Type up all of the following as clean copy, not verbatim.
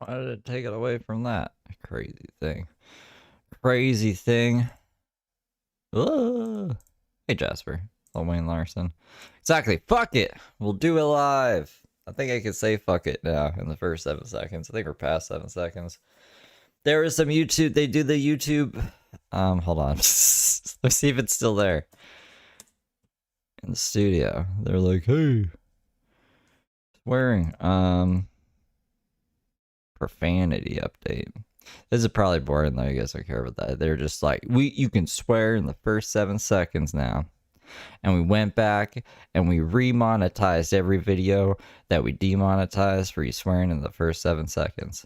Why did it take it away from that? Crazy thing. Crazy thing. Ugh. Hey, Jasper. Oh, Wayne Larson. Exactly. Fuck it. We'll do it live. I think I can say fuck it now in the first 7 seconds. I think we're past 7 seconds. There is some YouTube. They do the YouTube. Hold on. Let's see if it's still there. In the studio. They're like, hey. Swearing. Profanity update. This is probably boring though. You guys don't care about that. They're just like, you can swear in the first 7 seconds now. And we went back and we remonetized every video that we demonetized for you swearing in the first 7 seconds.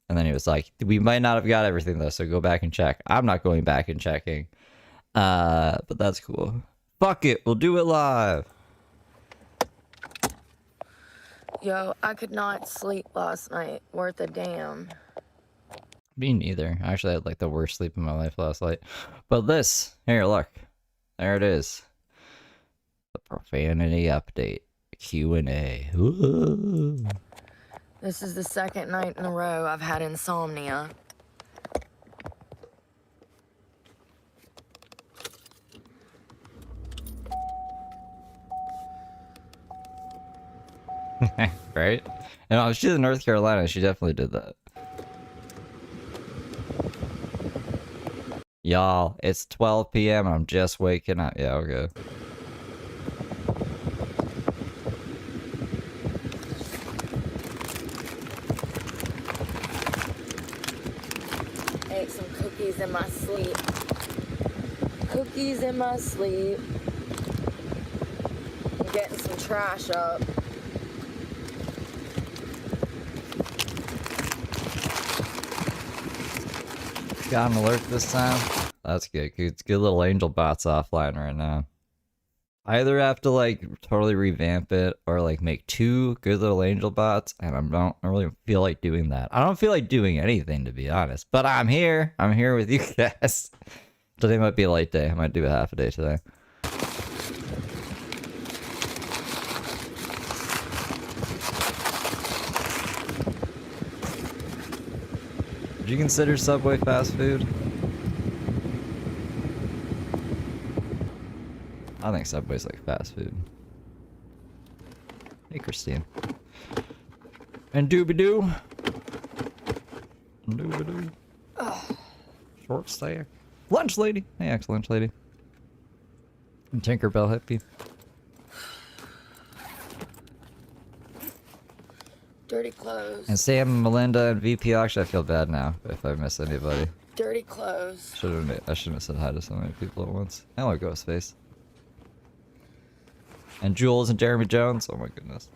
And then he was like, we might not have got everything though, so go back and check. I'm not going back and checking. But that's cool. Fuck it, we'll do it live. Yo, I could not sleep last night. Worth a damn. Me neither. I actually had like the worst sleep in my life last night. But this, here, look. There it is. The profanity update. Q&A. Ooh. This is the second night in a row I've had insomnia. Right? And she's in North Carolina. She definitely did that. Y'all, it's 12 p.m. I'm just waking up. Yeah, okay. Ate some cookies in my sleep. Cookies in my sleep. I'm getting some trash up. Got an alert this time. That's good. It's good little angel bots offline right now. I either have to like totally revamp it or like make 2 good little angel bots, and I don't really feel like doing that. I don't feel like doing anything, to be honest. But I'm here. I'm here with you guys. Today might be a light day. I might do a half a day today. Would you consider Subway fast food? I think Subway's like fast food. Hey, Christine. And doobie-doo. Doobie-doo. Short stay. Lunch lady. Hey, ex-lunch lady. And Tinkerbell hippie. Dirty clothes. And Sam, Melinda, and VP. Actually, I feel bad now if I miss anybody. Dirty clothes. I shouldn't have said hi to so many people at once. Hello, Ghostface. And Jules and Jeremy Jones. Oh my goodness.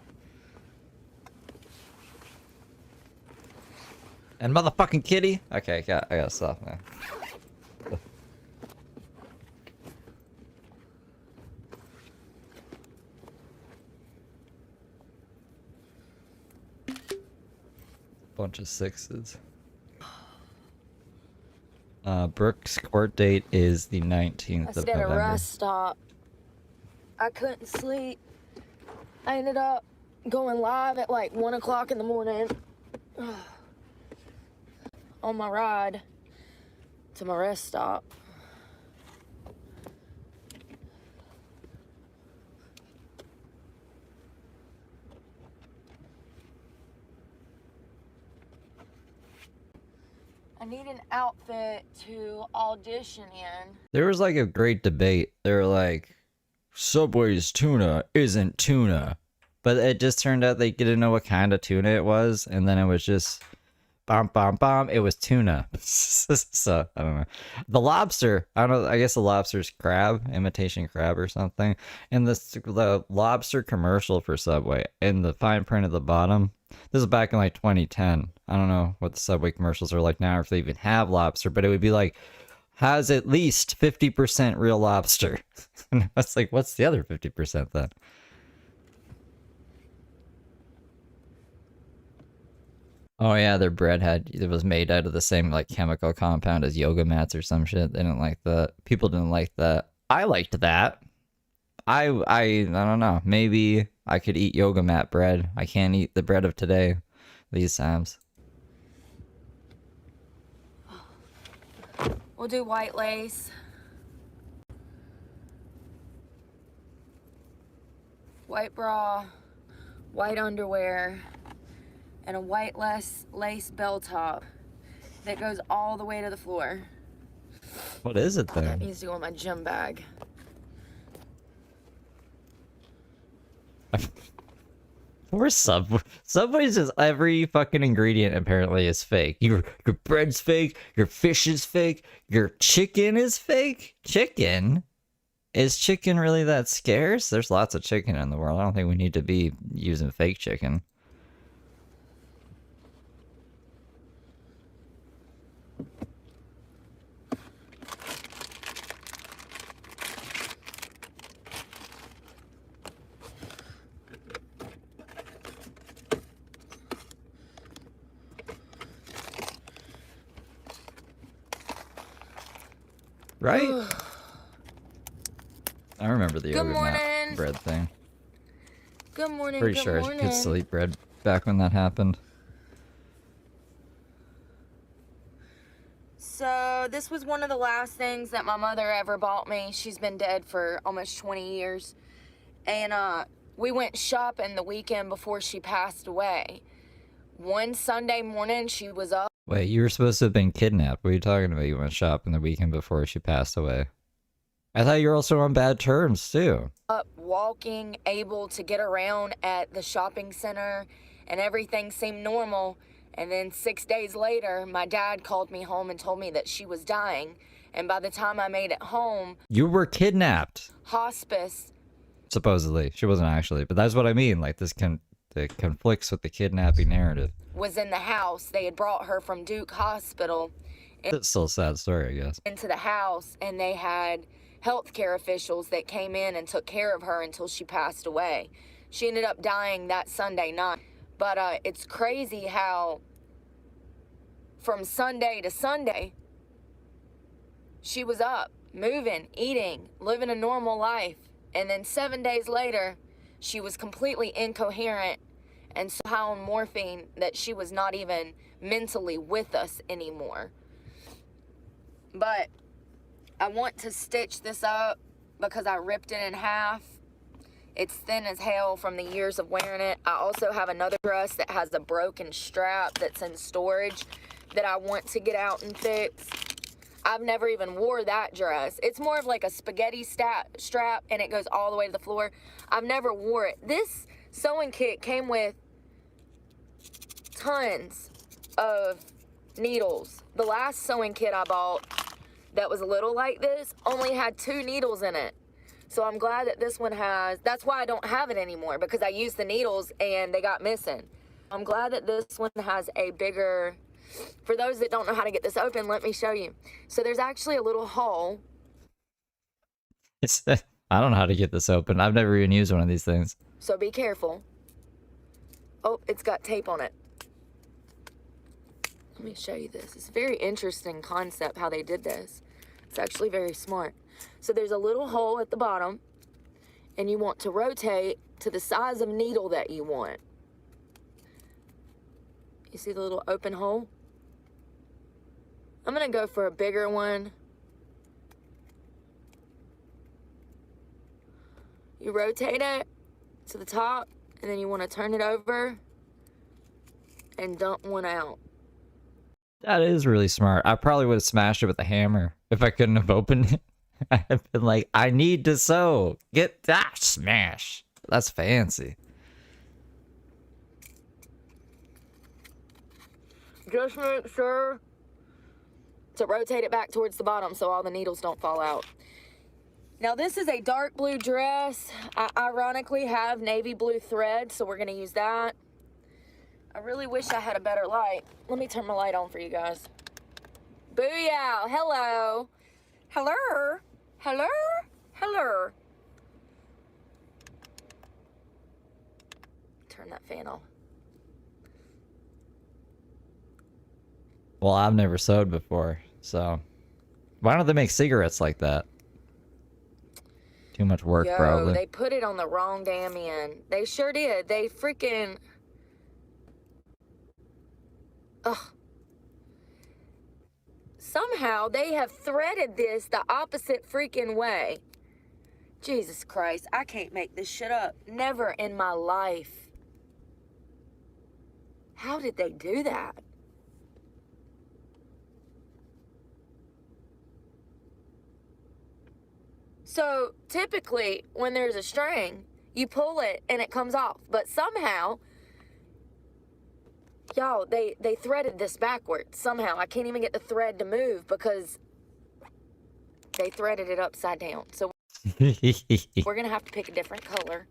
And motherfucking Kitty. Okay, I gotta stop now. Bunch of 6s. Brooke's court date is the 19th of I stayed at a November. rest stop. I couldn't sleep. I ended up going live at like 1 o'clock in the morning. On my ride to my rest stop. I need an outfit to audition in. There was like a great debate. They were like, Subway's tuna isn't tuna. But it just turned out they didn't know what kind of tuna it was. And then it was just, bomb, it was tuna. So, I don't know. The lobster, I don't know, I guess the lobster's crab, imitation crab or something. And the lobster commercial for Subway, in the fine print at the bottom, this is back in like 2010. I don't know what the Subway commercials are like now, or if they even have lobster, but it would be like, has at least 50% real lobster. And I was like, what's the other 50% then? Oh yeah, their bread it was made out of the same like chemical compound as yoga mats or some shit. They didn't like that. People didn't like that. I liked that. I don't know. Maybe I could eat yoga mat bread. I can't eat the bread of today these times. We'll do white lace. White bra, white underwear, and a white lace bell top that goes all the way to the floor. What is it That then? needs to go in my gym bag. Where's Subway? Subway's just every fucking ingredient apparently is fake. Your bread's fake, your fish is fake, your chicken is fake. Chicken? Is chicken really that scarce? There's lots of chicken in the world. I don't think we need to be using fake chicken. Right? I remember the yogurt nut bread thing. Good morning. Pretty good sure morning. I could still eat bread back when that happened. So this was one of the last things that my mother ever bought me. She's been dead for almost 20 years. And we went shopping the weekend before she passed away. One Sunday morning, she was up. Wait, you were supposed to have been kidnapped. What are you talking about? You went shopping the weekend before she passed away. I thought you were also on bad terms, too. Up walking, able to get around at the shopping center, and everything seemed normal. And then 6 days later, my dad called me home and told me that she was dying. And by the time I made it home, You were kidnapped. hospice. Supposedly. She wasn't actually, but that's what I mean. Like, it conflicts with the kidnapping narrative. Was in the house. They had brought her from Duke Hospital It's still a sad story, I guess. into the house, and they had healthcare officials that came in and took care of her until she passed away. She ended up dying that Sunday night. But it's crazy how from Sunday to Sunday, she was up, moving, eating, living a normal life. And then 7 days later, she was completely incoherent and so high on morphine that she was not even mentally with us anymore. But I want to stitch this up because I ripped it in half. It's thin as hell from the years of wearing it. I also have another dress that has a broken strap that's in storage that I want to get out and fix. I've never even wore that dress. It's more of like a spaghetti strap and it goes all the way to the floor. I've never wore it. This sewing kit came with tons of needles. The last sewing kit I bought that was a little like this only had 2 needles in it. So I'm glad that this one has, that's why I don't have it anymore, because I used the needles and they got missing. I'm glad that this one has a bigger, for those that don't know how to get this open, let me show you. So there's actually a little hole. I don't know how to get this open. I've never even used one of these things. So be careful. Oh, it's got tape on it. Let me show you this. It's a very interesting concept how they did this. It's actually very smart. So there's a little hole at the bottom, and you want to rotate to the size of needle that you want. You see the little open hole? I'm gonna go for a bigger one. You rotate it to the top, and then you want to turn it over and dump one out. That is really smart. I probably would have smashed it with a hammer if I couldn't have opened it. I've been like, I need to sew. Get that smash. That's fancy. Just make sure to rotate it back towards the bottom so all the needles don't fall out. Now this is a dark blue dress. I ironically have navy blue thread, so we're gonna use that. I really wish I had a better light. Let me turn my light on for you guys. Booyah! Hello! Hello! Hello? Hello? Turn that fan off. Well, I've never sewed before, so why don't they make cigarettes like that? Too much work, Yo, probably. they put it on the wrong damn end. They sure did. They freaking... Ugh. Somehow they have threaded this the opposite freaking way. Jesus Christ, I can't make this shit up. Never in my life. How did they do that? So typically when there's a string, you pull it and it comes off. But somehow, y'all, they threaded this backwards. Somehow, I can't even get the thread to move because they threaded it upside down. So we're gonna have to pick a different color.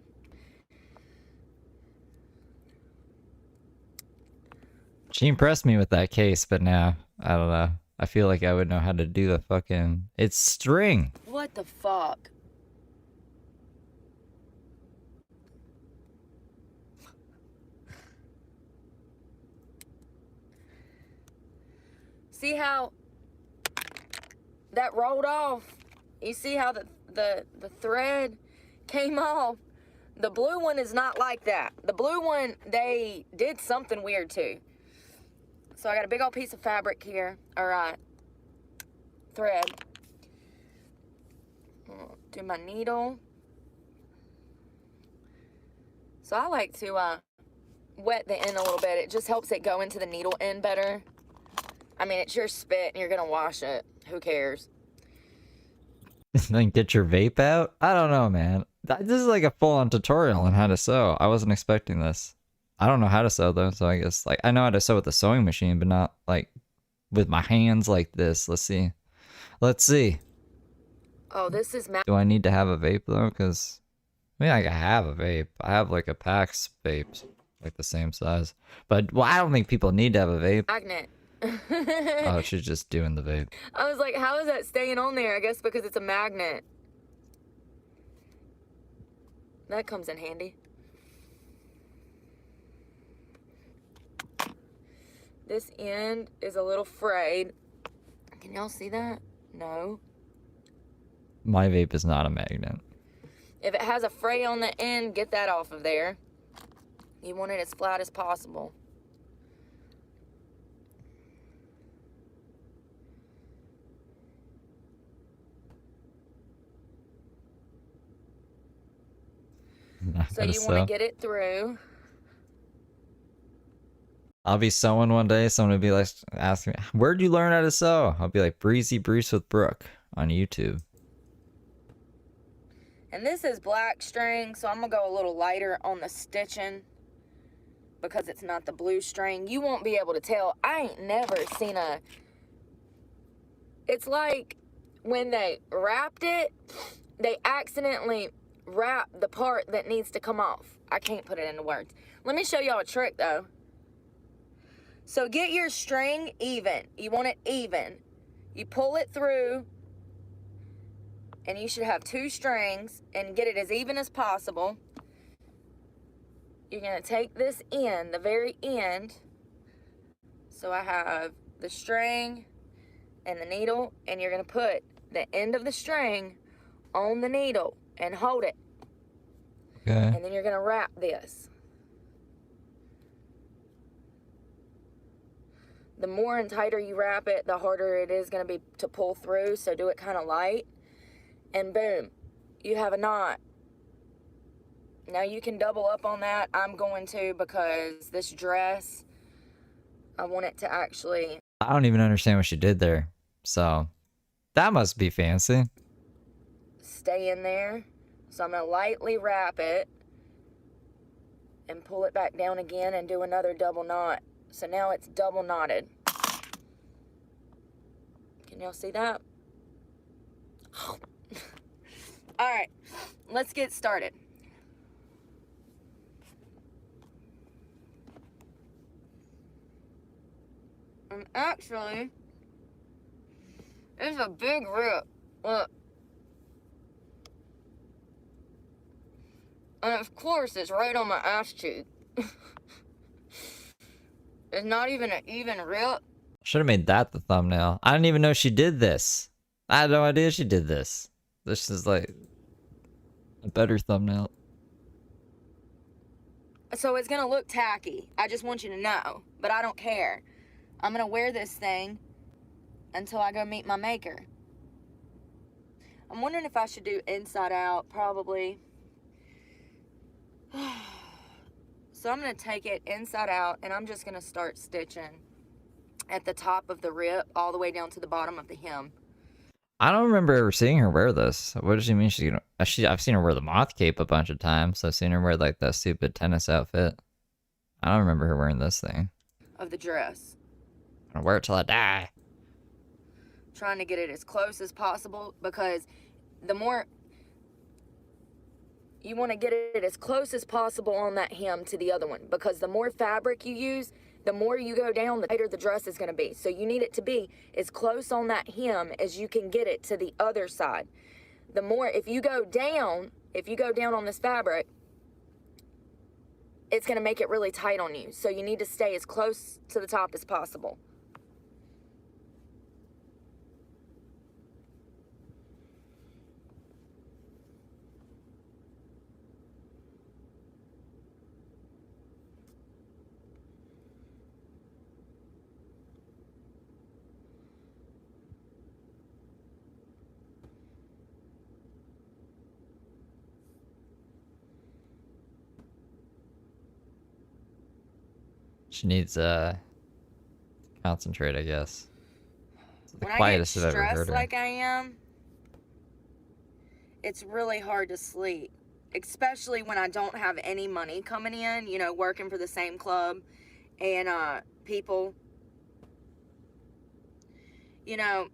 She impressed me with that case, but now, I don't know. I feel like I would know how to do the fucking... It's string! What the fuck? See how that rolled off? You see how the thread came off? The blue one is not like that. The blue one, they did something weird too. So I got a big old piece of fabric here, or thread. Do my needle. So I like to wet the end a little bit. It just helps it go into the needle end better. I mean, it's your spit and you're gonna wash it. Who cares? Then get your vape out? I don't know, man. This is like a full-on tutorial on how to sew. I wasn't expecting this. I don't know how to sew though, so I guess like I know how to sew with a sewing machine, but not like with my hands like this. Let's see. Let's see. Oh, this is Do I need to have a vape though? Because I mean, I have a vape. I have like a PAX vape, like the same size. But well, I don't think people need to have a vape. magnet. Oh, she's just doing the vape. I was like, how is that staying on there? I guess because it's a magnet. That comes in handy. This end is a little frayed. Can y'all see that? No. My vape is not a magnet. If it has a fray on the end, get that off of there. You want it as flat as possible. So you want to get it through. I'll be sewing one day. Someone will be like, asking me, where'd you learn how to sew? I'll be like, Breezy Bruce with Brooke on YouTube. And this is black string, so I'm going to go a little lighter on the stitching because it's not the blue string. You won't be able to tell. I ain't never seen a... It's like when they wrapped it, they accidentally wrapped the part that needs to come off. I can't put it into words. Let me show y'all a trick, though. So get your string even. You want it even. You pull it through, and you should have 2 strings, and get it as even as possible. You're going to take this end, the very end. So I have the string and the needle, and you're going to put the end of the string on the needle and hold it. Okay. And then you're going to wrap this. The more and tighter you wrap it, the harder it is going to be to pull through, so do it kind of light. And boom, you have a knot. Now you can double up on that. I'm going to because this dress, I want it to actually... I don't even understand what she did there. So, that must be fancy. stay in there. So I'm going to lightly wrap it and pull it back down again and do another double knot. So now it's double knotted. Can y'all see that? All right, let's get started. And actually, it's a big rip. Look. And of course, it's right on my ass cheek. It's not even an even rip. Should have made that the thumbnail. I didn't even know she did this. I had no idea she did this. This is like a better thumbnail. So it's gonna look tacky. I just want you to know, but I don't care. I'm gonna wear this thing until I go meet my maker. I'm wondering if I should do inside out, probably. So I'm going to take it inside out, and I'm just going to start stitching at the top of the rip all the way down to the bottom of the hem. I don't remember ever seeing her wear this. What does she mean? I've seen her wear the moth cape a bunch of times. I've seen her wear like that stupid tennis outfit. I don't remember her wearing this thing. Of the dress. I'm gonna wear it till I die. Trying to get it as close as possible, because the more you want to get it as close as possible on that hem to the other one, because the more fabric you use, the more you go down, the tighter the dress is going to be. So you need it to be as close on that hem as you can get it to the other side. The more, if you go down on this fabric, it's going to make it really tight on you. So you need to stay as close to the top as possible. She needs concentrate, I guess. It's the When quietest I I've get ever heard stressed her. like I am, it's really hard to sleep, especially when I don't have any money coming in, you know, working for the same club, and people, you know,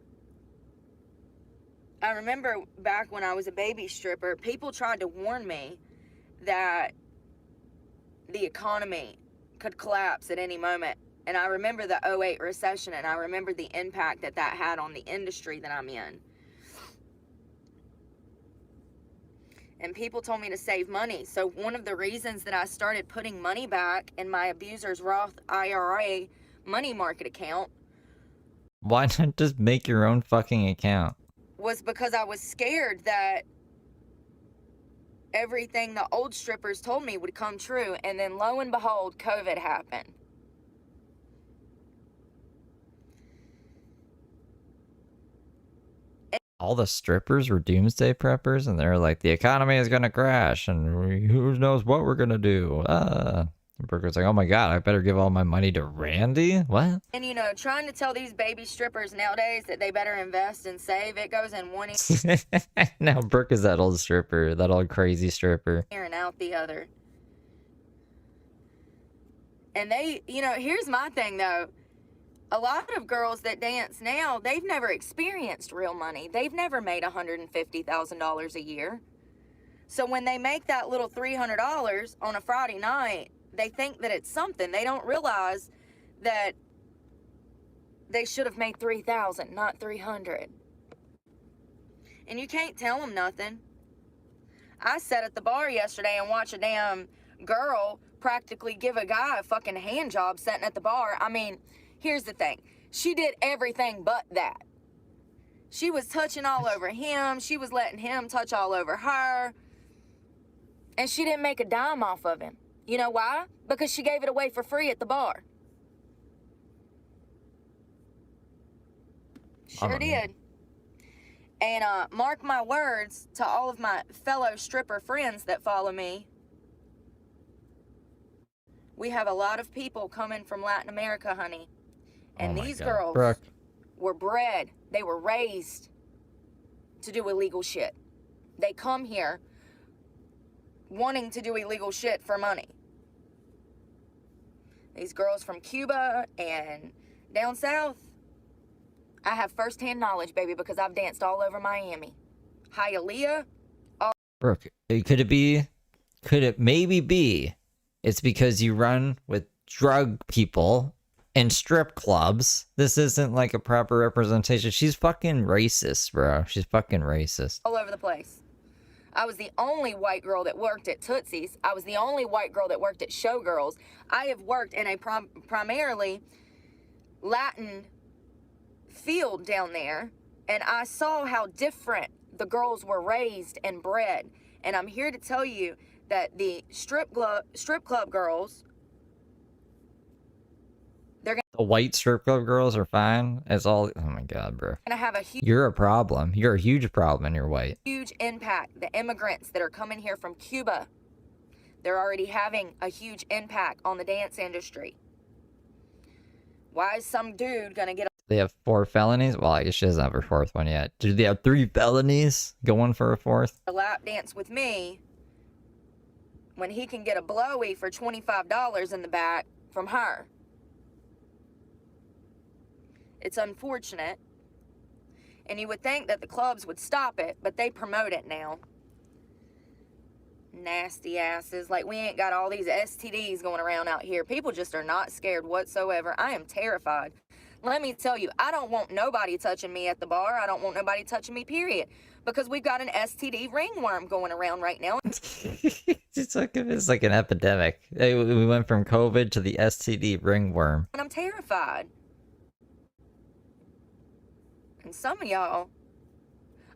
I remember back when I was a baby stripper, people tried to warn me that the economy could collapse at any moment. And I remember the 2008 recession, and I remember the impact that that had on the industry that I'm in. And people told me to save money. So one of the reasons that I started putting money back in my abuser's Roth IRA money market account Why not just make your own fucking account? was because I was scared that everything the old strippers told me would come true. And then lo and behold, COVID happened. All the strippers were doomsday preppers, and they're like, the economy is gonna crash, and who knows what we're gonna do. Brooke was like, oh my god, I better give all my money to Randy? What? And, you know, trying to tell these baby strippers nowadays that they better invest and save, it goes in one Now Brooke is that old stripper, that old crazy stripper. ear and out the other. And they, you know, here's my thing though. A lot of girls that dance now, they've never experienced real money. They've never made $150,000 a year. So when they make that little $300 on a Friday night, they think that it's something. They don't realize that they should have made $3,000, not $300. And you can't tell them nothing. I sat at the bar yesterday and watched a damn girl practically give a guy a fucking hand job sitting at the bar. I mean, here's the thing. She did everything but that. She was touching all over him. She was letting him touch all over her. And she didn't make a dime off of him. You know why? Because she gave it away for free at the bar. Sure did. And mark my words to all of my fellow stripper friends that follow me. We have a lot of people coming from Latin America, honey. And these girls were bred, they were raised to do illegal shit. They come here wanting to do illegal shit for money. These girls from Cuba and down south, I have firsthand knowledge, baby, because I've danced all over Miami. Hialeah. Brooke, could it maybe be it's because you run with drug people in strip clubs? This isn't like a proper representation. She's fucking racist, bro. She's fucking racist. All over the place. I was the only white girl that worked at Tootsie's. I was the only white girl that worked at Showgirls. I have worked in a primarily Latin field down there, and I saw how different the girls were raised and bred. And I'm here to tell you that the strip club girls The white strip club girls are fine. It's all. Oh my god, bro. Gonna have a huge You're a problem. You're a huge problem, and you're white. impact. The immigrants that are coming here from Cuba, they're already having a huge impact on the dance industry. Why is some dude gonna get They have 4 felonies? Well, I guess she doesn't have her 4th one yet. Do they have 3 felonies going for a 4th? a lap dance with me when he can get a blowy for $25 in the back from her? It's unfortunate. And you would think that the clubs would stop it, but they promote it now. Nasty asses. Like, we ain't got all these STDs going around out here. People just are not scared whatsoever. I am terrified. Let me tell you, I don't want nobody touching me at the bar. I don't want nobody touching me, period. Because we've got an STD ringworm going around right now. It's like an epidemic. We went from COVID to the STD ringworm. And I'm terrified. And some of y'all,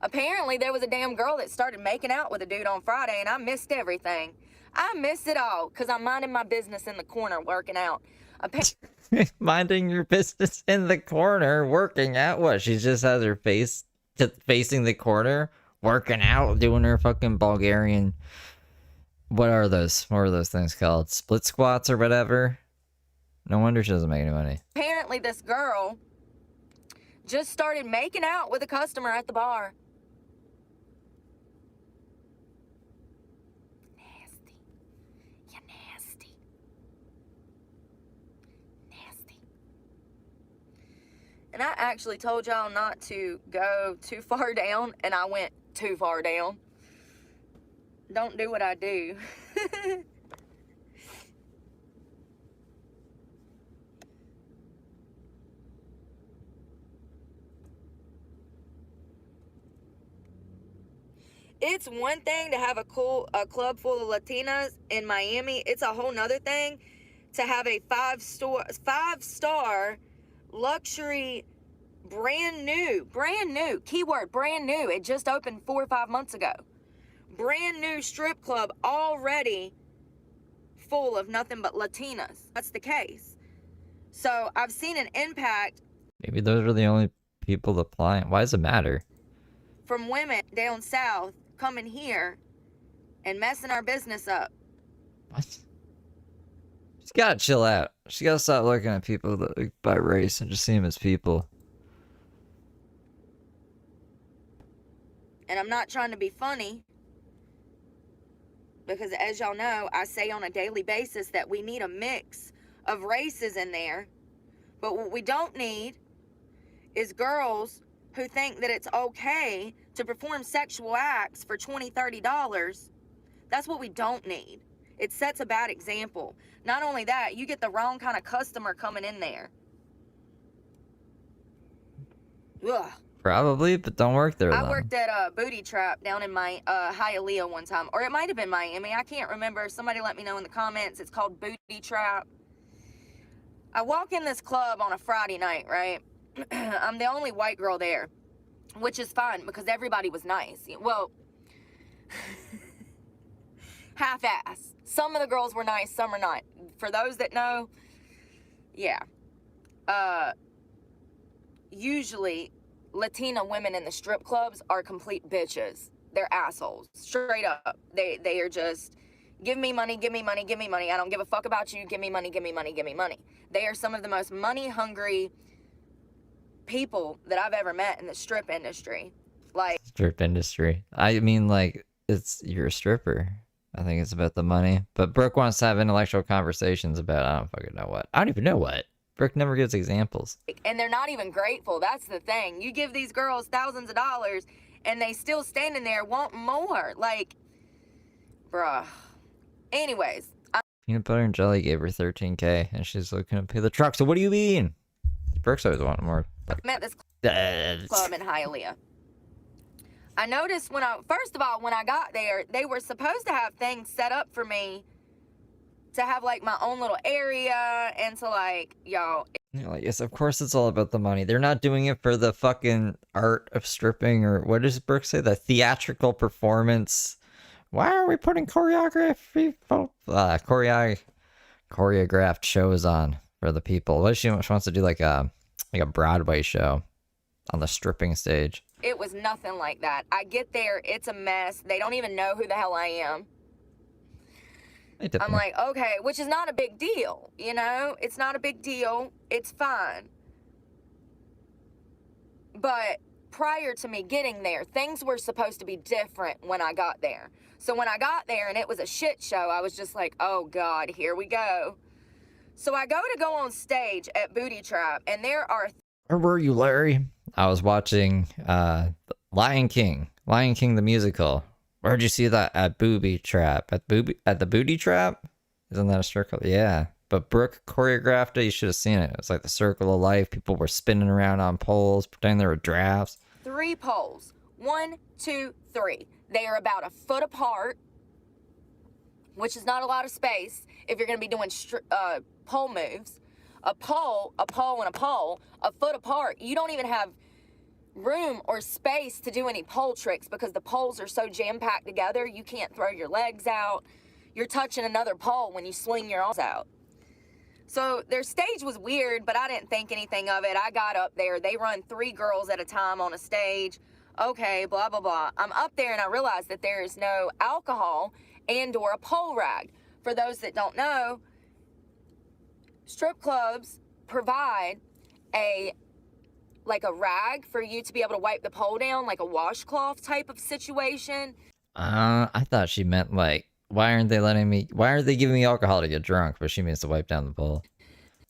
apparently there was a damn girl that started making out with a dude on Friday, and I missed everything. I missed it all because I'm minding my business in the corner working out. Minding your business in the corner working out? What? She just has her face facing the corner working out, doing her fucking Bulgarian. What are those? What are those things called? Split squats or whatever? No wonder she doesn't make any money. Apparently this girl just started making out with a customer at the bar. Nasty. You nasty. Nasty. And I actually told y'all not to go too far down, and I went too far down. Don't do what I do. It's one thing to have a club full of Latinas in Miami. It's a whole nother thing to have a five-star luxury, brand new, keyword brand new. It just opened 4 or 5 months ago. Brand new strip club already full of nothing but Latinas. That's the case. So I've seen an impact. Maybe those are the only people applying. Why does it matter? From women down south coming here and messing our business up. What? She's gotta chill out. She gotta stop looking at people by race and just see them as people. And I'm not trying to be funny, because as y'all know, I say on a daily basis that we need a mix of races in there. But what we don't need is girls who think that it's okay to perform sexual acts for $20, $30. That's what we don't need. It sets a bad example. Not only that, you get the wrong kind of customer coming in there. Ugh. Probably, but don't work there. I worked at a booty trap down in my Hialeah one time, or it might have been Miami. I can't remember. Somebody let me know in the comments. It's called Booty Trap. I walk in this club on a Friday night, right? I'm the only white girl there, which is fine because everybody was nice. Well, half-ass. Some of the girls were nice, some are not. For those that know, yeah. Usually, Latina women in the strip clubs are complete bitches. They're assholes. Straight up. They are just, give me money, give me money, give me money. I don't give a fuck about you. Give me money, give me money, give me money. They are some of the most money-hungry people that I've ever met in the strip industry. Like, strip industry. I mean, like, you're a stripper. I think it's about the money. But Brooke wants to have intellectual conversations about, I don't fucking know what. I don't even know what. Brooke never gives examples. And they're not even grateful. That's the thing. You give these girls thousands of dollars and they still standing there want more. Like, bruh. Anyways. Peanut butter and jelly gave her $13K and she's looking to pay the truck. So what do you mean? Brooke's always wanting more. I met this club in Hialeah. I noticed first of all, when I got there, they were supposed to have things set up for me to have like my own little area and to like, y'all. Like, yes, of course it's all about the money. They're not doing it for the fucking art of stripping, or what does Brooke say? The theatrical performance. Why are we putting choreographed shows on? for the people. What if she wants to do like a Broadway show on the stripping stage? It was nothing like that. I get there, it's a mess. They don't even know who the hell I am. I'm like, okay, which is not a big deal, you know? It's not a big deal. It's fine. But prior to me getting there, things were supposed to be different when I got there. So when I got there and it was a shit show, I was just like, oh God, here we go. So I go on stage at Booty Trap, and there are... Where were you, Larry? I was watching Lion King the musical. Where'd you see that? At Booby Trap. At the Booty Trap? Isn't that a circle? Yeah. But Brooke choreographed it. You should have seen it. It was like the circle of life. People were spinning around on poles, pretending they were giraffes. 3 poles. 1, 2, 3. They are about a foot apart, which is not a lot of space if you're going to be doing pole moves. A pole, and a pole, a foot apart. You don't even have room or space to do any pole tricks because the poles are so jam-packed together, you can't throw your legs out. You're touching another pole when you swing your arms out. So their stage was weird, but I didn't think anything of it. I got up there. They run 3 girls at a time on a stage. Okay, blah, blah, blah. I'm up there and I realized that there is no alcohol and or a pole rag. For those that don't know, strip clubs provide a rag for you to be able to wipe the pole down, like a washcloth type of situation. I thought she meant like, why aren't they giving me alcohol to get drunk? But she means to wipe down the pole.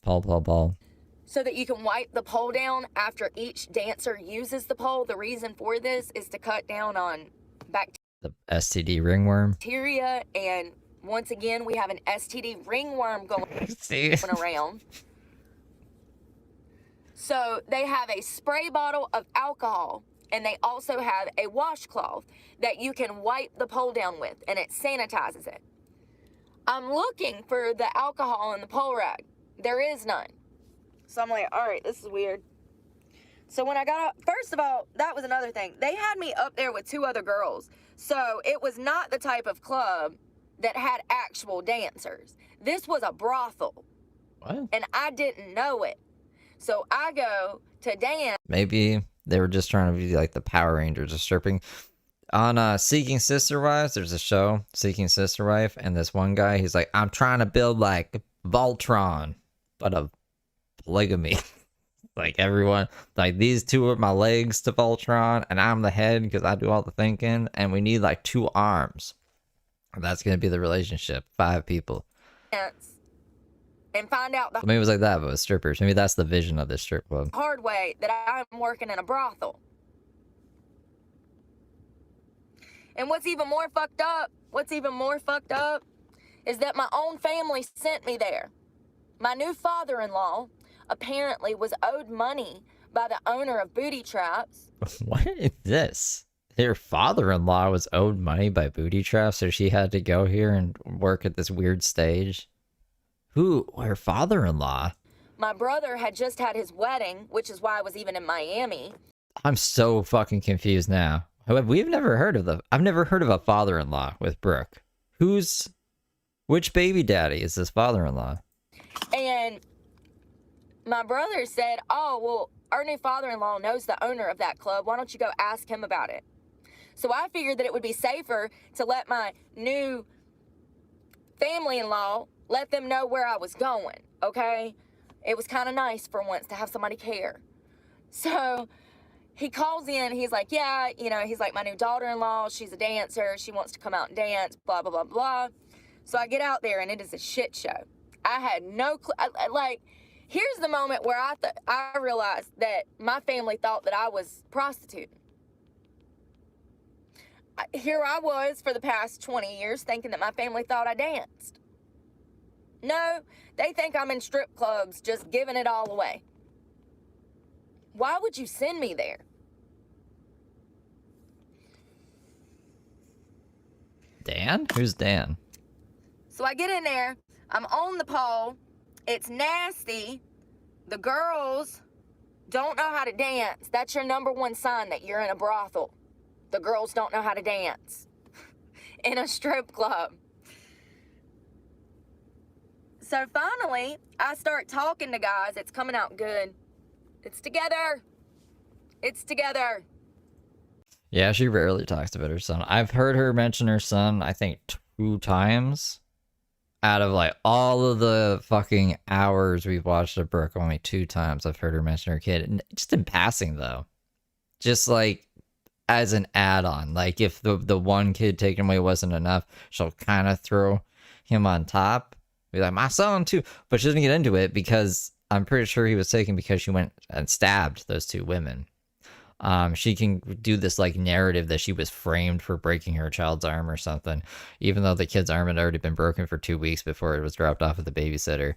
Pole. So that you can wipe the pole down after each dancer uses the pole. The reason for this is to cut down on the STD ringworm. Bacteria, and once again, we have an STD ringworm going around. So they have a spray bottle of alcohol, and they also have a washcloth that you can wipe the pole down with, and it sanitizes it. I'm looking for the alcohol in the pole rag. There is none. So I'm like, all right, this is weird. So when I got up, first of all, that was another thing. They had me up there with 2 other girls. So it was not the type of club that had actual dancers. This was a brothel. What? And I didn't know it. So I go to dance. Maybe they were just trying to be like the Power Rangers of stripping. On Seeking Sister Wives, there's a show, Seeking Sister Wife, and this one guy, he's like, I'm trying to build like Voltron, but of polygamy. Like everyone, like these 2 are my legs to Voltron, and I'm the head because I do all the thinking, and we need like 2 arms. And that's going to be the relationship, 5 people. And find out the Maybe it was like that, but with strippers. Maybe that's the vision of this strip club. hard way that I'm working in a brothel. And what's even more fucked up is that my own family sent me there. My new father-in-law apparently was owed money by the owner of Booty Traps. What is this? Her father-in-law was owed money by Booty Traps, so she had to go here and work at this weird stage. Who? Her father-in-law? My brother had just had his wedding, which is why I was even in Miami. I'm so fucking confused now. I've never heard of a father-in-law with Brooke. Which baby daddy is this father-in-law? And my brother said, oh, well, our new father-in-law knows the owner of that club. Why don't you go ask him about it? So I figured that it would be safer to let my new family-in-law let them know where I was going, okay? It was kind of nice for once to have somebody care. So he calls in, he's like, yeah, he's like, my new daughter-in-law, she's a dancer, she wants to come out and dance, blah, blah, blah, blah. So I get out there and it is a shit show. I had no clue, here's the moment where I realized that my family thought that I was prostituting. Here I was for the past 20 years thinking that my family thought I danced. No, they think I'm in strip clubs just giving it all away. Why would you send me there? Dan? Who's Dan? So I get in there. I'm on the pole. It's nasty. The girls don't know how to dance. That's your number 1 sign that you're in a brothel. The girls don't know how to dance in a strip club. So finally, I start talking to guys. It's coming out good. It's together. It's together. Yeah, she rarely talks about her son. I've heard her mention her son, I think, 2 times. Out of like all of the fucking hours we've watched of Brooke, only 2 times I've heard her mention her kid. And just in passing, though. Just like as an add-on. Like if the one kid taken away wasn't enough, she'll kind of throw him on top. Be like, my son too. But she doesn't get into it because I'm pretty sure he was taken because she went and stabbed those 2 women. She can do this like narrative that she was framed for breaking her child's arm or something, even though the kid's arm had already been broken for 2 weeks before it was dropped off at the babysitter.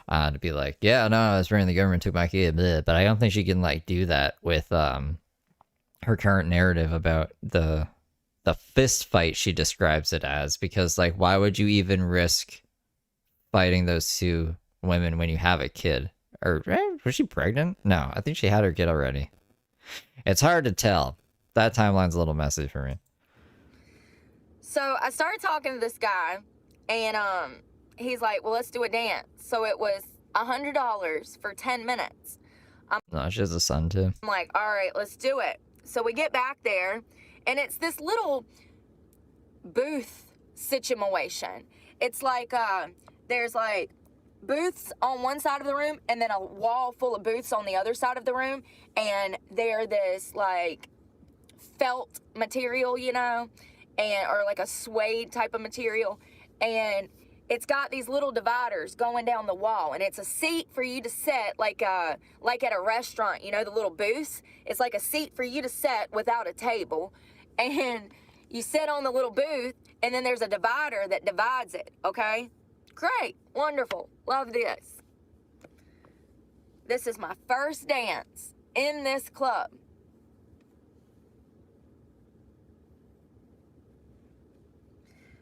To be like, yeah, no, I was afraid the government took my kid, blah. But I don't think she can like do that with her current narrative about the fist fight she describes it as, because like, why would you even risk fighting those 2 women when you have a kid? Or was she pregnant? No, I think she had her kid already. It's hard to tell. That timeline's a little messy for me. So I started talking to this guy, and he's like, well, let's do a dance. So it was $100 for 10 minutes. No, she has a son too. I'm like, all right, let's do it. So we get back there, and it's this little booth situation. It's like there's like booths on one side of the room and then a wall full of booths on the other side of the room, and they're this like felt material, you know, and or like a suede type of material, and it's got these little dividers going down the wall, and it's a seat for you to sit like at a restaurant, you know, the little booths. It's like a seat for you to sit without a table, and you sit on the little booth, and then there's a divider that divides it, okay? Great, wonderful, love this. This is my first dance in this club.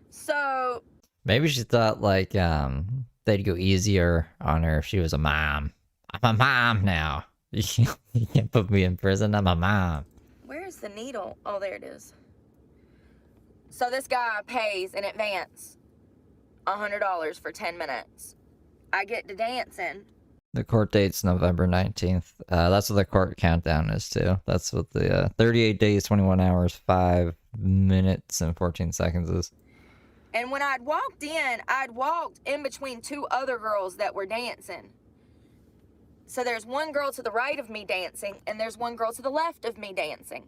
So maybe she thought like they'd go easier on her if she was a mom. I'm a mom now. You can't put me in prison. I'm a mom. where's the needle? Oh, there it is. So this guy pays in advance $100 for 10 minutes. I get to dancing. The court date's November 19th. That's what the court countdown is too. That's what the 38 days, 21 hours, 5 minutes, and 14 seconds is. And when I'd walked in between 2 other girls that were dancing. So there's one girl to the right of me dancing, and there's one girl to the left of me dancing.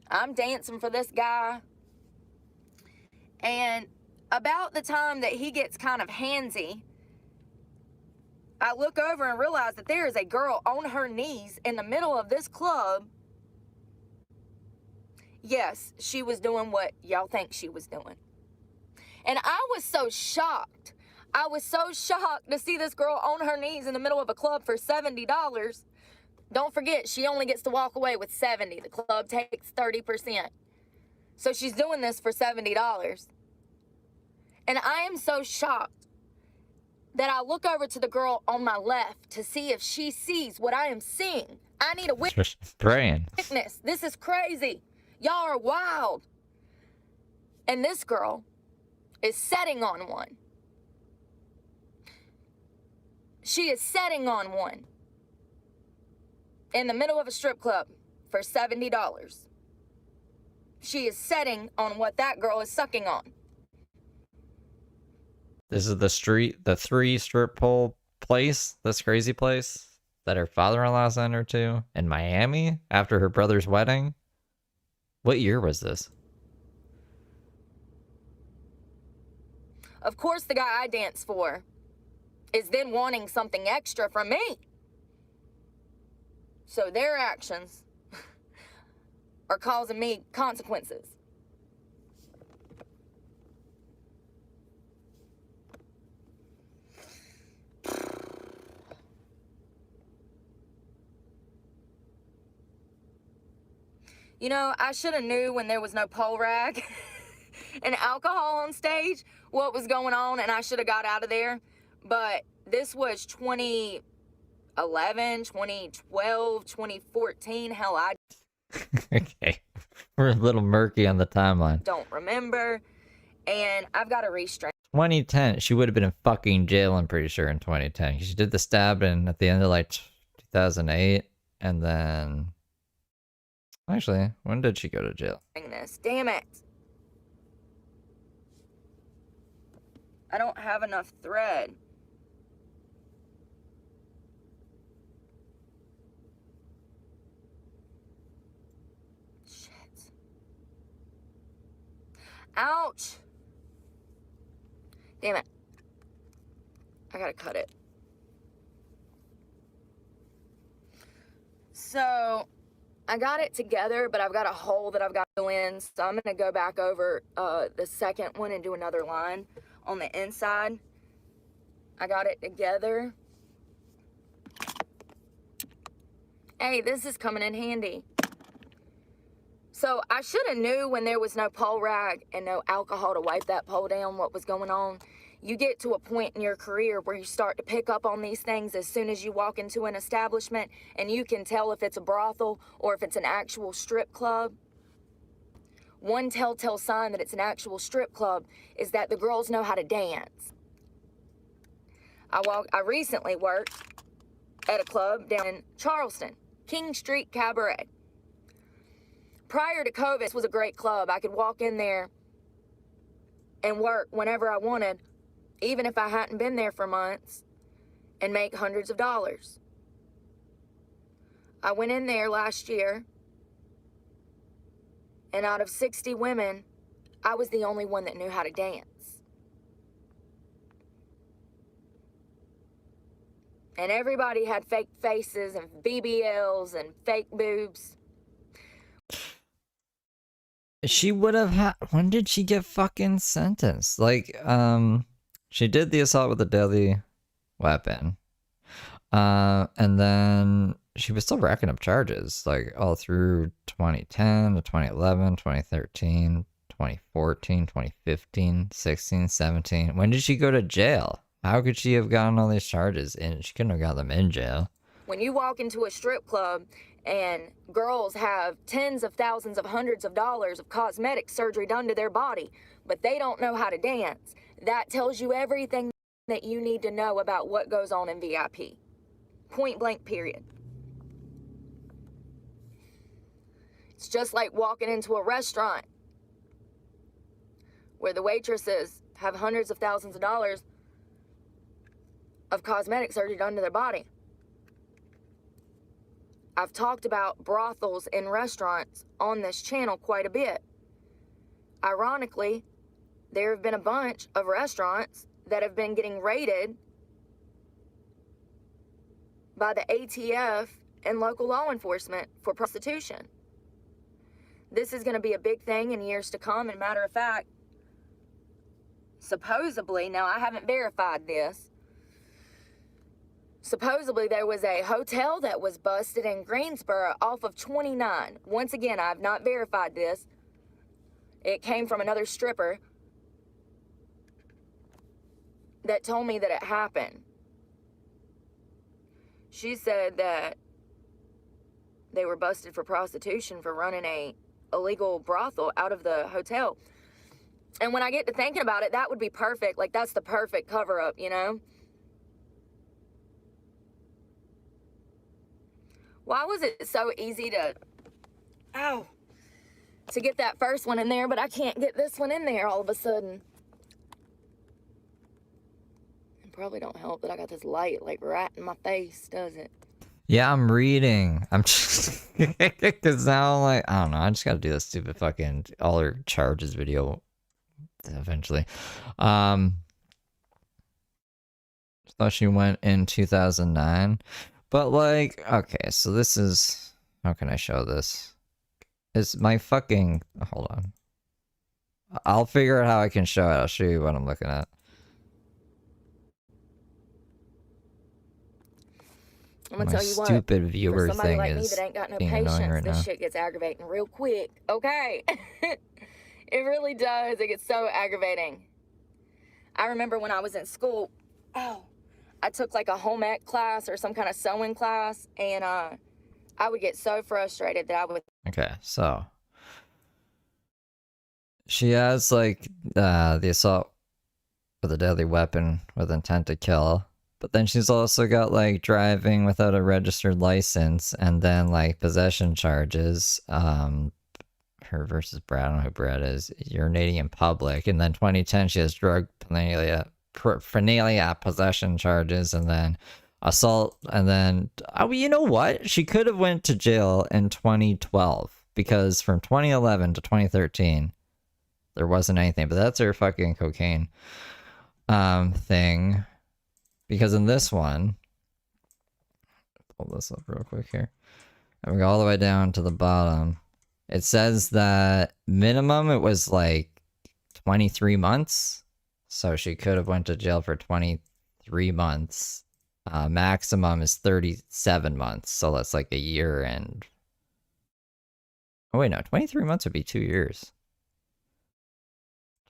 I'm dancing for this guy. And about the time that he gets kind of handsy, I look over and realize that there is a girl on her knees in the middle of this club. Yes, she was doing what y'all think she was doing. And I was so shocked. I was so shocked to see this girl on her knees in the middle of a club for $70. Don't forget, she only gets to walk away with $70. The club takes 30%. So she's doing this for $70. And I am so shocked that I look over to the girl on my left to see if she sees what I am seeing. I need a Just praying. witness. This is crazy. Y'all are wild. And this girl is setting on one. She is setting on one in the middle of a strip club for $70. She is setting on what that girl is sucking on. This is the 3 strip pole place, this crazy place that her father-in-law sent her to in Miami after her brother's wedding. What year was this? Of course, the guy I dance for is then wanting something extra from me. So their actions are causing me consequences. You know, I should have knew when there was no pole rag and alcohol on stage what was going on, and I should have got out of there. But this was 2011, 2012, 2014. Hell, I Okay. We're a little murky on the timeline. don't remember. And I've got a restraint. 2010, she would have been in fucking jail, I'm pretty sure, in 2010. She did the stabbing at the end of like 2008, and then actually, when did she go to jail? This. Damn it. I don't have enough thread. Shit. Ouch. Damn it. I gotta cut it. So, I got it together, but I've got a hole that I've got to go in, so I'm gonna go back over the second one and do another line on the inside. I got it together. Hey, this is coming in handy. So I should have knew when there was no pole rag and no alcohol to wipe that pole down what was going on. You get to a point in your career where you start to pick up on these things as soon as you walk into an establishment, and you can tell if it's a brothel or if it's an actual strip club. One telltale sign that it's an actual strip club is that the girls know how to dance. I recently worked at a club down in Charleston, King Street Cabaret. Prior to COVID, this was a great club. I could walk in there and work whenever I wanted, even if I hadn't been there for months, and make hundreds of dollars. I went in there last year, and out of 60 women, I was the only one that knew how to dance. And everybody had fake faces and BBLs and fake boobs. She would have had. When did she get fucking sentenced? Like, she did the assault with a deadly weapon. And then she was still racking up charges, like all through 2010 to 2011, 2013, 2014, 2015, 16, 17. When did she go to jail? How could she have gotten all these charges? And she couldn't have got them in jail. When you walk into a strip club and girls have tens of thousands of hundreds of dollars of cosmetic surgery done to their body, but they don't know how to dance, that tells you everything that you need to know about what goes on in VIP. Point blank, period. It's just like walking into a restaurant where the waitresses have hundreds of thousands of dollars of cosmetic surgery done to their body. I've talked about brothels in restaurants on this channel quite a bit. Ironically, there have been a bunch of restaurants that have been getting raided by the ATF and local law enforcement for prostitution. This is going to be a big thing in years to come. And matter of fact, supposedly, now I haven't verified this, supposedly there was a hotel that was busted in Greensboro off of 29. Once again, I have not verified this. It came from another stripper that told me that it happened. She said that they were busted for prostitution for running a illegal brothel out of the hotel. And when I get to thinking about it, that would be perfect. Like, that's the perfect cover-up, you know? Why was it so easy to get that first one in there, but I can't get this one in there all of a sudden? It probably don't help that I got this light like right in my face, does it? Yeah, I'm reading. I'm just because now, like, I don't know. I just got to do this stupid fucking all her charges video eventually. So she went in 2009, but like, okay, so this is, how can I show this? Is my fucking, hold on. I'll figure out how I can show it. I'll show you what I'm looking at. I'm gonna My tell you what, stupid viewer for somebody thing like me is that ain't got no being annoying patience, right this now. shit gets aggravating real quick, okay? It really does. It gets so aggravating. I remember when I was in school, I took like a home ec class or some kind of sewing class, and I would get so frustrated that I would. Okay, so she has like the assault with a deadly weapon with intent to kill. But then she's also got like driving without a registered license, and then like possession charges. Her versus Brad. I don't know who Brad is. Urinating in public, and then 2010 she has drug paraphernalia possession charges, and then assault, and then you know what? She could have went to jail in 2012 because from 2011 to 2013 there wasn't anything. But that's her fucking cocaine thing. Because in this one, pull this up real quick here, and we go all the way down to the bottom. It says that minimum it was like 23 months, so she could have went to jail for 23 months. Maximum is 37 months, so that's like a year and... Oh wait, no, 23 months would be 2 years.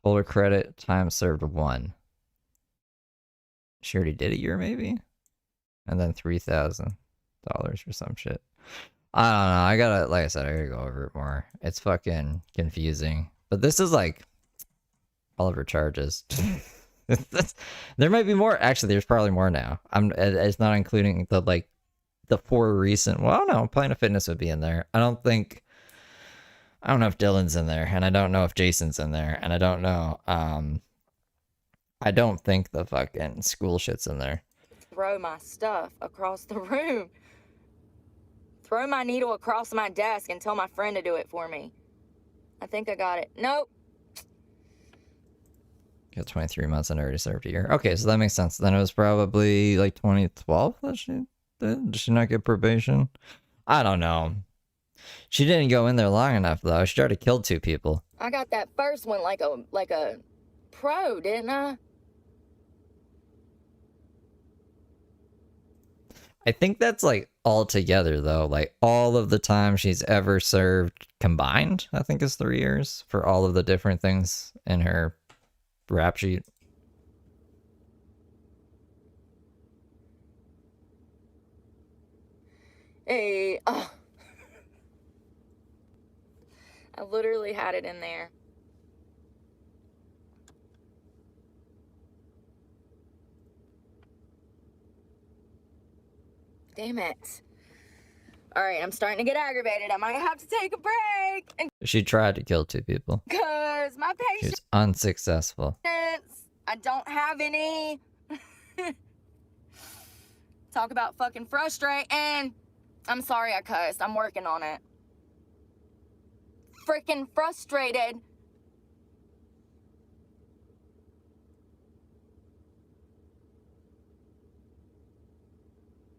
Total credit, time served 1. She already did a year, maybe? And then $3,000 for some shit. I don't know. I gotta, like I said, I gotta go over it more. It's fucking confusing. But this is like all of her charges. There might be more. Actually, there's probably more now. It's not including the 4 recent. Well, no, Planet Fitness would be in there. I don't know if Dylan's in there, and I don't know if Jason's in there, and I don't know. I don't think the fucking school shit's in there. Throw my stuff across the room. Throw my needle across my desk and tell my friend to do it for me. I think I got it. Nope. Got 23 months and already served a year. Okay, so that makes sense. Then it was probably like 2012 that she did. Did she not get probation? I don't know. She didn't go in there long enough though. She tried to kill 2 people. I got that first one like a pro, didn't I? I think that's like all together though. Like all of the time she's ever served combined, I think is 3 years for all of the different things in her rap sheet. Hey, oh. I literally had it in there. Damn it. All right, I'm starting to get aggravated. I might have to take a break. She tried to kill 2 people. Because my She patience, was unsuccessful. I don't have any. Talk about fucking frustrating. I'm sorry I cussed. I'm working on it. Freaking frustrated.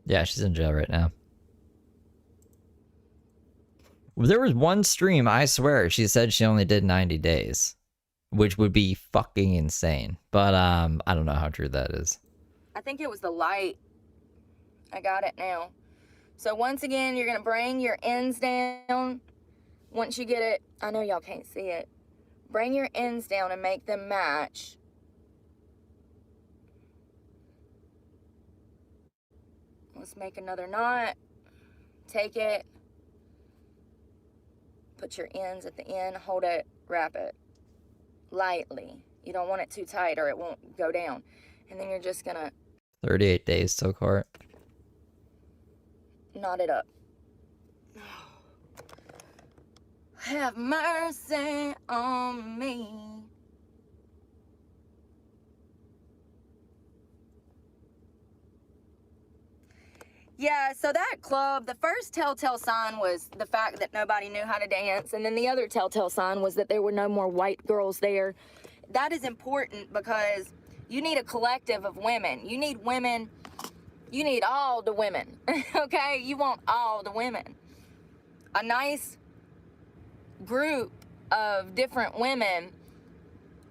Yeah, she's in jail right now. There was one stream, I swear, she said she only did 90 days, which would be fucking insane. But I don't know how true that is. I think it was the light. I got it now. So once again, you're gonna bring your ends down. Once you get it, I know y'all can't see it. Bring your ends down and make them match. Let's make another knot. Take it. Put your ends at the end. Hold it. Wrap it. Lightly. You don't want it too tight or it won't go down. And then you're just gonna 38 days till court. knot it up. Have mercy on me. Yeah, so that club, the first telltale sign was the fact that nobody knew how to dance, and then the other telltale sign was that there were no more white girls there. That is important because you need a collective of women. You need women. You need all the women, okay? You want all the women. A nice group of different women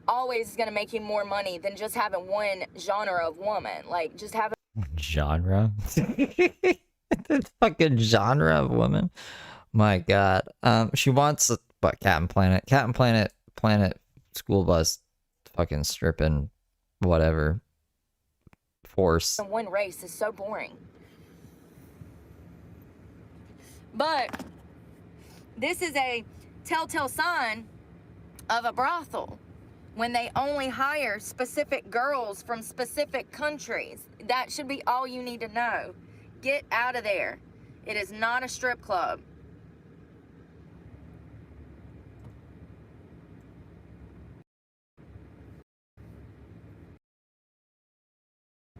always is going to make you more money than just having one genre of woman. Like, just having Genre? The fucking genre of woman. My god. She wants what, Captain Planet? Captain Planet school bus fucking stripping whatever force. one race is so boring. But this is a telltale sign of a brothel. when they only hire specific girls from specific countries. That should be all you need to know. Get out of there. It is not a strip club.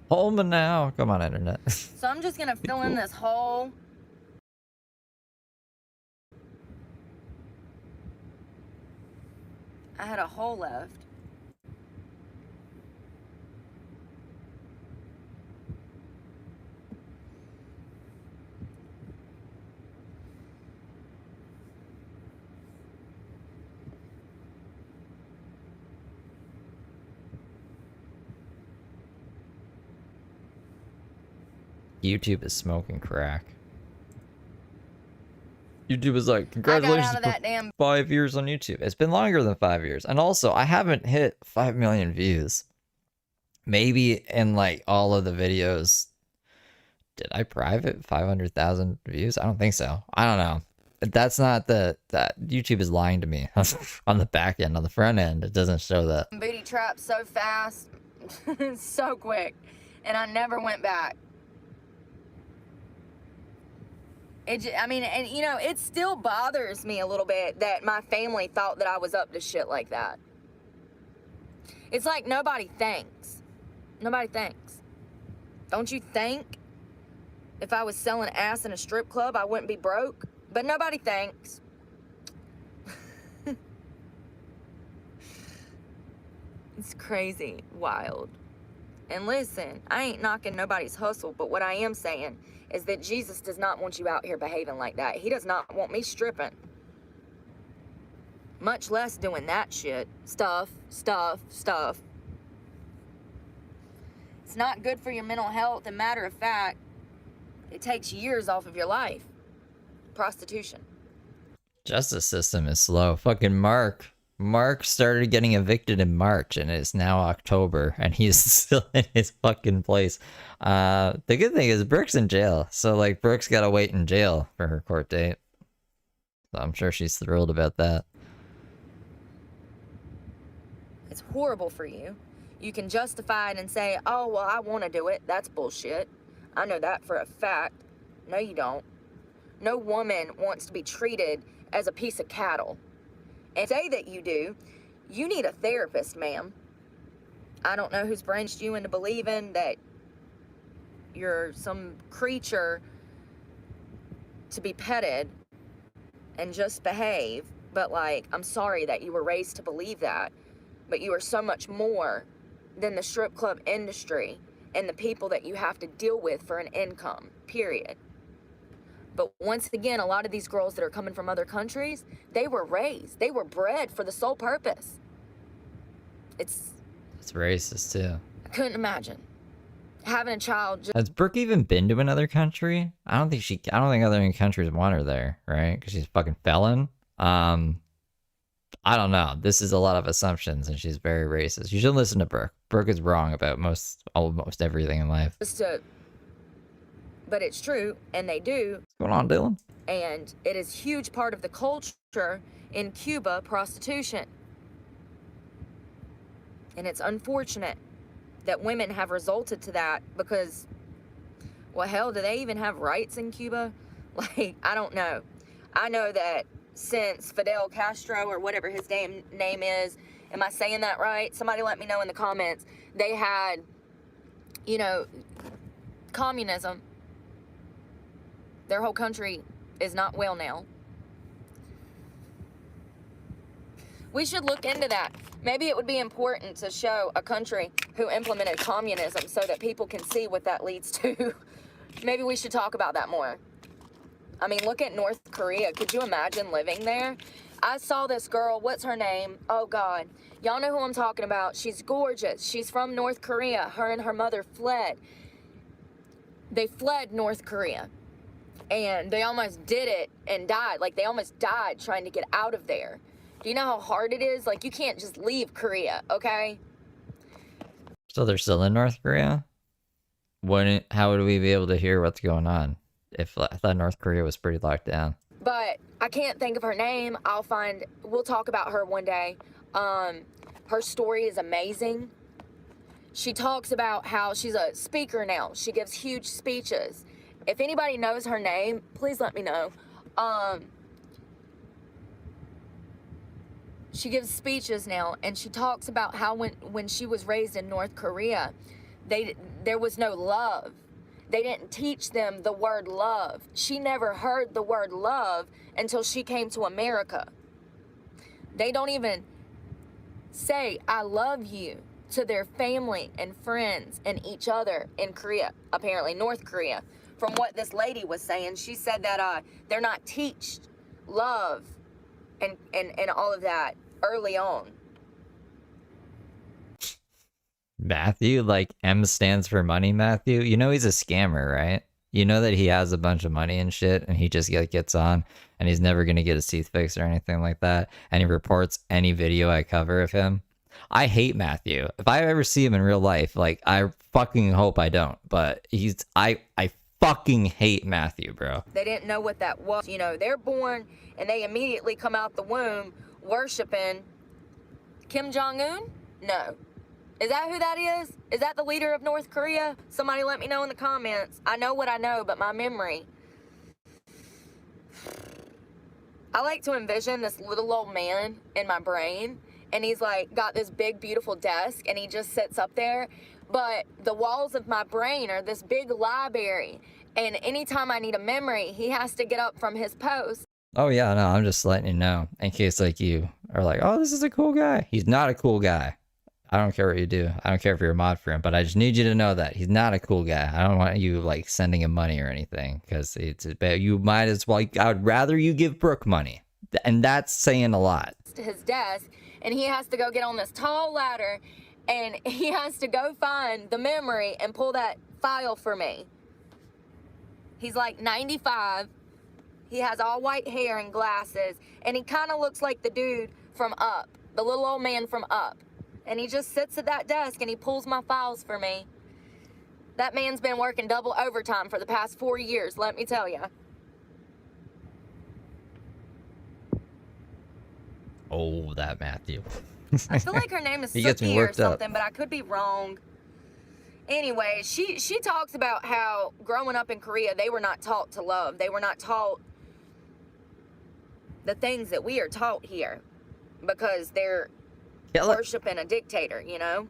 Home now. Come on, internet. So I'm just gonna fill in this hole. I had a hole left. YouTube is smoking crack. YouTube is like, I got congratulations out of for that damn 5 years on YouTube. It's been longer than 5 years. And also, I haven't hit 5 million views. Maybe in like all of the videos. Did I private 500,000 views? I don't think so. I don't know. That's not that YouTube is lying to me on the back end. On the front end, it doesn't show that. booty trap so fast, so quick, and I never went back. I mean, and you know, it still bothers me a little bit that my family thought that I was up to shit like that. It's like nobody thinks. Nobody thinks. Don't you think if I was selling ass in a strip club, I wouldn't be broke? But nobody thinks. It's crazy, wild. And listen, I ain't knocking nobody's hustle, but what I am saying is that Jesus does not want you out here behaving like that. He does not want me stripping. Much less doing that shit. Stuff. It's not good for your mental health, and matter of fact, it takes years off of your life. Prostitution. Justice system is slow. Fucking Mark started getting evicted in March, and it's now October, and he's still in his fucking place. The good thing is Brooke's in jail, so like Brooke's gotta wait in jail for her court date. So I'm sure she's thrilled about that. It's horrible for you. You can justify it and say, oh, well, I want to do it. That's bullshit. I know that for a fact. No, you don't. No woman wants to be treated as a piece of cattle. And say that you do, you need a therapist, ma'am. I don't know who's branched you into believing that you're some creature to be petted and just behave, but like, I'm sorry that you were raised to believe that, but you are so much more than the strip club industry and the people that you have to deal with for an income, period. But once again, a lot of these girls that are coming from other countries, they were raised, they were bred for the sole purpose. It's racist too. I couldn't imagine having a child. Has Brooke even been to another country? I don't think other countries want her there, right? Because she's a fucking felon. I don't know. This is a lot of assumptions, and she's very racist. You should listen to Brooke. Brooke is wrong about almost everything in life. But it's true, and they do. What's going on, Dylan? And it is a huge part of the culture in Cuba, prostitution. And it's unfortunate that women have resulted to that because, well, hell, do they even have rights in Cuba? Like, I don't know. I know that since Fidel Castro, or whatever his name is, am I saying that right? Somebody let me know in the comments. They had, you know, communism. Their whole country is not well now. We should look into that. Maybe it would be important to show a country who implemented communism so that people can see what that leads to. Maybe we should talk about that more. I mean, look at North Korea. Could you imagine living there? I saw this girl. What's her name? Oh, God. Y'all know who I'm talking about. She's gorgeous. She's from North Korea. Her and her mother fled. They fled North Korea. And they almost did it and died. Like, they almost died trying to get out of there. Do you know how hard it is? Like, you can't just leave Korea, okay? So they're still in North Korea? How would we be able to hear what's going on? I thought North Korea was pretty locked down. But I can't think of her name. We'll talk about her one day. Her story is amazing. She talks about how she's a speaker now. She gives huge speeches. If anybody knows her name, please let me know. She gives speeches now, and she talks about how when she was raised in North Korea, there was no love. They didn't teach them the word love. She never heard the word love until she came to America. They don't even say, I love you, to their family and friends and each other in Korea, apparently North Korea. From what this lady was saying, she said that they're not taught love and all of that early on. Matthew, like M stands for money, Matthew. You know he's a scammer, right? You know that he has a bunch of money and shit, and he just gets on, and he's never gonna get his teeth fixed or anything like that. And he reports any video I cover of him. I hate Matthew. If I ever see him in real life, like, I fucking hope I don't. But I fucking hate Matthew, bro. They didn't know what that was. You know, they're born and they immediately come out the womb worshiping Kim Jong-un? No. Is that who that is? Is that the leader of North Korea? Somebody let me know in the comments. I know what I know, but my memory. I like to envision this little old man in my brain, and he's like got this big beautiful desk, and he just sits up there, but the walls of my brain are this big library, and anytime I need a memory, he has to get up from his post. Oh yeah, no, I'm just letting you know in case like you are like, oh, this is a cool guy. He's not a cool guy. I don't care what you do. I don't care if you're a mod for him, but I just need you to know that he's not a cool guy. I don't want you like sending him money or anything, because it's you might as well. I would rather you give Brooke money, and that's saying a lot. To his desk, and he has to go get on this tall ladder, and he has to go find the memory and pull that file for me. He's like 95. He has all white hair and glasses, and he kind of looks like the dude from Up, the little old man from Up. And he just sits at that desk and he pulls my files for me. That man's been working double overtime for the past 4 years, let me tell you. Oh, that Matthew. I feel like her name is Suki or something, but I could be wrong. Anyway, she talks about how growing up in Korea, they were not taught to love. They were not taught the things that we are taught here, because they're worshiping a dictator, you know?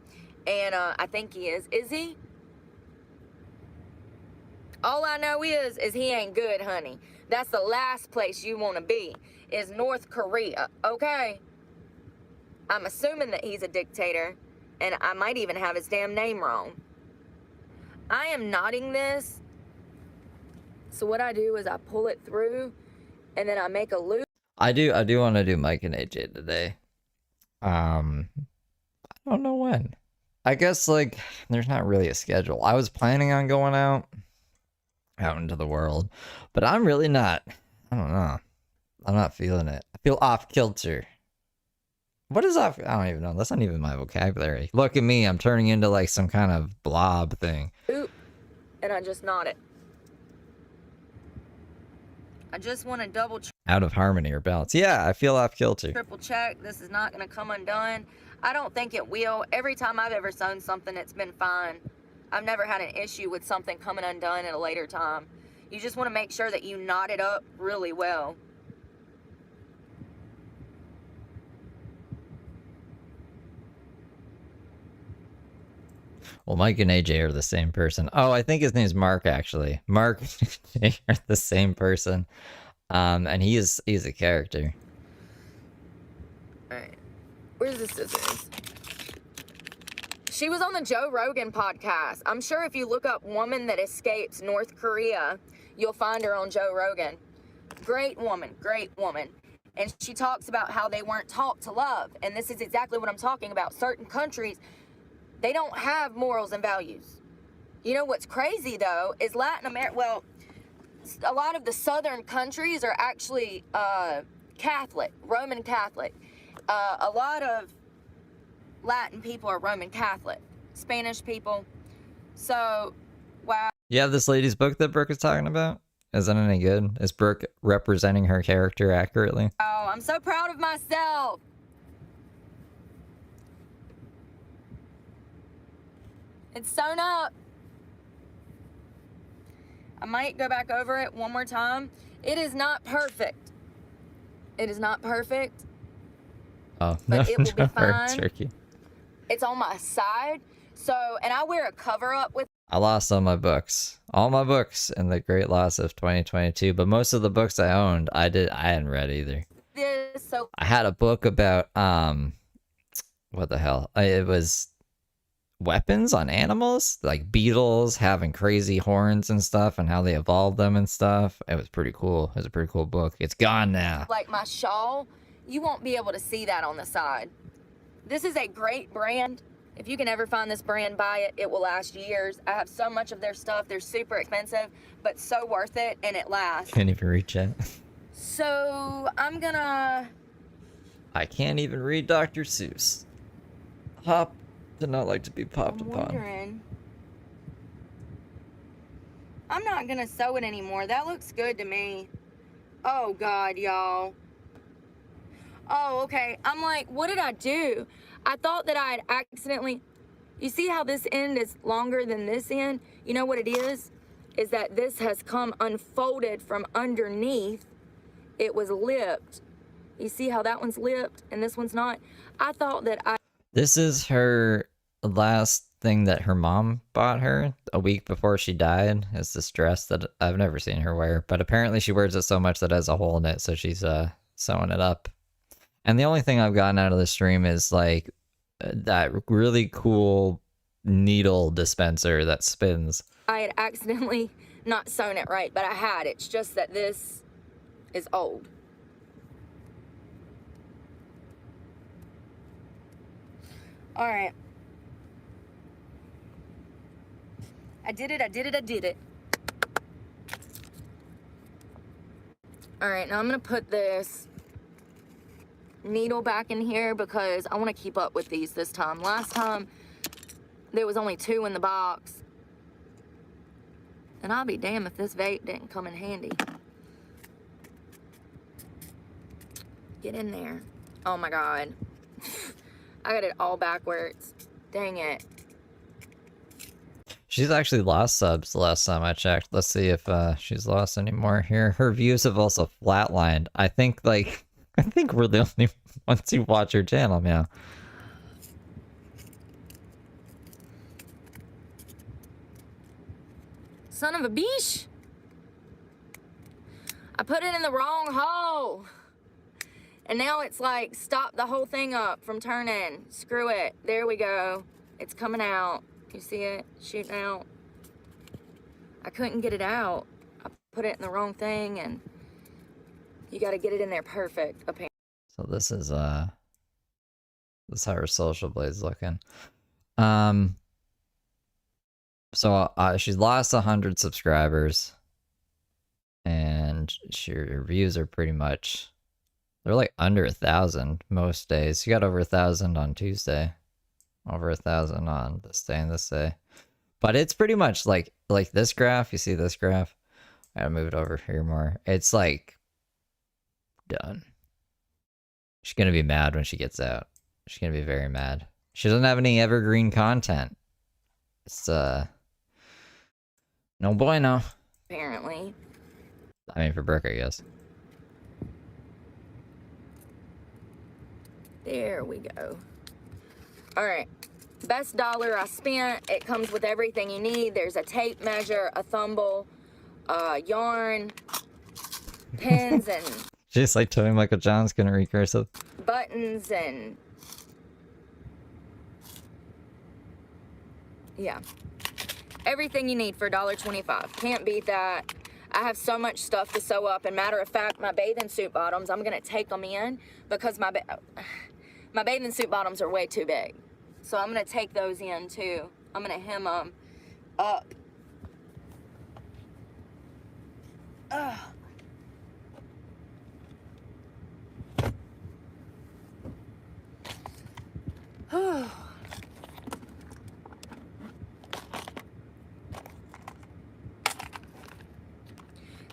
And I think he is. Is he? All I know is he ain't good, honey. That's the last place you want to be, is North Korea, okay? I'm assuming that he's a dictator, and I might even have his damn name wrong. I am knotting this, so what I do is I pull it through, and then I make a loop. I do want to do Mike and AJ today. I don't know when. I guess like there's not really a schedule. I was planning on going out into the world, but I'm really not. I don't know. I'm not feeling it. I feel off kilter. What is off? I don't even know. That's not even my vocabulary. Look at me. I'm turning into like some kind of blob thing. Oop. And I just nodded. I just want to double check. Out of harmony or balance. Yeah, I feel off kilter. Triple check. This is not going to come undone. I don't think it will. Every time I've ever sewn something, it's been fine. I've never had an issue with something coming undone at a later time. You just want to make sure that you knot it up really well. Well, Mike and AJ are the same person. Oh, I think his name's Mark, actually. Mark and AJ are the same person. And he's a character. Alright. Where's the scissors? She was on the Joe Rogan podcast. I'm sure if you look up woman that escapes North Korea, you'll find her on Joe Rogan. Great woman, great woman. And she talks about how they weren't taught to love. And this is exactly what I'm talking about. Certain countries, they don't have morals and values. You know what's crazy, though, is Latin America, well, a lot of the southern countries are actually Catholic, Roman Catholic. A lot of Latin people are Roman Catholic, Spanish people. So, wow. You have this lady's book that Brooke is talking about? Is that any good? Is Brooke representing her character accurately? Oh, I'm so proud of myself. It's sewn up. I might go back over it one more time. It is not perfect. It is not perfect. Oh, but no, it will be no, fine. turkey. It's on my side. So, and I wear a cover up with I lost all my books. All my books in the great loss of 2022, but most of the books I owned, I hadn't read either. this. So I had a book about what the hell? It was weapons on animals, like beetles having crazy horns and stuff, and how they evolved them and stuff. It was pretty cool. It was a pretty cool book. It's gone now. like my shawl, you won't be able to see that on the side. This is a great brand. If you can ever find this brand, buy it. It will last years. I have so much of their stuff. They're super expensive, but so worth it, and it lasts. Can't even reach it. So I'm gonna... I can't even read Dr. Seuss. Hop did not like to be popped I'm upon. wondering... I'm not gonna sew it anymore. That looks good to me. Oh God, y'all. Oh, okay. I'm like, what did I do? I thought that I had accidentally... You see how this end is longer than this end? You know what it is? Is that this has come unfolded from underneath. It was lipped. You see how that one's lipped and this one's not? I thought that I... This is her last thing that her mom bought her a week before she died. Is this dress that I've never seen her wear, but apparently she wears it so much that it has a hole in it, so she's sewing it up. And the only thing I've gotten out of the stream is like that really cool needle dispenser that spins. I had accidentally not sewn it right, but I had. It's just that this is old. All right. I did it. All right, now I'm gonna put this needle back in here because I want to keep up with these this time. Last time there was only 2 in the box, and I'll be damned if this vape didn't come in handy. Get in there. Oh my God. I got it all backwards. Dang it. She's actually lost subs the last time I checked. Let's see if she's lost any more here. Her views have also flatlined. I think we're the only ones who watch her channel now. Son of a bitch. I put it in the wrong hole. And now it's like, stop the whole thing up from turning. Screw it. There we go. It's coming out. You see it shooting out? I couldn't get it out. I put it in the wrong thing, and you got to get it in there perfect, apparently. So this is how her social blade's looking. So she's lost 100 subscribers, and her views are pretty much, they're like under 1,000 most days. She got over 1,000 on Tuesday, over 1,000 on this day and this day. But it's pretty much like this graph. You see this graph? I gotta move it over here more. It's like done. She's gonna be mad when she gets out. She's gonna be very mad. She doesn't have any evergreen content. It's no bueno. Apparently. I mean, for Brooke, I guess. There we go. All right. Best dollar I spent. It comes with everything you need. There's a tape measure, a thimble, yarn, pins, and Just like Tony Michael John's gonna recursive. buttons, and yeah, everything you need for $1.25. Can't beat that. I have so much stuff to sew up, and matter of fact, my bathing suit bottoms, I'm gonna take them in because my bathing suit bottoms are way too big. So I'm gonna take those in too. I'm gonna hem them up. Ugh.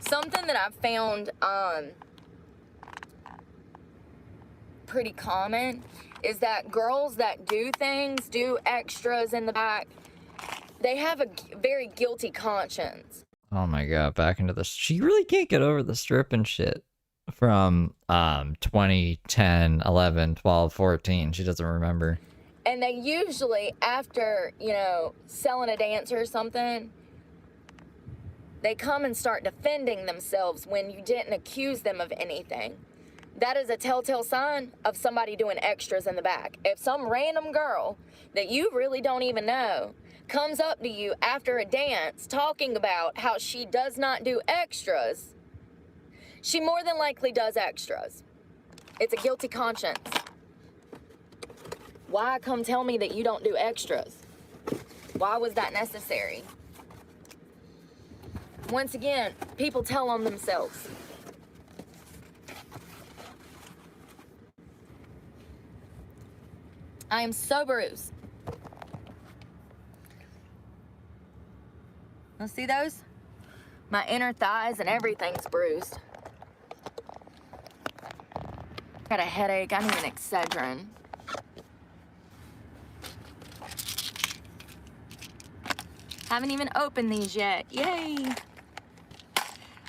Something that I've found pretty common is that girls that do things, do extras in the back, They have a very guilty conscience. Oh my god, back into the... She really can't get over the strip and shit from 2010, 11, 12, 14. She doesn't remember. And they usually, after, you know, selling a dance or something, they come and start defending themselves when you didn't accuse them of anything. That is a telltale sign of somebody doing extras in the back. If some random girl that you really don't even know comes up to you after a dance talking about how she does not do extras, she more than likely does extras. It's a guilty conscience. Why come tell me that you don't do extras? Why was that necessary? Once again, people tell on themselves. I am so bruised. You see those? My inner thighs and everything's bruised. Got a headache. I need an Excedrin. Haven't even opened these yet. Yay!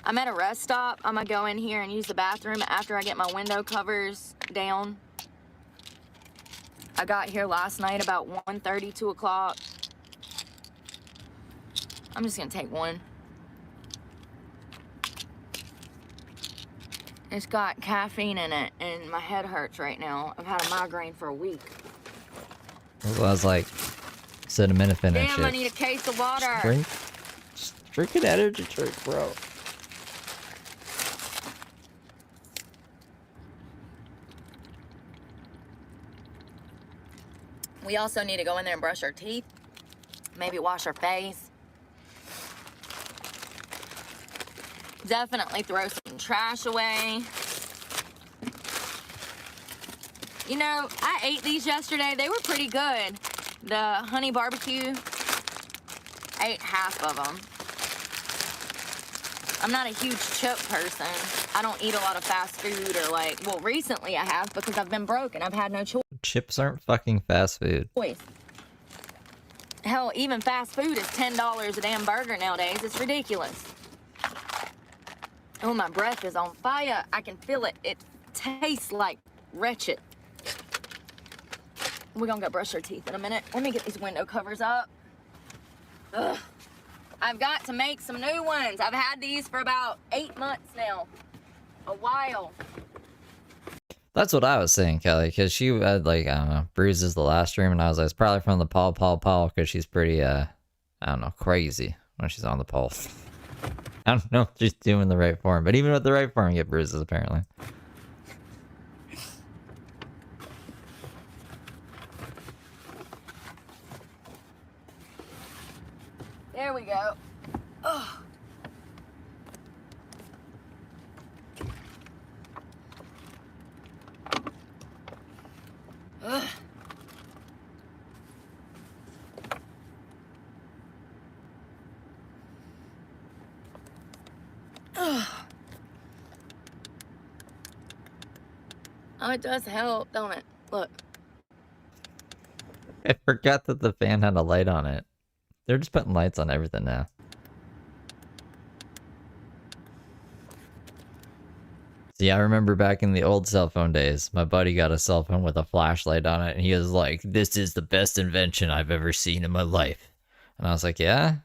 I'm at a rest stop. I'm gonna go in here and use the bathroom after I get my window covers down. I got here last night about 1:30, 2 o'clock. I'm just gonna take one. It's got caffeine in it, and my head hurts right now. I've had a migraine for a week. Well, I was like, acetaminophen and shit. Damn, I need a case of water. Just drink an energy drink, bro. We also need to go in there and brush our teeth. Maybe wash our face. Definitely throw some trash away. You know, I ate these yesterday. They were pretty good. The honey barbecue, I ate half of them. I'm not a huge chip person. I don't eat a lot of fast food or like, well, recently I have because I've been broke and I've had no choice. Chips aren't fucking fast food. Hell, even fast food is $10 a damn burger nowadays. It's ridiculous. Oh, my breath is on fire. I can feel it. It tastes like wretched. We're gonna go brush our teeth in a minute. Let me get these window covers up. Ugh. I've got to make some new ones. I've had these for about 8 months now. A while. That's what I was saying, Kelly, because she had, like, I don't know, bruises the last stream, and I was like, it's probably from the paw, because she's pretty, I don't know, crazy when she's on the pole. I don't know if she's doing the right form, but even with the right form, you get bruises, apparently. There we go. Ugh. Ugh. Ugh. Oh, it does help, don't it? Look. I forgot that the fan had a light on it. They're just putting lights on everything now. See, I remember back in the old cell phone days, my buddy got a cell phone with a flashlight on it, and he was like, this is the best invention I've ever seen in my life. And I was like, yeah?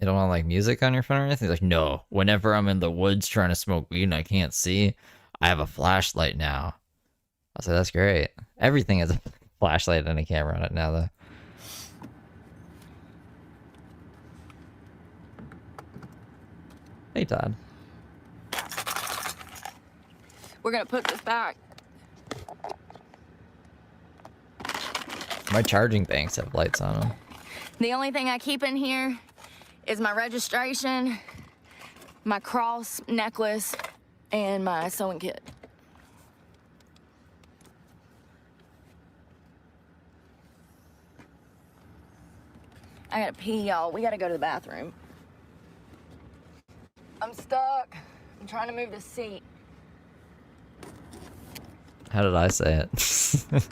You don't want, like, music on your phone or anything? He's like, no. Whenever I'm in the woods trying to smoke weed and I can't see, I have a flashlight now. I was like, that's great. Everything has a flashlight and a camera on it now, though. Hey, Todd. We're gonna put this back. My charging banks have lights on them. The only thing I keep in here is my registration, my cross necklace, and my sewing kit. I gotta pee, y'all. We gotta go to the bathroom. I'm stuck. I'm trying to move the seat. How did I say it?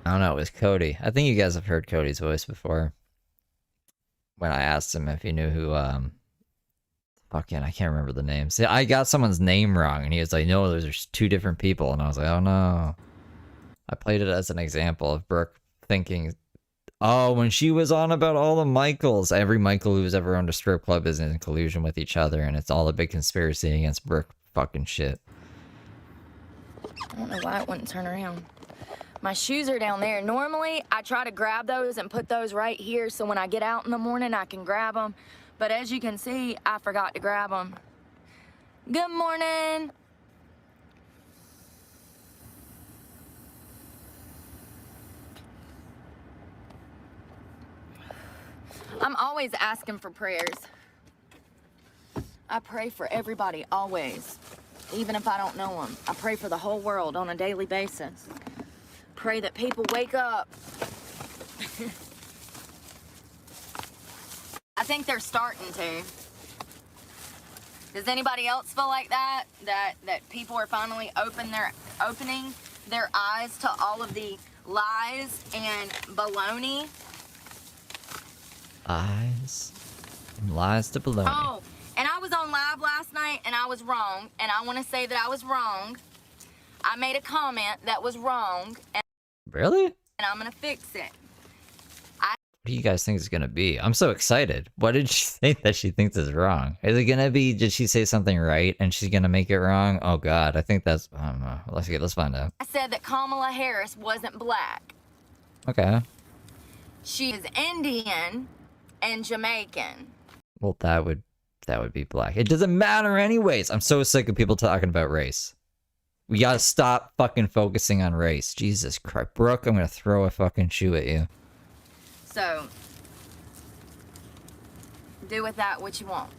I don't know, it was Cody. I think you guys have heard Cody's voice before. When I asked him if he knew who, fucking, I can't remember the name. See, I got someone's name wrong, and he was like, no, those are two different people. And I was like, oh no. I played it as an example of Brooke thinking, oh, when she was on about all the Michaels, every Michael who's ever owned a strip club is in collusion with each other, and it's all a big conspiracy against Brooke fucking shit. I don't know why it wouldn't turn around. My shoes are down there. Normally, I try to grab those and put those right here so when I get out in the morning, I can grab them. But as you can see, I forgot to grab them. Good morning. I'm always asking for prayers. I pray for everybody, always. Even if I don't know them. I pray for the whole world on a daily basis. Pray that people wake up. I think they're starting to. Does anybody else feel like that? That people are finally opening their eyes to all of the lies and baloney? Lies to baloney. Oh, and I was on live last night and I was wrong. And I want to say that I was wrong. I made a comment that was wrong. And Really? And I'm going to fix it. What do you guys think it's gonna be? I'm so excited. What did she think that she thinks is wrong? Is it gonna be, did she say something right and she's gonna make it wrong? Oh god, I think that's, I don't know. Let's find out. I said that Kamala Harris wasn't black. Okay. She is Indian and Jamaican. Well, that would be black. It doesn't matter anyways. I'm so sick of people talking about race. We gotta stop fucking focusing on race. Jesus Christ. Brooke, I'm gonna throw a fucking shoe at you. So, do with that what you want.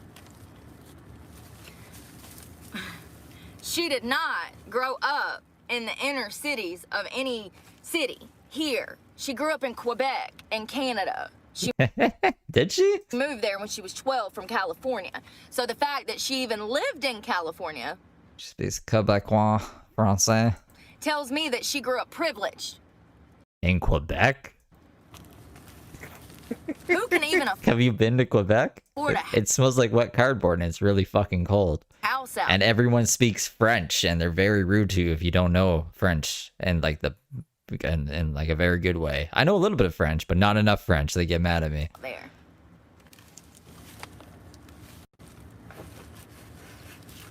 She did not grow up in the inner cities of any city here. She grew up in Quebec in Canada. She Did she? moved there when she was 12 from California. So the fact that she even lived in California She speaks Quebecois, Francais. tells me that she grew up privileged. In Quebec? Who can even Have you been to Quebec? afford It smells like wet cardboard and it's really fucking cold. house out? And everyone speaks French and they're very rude to you if you don't know French and like in like a very good way. I know a little bit of French, but not enough French. They get mad at me. There.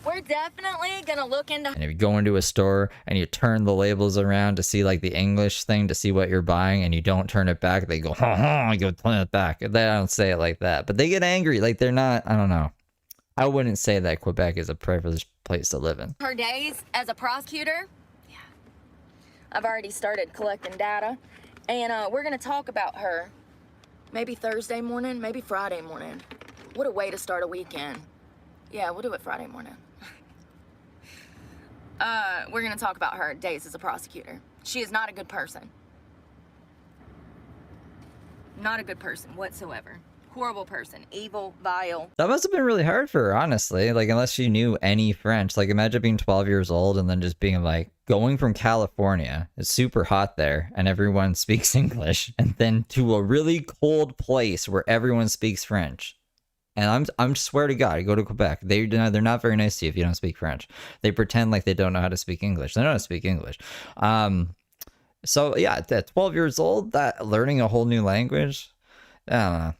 We're definitely gonna look into. And if you go into a store and you turn the labels around to see like the English thing to see what you're buying and you don't turn it back, they go, ha ha, I go turn it back. They don't say it like that, but they get angry. Like they're not, I don't know. I wouldn't say that Quebec is a privileged place to live in. Her days as a prosecutor. Yeah. I've already started collecting data, and we're gonna talk about her. Maybe Thursday morning, maybe Friday morning. What a way to start a weekend. Yeah, we'll do it Friday morning. We're gonna talk about her days as a prosecutor. She is not a good person. Not a good person whatsoever. Horrible person. Evil, vile. That must have been really hard for her, honestly. Like, unless she knew any French. Like, imagine being 12 years old and then just being like, going from California, it's super hot there, and everyone speaks English, and then to a really cold place where everyone speaks French. And I'm swear to God, you go to Quebec, they're not very nice to you if you don't speak French. They pretend like they don't know how to speak English. They know how to speak English. So yeah, at 12 years old, that learning a whole new language, I don't know.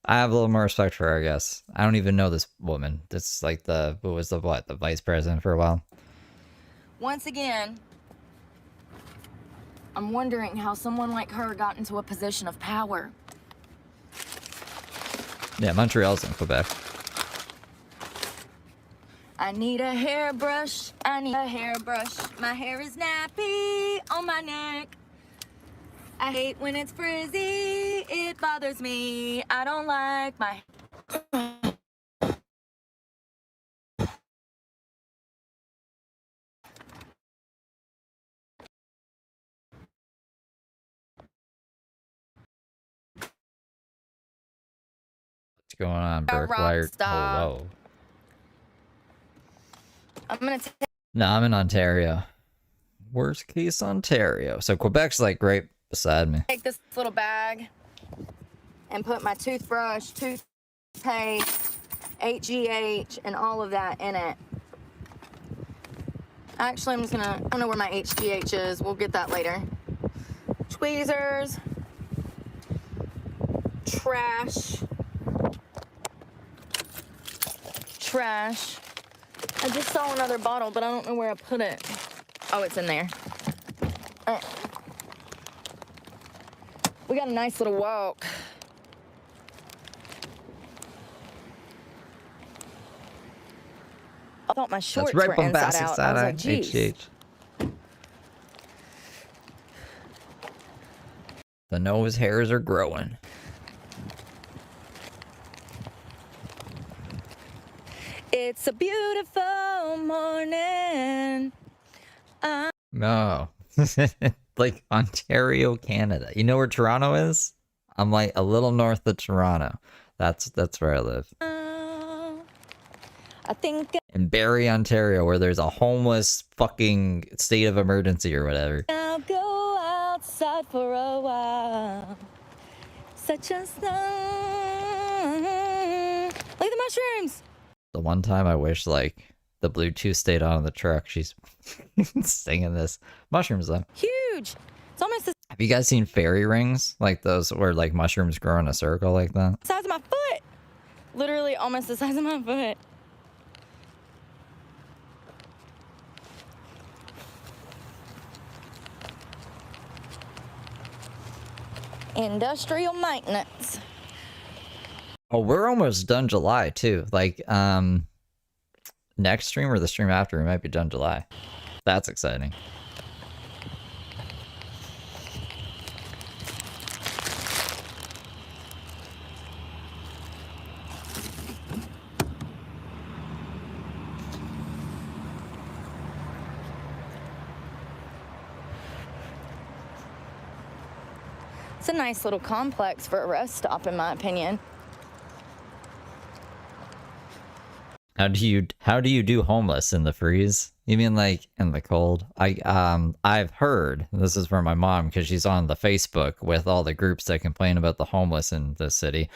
I have a little more respect for her, I guess. I don't even know this woman. It's like the vice president for a while. Once again, I'm wondering how someone like her got into a position of power. Yeah, Montreal's in Quebec. I need a hairbrush. I need a hairbrush. My hair is nappy on my neck. I hate when it's frizzy. It bothers me. I don't like my. What's going on, Burke? rock Why are- star. Oh, whoa. I'm gonna take. No, I'm in Ontario. Worst case Ontario. So Quebec's like right beside me. Take this little bag and put my toothbrush, toothpaste, HGH, and all of that in it. Actually, I'm just gonna, I don't know where my HGH is. We'll get that later. Tweezers, trash. I just saw another bottle, but I don't know where I put it. Oh, it's in there. All right. We got a nice little walk. I thought my shorts were inside out. I was like, geez. HGH. The nose hairs are growing. It's a beautiful morning. No. Like Ontario, Canada. You know where Toronto is? I'm like a little north of Toronto. That's where I live. I think In Barrie, Ontario, where there's a homeless fucking state of emergency or whatever. I'll go outside for a while. Such a song. Look at the mushrooms. The one time I wish like the Bluetooth stayed on in the truck. She's singing this. Mushrooms though. Huge. It's almost the Have you guys seen fairy rings? Like those where like mushrooms grow in a circle like that? size of my foot. Literally almost the size of my foot. Industrial maintenance. Oh, we're almost done July too. Like next stream or the stream after, we might be done July. That's exciting. It's a nice little complex for a rest stop, in my opinion. How do you do homeless in the freeze? You mean like in the cold? I've heard, this is from my mom because she's on the Facebook with all the groups that complain about the homeless in the city.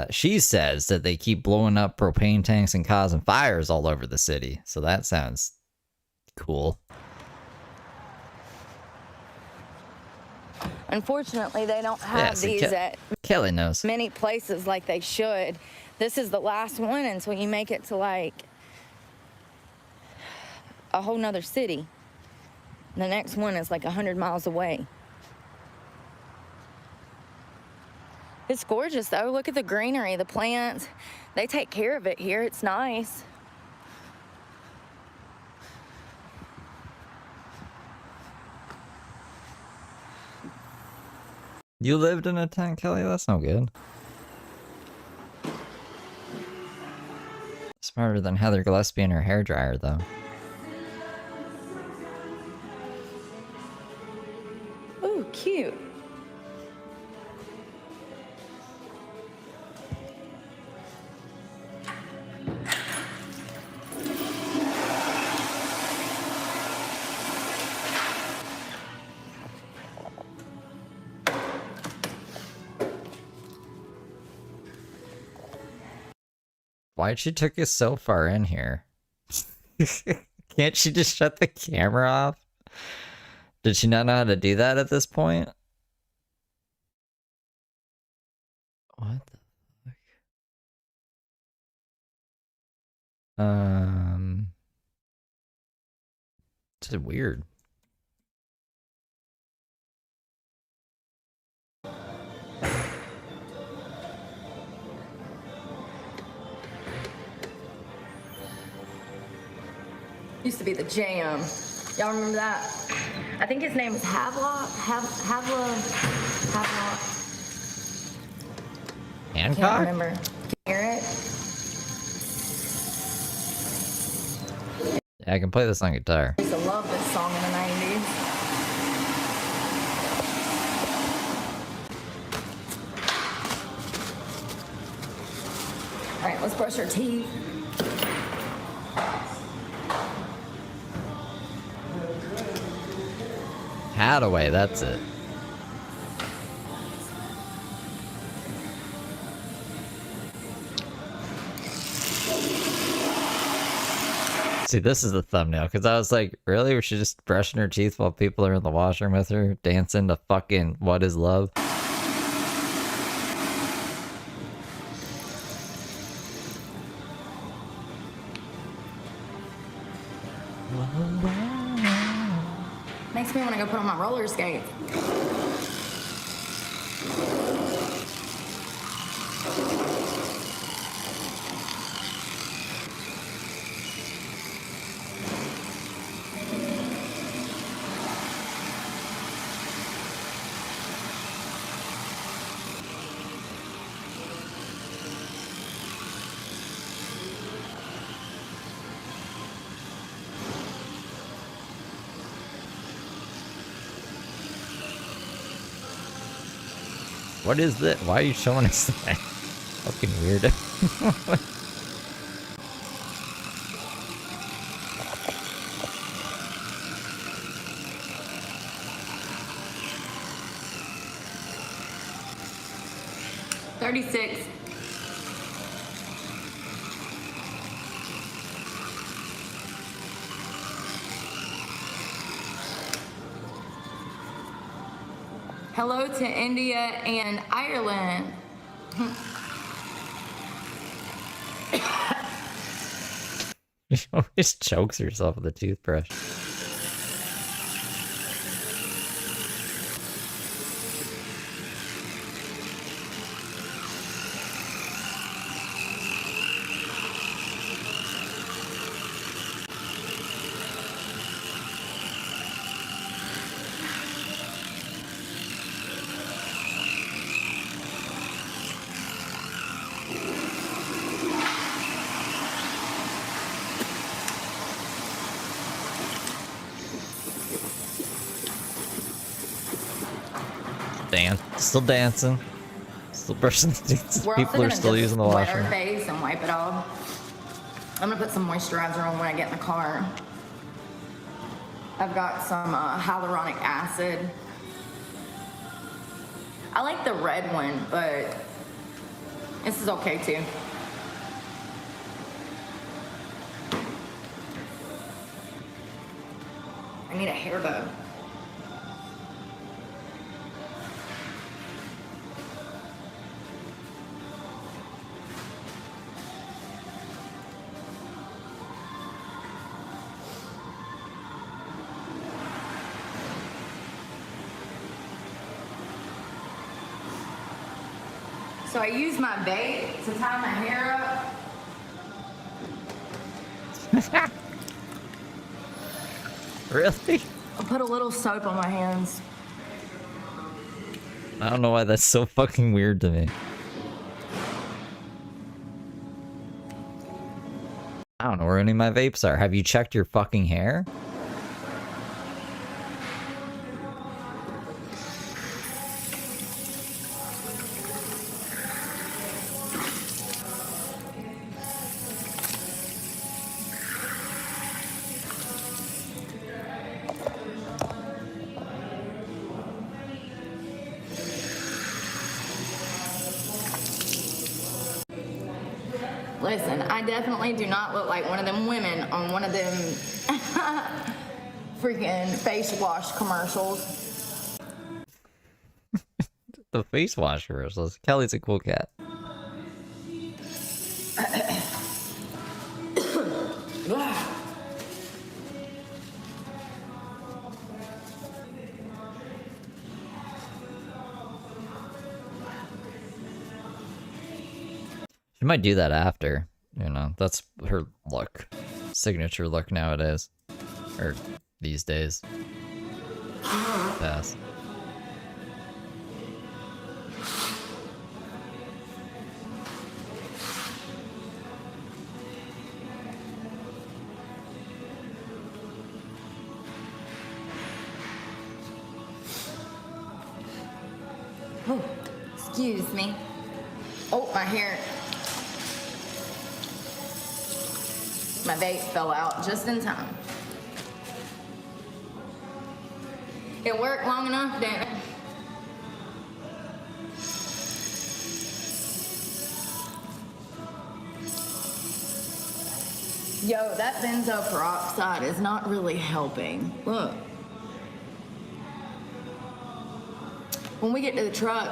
She says that they keep blowing up propane tanks and causing fires all over the city. So that sounds cool. Unfortunately, they don't have these at Kelly knows. many places like they should. This is the last one until you make it to like a whole nother city. The next one is like 100 miles away. It's gorgeous though. Look at the greenery, the plants. They take care of it here. It's nice. You lived in a tent, Kelly? That's no good. Smarter than Heather Gillespie and her hairdryer, though. Ooh, cute. Why'd she took us so far in here? Can't she just shut the camera off? Did she not know how to do that at this point? What the fuck? It's weird. Used to be the jam. Y'all remember that? I think his name was Havelock. Havelock. Can't Hancock? remember. Garrett. Yeah, I can play this on guitar. I used to love this song in the 90s. All right, let's brush our teeth. Hadaway, that's it. See, this is the thumbnail, because I was like, really? Was she just brushing her teeth while people are in the washroom with her, dancing to fucking What Is Love? Makes me want to go put on my roller skates. What is that? Why are you showing us that? Fucking weirdo. $36. Hello to India and Ireland. She always chokes herself with a toothbrush. Still dancing. Still brushing the teeth. People are still using the wet washroom. our face and wipe it off. I'm gonna put some moisturizer on when I get in the car. I've got some hyaluronic acid. I like the red one, but this is okay too. I need a hair bow. So I use my bait to tie my hair up. Really? I put a little soap on my hands. I don't know why that's so fucking weird to me. I don't know where any of my vapes are. Have you checked your fucking hair? Listen, I definitely do not look like one of them women on one of them freaking face wash commercials. The face wash commercials. Kelly's a cool cat. She might do that after, you know, that's her look. Signature look nowadays. Or these days. Pass. Oh, excuse me. Oh, my hair. My vape fell out just in time. It worked long enough, didn't it? Yo, that benzo peroxide is not really helping. Look. When we get to the truck,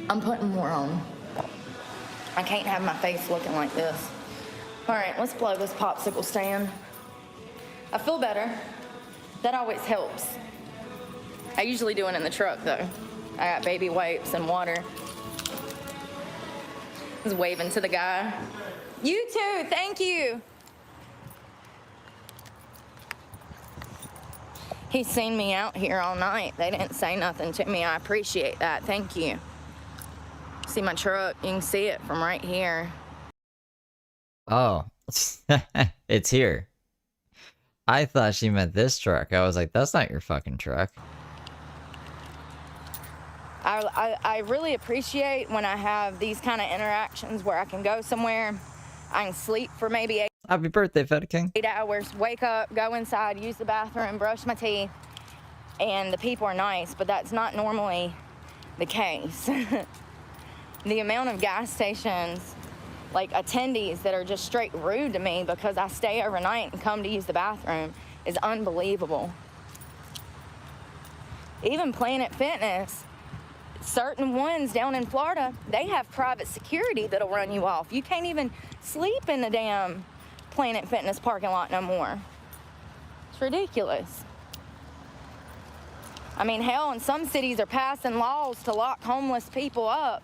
I'm putting more on. I can't have my face looking like this. All right, let's blow this popsicle stand. I feel better. That always helps. I usually do it in the truck though. I got baby wipes and water. He's waving to the guy. You too, thank you. He's seen me out here all night. They didn't say nothing to me. I appreciate that, thank you. See my truck, you can see it from right here. Oh, it's here. I thought she meant this truck. I was like, that's not your fucking truck. I really appreciate when I have these kind of interactions where I can go somewhere, I can sleep for maybe Happy birthday, Feta King. 8 hours, wake up, go inside, use the bathroom, brush my teeth, and the people are nice, but that's not normally the case. The amount of gas stations, like attendees that are just straight rude to me because I stay overnight and come to use the bathroom is unbelievable. Even Planet Fitness, certain ones down in Florida, they have private security that'll run you off. You can't even sleep in the damn Planet Fitness parking lot no more. It's ridiculous. I mean, hell, in some cities are passing laws to lock homeless people up.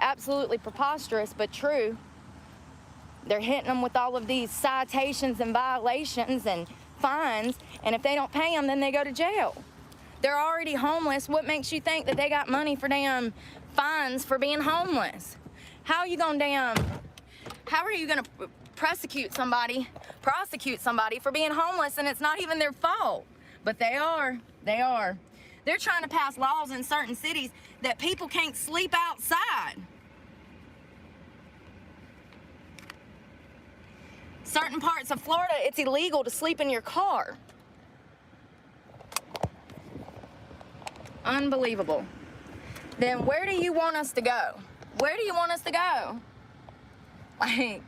Absolutely preposterous, but true. They're hitting them with all of these citations and violations and fines, and if they don't pay them, then they go to jail. They're already homeless. What makes you think that they got money for damn fines for being homeless? How are you gonna prosecute somebody for being homeless and it's not even their fault? But they are. They're trying to pass laws in certain cities that people can't sleep outside. Certain parts of Florida, it's illegal to sleep in your car. Unbelievable. Then where do you want us to go? Where do you want us to go? Like,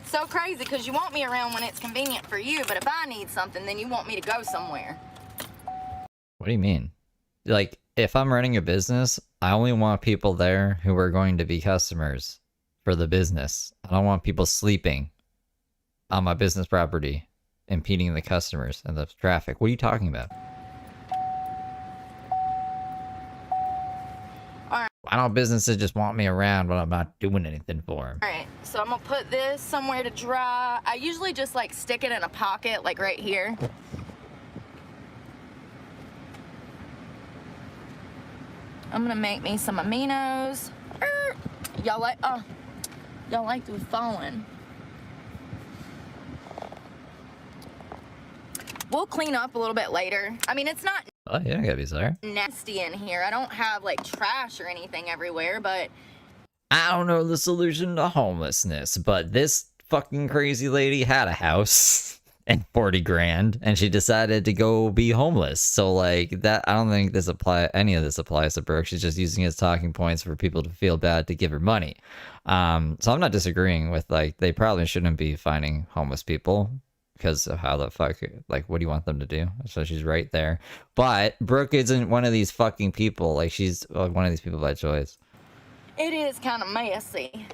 so crazy because you want me around when it's convenient for you, but if I need something, then you want me to go somewhere. What do you mean? Like, if I'm running a business, I only want people there who are going to be customers for the business. I don't want people sleeping on my business property, impeding the customers and the traffic. What are you talking about? Alright. Why don't businesses just want me around when I'm not doing anything for them? Alright, so I'm gonna put this somewhere to dry. I usually just like stick it in a pocket, like right here. I'm gonna make me some aminos. Y'all like to be falling. We'll clean up a little bit later. I mean, it's not Oh, yeah, I gotta be sorry. nasty in here. I don't have like trash or anything everywhere, but I don't know the solution to homelessness, but this fucking crazy lady had a house and 40 grand, and she decided to go be homeless. So, like, that, I don't think any of this applies to Brooke. She's just using it as talking points for people to feel bad to give her money. So I'm not disagreeing with, like, they probably shouldn't be finding homeless people because of how the fuck, like, what do you want them to do? So she's right there. But Brooke isn't one of these fucking people. Like, she's one of these people by choice. it is kind of messy.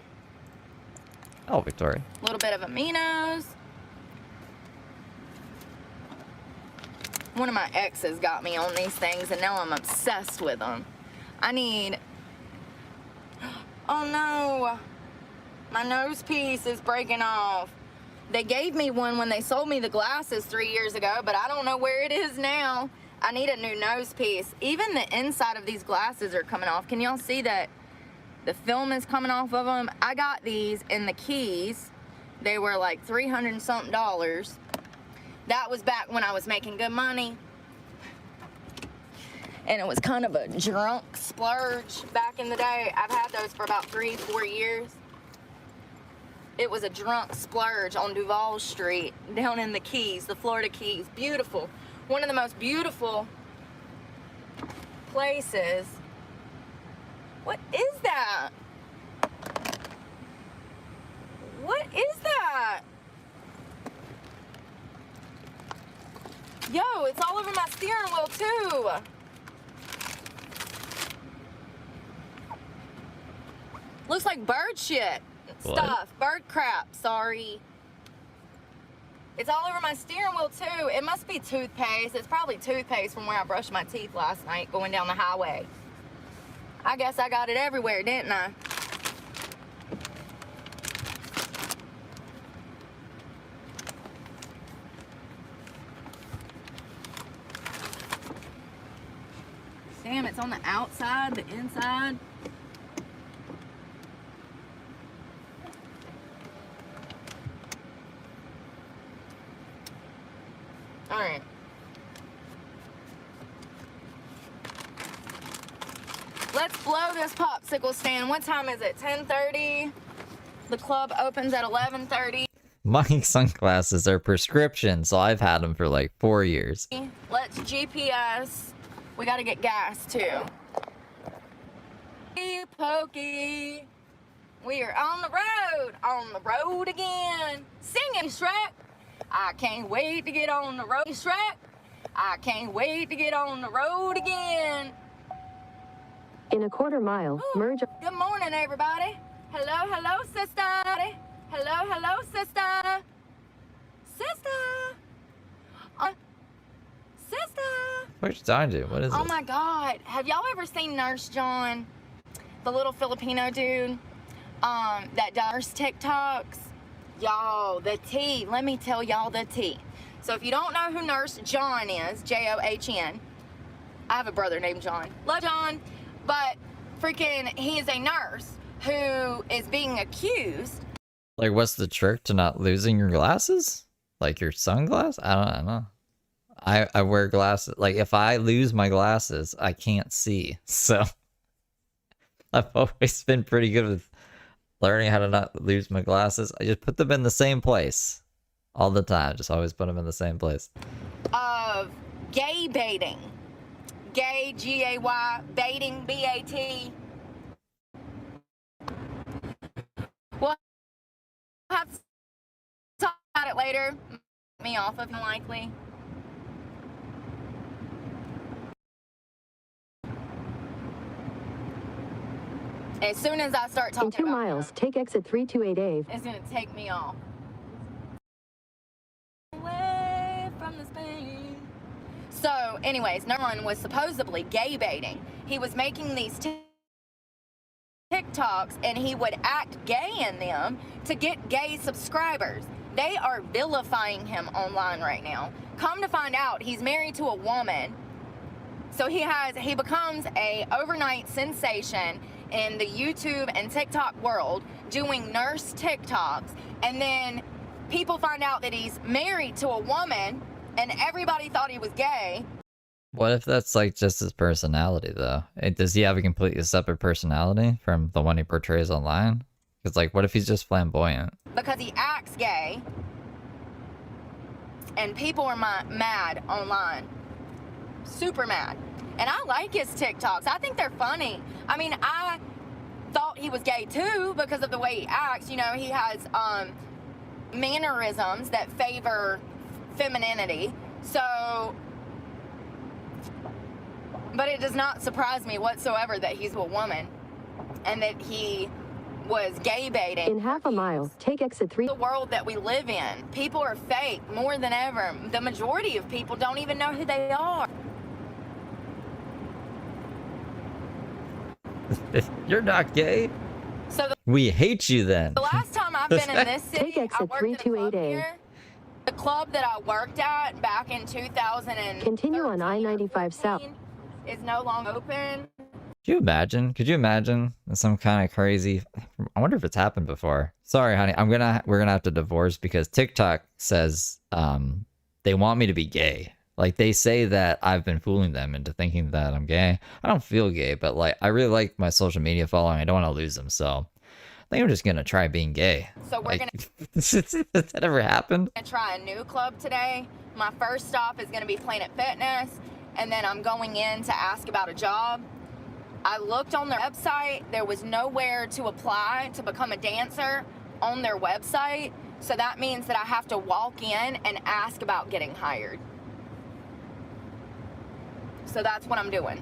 Oh, Victoria. A little bit of aminos. One of my exes got me on these things, and now I'm obsessed with them. I need... Oh no! My nose piece is breaking off. They gave me one when they sold me the glasses 3 years ago, but I don't know where it is now. I need a new nose piece. Even the inside of these glasses are coming off. Can y'all see that the film is coming off of them? I got these in the Keys. They were like $300 and something. That was back when I was making good money. And it was kind of a drunk splurge back in the day. I've had those for about 3-4 years. It was a drunk splurge on Duval Street down in the Keys, the Florida Keys. Beautiful. One of the most beautiful places What is that? What is that? Yo, it's all over my steering wheel too. Looks like bird shit. What? Stuff. Bird crap, sorry. It's all over my steering wheel too. It must be toothpaste. It's probably toothpaste from where I brushed my teeth last night going down the highway. I guess I got it everywhere, didn't I? Damn, it's on the outside, the inside. All right. Let's blow this popsicle stand. What time is it? 10:30. The club opens at 11:30. My sunglasses are prescription, so I've had them for like 4 years. Let's GPS. We gotta get gas too. Hey, Pokey. We are on the road again. Singing, Shrek. I can't wait to get on the road, Shrek. I can't wait to get on the road again. In a quarter mile, merge. Good morning, everybody. Hello, hello, sister. Hello, hello, sister. Sister. Sister. What you talking to? What is Oh this? my God. Have y'all ever seen Nurse John? The little Filipino dude that does TikToks? Y'all, the tea. Let me tell y'all the tea. So if you don't know who Nurse John is, John, I have a brother named John. Love John. But freaking, he is a nurse who is being accused. Like, what's the trick to not losing your glasses? Like your sunglasses? I don't know. I wear glasses. Like, if I lose my glasses, I can't see. So I've always been pretty good with learning how to not lose my glasses. I just put them in the same place all the time. Just always put them in the same place. Of gay baiting. Gay, G-A-Y, baiting, B-A-T. We'll have to talk about it later. Me off of unlikely. As soon as I start talking In 2 about miles, take exit 328A. it's gonna take me off. Away from this pain. So, anyways, no one was supposedly gay baiting. He was making these TikToks and he would act gay in them to get gay subscribers. They are vilifying him online right now. Come to find out, he's married to a woman. So he becomes a overnight sensation in the YouTube and TikTok world doing nurse TikToks, and then people find out that he's married to a woman and everybody thought he was gay. What if that's like just his personality though? Does he have a completely separate personality from the one he portrays online? Because like, what if he's just flamboyant? Because he acts gay and people are mad online. Super mad. And I like his TikToks. I think they're funny. I mean, I thought he was gay too because of the way he acts. You know, he has mannerisms that favor femininity. So, but it does not surprise me whatsoever that he's a woman and that he was gay baiting. In half a mile, take exit 3. The world that we live in, people are fake more than ever. The majority of people don't even know who they are. If you're not gay, So we hate you then. the last time I've been in this city, Take exit I worked at a club 328A. here. The club that I worked at back in 2000 Continue on I-95 south. is no longer open. Could you imagine? Could you imagine some kind of crazy? I wonder if it's happened before. Sorry, honey. We're gonna have to divorce because TikTok says they want me to be gay. Like they say that I've been fooling them into thinking that I'm gay. I don't feel gay, but like I really like my social media following. I don't want to lose them, so I think I'm just gonna try being gay. So we're Like, gonna has that ever happened? try a new club today. My first stop is gonna be Planet Fitness, and then I'm going in to ask about a job. I looked on their website. There was nowhere to apply to become a dancer on their website. So that means that I have to walk in and ask about getting hired. So that's what I'm doing.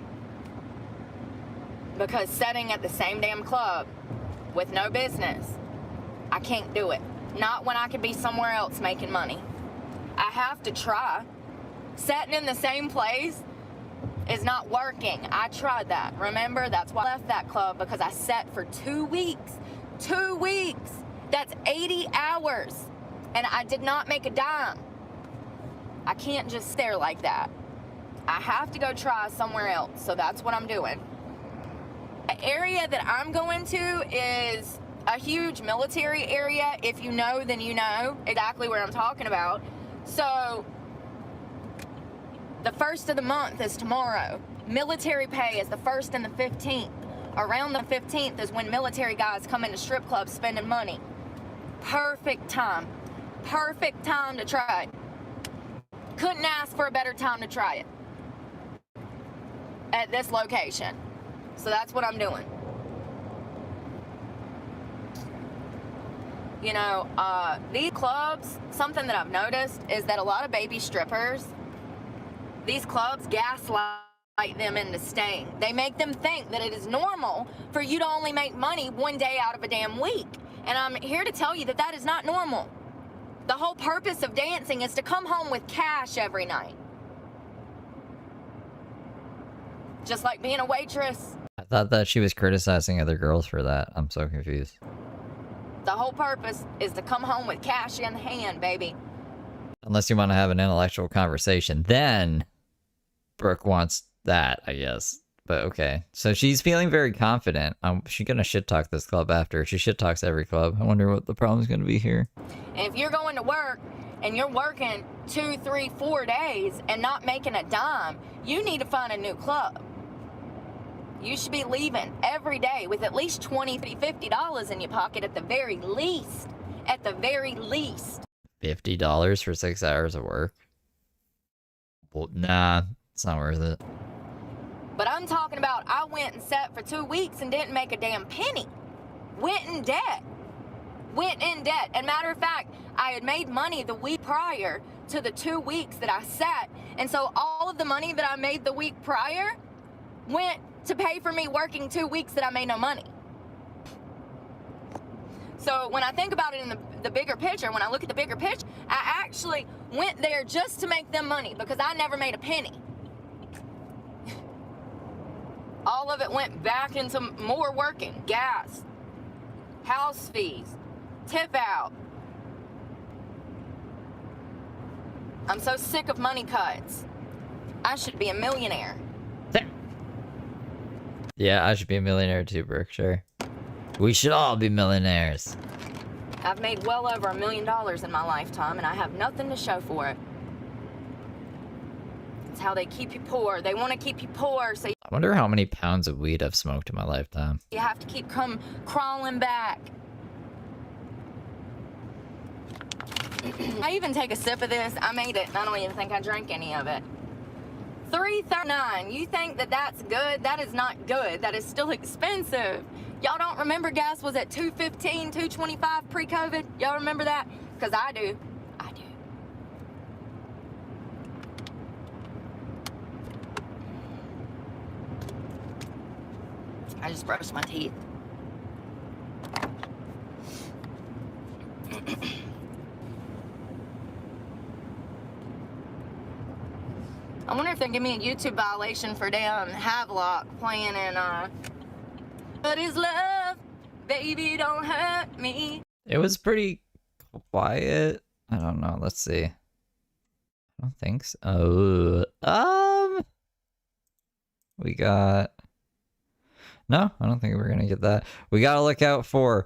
Because sitting at the same damn club with no business, I can't do it. Not when I could be somewhere else making money. I have to try. Sitting in the same place is not working. I tried that. Remember, that's why I left that club, because I sat for 2 weeks. 2 weeks. That's 80 hours. And I did not make a dime. I can't just stare like that. I have to go try somewhere else. So that's what I'm doing. The area that I'm going to is a huge military area. If you know, then you know exactly where I'm talking about. So the 1st of the month is tomorrow. Military pay is the 1st and the 15th. Around the 15th is when military guys come into strip clubs spending money. Perfect time. Perfect time to try it. Couldn't ask for a better time to try it at this location. So that's what I'm doing. You know, these clubs, something that I've noticed is that a lot of baby strippers, these clubs gaslight them into staying. They make them think that it is normal for you to only make money 1 day out of a damn week. And I'm here to tell you that that is not normal. The whole purpose of dancing is to come home with cash every night. Just like being a waitress. I thought that she was criticizing other girls for that. I'm so confused. The whole purpose is to come home with cash in hand, baby. Unless you want to have an intellectual conversation, then Brooke wants that, I guess. But okay. So she's feeling very confident. She's gonna shit talk this club after. She shit talks every club. I wonder what the problem's gonna be here. And if you're going to work and you're working 2, 3, 4 days and not making a dime, you need to find a new club. You should be leaving every day with at least $20, $50, $50 in your pocket at the very least. At the very least. $50 for 6 hours of work? Well, nah, it's not worth it. But I'm talking about I went and sat for 2 weeks and didn't make a damn penny. Went in debt. Went in debt. And matter of fact, I had made money the week prior to the 2 weeks that I sat. And so all of the money that I made the week prior went to pay for me working 2 weeks that I made no money. So when I think about it in the bigger picture, when I look at the bigger picture, I actually went there just to make them money because I never made a penny. All of it went back into more working, gas, house fees, tip out. I'm so sick of money cuts. I should be a millionaire. Yeah, I should be a millionaire too, Brooke, sure. We should all be millionaires. I've made well over $1 million in my lifetime, and I have nothing to show for it. It's how they keep you poor. They want to keep you poor, so I wonder how many pounds of weed I've smoked in my lifetime. you have to keep crawling back. I even take a sip of this. I made it, and I don't even think I drank any of it. $3.39. You think that that's good? That is not good. That is still expensive. Y'all don't remember gas was at $2.15, $2.25 pre-COVID? Y'all remember that? Because I do. I do. I just brushed my teeth. I wonder if they'll give me a YouTube violation for damn Havelock playing in, What is love? Baby, don't hurt me. It was pretty quiet. I don't know. Let's see. I don't think so. We got... No, I don't think we're gonna get that. We gotta look out for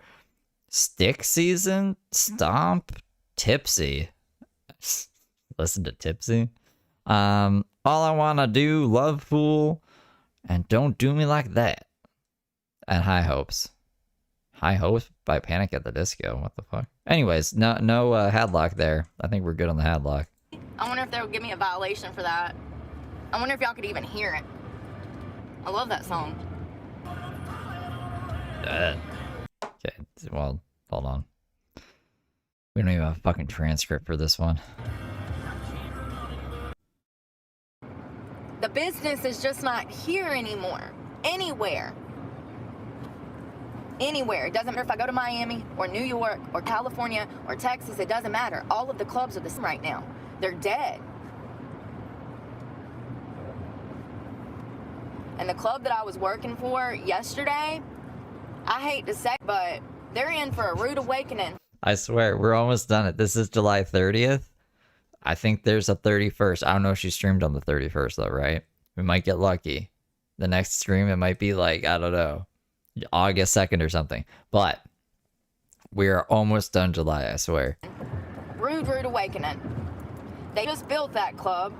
Stick Season, Stomp, Tipsy. Listen to Tipsy. All I Wanna Do, Love Fool, and Don't Do Me Like That. And High Hopes. High Hopes by Panic at the Disco. What the fuck? Anyways, no Hadlock there. I think we're good on the Hadlock. I wonder if they'll give me a violation for that. I wonder if y'all could even hear it. I love that song. Okay, well, hold on. We don't even have a fucking transcript for this one. The business is just not here anymore. Anywhere. Anywhere. It doesn't matter if I go to Miami or New York or California or Texas. It doesn't matter. All of the clubs are the same right now. They're dead. And the club that I was working for yesterday, I hate to say, but they're in for a rude awakening. I swear, we're almost done it. This is July 30th. I think there's a 31st. I don't know if she streamed on the 31st, though, right? We might get lucky. The next stream, it might be like, I don't know, August 2nd or something. But we are almost done July, I swear. Rude awakening. They just built that club.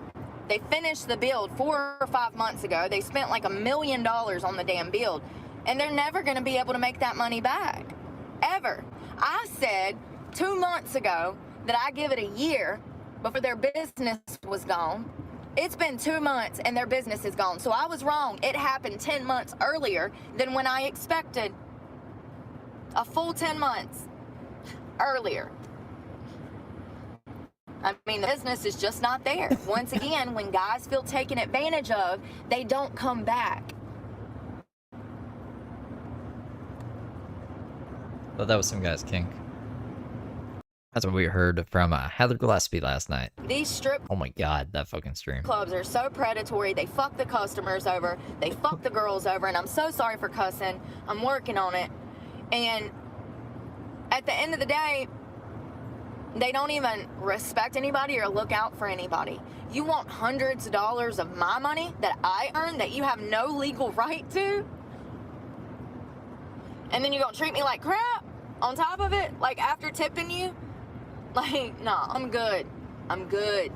They finished the build 4 or 5 months ago. They spent like $1 million on the damn build. And they're never going to be able to make that money back. Ever. I said 2 months ago that I give it a year before their business was gone. It's been 2 months and their business is gone. So I was wrong. It happened 10 months earlier than when I expected. A full 10 months earlier. I mean, the business is just not there. Once again, when guys feel taken advantage of, they don't come back. Thought that was some guy's kink. That's what we heard from Heather Gillespie last night. These strip Oh my god, that fucking stream. clubs are so predatory. They fuck the customers over. They fuck the girls over. And I'm so sorry for cussing. I'm working on it. And at the end of the day, they don't even respect anybody or look out for anybody. You want hundreds of dollars of my money that I earn that you have no legal right to? And then you're gonna treat me like crap on top of it? Like after tipping you? Like, no, I'm good. I'm good.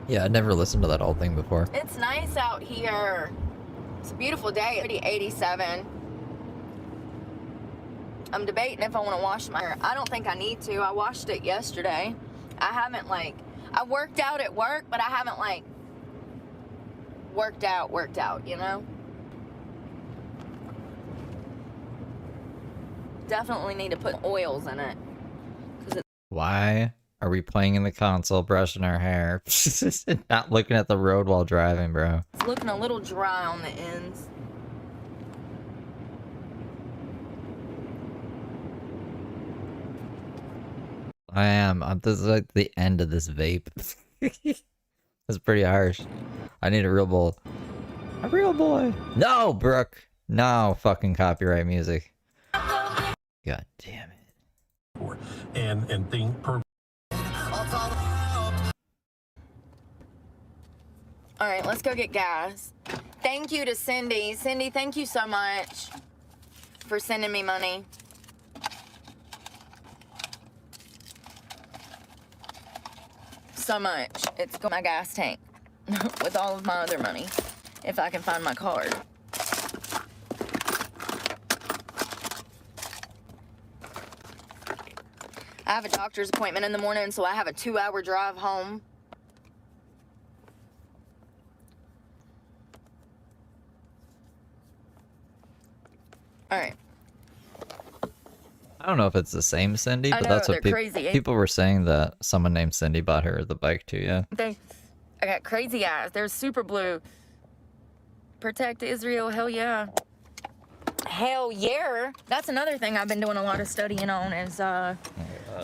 Yeah, I'd never listened to that whole thing before. It's nice out here. It's a beautiful day. It's 87. I'm debating if I want to wash my hair. I don't think I need to. I washed it yesterday. I haven't I worked out at work, but I haven't worked out, you know? Definitely need to put oils in it. Why are we playing in the console, brushing our hair? Not looking at the road while driving, bro. It's looking a little dry on the ends. I am. This is like the end of this vape. That's pretty harsh. I need a real bowl. A real boy. No, Brooke. No fucking copyright music. God damn it. And think per. All right, let's go get gas. Thank you to Cindy. Cindy, thank you so much for sending me money. So much. It's going my gas tank with all of my other money, if I can find my card. I have a doctor's appointment in the morning, so I have a 2-hour drive home. All right. I don't know if it's the same Cindy, I but know, that's what they're crazy. people were saying, that someone named Cindy bought her the bike too, yeah. I got crazy eyes. There's super blue. Protect Israel, hell yeah. Hell yeah. That's another thing I've been doing a lot of studying on is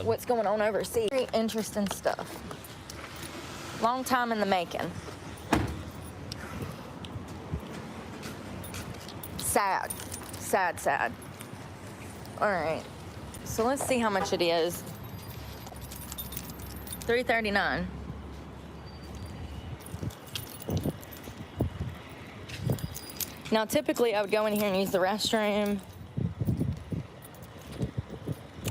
what's going on overseas. Very interesting stuff. Long time in the making. Sad. Sad, sad. All right. So let's see how much it is. $3.39. Now, typically, I would go in here and use the restroom.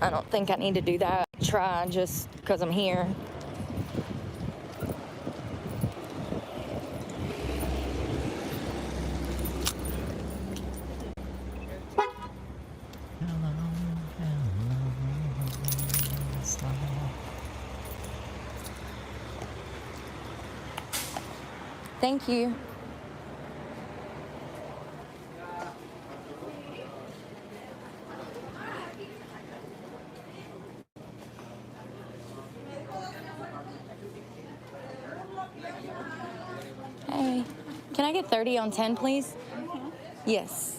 I don't think I need to do that. Try just because I'm here. Thank you. Hey, can I get 30 on 10, please? Yes.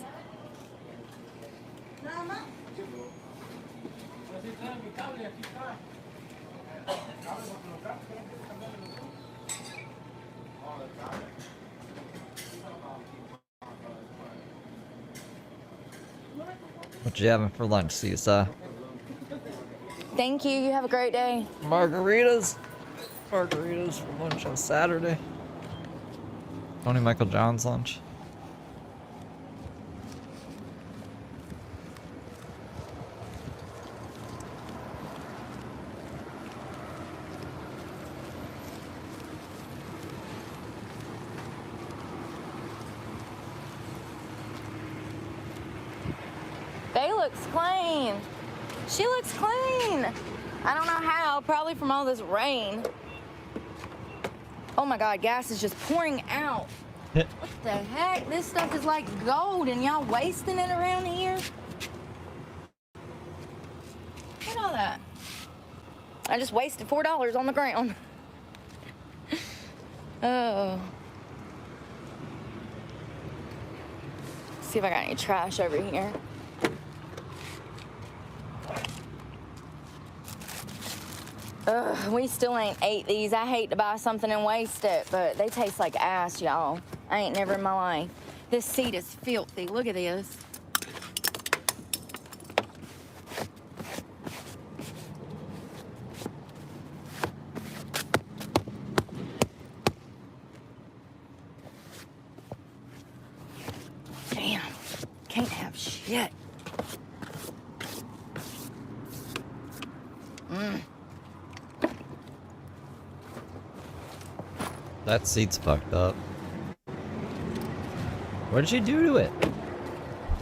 What you having for lunch, Cisa? Thank you. You have a great day. Margaritas. Margaritas for lunch on Saturday. Tony Michael John's lunch. They looks clean. She looks clean. I don't know how, probably from all this rain. Oh my God, gas is just pouring out. What the heck? This stuff is like gold and y'all wasting it around here? Look at all that. I just wasted $4 on the ground. Oh. See if I got any trash over here. Ugh, we still ain't ate these. I hate to buy something and waste it, but they taste like ass, y'all. I ain't never in my life. This seat is filthy. Look at this. Damn, can't have shit. That seat's fucked up. What did she do to it?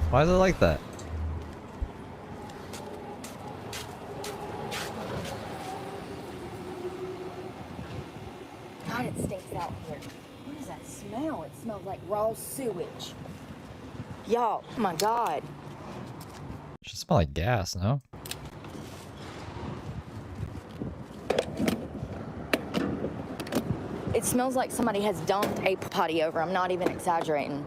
Why is it like that? God, it stinks out here. What is that smell? It smells like raw sewage. Y'all, oh my God. It should smell like gas, no? It smells like somebody has dumped a potty over. I'm not even exaggerating.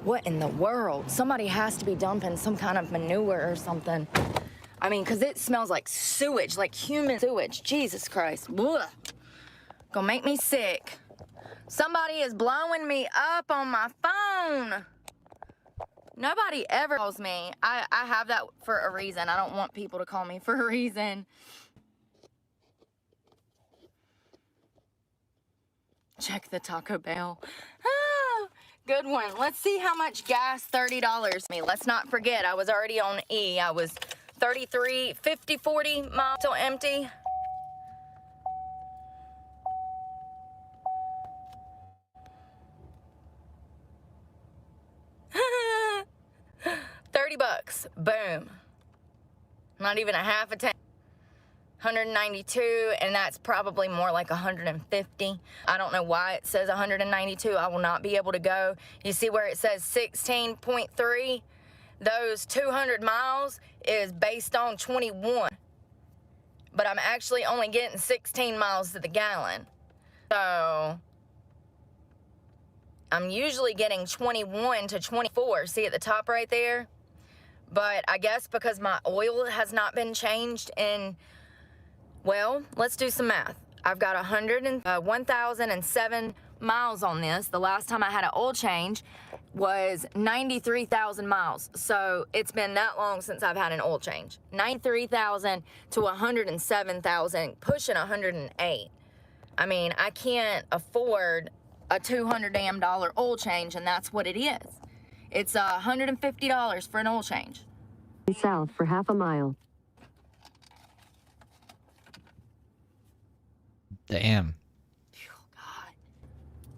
What in the world? Somebody has to be dumping some kind of manure or something. I mean, because it smells like sewage, like human sewage. Jesus Christ. Ugh. Gonna make me sick. Somebody is blowing me up on my phone. Nobody ever calls me. I have that for a reason. I don't want people to call me for a reason. Check the Taco Bell. Oh, good one. Let's see how much gas $30 me. Let's not forget, I was already on E. I was 33, 50, 40 miles till empty. $30. Boom. Not even a half a tank. 192, and that's probably more like 150. I don't know why it says 192. I will not be able to go. You see where it says 16.3? Those 200 miles is based on 21. But I'm actually only getting 16 miles to the gallon. So I'm usually getting 21 to 24. See at the top right there? But I guess because my oil has not been changed in, well, let's do some math. I've got 1,007 miles on this. The last time I had an oil change was 93,000 miles. So it's been that long since I've had an oil change. 93,000 to 107,000, pushing 108. I mean, I can't afford a $200 damn oil change, and that's what it is. It's $150 for an oil change. South for half a mile. Damn. Oh, God.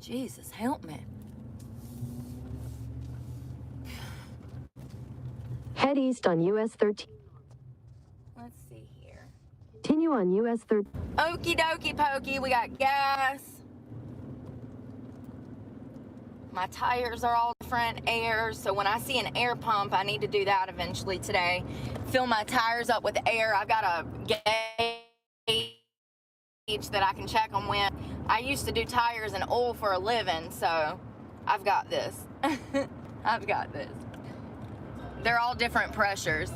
Jesus, help me. Head east on US 13. Let's see here. Continue on US 13. Okie dokie pokey, we got gas. Okie dokie pokey, we got gas. 13. 13 bucks. Boom. Not even a half a tank. 192, and that's probably more like 150. I don't know why it says 192. I will not be able to go. You see where it says 16.3? Those 200 miles is based on 21. But I'm actually only getting 16 miles to the gallon. So My tires are all different air, so when I see an air pump, I need to do that eventually today. Fill my tires up with air. I've got a gauge that I can check them with. I used to do tires and oil for a living, so I've got this. I've got this. They're all different pressures.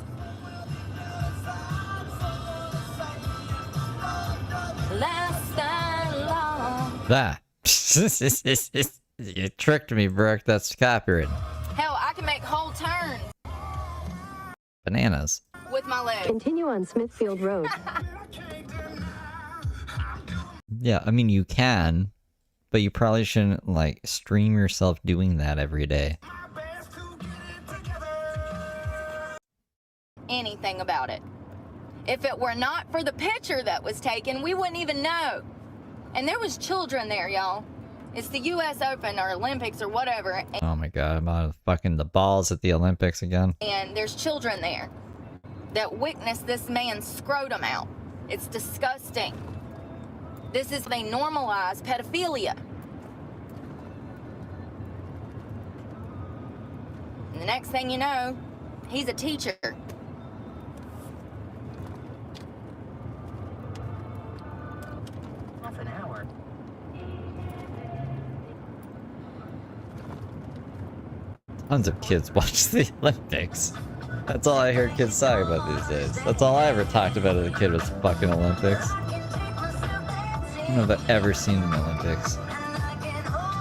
Less than long. Ah. You tricked me, Brooke. That's copyright. Hell, I can make whole turns Bananas. with my legs. Continue on Smithfield Road. Yeah, I mean, you can, but you probably shouldn't, like, stream yourself doing that every day. Anything about it. If it were not for the picture that was taken, we wouldn't even know. And there was children there, y'all. It's the U.S. Open or Olympics or whatever. Oh my god, I'm on fucking the balls at the Olympics again. And there's children there that witnessed this man's scrotum out. It's disgusting. This is, they normalize pedophilia. And the next thing you know, he's a teacher. Half an hour. Tons of kids watch the Olympics. That's all I hear kids talk about these days. That's all I ever talked about as a kid was fucking Olympics. I don't know if I've ever seen the Olympics.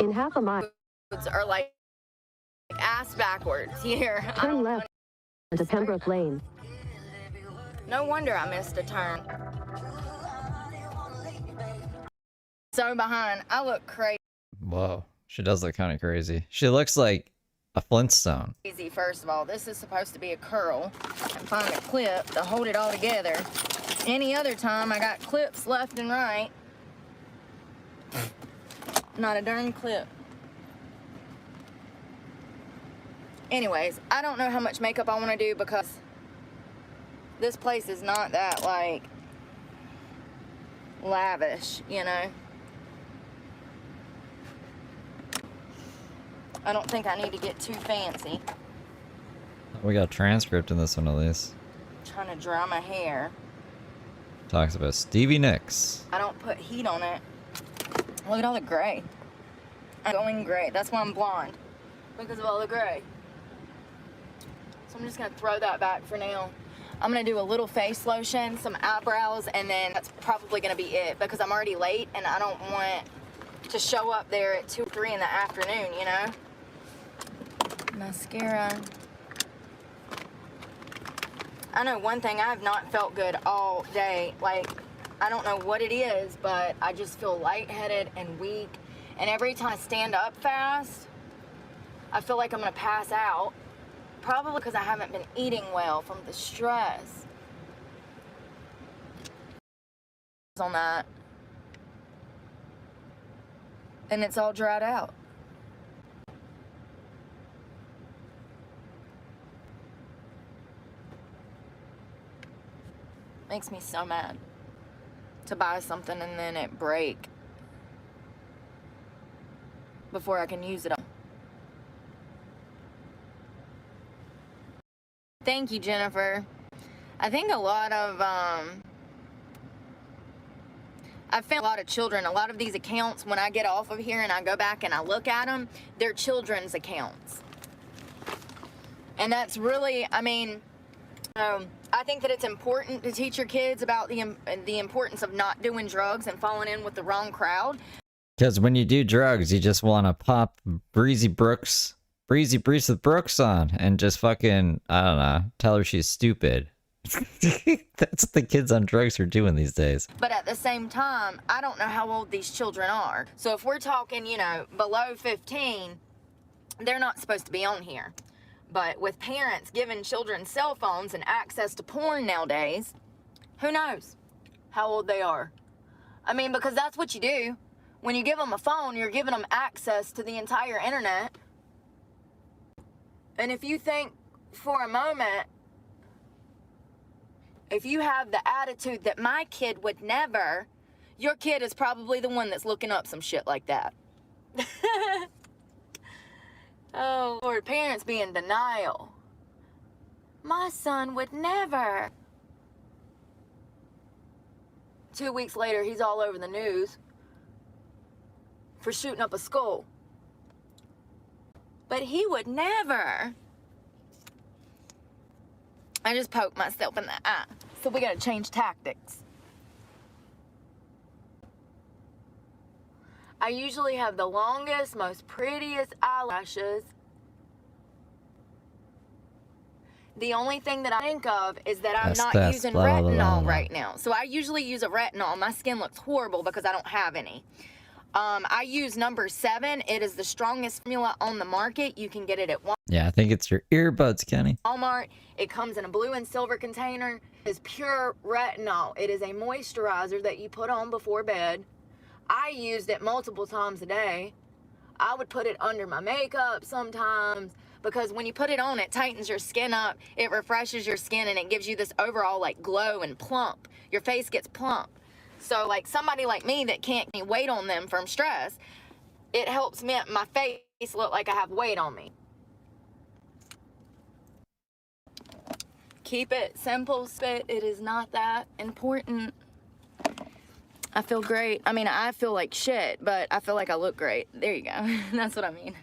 In half a mile, Are like ass backwards here. I turn don't left onto Pembroke Lane. No wonder I missed a turn. So behind, I look crazy Whoa, she does look kind of crazy. She looks like a Flintstone. first of all. This is supposed to be a curl. And find a clip to hold it all together. Any other time, I got clips left and right. Not a darn clip. Anyways, I don't know how much makeup I want to do because this place is not that, like, lavish, you know? I don't think I need to get too fancy. We got a transcript in this one at least. Trying to dry my hair. Talks about Stevie Nicks. I don't put heat on it. Look at all the gray. I'm going gray. That's why I'm blonde. Because of all the gray. So I'm just going to throw that back for now. I'm going to do a little face lotion, some eyebrows, and then that's probably going to be it. Because I'm already late and I don't want to show up there at 2 or 3 in the afternoon, you know? Mascara. I know one thing, I have not felt good all day. Like, I don't know what it is, but I just feel lightheaded and weak. And every time I stand up fast, I feel like I'm gonna pass out. Probably because I haven't been eating well from the stress. On that. And it's all dried out. Makes me so mad to buy something and then it break before I can use it. Thank you, Jennifer. I think a lot of I've found a lot of children, a lot of these accounts, when I get off of here and I go back and I look at them, they're children's accounts. And that's really, I mean, I think that it's important to teach your kids about the importance of not doing drugs and falling in with the wrong crowd. Because when you do drugs, you just want to pop Breezy Brooks on and just fucking, I don't know, tell her she's stupid. That's what the kids on drugs are doing these days. But at the same time, I don't know how old these children are. So if we're talking, you know, below 15, they're not supposed to be on here. But with parents giving children cell phones and access to porn nowadays, who knows how old they are? I mean, because that's what you do. When you give them a phone, you're giving them access to the entire internet. And if you think for a moment, if you have the attitude that my kid would never, your kid is probably the one that's looking up some shit like that. Oh, Lord, parents be in denial. My son would never. 2 weeks later, he's all over the news for shooting up a school. But he would never. I just poked myself in the eye. So we gotta change tactics. I usually have the longest, most prettiest eyelashes. The only thing that I think of is that I'm not using retinol right now. So I usually use a retinol. My skin looks horrible because I don't have any. I use number 7. It is the strongest formula on the market. You can get it at Walmart. Yeah, I think it's your earbuds, Kenny. It comes in a blue and silver container. It's pure retinol. It is a moisturizer that you put on before bed. I used it multiple times a day. I would put it under my makeup sometimes because when you put it on, it tightens your skin up, it refreshes your skin, and it gives you this overall like glow and plump. Your face gets plump. So like somebody like me that can't gain weight on them from stress, it helps me my face look like I have weight on me. Keep it simple, spit. It is not that important. I feel great. I mean, I feel like shit, but I feel like I look great. There you go. That's what I mean.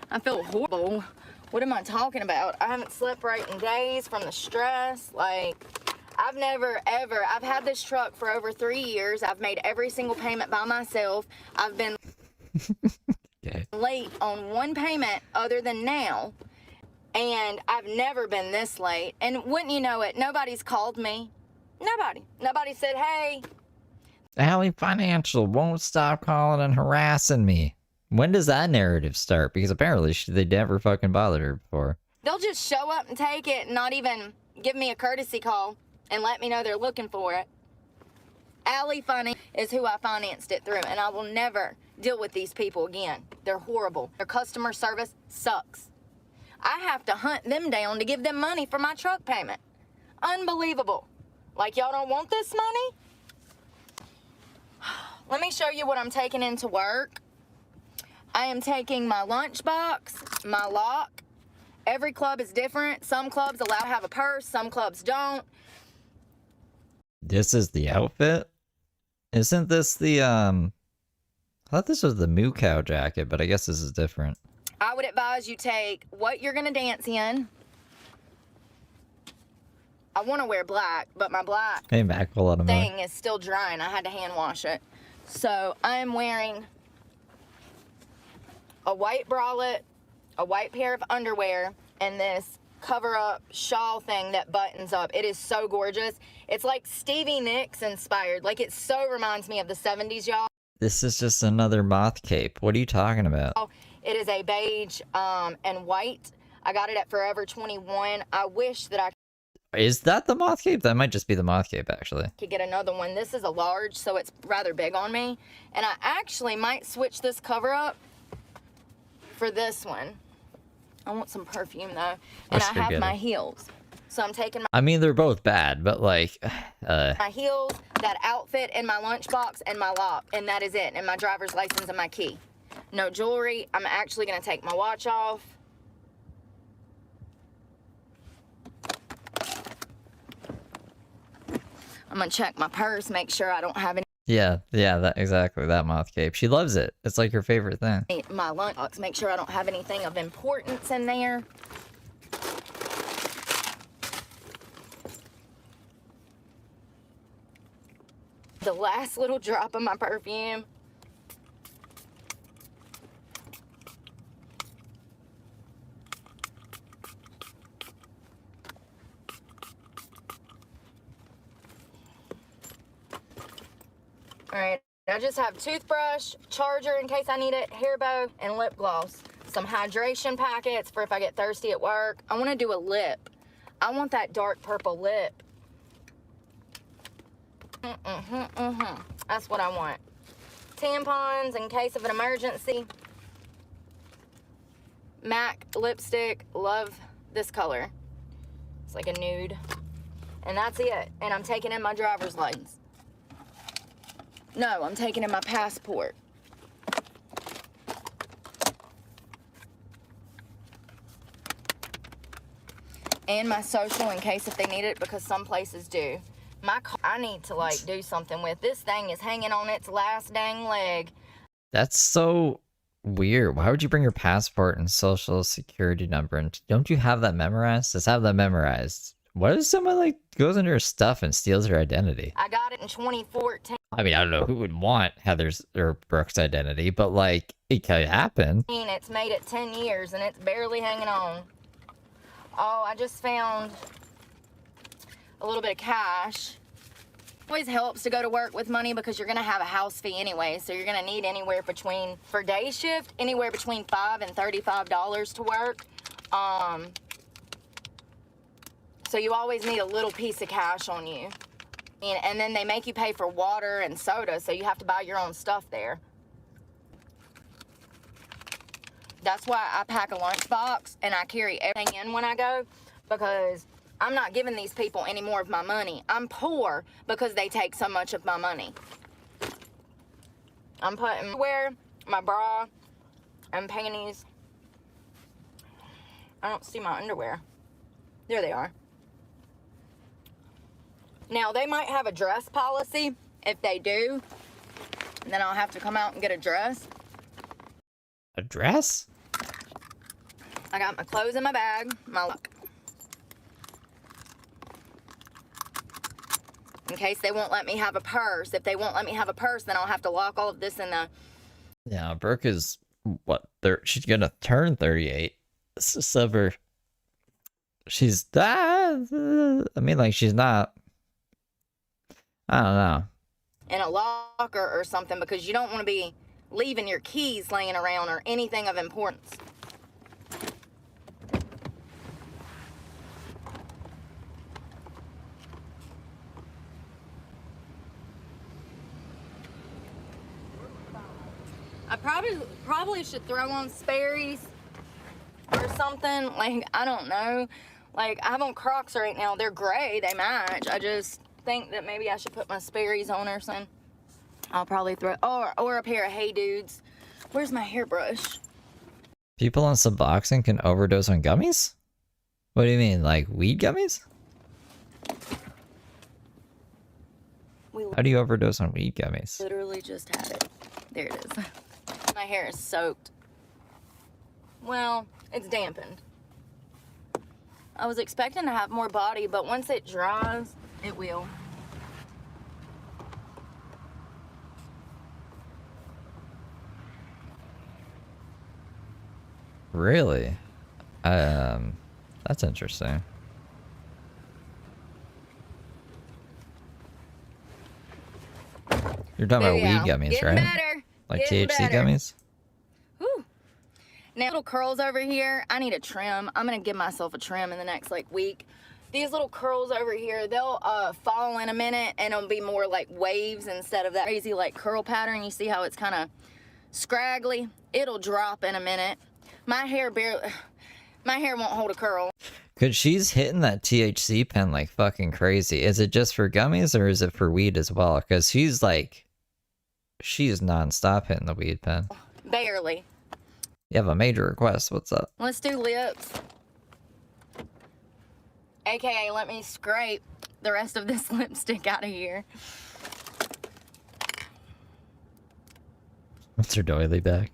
I feel horrible. What am I talking about? I haven't slept right in days from the stress. Like, I've never, ever, I've had this truck for over 3 years. I've made every single payment by myself. I've been late on one payment other than now. And I've never been this late. And wouldn't you know it, nobody's called me. Nobody. Nobody said, hey. Alley Financial won't stop calling and harassing me. When does that narrative start? Because apparently they never fucking bothered her before. They'll just show up and take it and not even give me a courtesy call and let me know they're looking for it. Alley Finance is who I financed it through, and I will never deal with these people again. They're horrible. Their customer service sucks. I have to hunt them down to give them money for my truck payment. Unbelievable. Like, y'all don't want this money? Let me show you what I'm taking into work. I am taking my lunchbox, my lock. Every club is different. Some clubs allow to have a purse, some clubs don't. This is the outfit? Isn't this the, I thought this was the moo cow jacket, but I guess this is different. I would advise you take what you're gonna dance in. I want to wear black, but my black thing is still drying. I had to hand wash it. So I am wearing a white bralette, a white pair of underwear, and this cover-up shawl thing that buttons up. It is so gorgeous. It's like Stevie Nicks inspired. Like, it so reminds me of the 70s, y'all. This is just another moth cape. What are you talking about? It is a beige and white. I got it at Forever 21. I wish that I Is that the moth cape? That might just be the moth cape, actually. could get another one. This is a large, so it's rather big on me. And I actually might switch this cover up for this one. I want some perfume, though. And I have my heels. So I'm taking my... I mean, they're both bad, but, like, my heels, that outfit, and my lunchbox, and my lock. And that is it. And my driver's license and my key. No jewelry. I'm actually going to take my watch off. I'm gonna check my purse, make sure I don't have any. Yeah, exactly, that moth cape. She loves it. It's like her favorite thing. My lunchbox, make sure I don't have anything of importance in there. The last little drop of my perfume. All right, I just have toothbrush, charger in case I need it, hair bow, and lip gloss. Some hydration packets for if I get thirsty at work. I want to do a lip. I want that dark purple lip. That's what I want. Tampons in case of an emergency. MAC lipstick, love this color. It's like a nude. And that's it. And I'm taking in my driver's license. No, I'm taking in my passport. and my social in case if they need it, because some places do. My car, I need to like do something with. This thing is hanging on its last dang leg. That's so weird. Why would you bring your passport and social security number? And don't you have that memorized? Just have that memorized. What if someone like goes into your stuff and steals your identity? I got it in 2014. I mean, I don't know who would want Heather's or Brooke's identity, but like it could happen. It's made it 10 years and it's barely hanging on. Oh, I just found a little bit of cash. Always helps to go to work with money because you're gonna have a house fee anyway, so you're gonna need anywhere between, for day shift, anywhere between $5 and $35 to work. So you always need a little piece of cash on you. And then they make you pay for water and soda, so you have to buy your own stuff there. That's why I pack a lunchbox and I carry everything in when I go, because I'm not giving these people any more of my money. I'm poor because they take so much of my money. I'm putting my bra and panties. I don't see my underwear. There they are. Now, they might have a dress policy. If they do, then I'll have to come out and get a dress. A dress? I got my clothes in my bag, in case they won't let me have a purse. If they won't let me have a purse, then I'll have to lock all of this in the... Yeah, Brooke is, what, she's gonna turn 38. So she's, I mean, like, she's not, I don't know. in a locker or something, because you don't want to be leaving your keys laying around or anything of importance. I probably should throw on Sperry's or something. Like, I don't know. Like, I have on Crocs right now. They're gray. They match. I just think that maybe I should put my Sperry's on or something. I'll probably throw... Or a pair of Hey Dudes. Where's my hairbrush? People on Suboxone can overdose on gummies? What do you mean, like weed gummies? How do you overdose on weed gummies? Literally just had it. There it is. My hair is soaked. Well, it's dampened. I was expecting to have more body, but once it dries, it will. Really? That's interesting. You're talking about weed gummies, Getting right? better. Like Getting THC better. gummies? Whew. Now, little curls over here, I need a trim. I'm gonna give myself a trim in the next like week. These little curls over here, they'll fall in a minute and it'll be more like waves instead of that crazy like curl pattern. You see how it's kind of scraggly? It'll drop in a minute. My hair won't hold a curl. Cause she's hitting that THC pen like fucking crazy. Is it just for gummies or is it for weed as well? Cause she's nonstop hitting the weed pen. Barely. You have a major request. What's up? Let's do lips. AKA, let me scrape the rest of this lipstick out of here. What's her doily bag?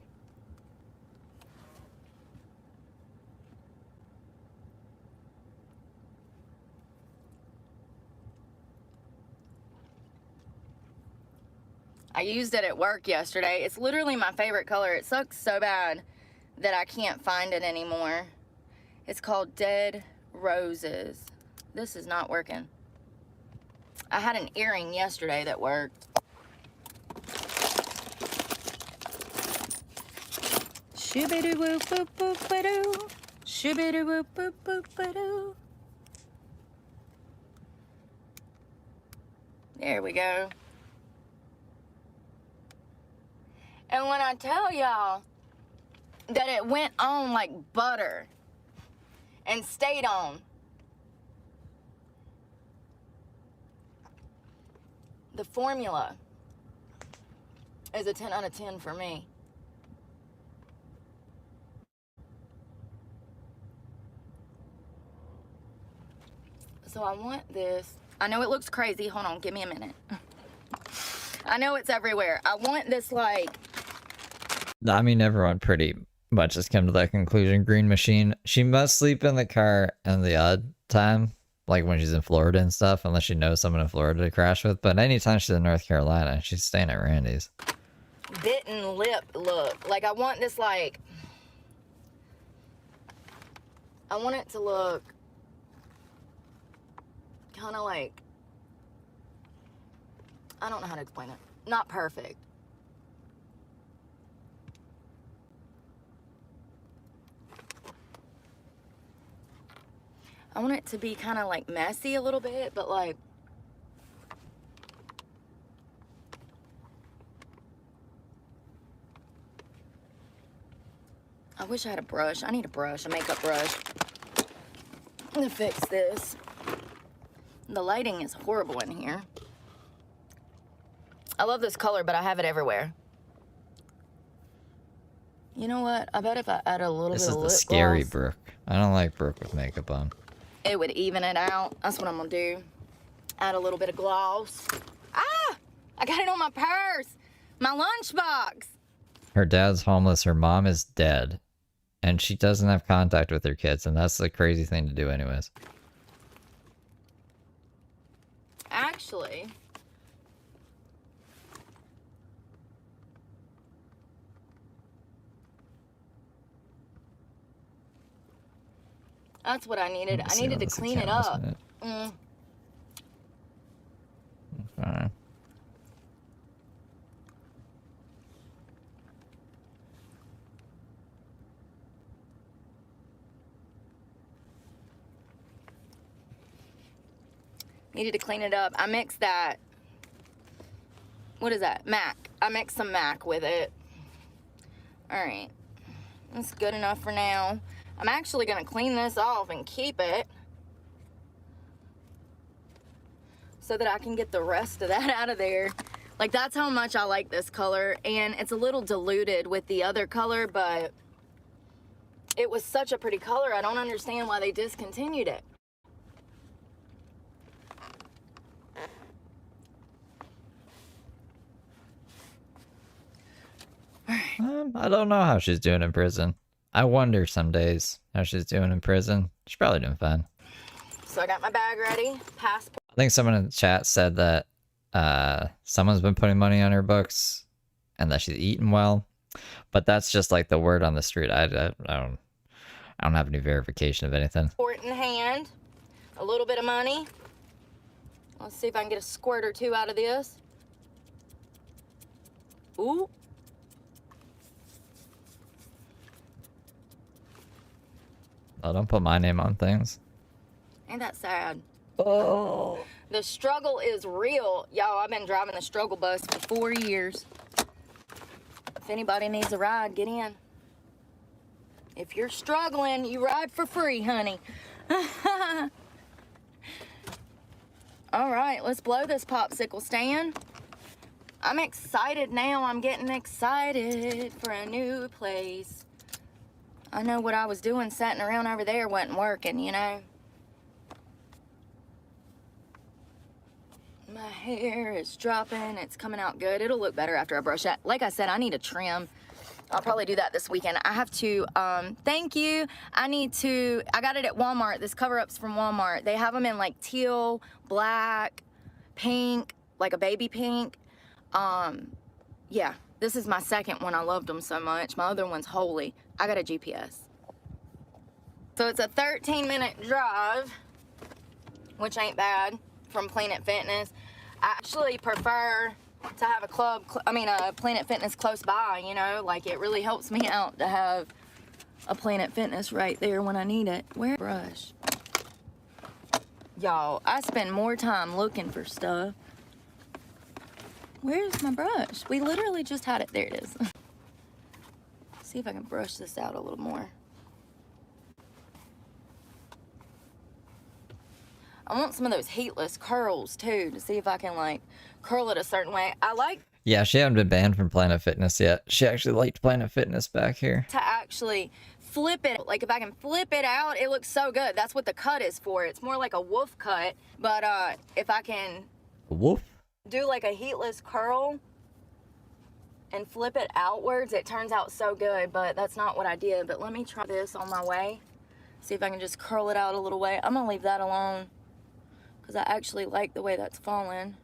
I used it at work yesterday. It's literally my favorite color. It sucks so bad that I can't find it anymore. It's called Dead Roses. This is not working. I had an earring yesterday that worked. Shoo-be-doo-woo-boop-boop-ba-doo. Shoo-be-doo-woo-boop-boop-ba-doo. There we go. And when I tell y'all that it went on like butter and stayed on, the formula is a 10 out of 10 for me. So I want this. I know it looks crazy. Hold on, give me a minute. I know it's everywhere. I want this like... I mean, everyone pretty much has come to that conclusion. Green machine. She must sleep in the car in the odd time, like when she's in Florida and stuff, unless she knows someone in Florida to crash with. But anytime she's in North Carolina, she's staying at Randy's. bitten lip look. Like, I want this, like... I want it to look... kind of like... I don't know how to explain it. Not perfect. I want it to be kind of like messy a little bit, but like... I wish I had a brush. I need a brush, a makeup brush. I'm gonna fix this. The lighting is horrible in here. I love this color, but I have it everywhere. You know what? I bet if I add a little bit of lip gloss... This is the scary Brooke. I don't like Brooke with makeup on. It would even it out. That's what I'm gonna do. Add a little bit of gloss. Ah! I got it on my purse! My lunchbox! Her dad's homeless, her mom is dead. And she doesn't have contact with her kids, and that's the crazy thing to do anyways. Actually... that's what I needed. I needed to clean it up. Fine. Needed to clean it up. I mixed that. What is that? Mac. I mixed some Mac with it. Alright. That's good enough for now. I'm actually going to clean this off and keep it so that I can get the rest of that out of there. Like, that's how much I like this color. And it's a little diluted with the other color, but it was such a pretty color. I don't understand why they discontinued it. I don't know how she's doing in prison. I wonder some days how she's doing in prison. She's probably doing fine. So I got my bag ready. Passport. I think someone in the chat said that someone's been putting money on her books and that she's eating well. But that's just like the word on the street. I don't have any verification of anything. Passport in hand. A little bit of money. Let's see if I can get a squirt or two out of this. Ooh. Oh, don't put my name on things. Ain't that sad? Oh. The struggle is real. Y'all, I've been driving the struggle bus for 4 years. If anybody needs a ride, get in. If you're struggling, you ride for free, honey. All right, let's blow this popsicle stand. I'm excited now. I'm getting excited for a new place. I know what I was doing sitting around over there wasn't working, you know. My hair is dropping. It's coming out good. It'll look better after I brush that. Like I said, I need a trim. I'll probably do that this weekend. I have to, thank you. I got it at Walmart. This cover-up's from Walmart. They have them in like teal, black, pink, like a baby pink. Yeah, this is my second one. I loved them so much. My other one's Holy. I got a GPS. So it's a 13-minute drive, which ain't bad, from Planet Fitness. I actually prefer to have a Planet Fitness close by, you know? Like, it really helps me out to have a Planet Fitness right there when I need it. Where brush? Y'all, I spend more time looking for stuff. Where's my brush? We literally just had it. There it is. See if I can brush this out a little more. I want some of those heatless curls too, to see if I can like curl it a certain way. I like... Yeah, she hadn't been banned from Planet Fitness yet. She actually liked Planet Fitness back here. to actually flip it, like if I can flip it out, it looks so good. That's what the cut is for. It's more like a wolf cut, but if I can Woof. do like a heatless curl and flip it outwards, it turns out so good, but that's not what I did. But let me try this on my way. See if I can just curl it out a little way. I'm gonna leave that alone because I actually like the way that's falling.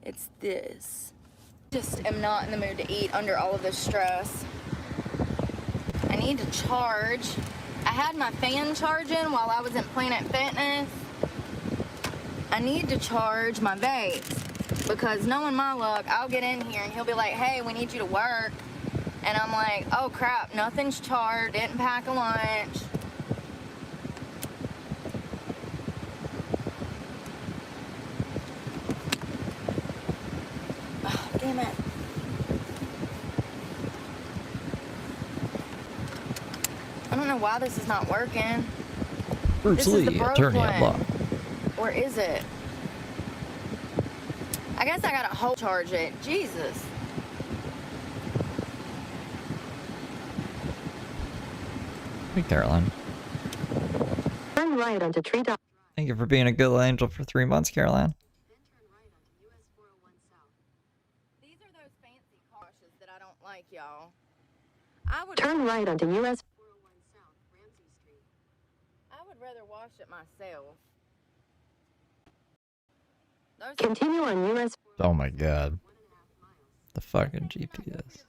It's this. Just am not in the mood to eat under all of this stress. I need to charge. I had my fan charging while I was in Planet Fitness. I need to charge my vapes because knowing my luck, I'll get in here and he'll be like, hey, we need you to work. And I'm like, oh crap, nothing's charged, didn't pack a lunch. Oh, damn it. I don't know why this is not working. Bruce This is the Lee, broke attorney one. at law. Or is it? I guess I gotta whole charge it. Jesus. Hey, Caroline. Turn right onto Treetop. Thank you for being a good angel for 3 months, Caroline. These are those fancy cautious that I don't like, y'all. I would Turn right onto US. rather wash it myself. Those Continue on US. Oh my god. The fucking GPS.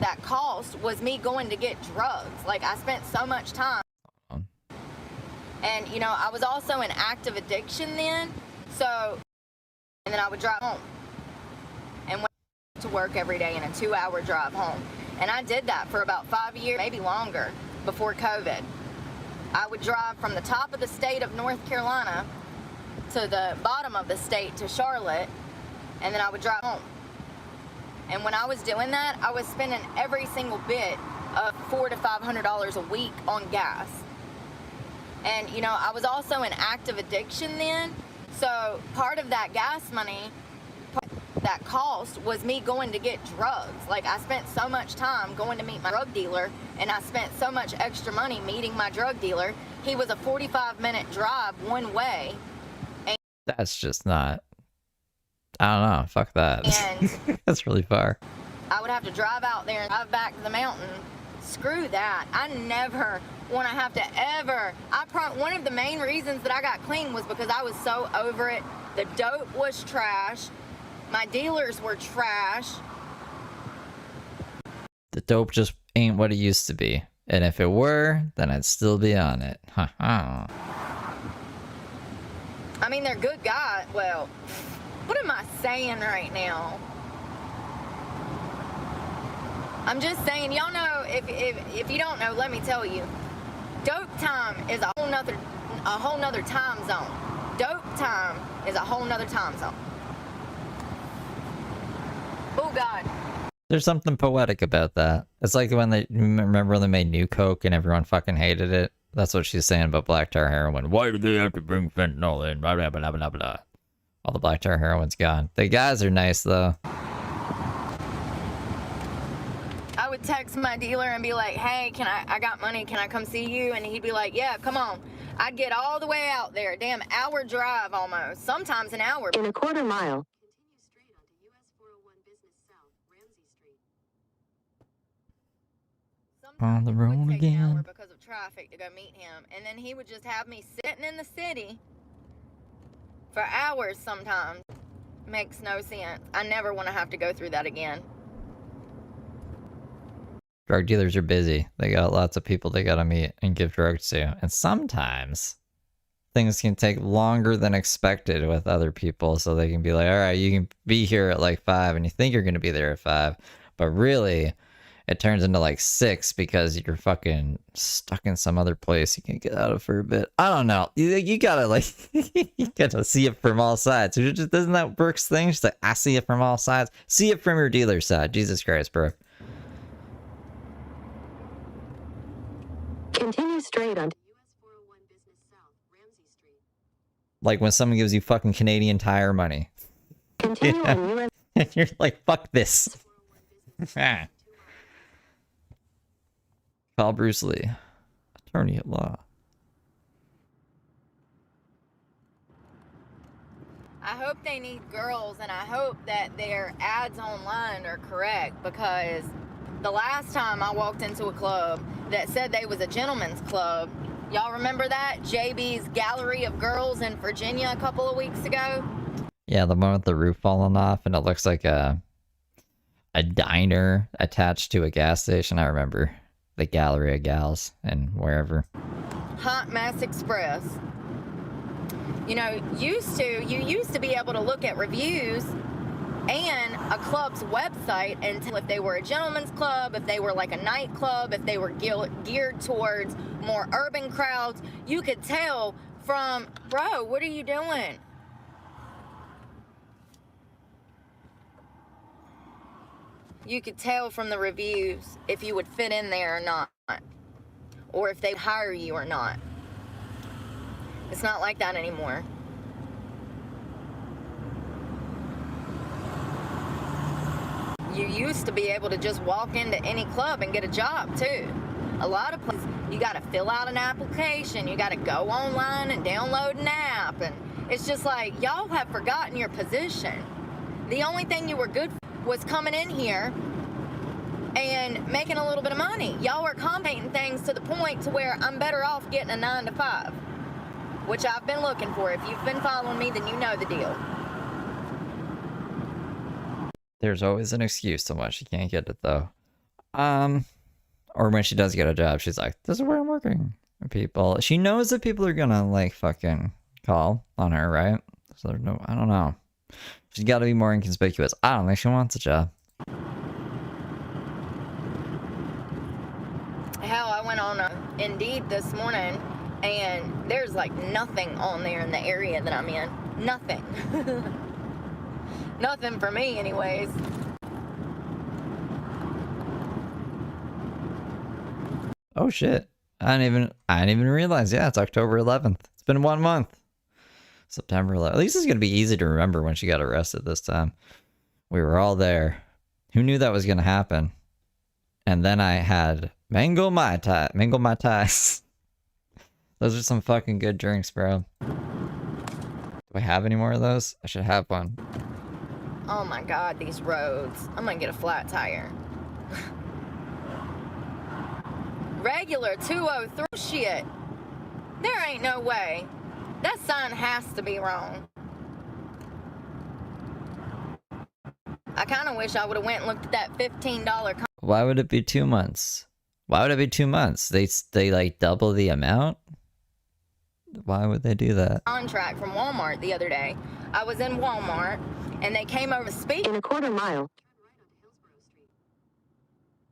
that cost was me going to get drugs. Like, I spent so much time. And, you know, I was also in active addiction then. So, and then I would drive home. And went to work every day in a 2-hour drive home. And I did that for about 5 years, maybe longer, before COVID. I would drive from the top of the state of North Carolina to the bottom of the state to Charlotte. And then I would drive home. And when I was doing that, I was spending every single bit of $400 to $500 a week on gas. And, you know, I was also in active addiction then. So part of that gas money, that cost was me going to get drugs. Like, I spent so much time going to meet my drug dealer, and I spent so much extra money meeting my drug dealer. He was a 45-minute drive one way. That's just not... I don't know. Fuck that. And that's really far. I would have to drive out there and drive back to the mountain. Screw that. I never want to have to ever. One of the main reasons that I got clean was because I was so over it. The dope was trash. My dealers were trash. The dope just ain't what it used to be. And if it were, then I'd still be on it. I mean, they're good guys. Well, what am I saying right now? I'm just saying, y'all know, if you don't know, let me tell you. Dope time is a whole nother time zone. Dope time is a whole nother time zone. Oh God. There's something poetic about that. It's like when they, remember when they made New Coke and everyone fucking hated it? That's what she's saying about black tar heroin. Why do they have to bring fentanyl in? Blah, blah, blah, blah, blah. All the black tar heroin's gone. The guys are nice though. I would text my dealer and be like, hey, I got money, can I come see you? And he'd be like, yeah, come on. I'd get all the way out there, damn hour drive almost, sometimes an hour. In a quarter mile. Continue straight onto US 401 Business South, Ramsey Street. On the Sometimes it road would take an hour again. because of traffic to go meet him. And then he would just have me sitting in the city for hours sometimes. Makes no sense. I never want to have to go through that again. Drug dealers are busy. They got lots of people they gotta meet and give drugs to. And sometimes things can take longer than expected with other people. So they can be like, all right, you can be here at like 5 and you think you're going to be there at 5. But really, it turns into like 6 because you're fucking stuck in some other place you can get out of for a bit. I don't know. You gotta like, you gotta see it from all sides. Isn't that Brooke's thing? She's like, I see it from all sides. See it from your dealer's side. Jesus Christ, Brooke. Continue straight onto US 401 Business South, Ramsey Street. Like when someone gives you fucking Canadian Tire money. continue on US. And you're like, fuck this. Ah. Call Bruce Lee, attorney at law. I hope they need girls, and I hope that their ads online are correct, because the last time I walked into a club that said they was a gentleman's club, y'all remember that? JB's Gallery of Girls in Virginia a couple of weeks ago? Yeah, the one with the roof falling off, and it looks like a diner attached to a gas station. I remember the Gallery of Gals and wherever. Hot Mess Express. You know, you used to be able to look at reviews and a club's website and tell if they were a gentleman's club, if they were like a nightclub, if they were geared towards more urban crowds. You could tell from, bro, what are you doing? You could tell from the reviews if you would fit in there or not, or if they'd hire you or not. It's not like that anymore. You used to be able to just walk into any club and get a job too. A lot of places, you gotta fill out an application, you gotta go online and download an app, and it's just like, y'all have forgotten your position. The only thing you were good for was coming in here and making a little bit of money. Y'all are complicating things to the point to where I'm better off getting a 9 to 5, which I've been looking for. If you've been following me, then you know the deal. There's always an excuse to why she can't get it though. Or when she does get a job, she's like, this is where I'm working. People, she knows that people are gonna like fucking call on her, right? So there's no, I don't know. She's got to be more inconspicuous. I don't think she wants a job. Hell, I went on Indeed this morning, and there's like nothing on there in the area that I'm in. Nothing. Nothing for me, anyways. Oh shit! I didn't even realize. Yeah, it's October 11th. It's been 1 month. September 11th. At least it's gonna be easy to remember when she got arrested this time. We were all there. Who knew that was gonna happen? And then I had mango mai tais. Those are some fucking good drinks, bro. Do I have any more of those? I should have one. Oh my god, these roads. I'm gonna get a flat tire. Regular 203 shit. There ain't no way. That sign has to be wrong. I kind of wish I would have went and looked at that $15 Why would it be 2 months? Why would it be 2 months? They like double the amount? Why would they do that? contract from Walmart the other day. I was in Walmart and they came over to speak. In a quarter mile,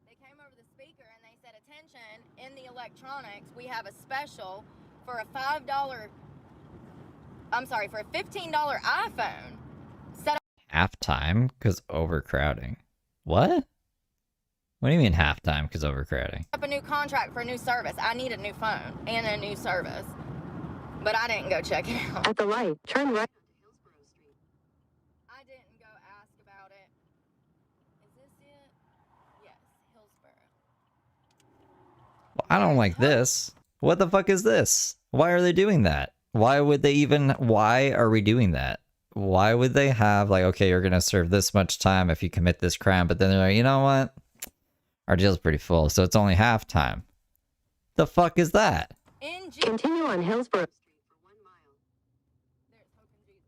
They came over the speaker and they said, attention, in the electronics, we have a special for a $15 iPhone. Set Halftime because overcrowding. What? What do you mean halftime because overcrowding? up a new contract for a new service. I need a new phone and a new service. But I didn't go check it out. at the light, turn right. I didn't go ask about it. Is this it? Yes, Hillsborough. Well, I don't like this. What the fuck is this? Why are they doing that? Why are we doing that? Why would they have like, okay, you're gonna serve this much time if you commit this crime, but then they're like, you know what? Our jail's pretty full, so it's only halftime. The fuck is that? Continue on Hillsborough Street for 1 mile. There's hope in Jesus.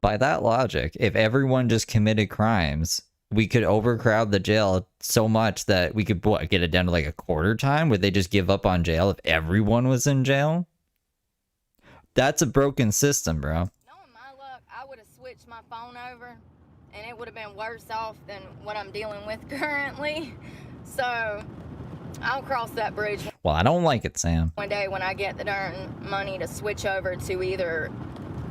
By that logic, if everyone just committed crimes, we could overcrowd the jail so much that we could get it down to like a quarter time. Would they just give up on jail if everyone was in jail? That's a broken system, bro. Knowing my luck, I would have switched my phone over and it would have been worse off than what I'm dealing with currently. So I'll cross that bridge Well, I don't like it, Sam. one day when I get the darn money to switch over to either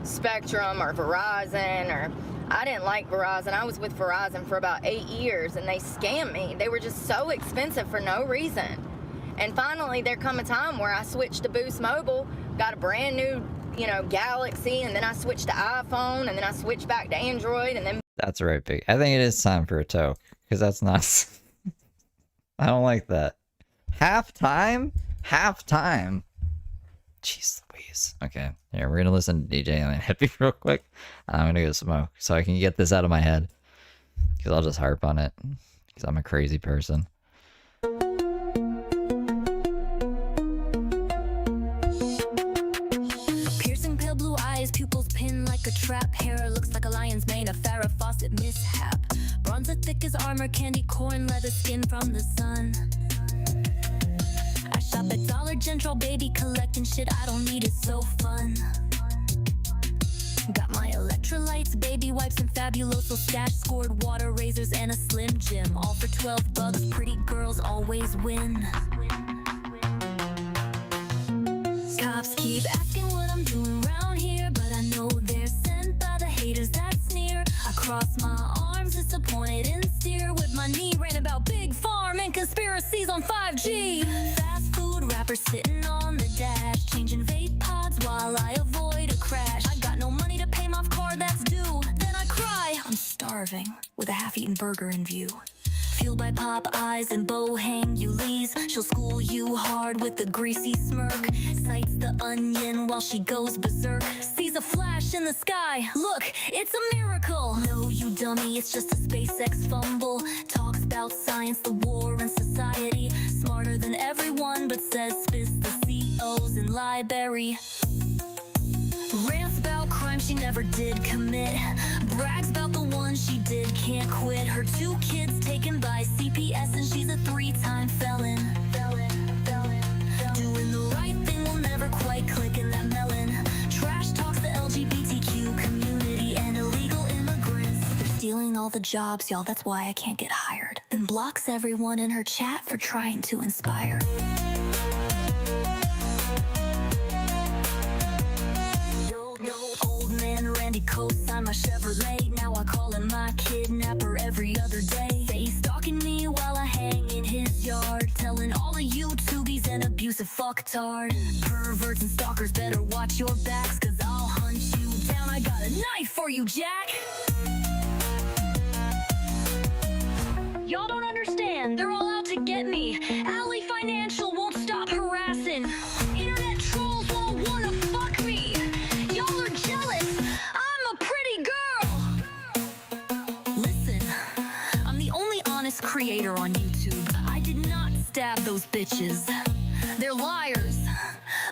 Spectrum or Verizon. Or I didn't like Verizon. I was with Verizon for about 8 years and they scammed me. They were just so expensive for no reason. And finally there come a time where I switched to Boost Mobile, got a brand new, Galaxy, and then I switched to iPhone, and then I switched back to Android, and then That's right, big. I think it is time for a toke because that's not. I don't like that. Halftime? Halftime. Jeez Louise. Okay, here we're gonna listen to DJ and Hippie real quick. I'm gonna go smoke so I can get this out of my head because I'll just harp on it because I'm a crazy person. Piercing pale blue eyes, pupils pin like a trap. Hair looks like a lion's mane, a Farrah Fawcett mishap. Bronze as thick as armor, candy corn, leather skin from the sun. I shop at Dollar General, baby, collecting shit I don't need, it's so fun. Got my electrolytes, baby wipes, and Fabuloso stash. Scored water razors and a Slim Jim, all for $12. Pretty girls always win. Cops keep asking what I'm doing around here, but I know they're sent by the haters that sneer. I cross my arms, disappointed and steer with my knee, ran about Big Farm and conspiracies on 5G. Fast food rappers sitting on the dash, changing vape pods while I avoid a crash. I got no money to pay my car that's due, then I cry. I'm starving with a half-eaten burger in view. Fueled by pop eyes and Bohang Ulis, she'll school you hard with a greasy smirk. Sights the onion while she goes berserk. Sees a flash in the sky, look, it's a miracle. No, you dummy, it's just a SpaceX fumble. Talks about science, the war, and society. Smarter than everyone, but says spits the COs in library. Rants about crime she never did commit. Brags about the one she did, can't quit. Her 2 kids taken by CPS and she's a 3-time felon. Doing the right thing will never quite click in that melon. Trash talks the LGBTQ community and illegal immigrants. They're stealing all the jobs, y'all, that's why I can't get hired. Then blocks everyone in her chat for trying to inspire. Randy co-signed my Chevrolet, now I call him my kidnapper every other day. They stalking me while I hang in his yard, telling all of you tubies an abusive fucktard. Perverts and stalkers better watch your backs, cause I'll hunt you down. I got a knife for you, Jack. Y'all don't understand, they're all out to get me. Alley Financial won't stop harassing. Internet trolls won't wanna fuck me. Y'all are jealous, I'm a pretty girl. Listen, I'm the only honest creator on YouTube. I did not stab those bitches. They're liars.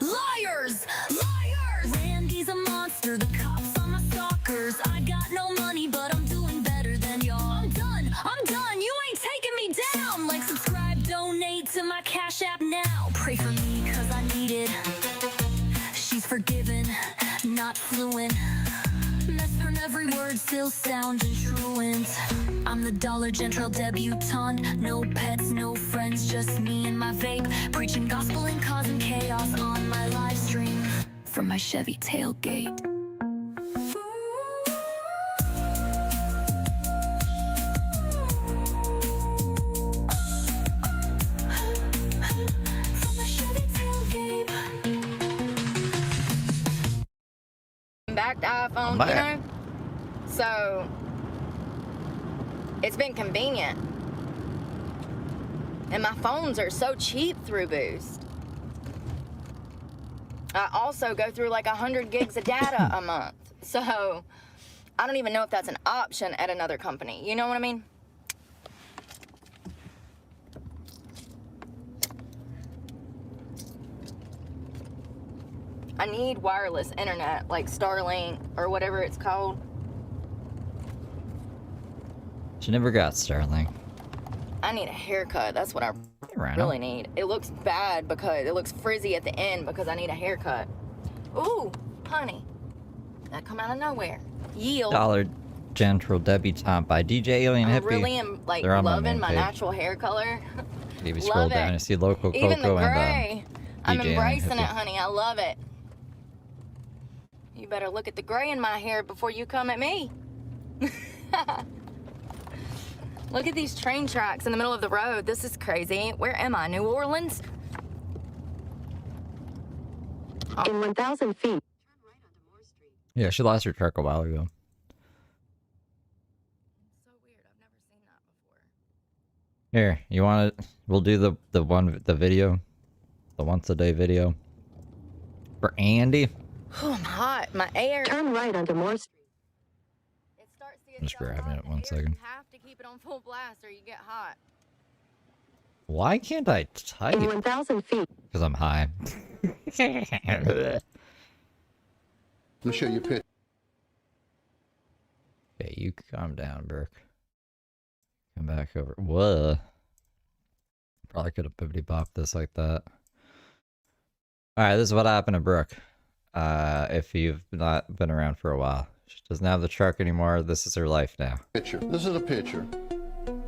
Liars! Liars! Randy's a monster, the cops are my stalkers. I got no money, but I'm doing better than y'all. I'm done, you ain't taking me down. Like, subscribe, donate to my Cash App now. Pray for me, cause I need it. She's forgiven, not fluent. Mess her every word, still sounding truant. I'm the Dollar General debutante. No pets, no friends, just me and my vape. Preaching gospel and causing chaos on my live stream from my Chevy tailgate. From my Chevy tailgate. Back to iPhone, you Back. know? So, it's been convenient. And my phones are so cheap through Boost. I also go through like 100 gigs of data a month. So, I don't even know if that's an option at another company. You know what I mean? I need wireless internet, like Starlink or whatever it's called. She never got Starlink. I need a haircut. That's what I really need. It looks bad because it looks frizzy at the end because I need a haircut. Ooh, honey. That come out of nowhere. Yield. Dollar General debutante by DJ Alien I Hippie. really am like They're on my loving main my page. natural hair color. Maybe Love scroll it. down and see Local Coco Even the and gray. I'm DJ Alien embracing it, Hippie. honey. I love it. You better look at the gray in my hair before you come at me. Look at these train tracks in the middle of the road. This is crazy. Where am I? New Orleans? In 1,000 feet. Turn right onto Moore Street. Yeah, she lost her truck a while ago. Here, you want it? We'll do the video, the once a day video for Andy. Oh, I'm hot. My air. Turn right onto Moore Street. It starts to Just get so grabbing hot it in one the air, second. You have to keep it on full blast or you get hot. Why can't I type? In 1,000 feet. Because I'm high. Let me show you a picture. Okay, you calm down, Brooke. Come back over. Whoa. Probably could have bippity bopped this like that. Alright, this is what happened to Brooke. If you've not been around for a while. She doesn't have the truck anymore. This is her life now. This is a picture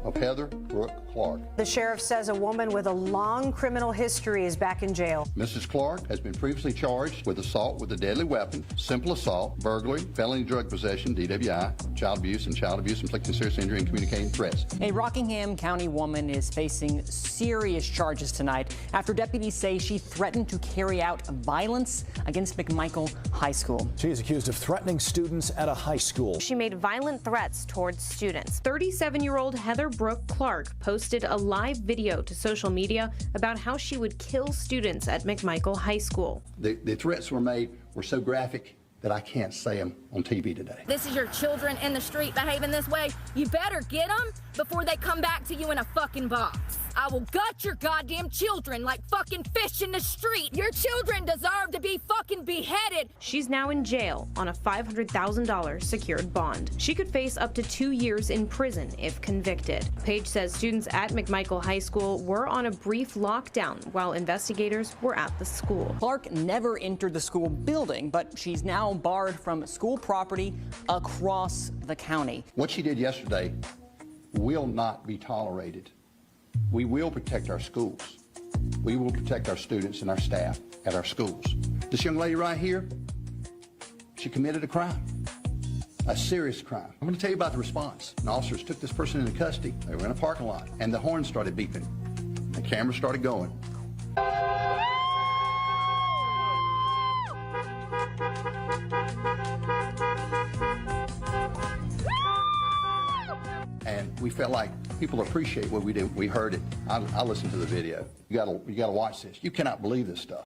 of Heather Brooke Clark. The sheriff says a woman with a long criminal history is back in jail. Mrs. Clark has been previously charged with assault with a deadly weapon, simple assault, burglary, felony drug possession, DWI, child abuse, inflicting serious injury, and communicating threats. A Rockingham County woman is facing serious charges tonight after deputies say she threatened to carry out violence against McMichael High School. She is accused of threatening students at a high school. She made violent threats towards students. 37-year-old Heather Brooke Clark posted a live video to social media about how she would kill students at McMichael High School. The threats were made were so graphic that I can't say them on TV today. This is your children in the street behaving this way. You better get them before they come back to you in a fucking box. I will gut your goddamn children like fucking fish in the street. Your children deserve to be fucking beheaded. She's now in jail on a $500,000 secured bond. She could face up to 2 years in prison if convicted. Page says students at McMichael High School were on a brief lockdown while investigators were at the school. Clark never entered the school building, but she's now barred from school property across the county. What she did yesterday will not be tolerated. We will protect our schools. We will protect our students and our staff at our schools. This young lady right here, she committed a crime, a serious crime. I'm going to tell you about the response. And officers took this person into custody. They were in a parking lot, and the horn started beeping. The camera started going. And we felt like people appreciate what we did. We heard it. I listened to the video. You gotta watch this. You cannot believe this stuff.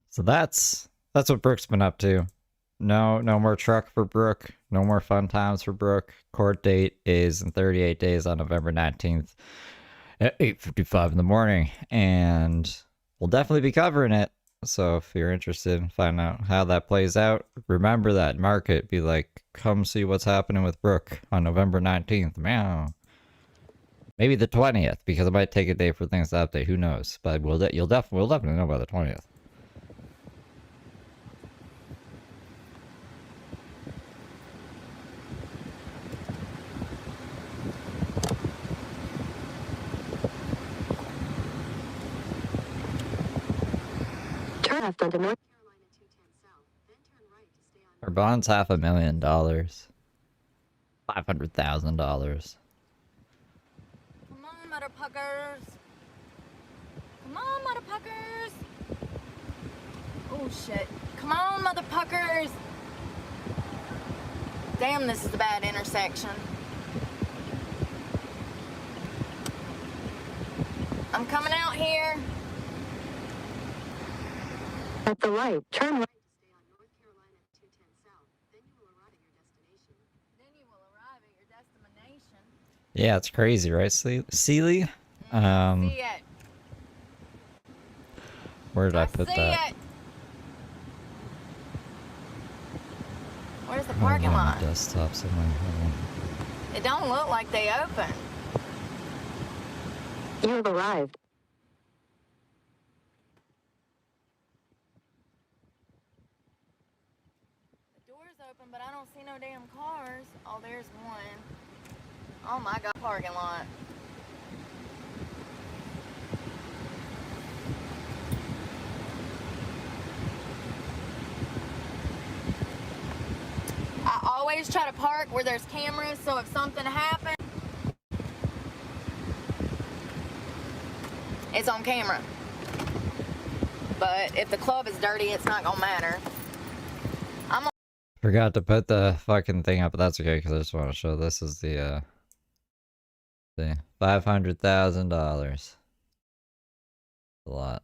So that's what Brooke's been up to. No more truck for Brooke. No more fun times for Brooke. Court date is in 38 days on November 19th at 8:55 in the morning. And we'll definitely be covering it. So if you're interested in finding out how that plays out, remember that. Mark it. Be like, come see what's happening with Brooke on November 19th. Meow. Maybe the 20th, because it might take a day for things to update. Who knows? But we'll definitely know by the 20th. Turn left onto North. Carolina 210 South, then turn right to stay on Her bond's $500,000. $500,000. Come on, motherfuckers. Come on, motherfuckers. Oh, shit. Come on, motherfuckers. Damn, this is a bad intersection. I'm coming out here. At the light, turn right. to stay on North Carolina 210 South, then you will arrive at your destination. Then you will arrive at your destination. Yeah, it's crazy, right, Seeley? See it. Where did I put See that? it. Where's the Oh, parking on lot? the desktop somewhere. Hold on. It don't look like they open. You have arrived. The door's open, but I don't see no damn cars. Oh, there's one. Oh my god, parking lot. I always try to park where there's cameras, so if something happens, it's on camera. But if the club is dirty, it's not gonna matter. Forgot to put the fucking thing up, but that's okay, because I just want to show this is the, See, $500,000. A lot.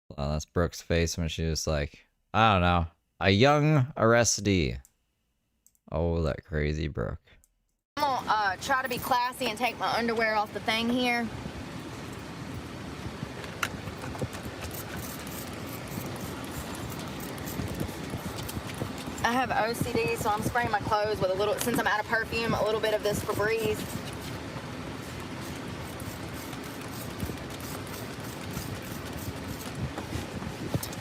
Well, that's Brooke's face when she was like, I don't know, a young arrestee. Oh, that crazy Brooke. I'm gonna try to be classy and take my underwear off the thing here. I have OCD, so I'm spraying my clothes with a little, since I'm out of perfume, a little bit of this Febreze.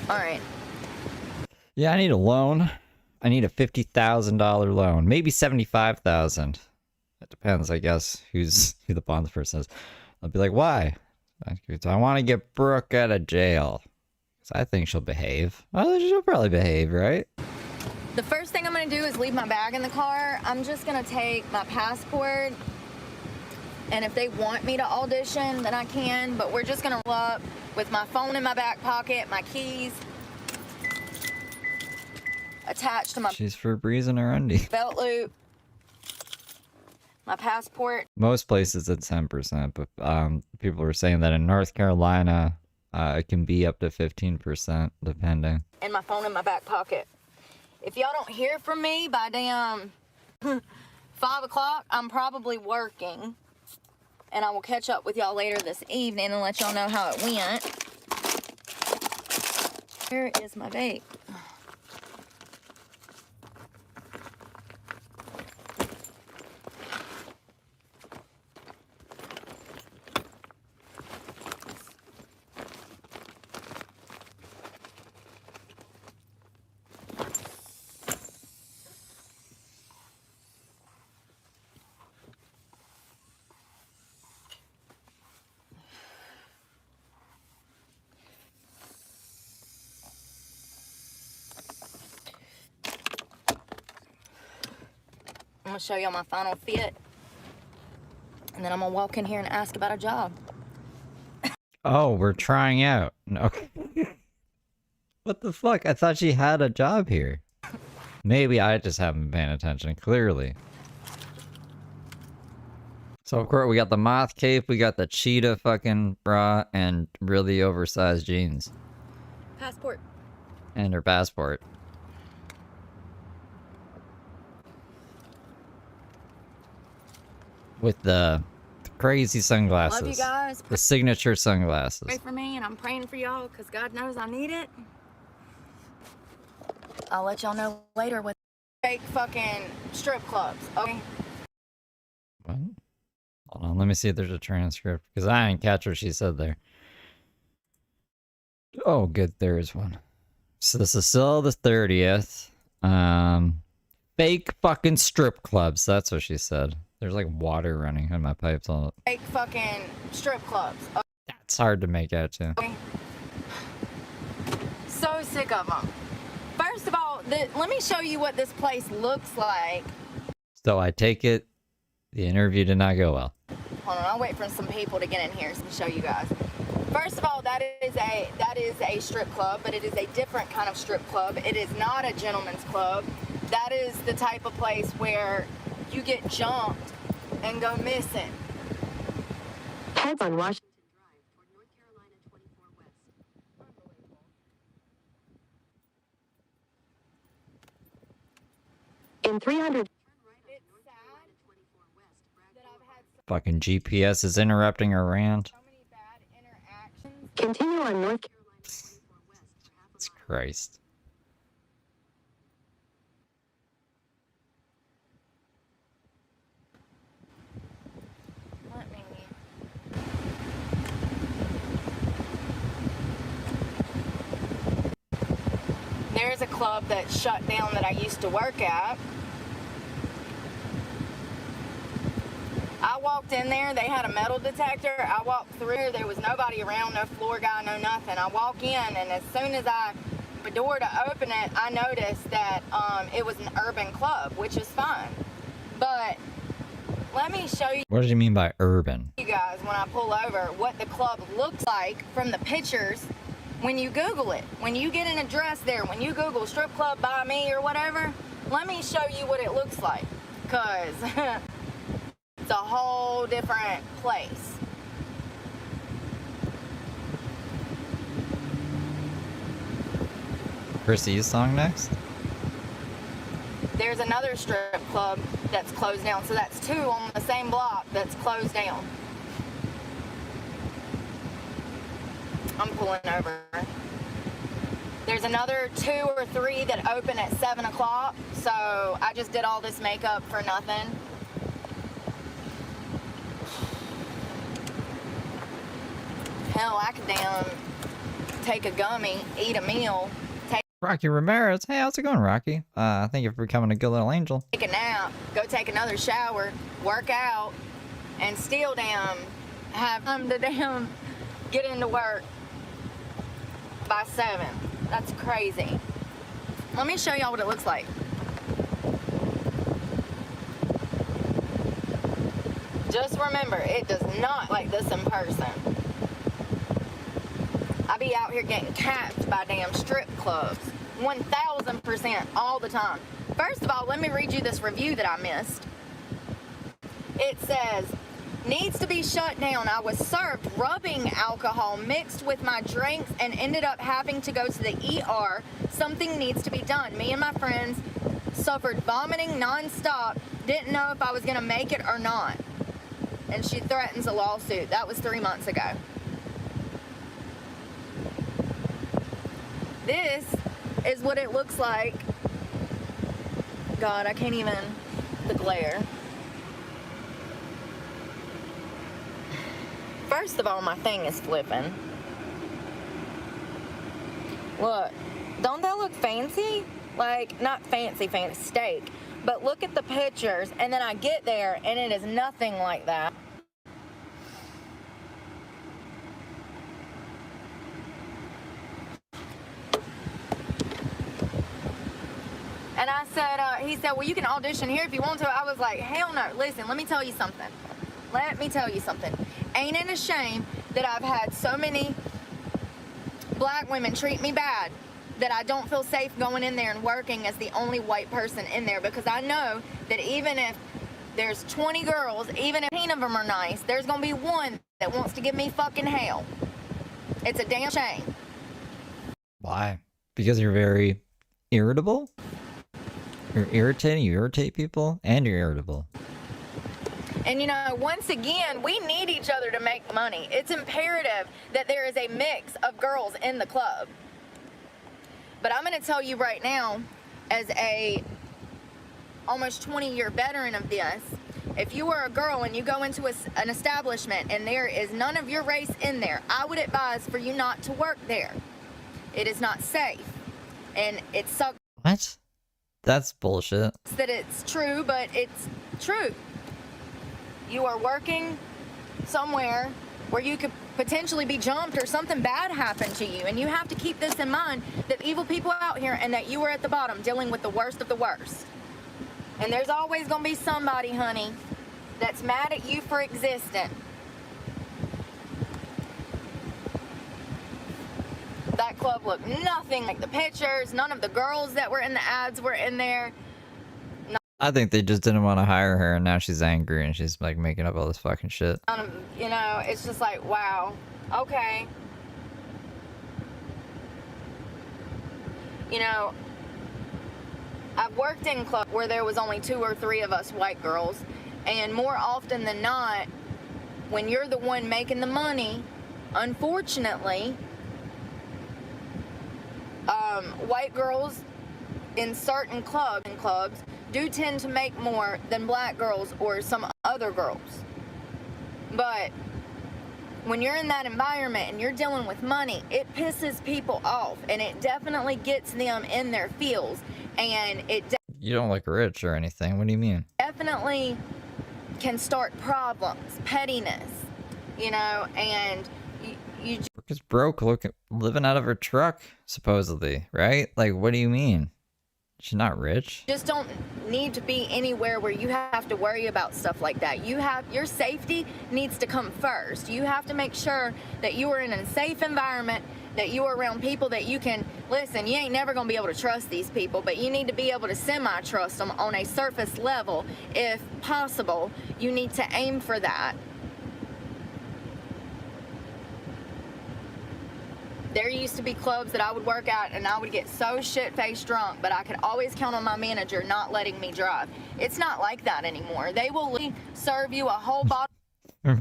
All right. Yeah, I need a loan. I need a $50,000 loan, maybe $75,000. It depends, I guess, who the bonds person is. I'll be like, why? I want to get Brooke out of jail. Because I think she'll behave. Well, she'll probably behave, right? The first thing I'm gonna do is leave my bag in the car. I'm just gonna take my passport, and if they want me to audition, then I can, but we're just gonna roll up with my phone in my back pocket, my keys attached to my She's Febreze her undie. belt loop, my passport. Most places it's 10%, but people were saying that in North Carolina, it can be up to 15%, depending. And my phone in my back pocket. If y'all don't hear from me by damn 5 o'clock, I'm probably working. And I will catch up with y'all later this evening and let y'all know how it went. Here is my vape. I'm gonna show y'all my final fit. And then I'm gonna walk in here and ask about a job. Oh, we're trying out. No. What the fuck? I thought she had a job here. Maybe I just haven't been paying attention, clearly. So, of course, we got the moth cape, we got the cheetah fucking bra, and really oversized jeans. Passport. And her passport. With the crazy sunglasses. Love you guys. The signature sunglasses. Pray for me, and I'm praying for y'all because God knows I need it. I'll let y'all know later with fake fucking strip clubs, okay? What? Hold on, let me see if there's a transcript, because I didn't catch what she said there. Oh, good, there is one. So this is still the 30th. Fake fucking strip clubs, that's what she said. There's like water running in my pipes. All Fake fucking strip clubs. That's hard to make out too. Okay. So sick of them. First of all, let me show you what this place looks like. So I take it the interview did not go well. Hold on, I'll wait for some people to get in here to show you guys. First of all, that is a strip club, but it is a different kind of strip club. It is not a gentleman's club. That is the type of place where you get jumped and go missing. Heads on Washington Drive toward North Carolina 24 West. in 300. It's sad that I've had Fucking GPS is interrupting her rant. so many bad interactions. Continue on North Carolina. Jesus Christ. Let me. There's a club that shut down that I used to work at. I walked in there, they had a metal detector. I walked through, there was nobody around, no floor guy, no nothing. I walk in, and as soon as the door to open it, I noticed that it was an urban club, which is fine. But let me show you. What do you mean by urban? You guys, when I pull over, what the club looks like from the pictures when you Google it. When you get an address there, when you Google strip club by me or whatever, let me show you what it looks like. Because it's a whole different place. Chrissy's song next? There's another strip club that's closed down, so that's 2 on the same block that's closed down. I'm pulling over. There's another 2 or 3 that open at 7 o'clock, so I just did all this makeup for nothing. Hell, I could damn take a gummy, eat a meal, Rocky Ramirez. Hey, how's it going, Rocky? Thank you for becoming a good little angel. take a nap, go take another shower, work out, and still damn have time to damn get into work by 7. That's crazy. Let me show y'all what it looks like. Just remember, it does not like this in person. I be out here getting capped by damn strip clubs. 1000% all the time. First of all, let me read you this review that I missed. It says, needs to be shut down. I was served rubbing alcohol mixed with my drinks and ended up having to go to the ER. Something needs to be done. Me and my friends suffered vomiting nonstop. Didn't know if I was going to make it or not. And she threatens a lawsuit. That was 3 months ago. This is what it looks like. God, I can't even, the glare. First of all, my thing is flipping. Look, don't that look fancy? Like, not fancy steak, but look at the pictures, and then I get there, and it is nothing like that. And I said, he said, well, you can audition here if you want to. I was like, hell no. Listen, let me tell you something. Ain't it a shame that I've had so many black women treat me bad that I don't feel safe going in there and working as the only white person in there, because I know that even if there's 20 girls, even if 10 of them are nice, there's going to be one that wants to give me fucking hell. It's a damn shame. Why? Because you're very irritable? You're irritating, you irritate people, and you're irritable. And you know, once again, we need each other to make money. It's imperative that there is a mix of girls in the club. But I'm going to tell you right now, as a almost 20-year veteran of this, if you are a girl and you go into an establishment and there is none of your race in there, I would advise for you not to work there. It is not safe. And it sucks. What? That's bullshit. That it's true, but it's true. You are working somewhere where you could potentially be jumped or something bad happen to you, and you have to keep this in mind, that evil people out here and that you are at the bottom dealing with the worst of the worst. And there's always gonna be somebody, honey, that's mad at you for existing. That club looked nothing like the pictures. None of the girls that were in the ads were in there. I think they just didn't want to hire her, and now she's angry and she's like making up all this fucking shit. You know, it's just like, wow, okay. You know, I've worked in clubs where there was only 2 or 3 of us white girls, and more often than not, when you're the one making the money, unfortunately, white girls in certain clubs do tend to make more than black girls or some other girls. But when you're in that environment and you're dealing with money, it pisses people off, and it definitely gets them in their feels, and it You don't look rich or anything. What do you mean? definitely can start problems, pettiness, you know, and you Brooke is broke, living out of her truck, supposedly, right? Like, what do you mean? She's not rich? just don't need to be anywhere where you have to worry about stuff like that. Your safety needs to come first. You have to make sure that you are in a safe environment that you are around people that you can, listen, you ain't never gonna be able to trust these people, but you need to be able to semi-trust them on a surface level if possible. You need to aim for that. There used to be clubs that I would work at and I would get so shit-faced drunk, but I could always count on my manager not letting me drive. It's not like that anymore. They will serve you a whole bottle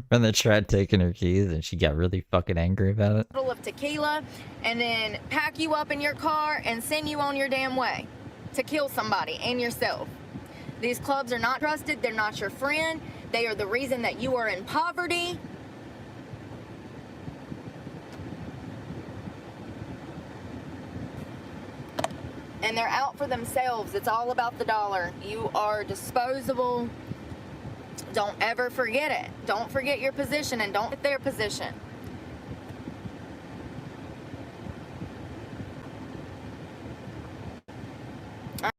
When they tried taking her keys and she got really fucking angry about it. of tequila and then pack you up in your car and send you on your damn way to kill somebody and yourself. These clubs are not trusted. They're not your friend. They are the reason that you are in poverty. And they're out for themselves. It's all about the dollar. You are disposable. Don't ever forget it. Don't forget your position and don't get their position.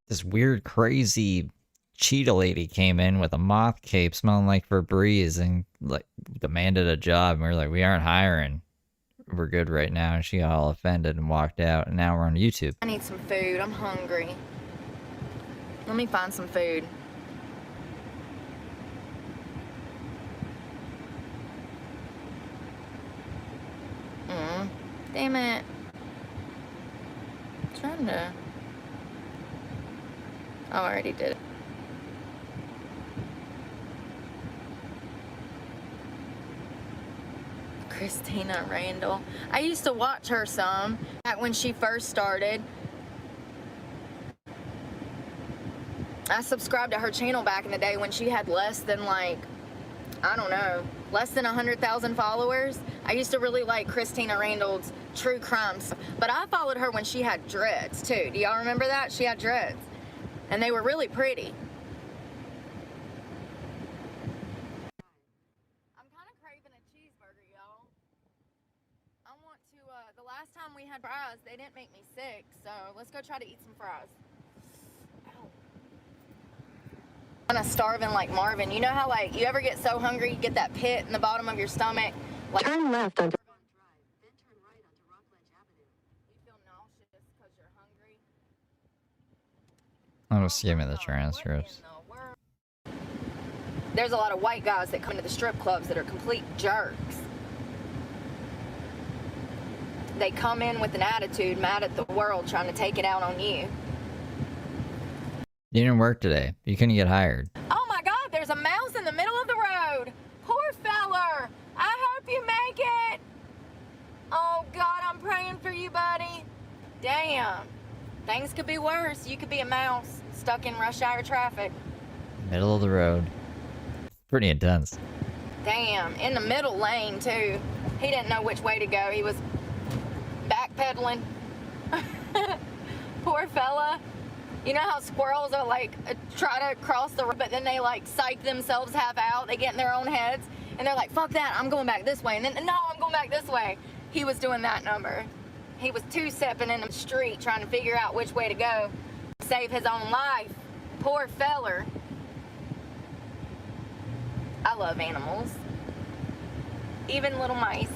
This weird, crazy cheetah lady came in with a moth cape smelling like Febreze and like demanded a job. And we were like, we aren't hiring. We're good right now. And she got all offended and walked out. And now we're on YouTube. I need some food. I'm hungry. Let me find some food. Damn it. I'm trying to... Oh, I already did it. Christina Randall. I used to watch her some back when she first started. I subscribed to her channel back in the day when she had less than like, I don't know, less than 100,000 followers. I used to really like Christina Randall's true crimes, but I followed her when she had dreads too. Do y'all remember that? She had dreads and they were really pretty. I'm kind of craving a cheeseburger, y'all. I want to, the last time we had fries, they didn't make me sick, so let's go try to eat some fries. I'm kind of starving like Marvin. You know how like you ever get so hungry you get that pit in the bottom of your stomach? Like, Turn left onto Then turn right onto Rockledge Avenue. you feel nauseous because you're hungry. I'll just give me the transcripts. There's a lot of white guys that come to the strip clubs that are complete jerks. They come in with an attitude, mad at the world, trying to take it out on you. You didn't work today. You couldn't get hired. Oh my God, there's a mouse in the middle of the road. Poor feller. I hope you make it. Oh God, I'm praying for you, buddy. Damn. Things could be worse. You could be a mouse stuck in rush hour traffic. Middle of the road. Pretty intense. Damn, in the middle lane too. He didn't know which way to go. He was backpedaling. Poor fella. You know how squirrels are like try to cross the road, but then they like psych themselves half out. They get in their own heads and they're like, fuck that, I'm going back this way. And then, no, I'm going back this way. He was doing that number. He was two-stepping in the street trying to figure out which way to go. Save his own life. Poor feller. I love animals. Even little mice.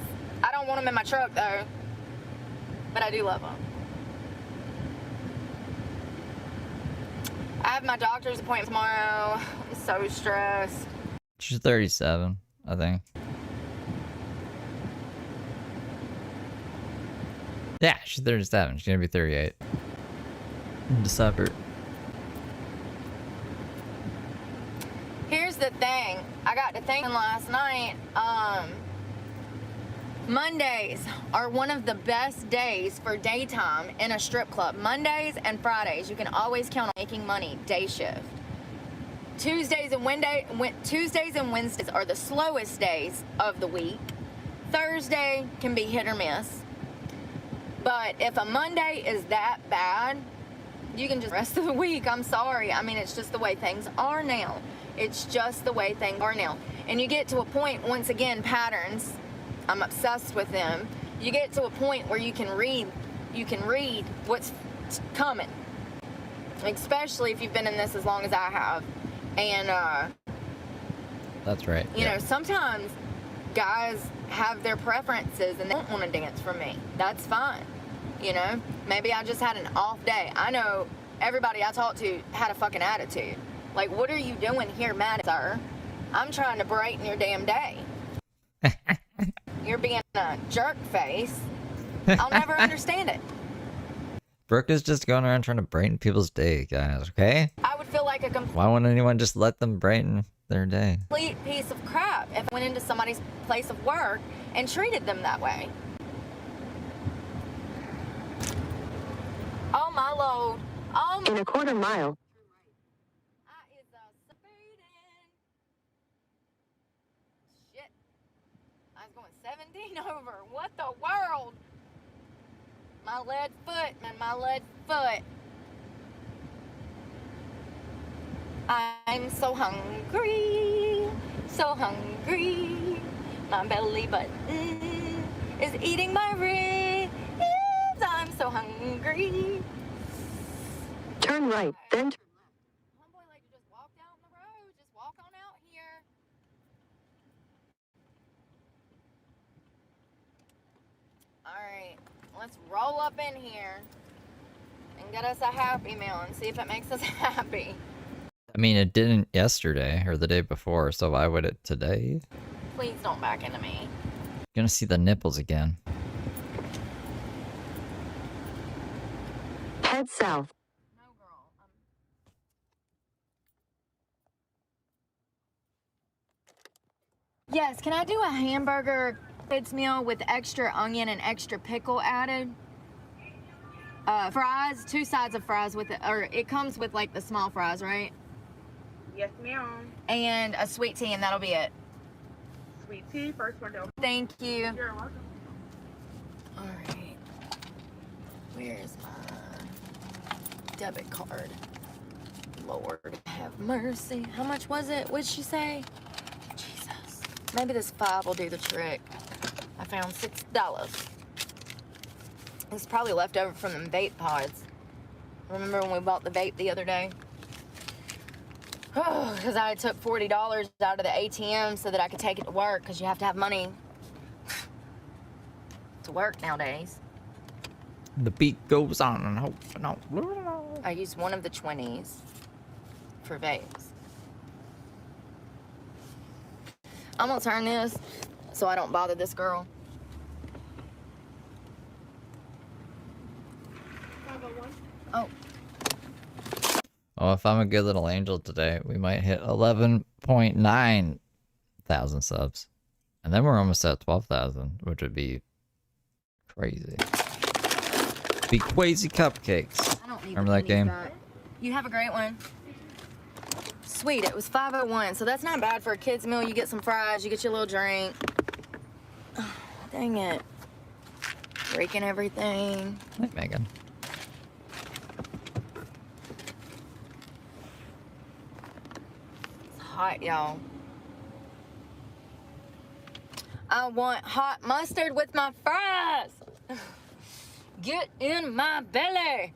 I don't want them in my truck though, but I do love them. I have my doctor's appointment tomorrow. I'm so stressed. She's 37, I think. Yeah, she's 37. She's gonna be 38 in December. Here's the thing. I got to thinking last night. Mondays are one of the best days for daytime in a strip club. Mondays and Fridays, you can always count on making money day shift. Tuesdays and Wednesdays are the slowest days of the week. Thursday can be hit or miss. But if a Monday is that bad, you can just rest of the week. I'm sorry. I mean, it's just the way things are now. It's just the way things are now. And you get to a point, once again, patterns. I'm obsessed with them. You get to a point where you can read what's coming. Especially if you've been in this as long as I have. And that's right. You know, sometimes guys have their preferences and they don't want to dance for me. That's fine. You know, maybe I just had an off day. I know everybody I talked to had a fucking attitude. Like, what are you doing here, mad, sir? I'm trying to brighten your damn day. You're being a jerk face. I'll never understand it. Brooke is just going around trying to brighten people's day, guys, okay? I would feel like a Why won't anyone just let them brighten their day? complete piece of crap if I went into somebody's place of work and treated them that way. Oh, my Lord. Oh, In a quarter mile, shit. I was going 17 over. What the world? My lead foot, man, my lead foot. I'm so hungry, so hungry. My belly button is eating my ribs. I'm so hungry. turn right, then Homeboy like to just walk down the road. Just walk on out here. Alright, let's roll up in here and get us a Happy Meal and see if it makes us happy. I mean, it didn't yesterday or the day before, so why would it today? Please don't back into me. You're gonna see the nipples again. head south. No, girl. Yes, can I do a hamburger kids meal with extra onion and extra pickle added? Fries, 2 sides of fries with it, or it comes with like the small fries, right? Yes, ma'am. And a sweet tea, and that'll be it. Sweet tea, first one down. Thank you. You're welcome. All right. Where's my debit card? Lord have mercy. How much was it? What'd she say? Jesus. Maybe this 5 will do the trick. I found $6. It's probably left over from them vape pods. Remember when we bought the vape the other day? Oh, because I took $40 out of the ATM so that I could take it to work, because you have to have money to work nowadays. The beat goes on and on. I used one of the 20s for vapes. I'm gonna turn this so I don't bother this girl. Oh. Oh, if I'm a good little angel today, we might hit 11.9 thousand subs. And then we're almost at 12,000, which would be crazy. Be crazy cupcakes. I don't need Remember that game? You have a great one. Sweet, it was 501, so that's not bad for a kid's meal. You get some fries, you get your little drink. Oh, dang it. Breaking everything. Hey, Megan. It's hot, y'all. I want hot mustard with my fries. Get in my belly.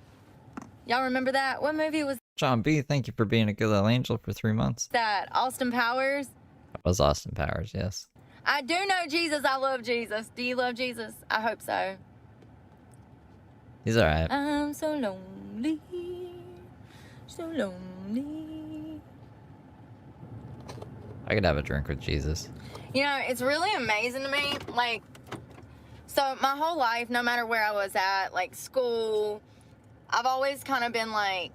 Y'all remember that? What movie was John B., thank you for being a good little angel for 3 months. that? Austin Powers? That was Austin Powers, yes. I do know Jesus. I love Jesus. Do you love Jesus? I hope so. He's alright. I'm so lonely. So lonely. I could have a drink with Jesus. You know, it's really amazing to me. Like, so my whole life, no matter where I was at, like school, I've always kind of been like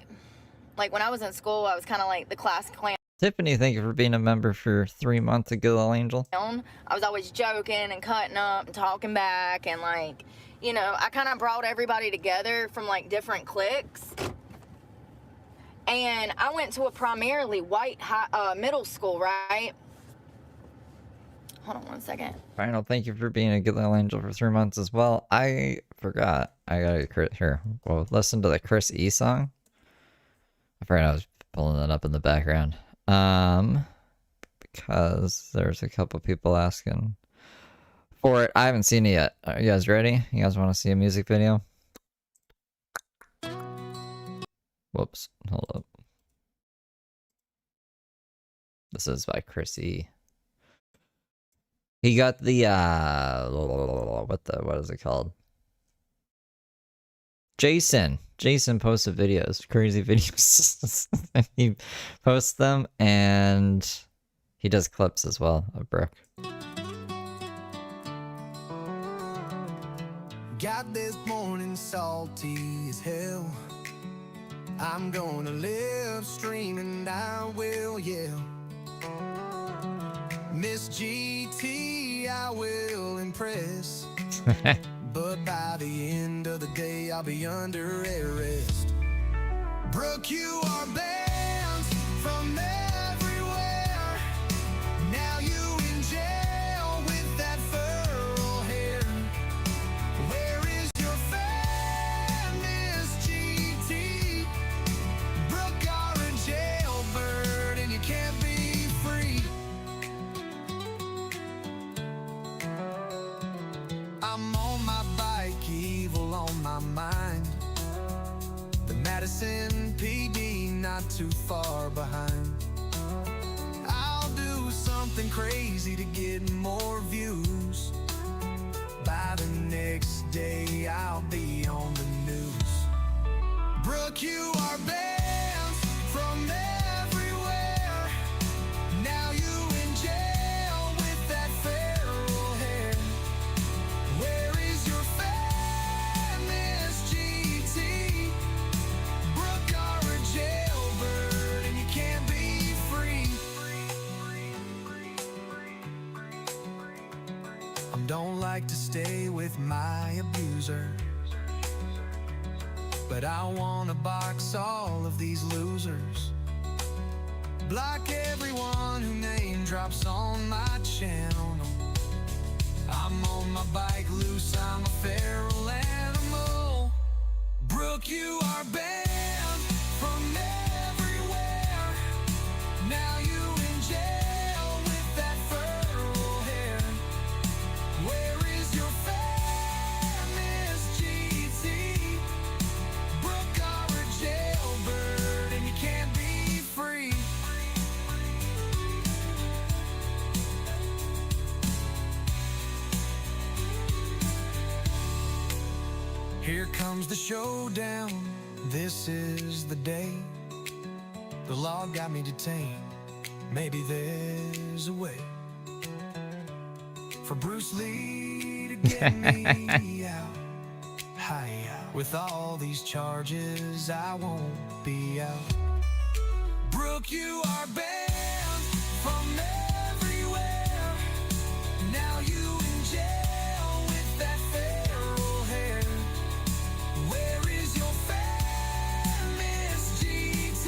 when I was in school, I was kind of like the class clown. Tiffany, thank you for being a member for 3 months, a good little angel. I was always joking and cutting up and talking back, and like, you know, I kind of brought everybody together from like different cliques. And I went to a primarily white middle school, right? Hold on one second. Final, thank you for being a good little angel for 3 months as well. I forgot. I gotta here. Well, listen to the Chris E song. I forgot I was pulling that up in the background. Because there's a couple people asking for it. I haven't seen it yet. Are you guys ready? You guys want to see a music video? Whoops. Hold up. This is by Chris E. He got the what is it called? Jason posted videos, crazy videos. He posts them, and he does clips as well of Brooke. Got this morning salty as hell. I'm gonna live streaming, I will yell. Miss GT, I will impress. But by the end of the day, I'll be under arrest. Brooke, you are banned from everywhere. Now you in jail with that furrow hair. Where is your fan, Miss GT? Brooke are a jailbird and you can't be free. I'm on my bike, evil on my mind. The Madison PD not too far behind. I'll do something crazy to get more views. By the next day I'll be on the news. Brooke, you are banned from everywhere. Now you in jail with that feral hair. Where is your fan, Miss GT? Brooke are a jailbird and you can't be free. I don't like to stay with my abuser, but I wanna box all of these losers. Block everyone who name drops on my channel. I'm on my bike loose, I'm a feral animal. Brooke, you are banned from everywhere. Now you in jail with that feral hair. Where is your fan, Miss GT? Brooke are a jailbird and you can't be free. Here comes the showdown, this is the day. The law got me detained, maybe there's a way for Bruce Lee to get me out. Hi-ya. With all these charges, I won't be out. Brooke, you are banned from everywhere. Now you in jail with that feral hair. Where is your fan, Miss GT?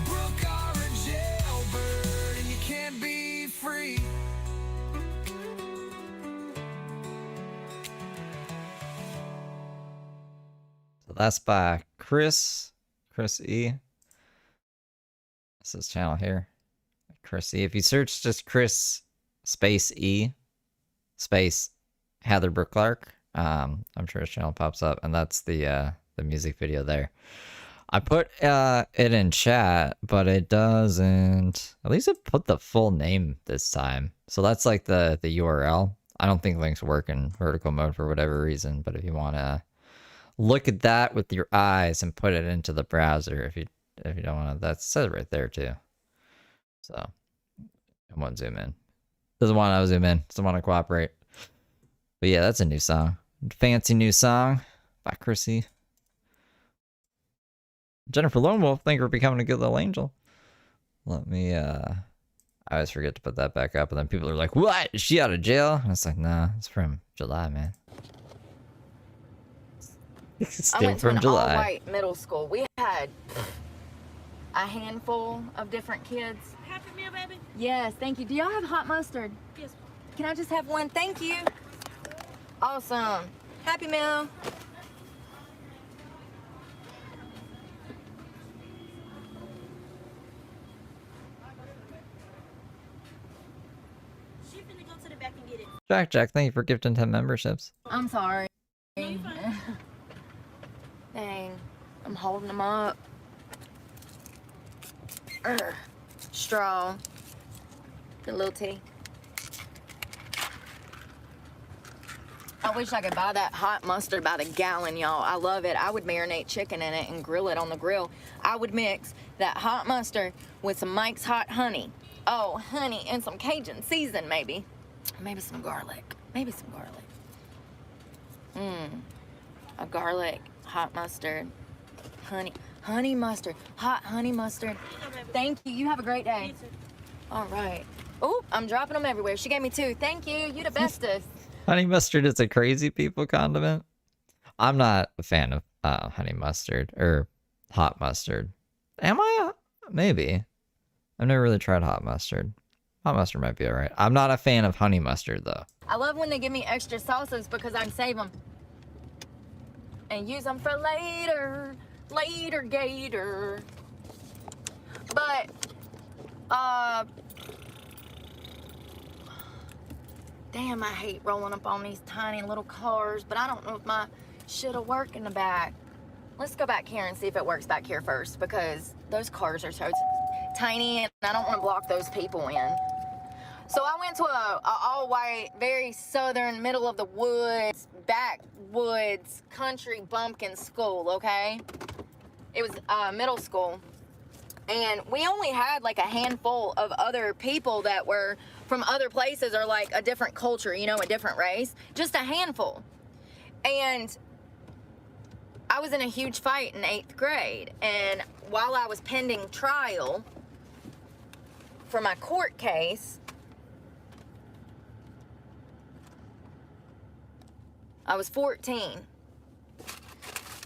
Brooke are a jailbird and you can't be free. So that's by Chris E. This is channel here. Chris E. If you search just Chris space E space Heather Brooke Clark, I'm sure his channel pops up, and that's the music video there. I put it in chat, but it doesn't. At least it put the full name this time. So that's like the URL. I don't think links work in vertical mode for whatever reason, but if you want to look at that with your eyes and put it into the browser, if you don't want to, that says right there too. So I won't zoom in. Doesn't want to zoom in. Doesn't want to cooperate. But yeah, that's a new song. Fancy new song by Chrissy. Jennifer Lone Wolf, thank you for becoming a good little angel. Let me, I always forget to put that back up, and then people are like, what? Is she out of jail? And it's like, nah, it's from July, man. I went to an all-white middle school. We had a handful of different kids. Happy Meal, baby? Yes, thank you. Do y'all have hot mustard? Yes. Can I just have one? Thank you. Awesome. Happy Meal. She finna go to the back and get it. Jack, thank you for gifting 10 memberships. I'm sorry. Dang, I'm holding them up. Straw. Good little tea. I wish I could buy that hot mustard by the gallon, y'all. I love it. I would marinate chicken in it and grill it on the grill. I would mix that hot mustard with some Mike's Hot Honey. Oh, honey, and some Cajun season, maybe. Maybe some garlic. Maybe some garlic. A garlic, hot mustard, honey mustard, hot honey mustard. Thank you. You have a great day. All right. Oh, I'm dropping them everywhere. She gave me 2. Thank you. You the bestest. Honey mustard is a crazy people condiment. I'm not a fan of honey mustard or hot mustard. Am I? Maybe. I've never really tried hot mustard. Hot mustard might be alright. I'm not a fan of honey mustard though. I love when they give me extra sauces because I can save them and use them for later. Later, gator. But, damn, I hate rolling up on these tiny little cars, but I don't know if my shit'll work in the back. Let's go back here and see if it works back here first, because those cars are so tiny and I don't want to block those people in. So I went to a all-white, very southern, middle of the woods, backwoods, country bumpkin school, okay? It was middle school. And we only had like a handful of other people that were from other places or like a different culture, you know, a different race. Just a handful. And I was in a huge fight in 8th grade. And while I was pending trial for my court case, I was 14,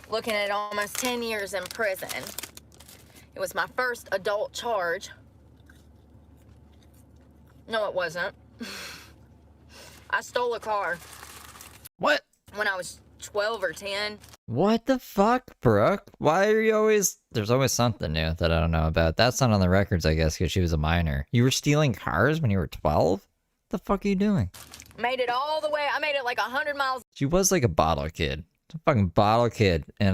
looking at almost 10 years in prison. It was my first adult charge. No, it wasn't. I stole a car. What? When I was 12 or 10. What the fuck, Brooke? Why are you always... There's always something new that I don't know about. That's not on the records, I guess, because she was a minor. You were stealing cars when you were 12? What the fuck are you doing? Made it all the way. I made it like 100 miles She was like a bottle kid. A fucking bottle kid in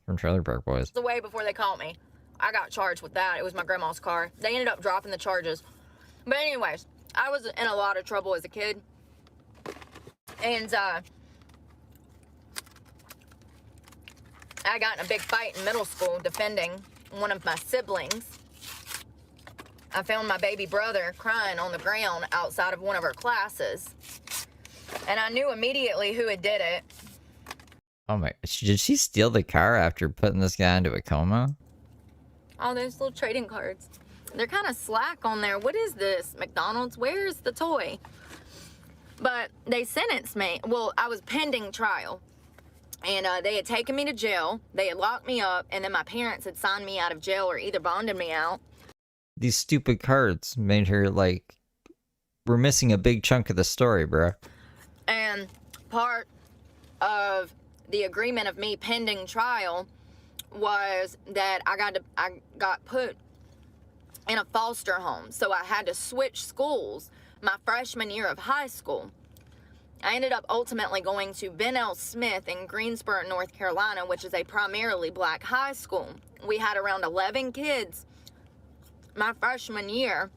from Trailer Park Boys. away before they caught me. I got charged with that. It was my grandma's car. They ended up dropping the charges. But anyways, I was in a lot of trouble as a kid. And I got in a big fight in middle school defending one of my siblings. I found my baby brother crying on the ground outside of one of our classes. And I knew immediately who had did it. Oh my... Did she steal the car after putting this guy into a coma? All those little trading cards. They're kind of slack on there. What is this? McDonald's? Where's the toy? But they sentenced me. Well, I was pending trial. And they had taken me to jail. They had locked me up. And then my parents had signed me out of jail or either bonded me out. These stupid cards made her, like... We're missing a big chunk of the story, bro. And part of the agreement of me pending trial was that I got put in a foster home. So I had to switch schools my freshman year of high school. I ended up ultimately going to Ben L. Smith in Greensboro, North Carolina, which is a primarily black high school. We had around 11 kids my freshman year,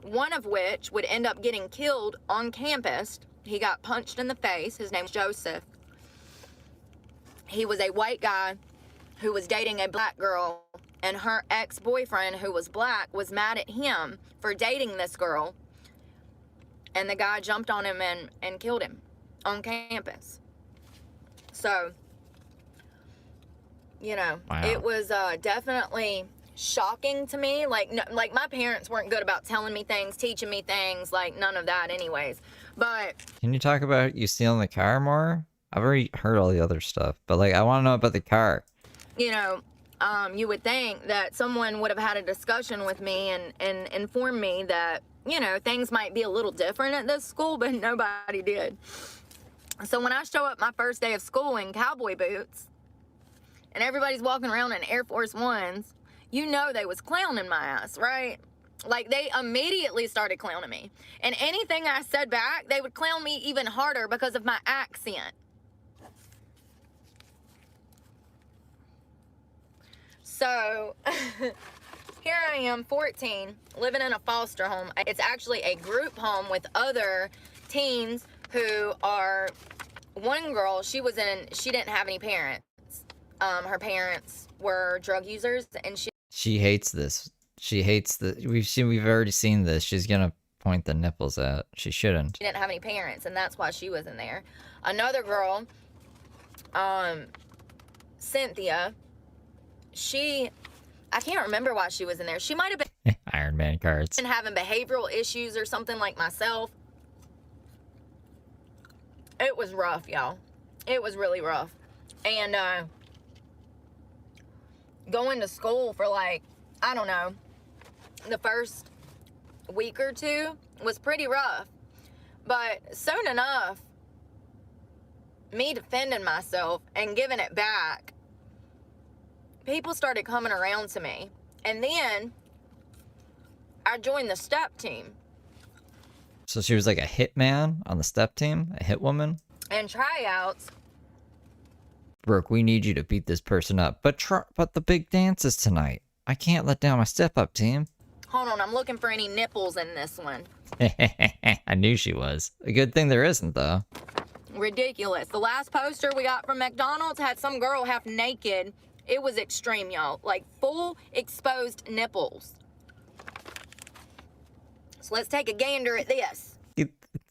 one of which would end up getting killed on campus. He got punched in the face. His name's Joseph. He was a white guy who was dating a black girl, and her ex-boyfriend, who was black, was mad at him for dating this girl. And the guy jumped on him and killed him on campus. So, you know, wow. It was definitely shocking to me. Like my parents weren't good about telling me things, teaching me things, like none of that anyways. But can you talk about you stealing the car more? I've already heard all the other stuff, but like I want to know about the car. You know, you would think that someone would have had a discussion with me and informed me that, you know, things might be a little different at this school, but nobody did. So when I show up my first day of school in cowboy boots and everybody's walking around in Air Force Ones, you know they was clowning my ass, right? Like, they immediately started clowning me. And anything I said back, they would clown me even harder because of my accent. So, here I am, 14, living in a foster home. It's actually a group home with other teens who are one girl, she didn't have any parents. Her parents were drug users, and she hates this. She hates the. We've already seen this. She's gonna point the nipples at. She shouldn't. She didn't have any parents, and that's why she was in there. Another girl, Cynthia, I can't remember why she was in there. She might have been Iron Man cards. been having behavioral issues or something like myself. It was rough, y'all. It was really rough. And going to school for like, I don't know, the first week or two was pretty rough. But soon enough, me defending myself and giving it back, people started coming around to me. And then I joined the step team. So she was like a hitman on the step team, a hit woman. And tryouts. Brooke, we need you to beat this person up. But the big dance is tonight. I can't let down my step-up team. Hold on, I'm looking for any nipples in this one. I knew she was. A good thing there isn't, though. Ridiculous. The last poster we got from McDonald's had some girl half naked. It was extreme, y'all. Like, full exposed nipples. So let's take a gander at this.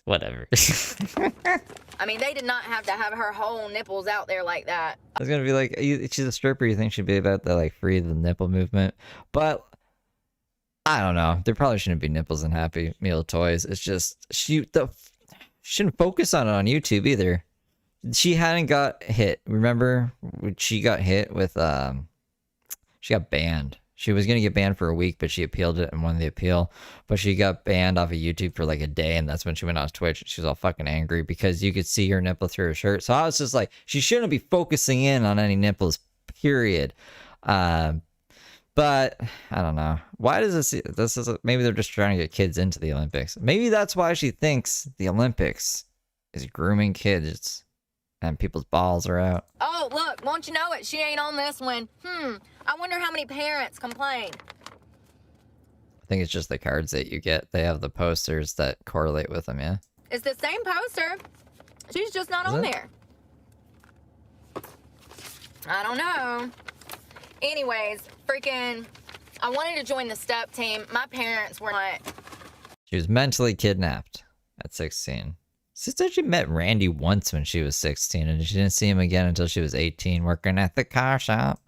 Whatever. I mean, they did not have to have her whole nipples out there like that. I was gonna be like, she's a stripper. You think she'd be about the like free the nipple movement? But I don't know. There probably shouldn't be nipples in Happy Meal toys. It's just shouldn't focus on it on YouTube either. She hadn't got hit. Remember, she got hit with she got banned. She was going to get banned for a week, but she appealed it and won the appeal. But she got banned off of YouTube for like a day, and that's when she went on Twitch. She was all fucking angry because you could see her nipple through her shirt. So I was just like, she shouldn't be focusing in on any nipples, period. But I don't know. Why does this is maybe they're just trying to get kids into the Olympics. Maybe that's why she thinks the Olympics is grooming kids and people's balls are out. Oh, look, won't you know it? She ain't on this one. I wonder how many parents complain. I think it's just the cards that you get. They have the posters that correlate with them, yeah? It's the same poster. She's just not on there. I don't know. Anyways, freaking, I wanted to join the step team. My parents were not. She was mentally kidnapped at 16. She said she met Randy once when she was 16, and she didn't see him again until she was 18, working at the car shop.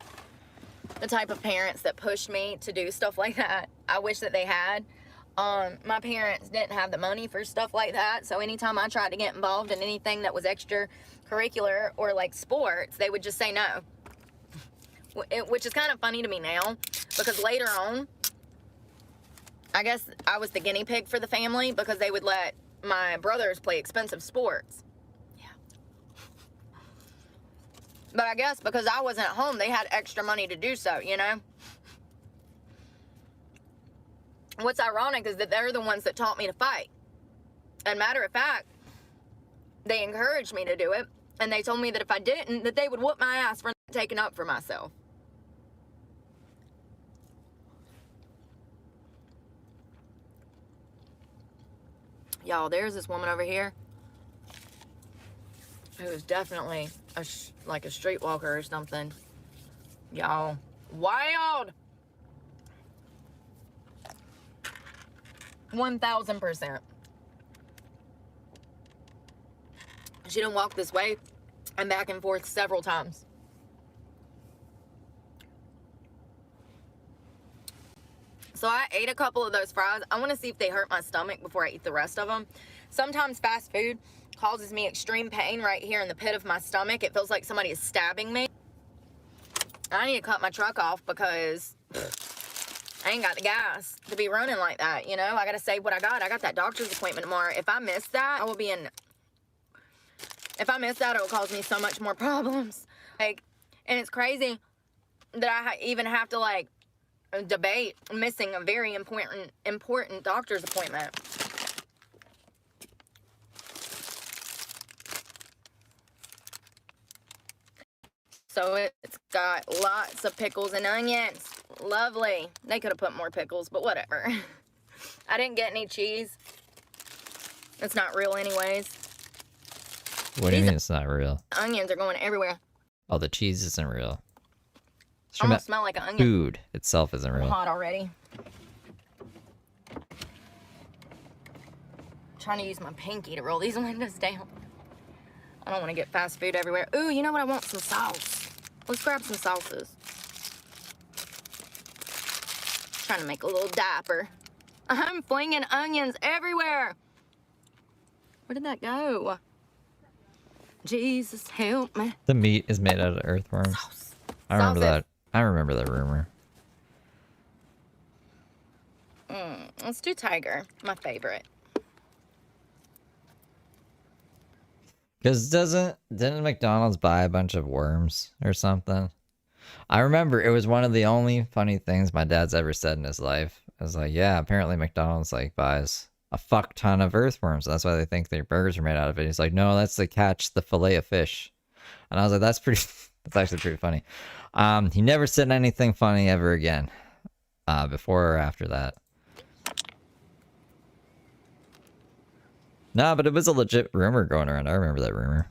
The type of parents that pushed me to do stuff like that. I wish that they had. My parents didn't have the money for stuff like that, so anytime I tried to get involved in anything that was extracurricular or like sports, they would just say no. Which is kind of funny to me now, because later on, I guess I was the guinea pig for the family because they would let my brothers play expensive sports. Yeah. But I guess because I wasn't at home, they had extra money to do so, you know? What's ironic is that they're the ones that taught me to fight. And matter of fact, they encouraged me to do it, and they told me that if I didn't, that they would whoop my ass for not taking up for myself. Y'all, there's this woman over here who is definitely like a streetwalker or something. Y'all, wild. 1000%. She done walked this way and back and forth several times. So I ate a couple of those fries. I want to see if they hurt my stomach before I eat the rest of them. Sometimes fast food causes me extreme pain right here in the pit of my stomach. It feels like somebody is stabbing me. I need to cut my truck off because I ain't got the gas to be running like that, you know? I got to save what I got. I got that doctor's appointment tomorrow. If I miss that, I will be in... If I miss that, it will cause me so much more problems. Like, and it's crazy that I even have to, like, debate missing a very important doctor's appointment. So it's got lots of pickles and onions. Lovely. They could have put more pickles, but whatever. I didn't get any cheese. It's not real anyways. What do you mean it's not real? Onions are going everywhere. Oh, the cheese isn't real. It's I from almost smell like an onion. food itself isn't I'm real. hot already. Trying to use my pinky to roll these windows down. I don't want to get fast food everywhere. Ooh, you know what? I want some sauce. Let's grab some sauces. Trying to make a little diaper. I'm flinging onions everywhere. Where did that go? Jesus, help me. The meat is made out of earthworms. Sauce. I remember Sauces. that. I remember that rumor. Let's do tiger. My favorite. Because didn't McDonald's buy a bunch of worms or something? I remember it was one of the only funny things my dad's ever said in his life. I was like, yeah, apparently McDonald's like buys a fuck ton of earthworms. That's why they think their burgers are made out of it. He's like, no, that's to catch the fillet of fish. And I was like, that's actually pretty funny. He never said anything funny ever again, before or after that. No, but it was a legit rumor going around. I remember that rumor.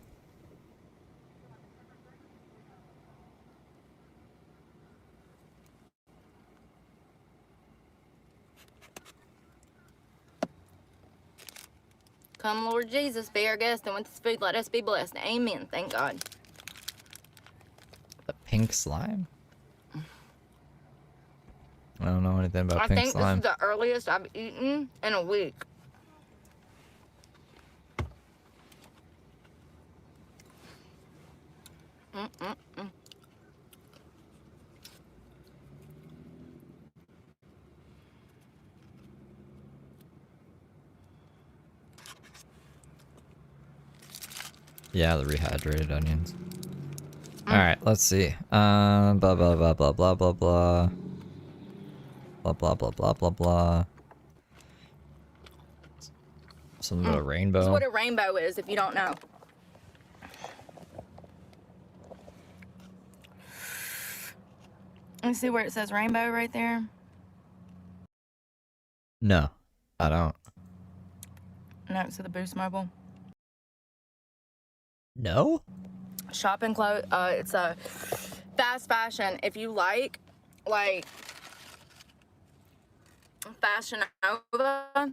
Come, Lord Jesus, be our guest, and with this food, let us be blessed. Amen. Thank God. The pink slime? I don't know anything about I pink think slime. this is the earliest I've eaten in a week. Yeah, the rehydrated onions. Alright, let's see. Blah blah blah blah blah blah blah. Blah blah blah blah blah blah. Something about a rainbow. That's what a rainbow is, if you don't know. Let me see where it says rainbow right there. No, I don't. Next to the Boost Mobile. No? Shopping clothes. It's a fast fashion. If you like Fashion Nova.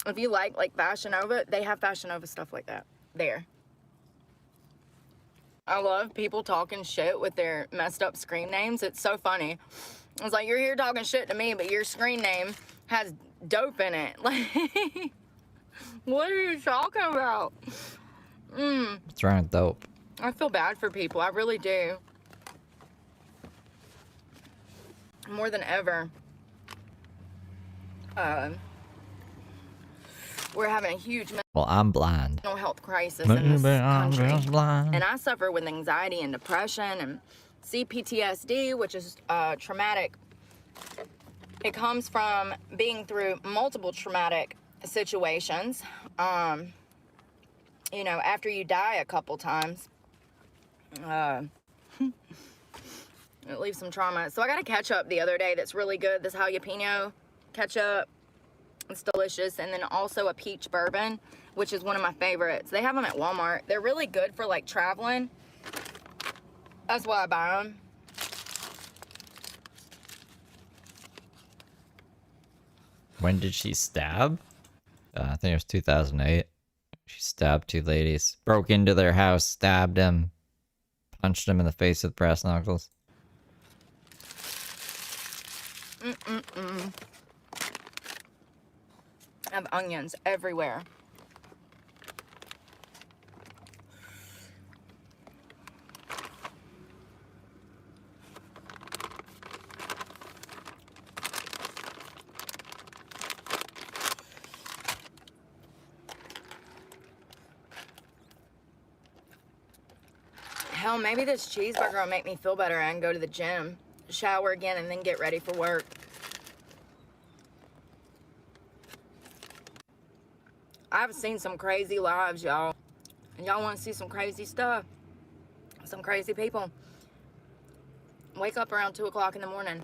If you like Fashion Nova, they have Fashion Nova stuff like that there. I love people talking shit with their messed up screen names. It's so funny. It's like, you're here talking shit to me, but your screen name has dope in it. Like, what are you talking about? What's wrong with dope? I feel bad for people. I really do. More than ever. We're having a huge Well, I'm blind. mental health crisis in this I'm country. just blind. And I suffer with anxiety and depression and CPTSD, which is traumatic. It comes from being through multiple traumatic situations. You know, after you die a couple times, it leaves some trauma. So I got a ketchup the other day that's really good. This jalapeno ketchup. It's delicious. And then also a peach bourbon, which is one of my favorites. They have them at Walmart. They're really good for like traveling. That's why I buy them. When did she stab? I think it was 2008. She stabbed two ladies. Broke into their house, stabbed them, punched them in the face with brass knuckles. I have onions everywhere. Hell, maybe this cheeseburger will make me feel better and go to the gym, shower again, and then get ready for work. I've seen some crazy lives, y'all. And y'all want to see some crazy stuff? Some crazy people. Wake up around 2 o'clock in the morning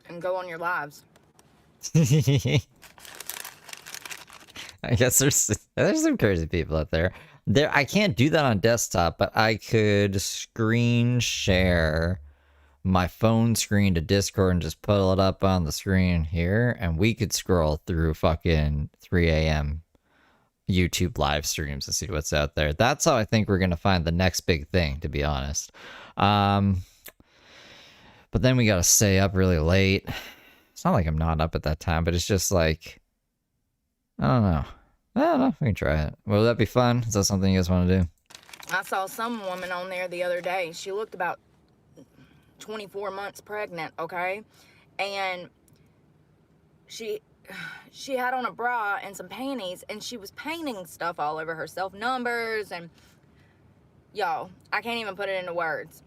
and go on your lives. I guess there's some crazy people out there. There, I can't do that on desktop, but I could screen share my phone screen to Discord and just pull it up on the screen here, and we could scroll through fucking 3 a.m. YouTube live streams and see what's out there. That's how I think we're gonna find the next big thing, to be honest. But then we gotta stay up really late. It's not like I'm not up at that time, but it's just like, I don't know. I don't know. We can try it. Will that be fun? Is that something you guys want to do? I saw some woman on there the other day. She looked about 24 months pregnant, okay? And she had on a bra and some panties, and she was painting stuff all over herself, numbers, and y'all, I can't even put it into words.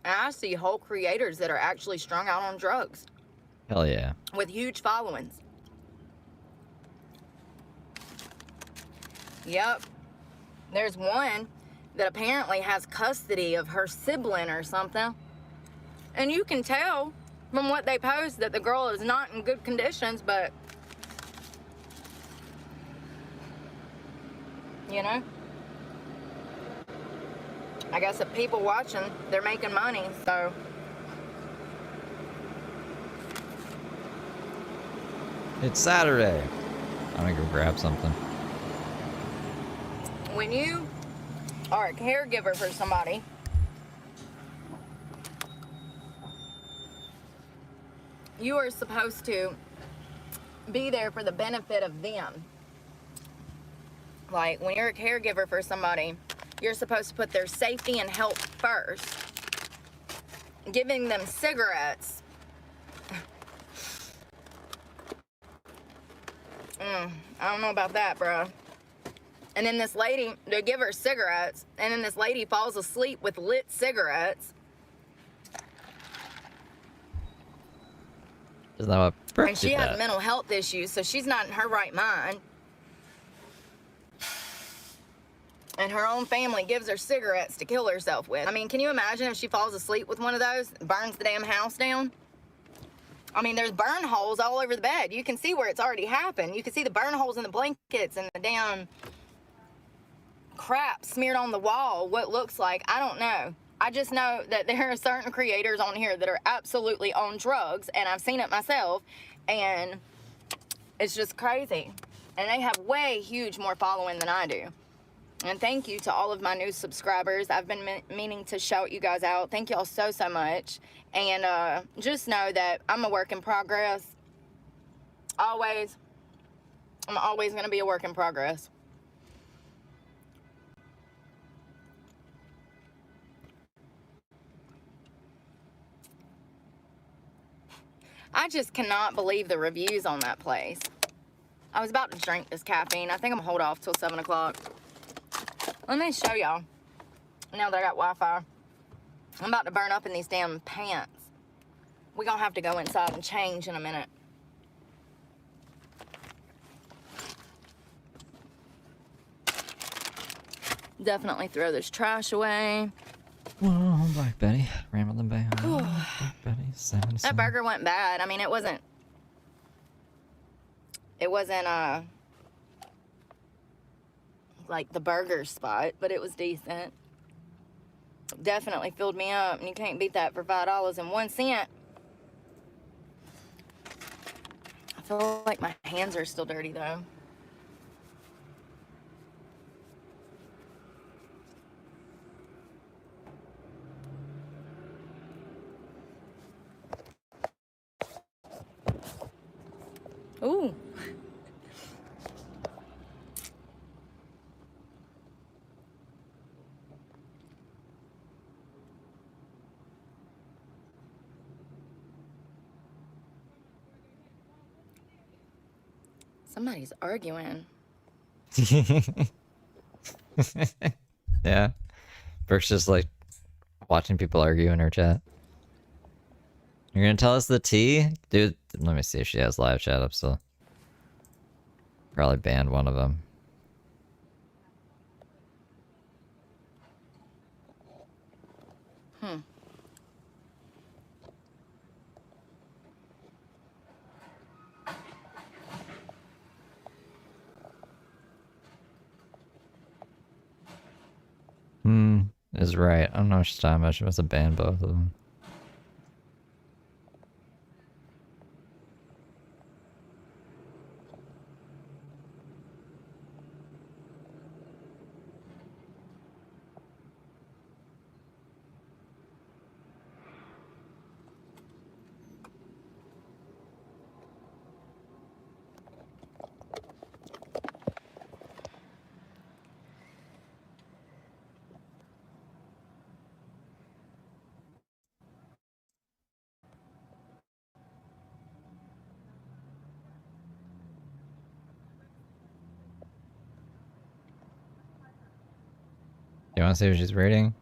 And I see whole creators that are actually strung out on drugs Hell yeah. with huge followings. Yep. There's one that apparently has custody of her sibling or something. And you can tell from what they post that the girl is not in good conditions, but, you know, I guess if people watching, they're making money, so. It's Saturday. I'm gonna go grab something. When you are a caregiver for somebody, you are supposed to be there for the benefit of them. Like, when you're a caregiver for somebody, you're supposed to put their safety and health first. Giving them cigarettes. I don't know about that, bro. And then this lady, they give her cigarettes, and then this lady falls asleep with lit cigarettes. Isn't that what Brooke And she did has that? mental health issues, so she's not in her right mind. And her own family gives her cigarettes to kill herself with. I mean, can you imagine if she falls asleep with one of those, burns the damn house down? I mean, there's burn holes all over the bed. You can see where it's already happened. You can see the burn holes in the blankets and the damn crap smeared on the wall. What looks like, I don't know. I just know that there are certain creators on here that are absolutely on drugs, and I've seen it myself, and it's just crazy. And they have way huge more following than I do. And thank you to all of my new subscribers. I've been meaning to shout you guys out. Thank y'all so, so much. And just know that I'm a work in progress. Always. I'm always going to be a work in progress. I just cannot believe the reviews on that place. I was about to drink this caffeine. I think I'm going to hold off till 7 o'clock. Let me show y'all. Now that I got Wi-Fi. I'm about to burn up in these damn pants. We're going to have to go inside and change in a minute. Definitely throw this trash away. Whoa, Black Betty. Rambling Bay. Black Betty. 77. That burger went bad. I mean, it wasn't like the burger spot, but it was decent. Definitely filled me up, and you can't beat that for $5.01. I feel like my hands are still dirty though. Ooh. Somebody's arguing. Yeah. Brooke's just like watching people argue in her chat. You're gonna tell us the tea? Dude, let me see if she has live chat up still. Probably banned one of them. is right. I don't know what she's talking about. She must have banned both of them. You want to see what she's reading?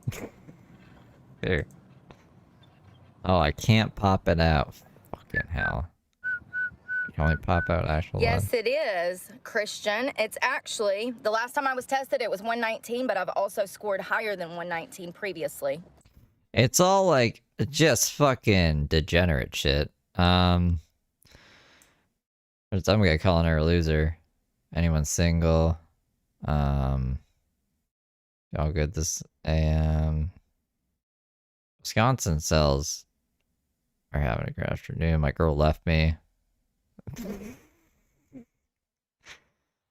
Here. Oh, I can't pop it out. Fucking hell. You can only pop out actual Yes, love. it is, Christian. It's actually, the last time I was tested, it was 119, but I've also scored higher than 119 previously. It's all like just fucking degenerate shit. There's some guy calling her a loser. Anyone single? All good this AM. Wisconsin cells are having a great afternoon. My girl left me.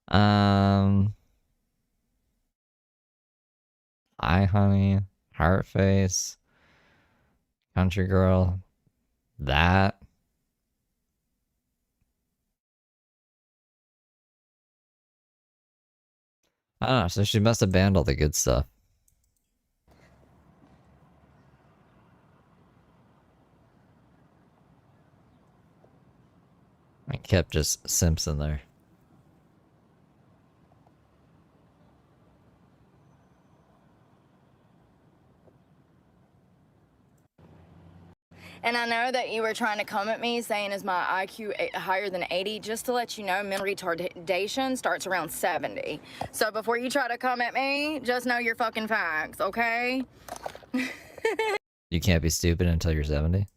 Hi honey. Heart face. Country girl. That. I don't know, so she must have banned all the good stuff. I kept just Simpson there. And I know that you were trying to come at me saying, is my IQ higher than 80? Just to let you know, mental retardation starts around 70. So before you try to come at me, just know your fucking facts, okay? You can't be stupid until you're 70.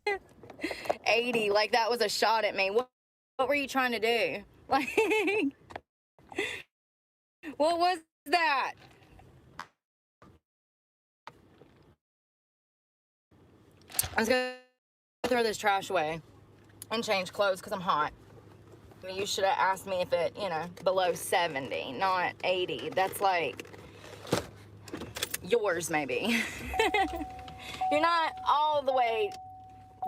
80, like that was a shot at me. What were you trying to do? Like, what was that? I was gonna throw this trash away and change clothes because I'm hot. I mean, you should have asked me if it, you know, below 70, not 80. That's like yours, maybe. You're not all the way,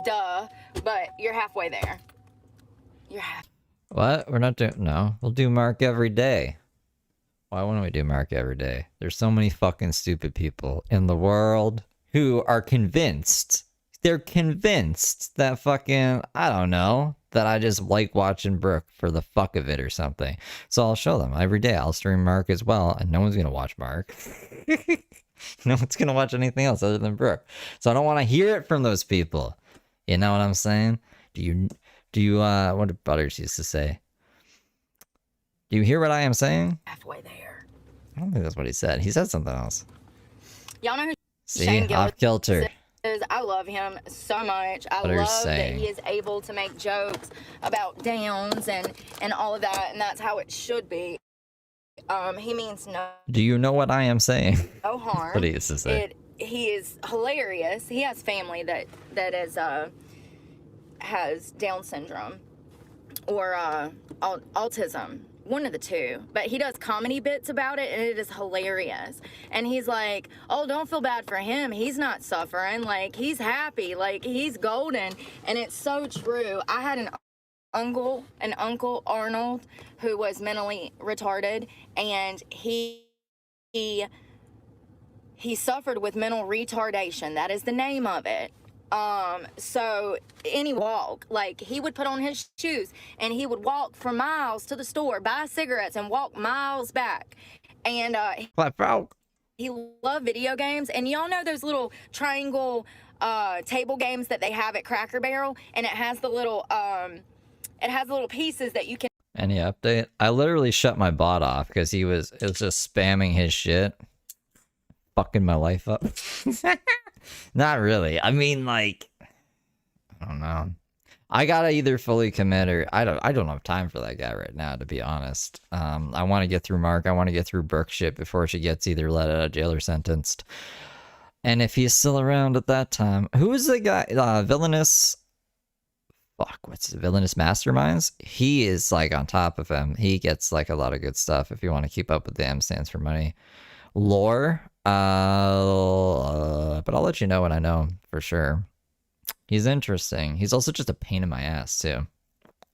duh, but you're halfway there. You're half. What? We're not doing... No. We'll do Mark every day. Why wouldn't we do Mark every day? There's so many fucking stupid people in the world who are convinced. They're convinced that fucking... I don't know. That I just like watching Brooke for the fuck of it or something. So I'll show them every day. I'll stream Mark as well. And no one's going to watch Mark. No one's going to watch anything else other than Brooke. So I don't want to hear it from those people. You know what I'm saying? Do you, what did Butters used to say? Do you hear what I am saying? Halfway there. I don't think that's what he said. He said something else. Y'all know who See? Shane Gillis Off kilter. is? I love him so much. I Butters love that saying. he is able to make jokes about downs and all of that, and that's how it should be. He means no Do you know what I am saying? no harm. What he used to say. He is hilarious. He has family that is has Down syndrome or autism, one of the two. But he does comedy bits about it, and it is hilarious. And he's like, "Oh, don't feel bad for him. He's not suffering. Like, he's happy. Like, he's golden." And it's so true. I had an uncle Arnold, who was mentally retarded, and he suffered with mental retardation. That is the name of it. So any walk, like he would put on his shoes and he would walk for miles to the store, buy cigarettes and walk miles back. And he loved video games. And y'all know those little triangle table games that they have at Cracker Barrel, and it has the little pieces that you can. Any update? I literally shut my bot off because it was just spamming his shit. Fucking my life up. Not really. I mean, like, I don't know. I gotta either fully commit or I don't have time for that guy right now, to be honest. I want to get through Mark. I want to get through Brooke shit before she gets either let out of jail or sentenced. And if he's still around at that time, who is the guy? Villainous. Fuck, what's the Villainous Masterminds? He is like on top of him. He gets like a lot of good stuff if you want to keep up with the M stands for money. Lore. But I'll let you know when I know him for sure. He's interesting. He's also just a pain in my ass too.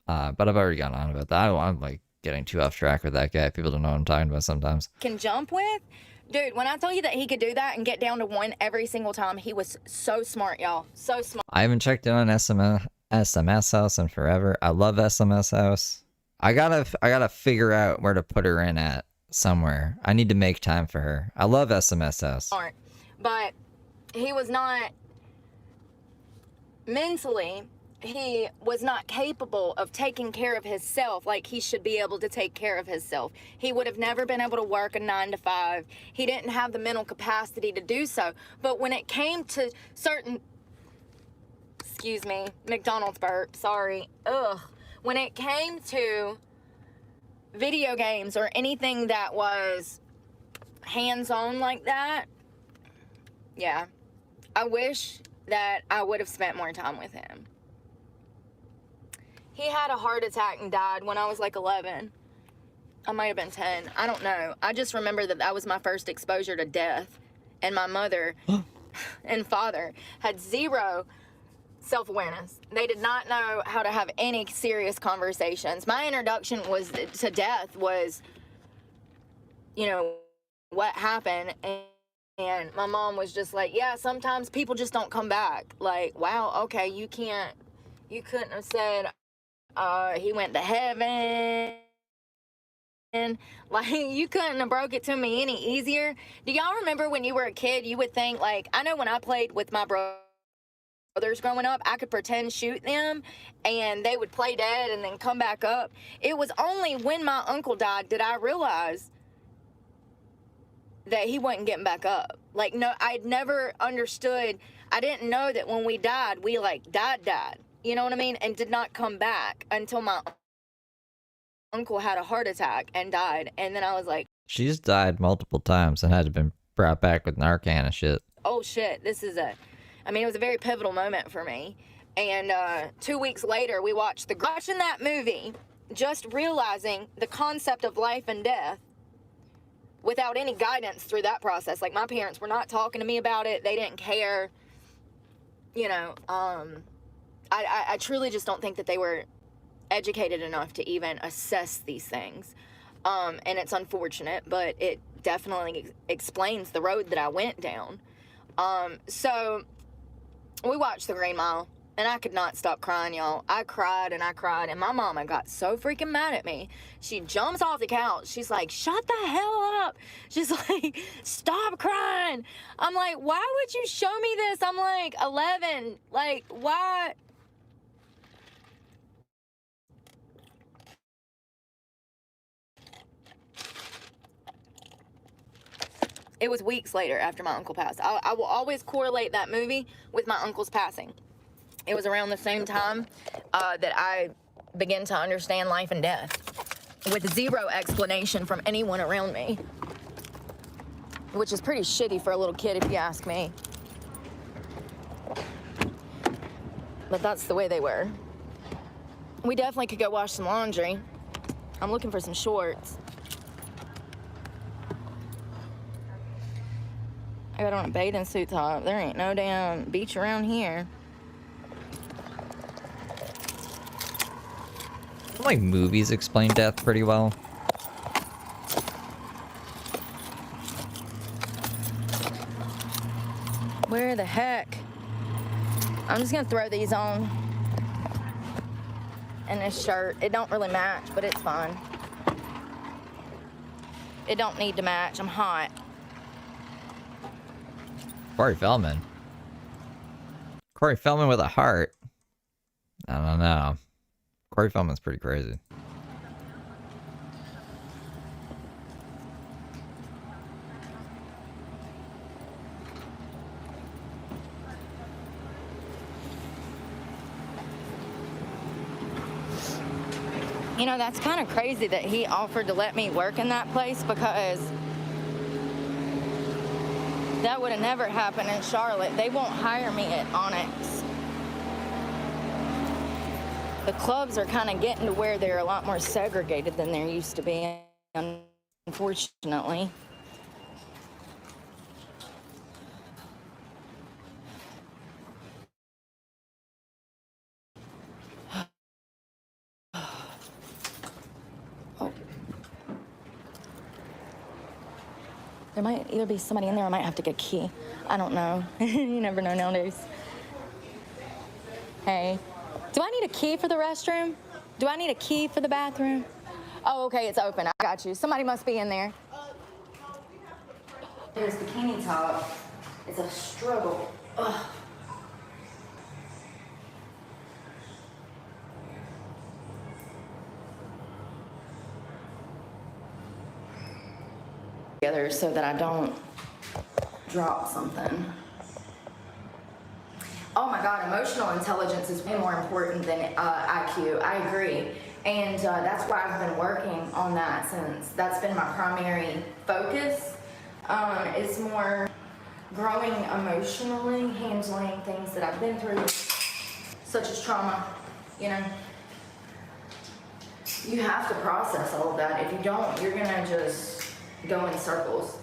But I've already gone on about that. I'm like getting too off track with that guy. People don't know what I'm talking about sometimes. Can jump with? Dude, when I tell you that he could do that and get down to 1 every single time, he was so smart, y'all. So smart. I haven't checked in on SMS House in forever. I love SMS House. I gotta figure out where to put her in at somewhere. I need to make time for her. I love SMS House. Smart. But he was not mentally, he was not capable of taking care of himself like he should be able to take care of himself. He would have never been able to work a 9 to 5. He didn't have the mental capacity to do so. But when it came to certain, excuse me, McDonald's burp, sorry. Ugh. When it came to video games or anything that was hands-on like that, yeah, I wish that I would have spent more time with him. He had a heart attack and died when I was like 11. I might have been 10. I don't know. I just remember that that was my first exposure to death. And my mother and father had zero self-awareness. They did not know how to have any serious conversations. My introduction to death was, you know, what happened. And my mom was just like, yeah, sometimes people just don't come back. Like, wow, okay, you couldn't have said, he went to heaven. Like, you couldn't have broke it to me any easier. Do y'all remember when you were a kid, you would think, like, I know when I played with my brothers growing up, I could pretend shoot them, and they would play dead and then come back up. It was only when my uncle died did I realize that he wasn't getting back up. Like, no, I'd never understood. I didn't know that when we died, we, like, died. You know what I mean? And did not come back until my uncle had a heart attack and died. And then I was like, She's died multiple times and had to been brought back with Narcan and shit. oh shit, this is it was a very pivotal moment for me. And 2 weeks later, we watched watching that movie, just realizing the concept of life and death without any guidance through that process. Like, my parents were not talking to me about it. They didn't care. You know, I truly just don't think that they were educated enough to even assess these things. And it's unfortunate, but it definitely explains the road that I went down. So we watched The Green Mile, and I could not stop crying, y'all. I cried, and my mama got so freaking mad at me. She jumps off the couch. She's like, shut the hell up. She's like, stop crying. I'm like, why would you show me this? I'm like 11. Like, why? It was weeks later after my uncle passed. I will always correlate that movie with my uncle's passing. It was around the same time that I began to understand life and death, with zero explanation from anyone around me, which is pretty shitty for a little kid if you ask me. But that's the way they were. We definitely could go wash some laundry. I'm looking for some shorts. I got on a bathing suit top. There ain't no damn beach around here. Like, movies explain death pretty well. Where the heck? I'm just gonna throw these on. And this shirt. It don't really match, but it's fine. It don't need to match. I'm hot. Corey Feldman. Corey Feldman with a heart. I don't know. Corey Feldman's pretty crazy. You know, that's kind of crazy that he offered to let me work in that place, because That would have never happened in Charlotte. They won't hire me at Onyx. The clubs are kind of getting to where they're a lot more segregated than there used to be, unfortunately. Oh. There might either be somebody in there or I might have to get a key. I don't know. You never know nowadays. Hey. Do I need a key for the restroom? Do I need a key for the bathroom? Oh, okay, it's open. I got you. Somebody must be in there. There's bikini top. It's a struggle. Ugh. Together so that I don't drop something. Oh my God, emotional intelligence is way more important than IQ. I agree. And that's why I've been working on that since that's been my primary focus. It's more growing emotionally, handling things that I've been through, such as trauma, you know. You have to process all of that. If you don't, you're gonna just go in circles.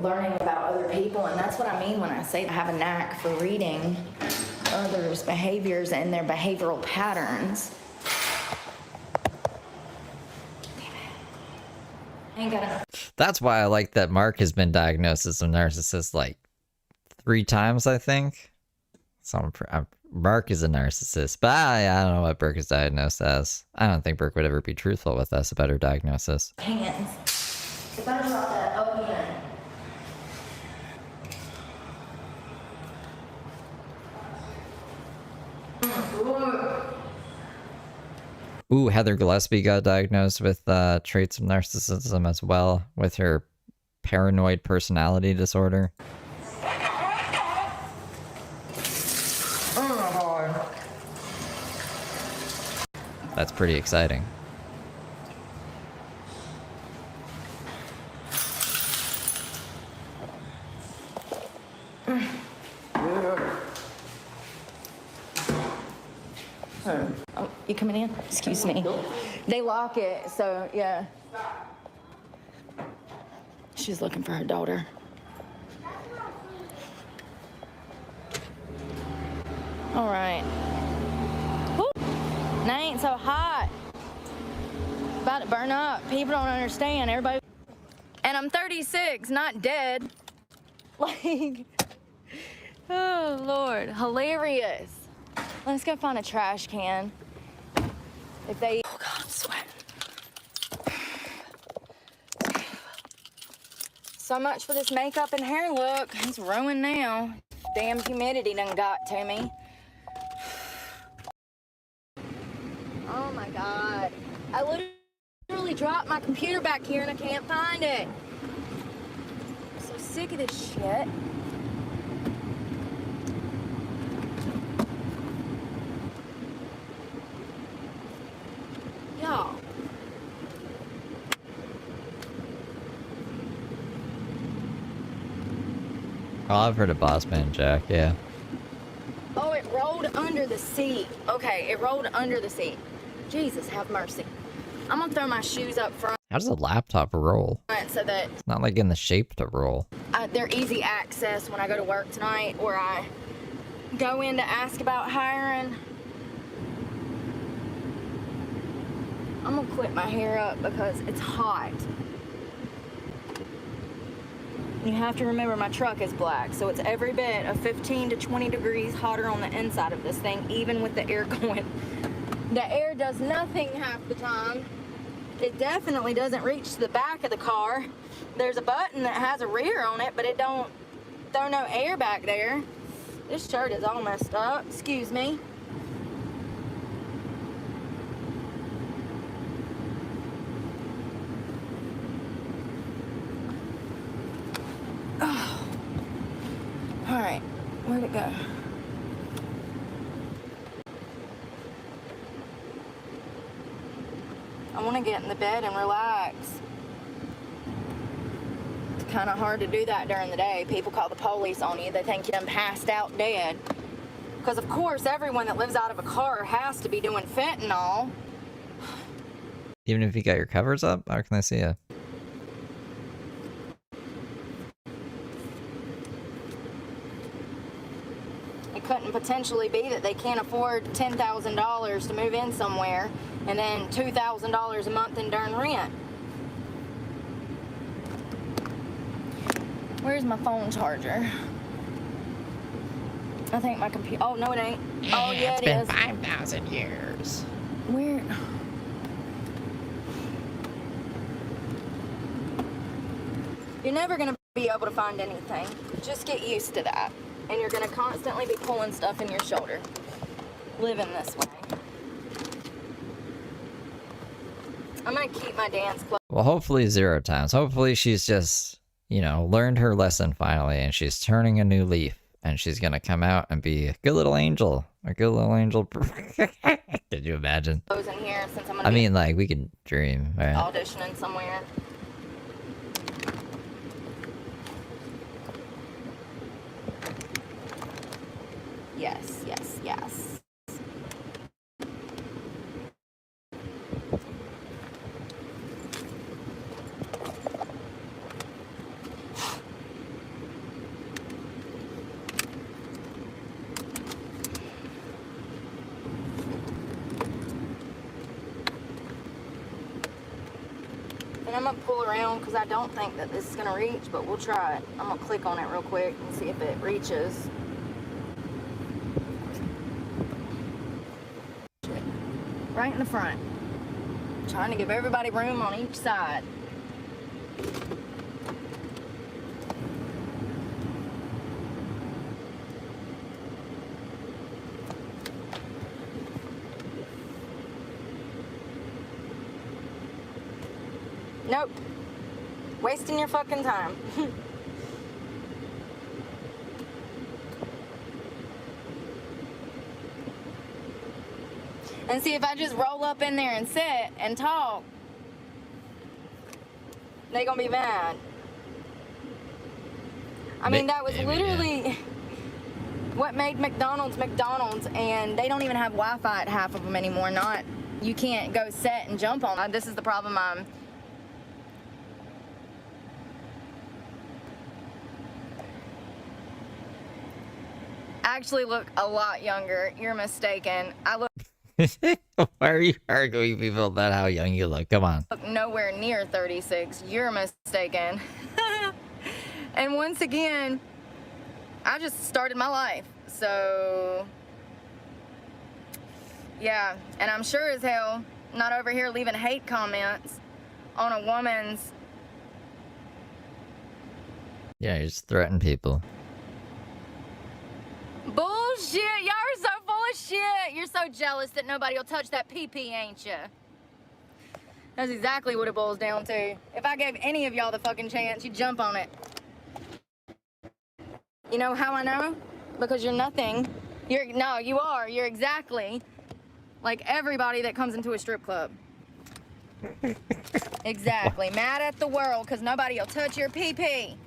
Learning about other people, and that's what I mean when I say I have a knack for reading others' behaviors and their behavioral patterns. Ain't gonna. That's why I like that Mark has been diagnosed as a narcissist like 3 times, I think. So Mark is a narcissist, but I don't know what Brooke is diagnosed as. I don't think Brooke would ever be truthful with us about her diagnosis. Hands. If I drop that opium. Ooh, Heather Gillespie got diagnosed with traits of narcissism as well, with her paranoid personality disorder. Oh my God. That's pretty exciting. Oh, you coming in? Excuse me. They lock it, so yeah. She's looking for her daughter. All right. Woo. Now ain't so hot. About to burn up. People don't understand. Everybody. And I'm 36, not dead. Like, oh Lord, hilarious. Let's go find a trash can. If they. Oh God, I'm sweating. So much for this makeup and hair look. It's ruined now. Damn humidity done got to me. Oh my God. I literally dropped my computer back here and I can't find it. I'm so sick of this shit. Y'all. Oh, I've heard of Boss Man Jack, yeah. Oh, it rolled under the seat. Okay, it rolled under the seat. Jesus, have mercy. I'm gonna throw my shoes up front. How does a laptop roll? So that It's not like in the shape to roll. they're easy access when I go to work tonight or I go in to ask about hiring. I'm gonna quit my hair up because it's hot. You have to remember my truck is black, so it's every bit of 15 to 20 degrees hotter on the inside of this thing, even with the air going. The air does nothing half the time. It definitely doesn't reach to the back of the car. There's a button that has a rear on it, but it don't throw no air back there. This shirt is all messed up. Excuse me. Oh. All right, where'd it go? I want to get in the bed and relax. kind of hard to do that during the day. People call the police on you. They think you done passed out dead. Because, of course, everyone that lives out of a car has to be doing fentanyl. Even if you got your covers up, how can I see you? It couldn't potentially be that they can't afford $10,000 to move in somewhere and then $2,000 a month in darn rent. Where's my phone charger? I think my computer. Oh, no, it ain't. Oh, yeah, it's it been is. 5,000 years. Where? You're never going to be able to find anything. Just get used to that. And you're going to constantly be pulling stuff in your shoulder. Living this way. I'm going to keep my dance clothes. Well, hopefully 0 times. Hopefully she's just, you know, learned her lesson finally and she's turning a new leaf. And she's gonna come out and be a good little angel. A good little angel. Could you imagine? In here since I'm gonna I mean, like, we could dream, right? auditioning somewhere. Yes, yes, yes. And I'm gonna pull around because I don't think that this is gonna reach, but we'll try it. I'm gonna click on it real quick and see if it reaches. Right in the front. Trying to give everybody room on each side. Nope. Wasting your fucking time. And see, if I just roll up in there and sit and talk, they gonna be mad. I mean, that was literally what made McDonald's McDonald's, and they don't even have Wi-Fi at half of them anymore. You can't go set and jump on. This is the problem I actually look a lot younger. You're mistaken. I look Why are you arguing people about how young you look? Come on. nowhere near 36. You're mistaken. And once again, I just started my life. So, yeah. And I'm sure as hell not over here leaving hate comments on a woman's... Yeah, you just threaten people. Bullshit! Y'all are so full of shit! You're so jealous that nobody will touch that pee-pee, ain't ya? That's exactly what it boils down to. If I gave any of y'all the fucking chance, you'd jump on it. You know how I know? Because you're nothing. You are. You're exactly like everybody that comes into a strip club. Exactly. Mad at the world because nobody will touch your pee-pee.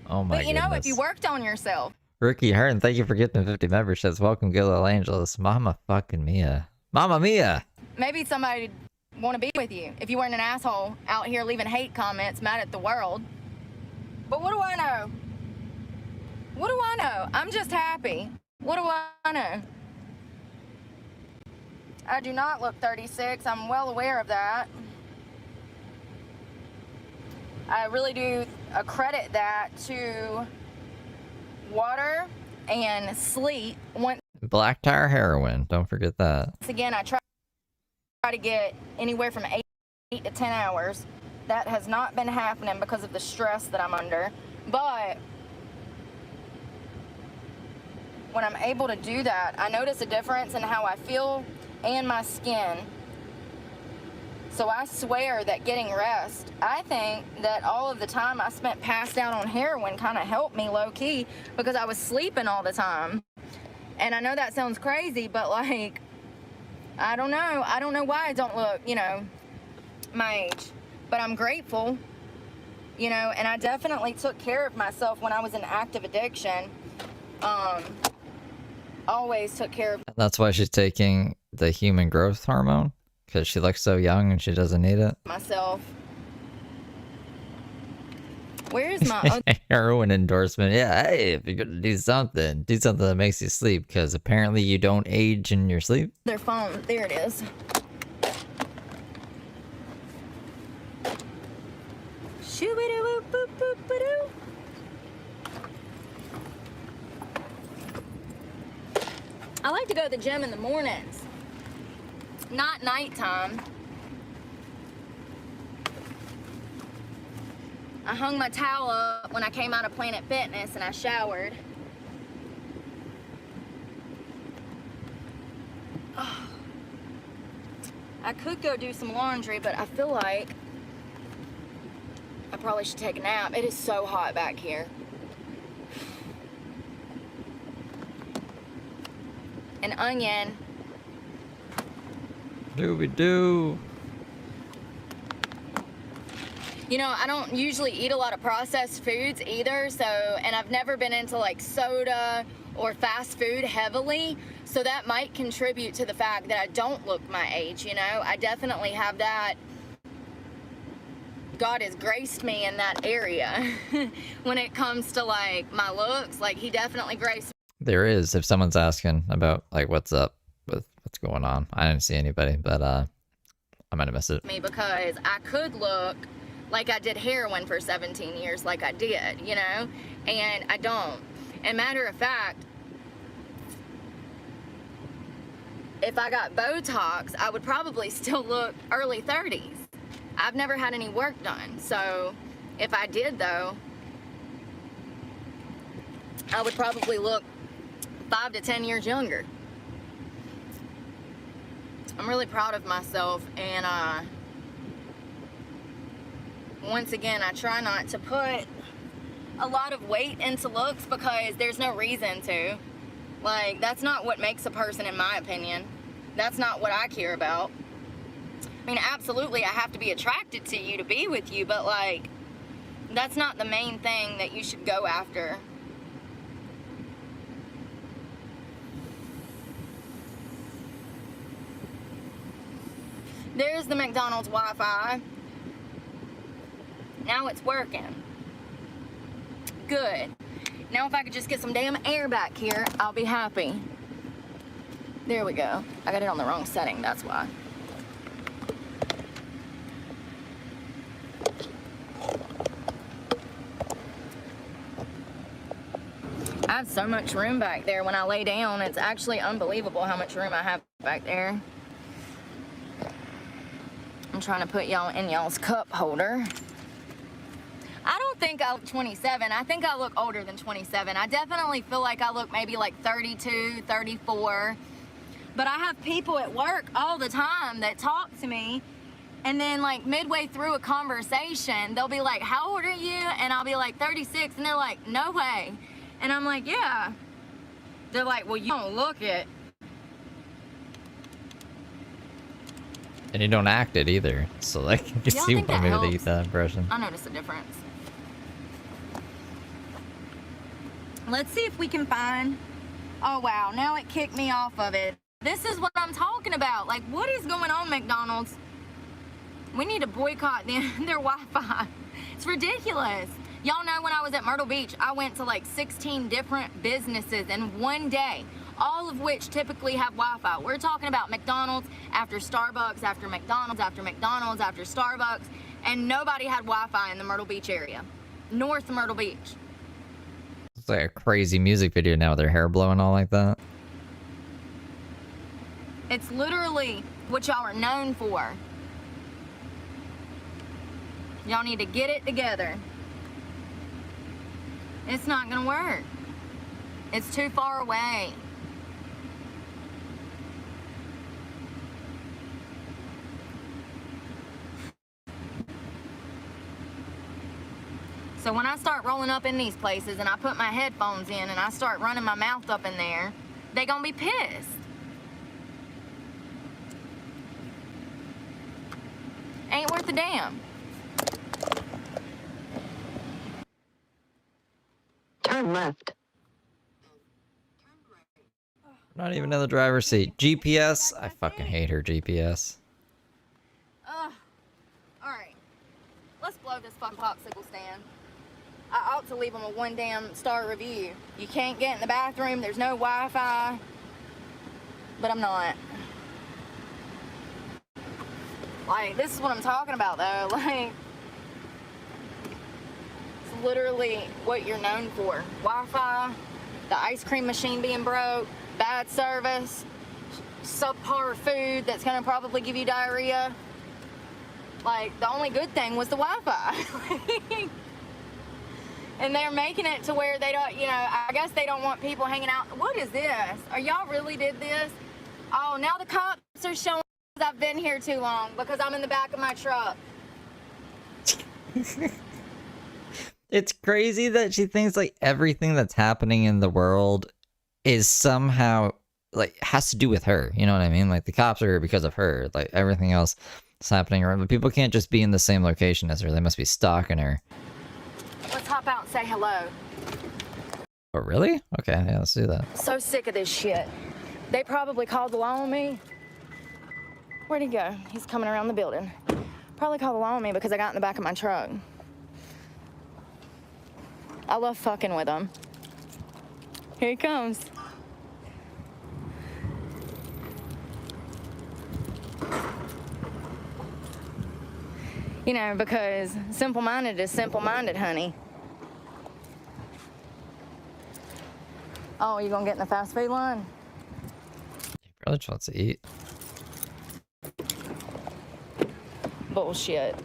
Oh my But you know, goodness. if you worked on yourself. Ricky Hearn, thank you for getting 50 memberships. Welcome, good little angels. Mama fucking Mia. Mama Mia! Maybe somebody would want to be with you if you weren't an asshole out here leaving hate comments mad at the world. But what do I know? What do I know? I'm just happy. What do I know? I do not look 36. I'm well aware of that. I really do accredit that to water and sleep. Once Black tar heroin. Don't forget that. again, I try to get anywhere from 8 to 10 hours. That has not been happening because of the stress that I'm under. But when I'm able to do that, I notice a difference in how I feel and my skin. So I swear that getting rest, I think that all of the time I spent passed out on heroin kind of helped me low-key because I was sleeping all the time. And I know that sounds crazy, but like, I don't know. I don't know why I don't look, you know, my age. But I'm grateful you know, and I definitely took care of myself when I was in active addiction. Always took care of That's why she's taking the human growth hormone, because she looks so young and she doesn't need it. myself. Where is my Heroin endorsement. Yeah, hey, if you're gonna do something that makes you sleep, because apparently you don't age in your sleep. their phone? There it is. Shoo-ba-doo-boop-boop-boop-ba-doo. I like to go to the gym in the mornings, not nighttime. I hung my towel up when I came out of Planet Fitness and I showered. Oh. I could go do some laundry, but I feel like I probably should take a nap. It is so hot back here. An onion. Dooby-doo. You know, I don't usually eat a lot of processed foods either, so, and I've never been into like soda or fast food heavily, so that might contribute to the fact that I don't look my age, you know? I definitely have that. God has graced me in that area when it comes to like my looks. Like, he definitely graced There is, if someone's asking about like what's up with what's going on. I didn't see anybody, but I might have missed it. me because I could look like I did heroin for 17 years like I did, you know? And I don't. And matter of fact, if I got Botox, I would probably still look early 30s. I've never had any work done. So if I did though, I would probably look 5 to 10 years younger. I'm really proud of myself, and once again, I try not to put a lot of weight into looks because there's no reason to. Like, that's not what makes a person, in my opinion. That's not what I care about. I mean, absolutely, I have to be attracted to you to be with you, but like, that's not the main thing that you should go after. There's the McDonald's Wi-Fi. Now it's working. Good. Now if I could just get some damn air back here, I'll be happy. There we go. I got it on the wrong setting, that's why. I have so much room back there when I lay down. It's actually unbelievable how much room I have back there. I'm trying to put y'all in y'all's cup holder. I don't think I look 27. I think I look older than 27. I definitely feel like I look maybe like 32, 34. But I have people at work all the time that talk to me, and then like midway through a conversation, they'll be like, how old are you? And I'll be like 36, and they're like, no way. And I'm like, yeah. They're like, well, you don't look it. And you don't act it either, so like you can see why maybe they get that impression. I notice a difference. Let's see if we can find. Oh wow, now it kicked me off of it. This is what I'm talking about. Like, what is going on, McDonald's? We need to boycott their Wi-Fi. It's ridiculous. Y'all know when I was at Myrtle Beach, I went to like 16 different businesses in one day, all of which typically have Wi-Fi. We're talking about McDonald's after Starbucks, after McDonald's, after McDonald's, after Starbucks, and nobody had Wi-Fi in the Myrtle Beach area. North Myrtle Beach. It's like a crazy music video now with their hair blowing all like that. It's literally what y'all are known for. Y'all need to get it together. It's not gonna work. It's too far away. So when I start rolling up in these places and I put my headphones in and I start running my mouth up in there, they gonna be pissed. Ain't worth a damn. Turn left. Not even in the driver's seat. GPS? I fucking hate her GPS. Alright. Let's blow this fucking popsicle stand. I ought to leave them a 1 damn star review. You can't get in the bathroom, there's no Wi-Fi. But I'm not. Like, this is what I'm talking about though. Like, it's literally what you're known for. Wi-Fi, the ice cream machine being broke, bad service, subpar food that's gonna probably give you diarrhea. Like, the only good thing was the Wi-Fi. And they're making it to where they don't, you know, I guess they don't want people hanging out. What is this? Are y'all really did this? Oh, now the cops are showing I've been here too long because I'm in the back of my truck. It's crazy that she thinks like everything that's happening in the world is somehow like has to do with her. You know what I mean? Like the cops are here because of her. Like everything else that's happening around. But people can't just be in the same location as her. They must be stalking her. Let's hop out and say hello. Oh, really? Okay, yeah, let's do that. So sick of this shit. They probably called the law on me. Where'd he go? He's coming around the building. Probably called the law on me because I got in the back of my truck. I love fucking with him. Here he comes. You know, because simple-minded is simple-minded, honey. Oh, you gonna get in the fast food line? He probably just wants to eat. Bullshit.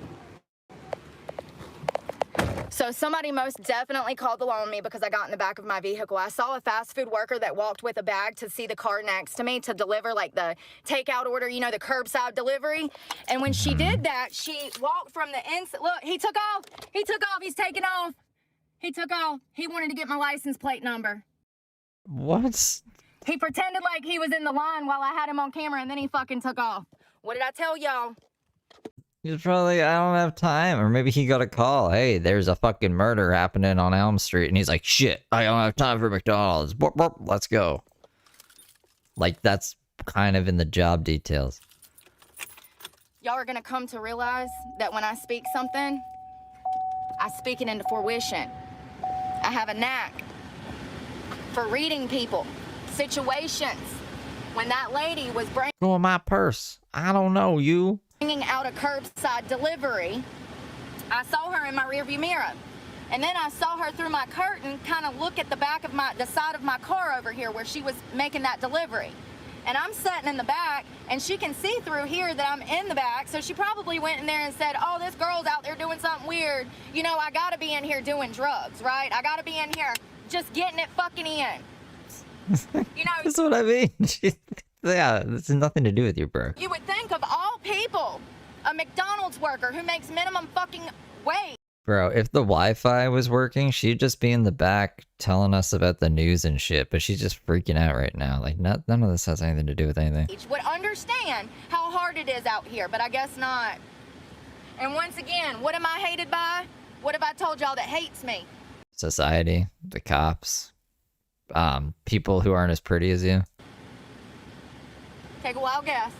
So somebody most definitely called the law on me because I got in the back of my vehicle. I saw a fast food worker that walked with a bag to see the car next to me to deliver like the takeout order, you know, the curbside delivery. And when she did that, she walked from the inside. Look, he took off. He took off. He's taking off. He took off. He wanted to get my license plate number. What? He pretended like he was in the line while I had him on camera and then he fucking took off. What did I tell y'all? He's probably, I don't have time. Or maybe he got a call. Hey, there's a fucking murder happening on Elm Street. And he's like, shit, I don't have time for McDonald's. Burp, burp, let's go. Like, that's kind of in the job details. Y'all are gonna come to realize that when I speak something, I speak it into fruition. I have a knack for reading people, situations. When that lady was Go in my purse. I don't know, you. bringing out a curbside delivery, I saw her in my rearview mirror. And then I saw her through my curtain kind of look at the back of the side of my car over here where she was making that delivery. And I'm sitting in the back and she can see through here that I'm in the back. So she probably went in there and said, oh, this girl's out there doing something weird. You know, I gotta be in here doing drugs, right? I gotta be in here just getting it fucking in. You know, That's what I mean. Yeah, this has nothing to do with you, bro. you would think of all people, a McDonald's worker who makes minimum fucking wage. Bro, if the Wi-Fi was working, she'd just be in the back telling us about the news and shit, but she's just freaking out right now. Like, none of this has anything to do with anything. Would understand how hard it is out here, but I guess not. And once again, what am I hated by? What have I told y'all that hates me? Society, the cops, people who aren't as pretty as you. Take a wild guess.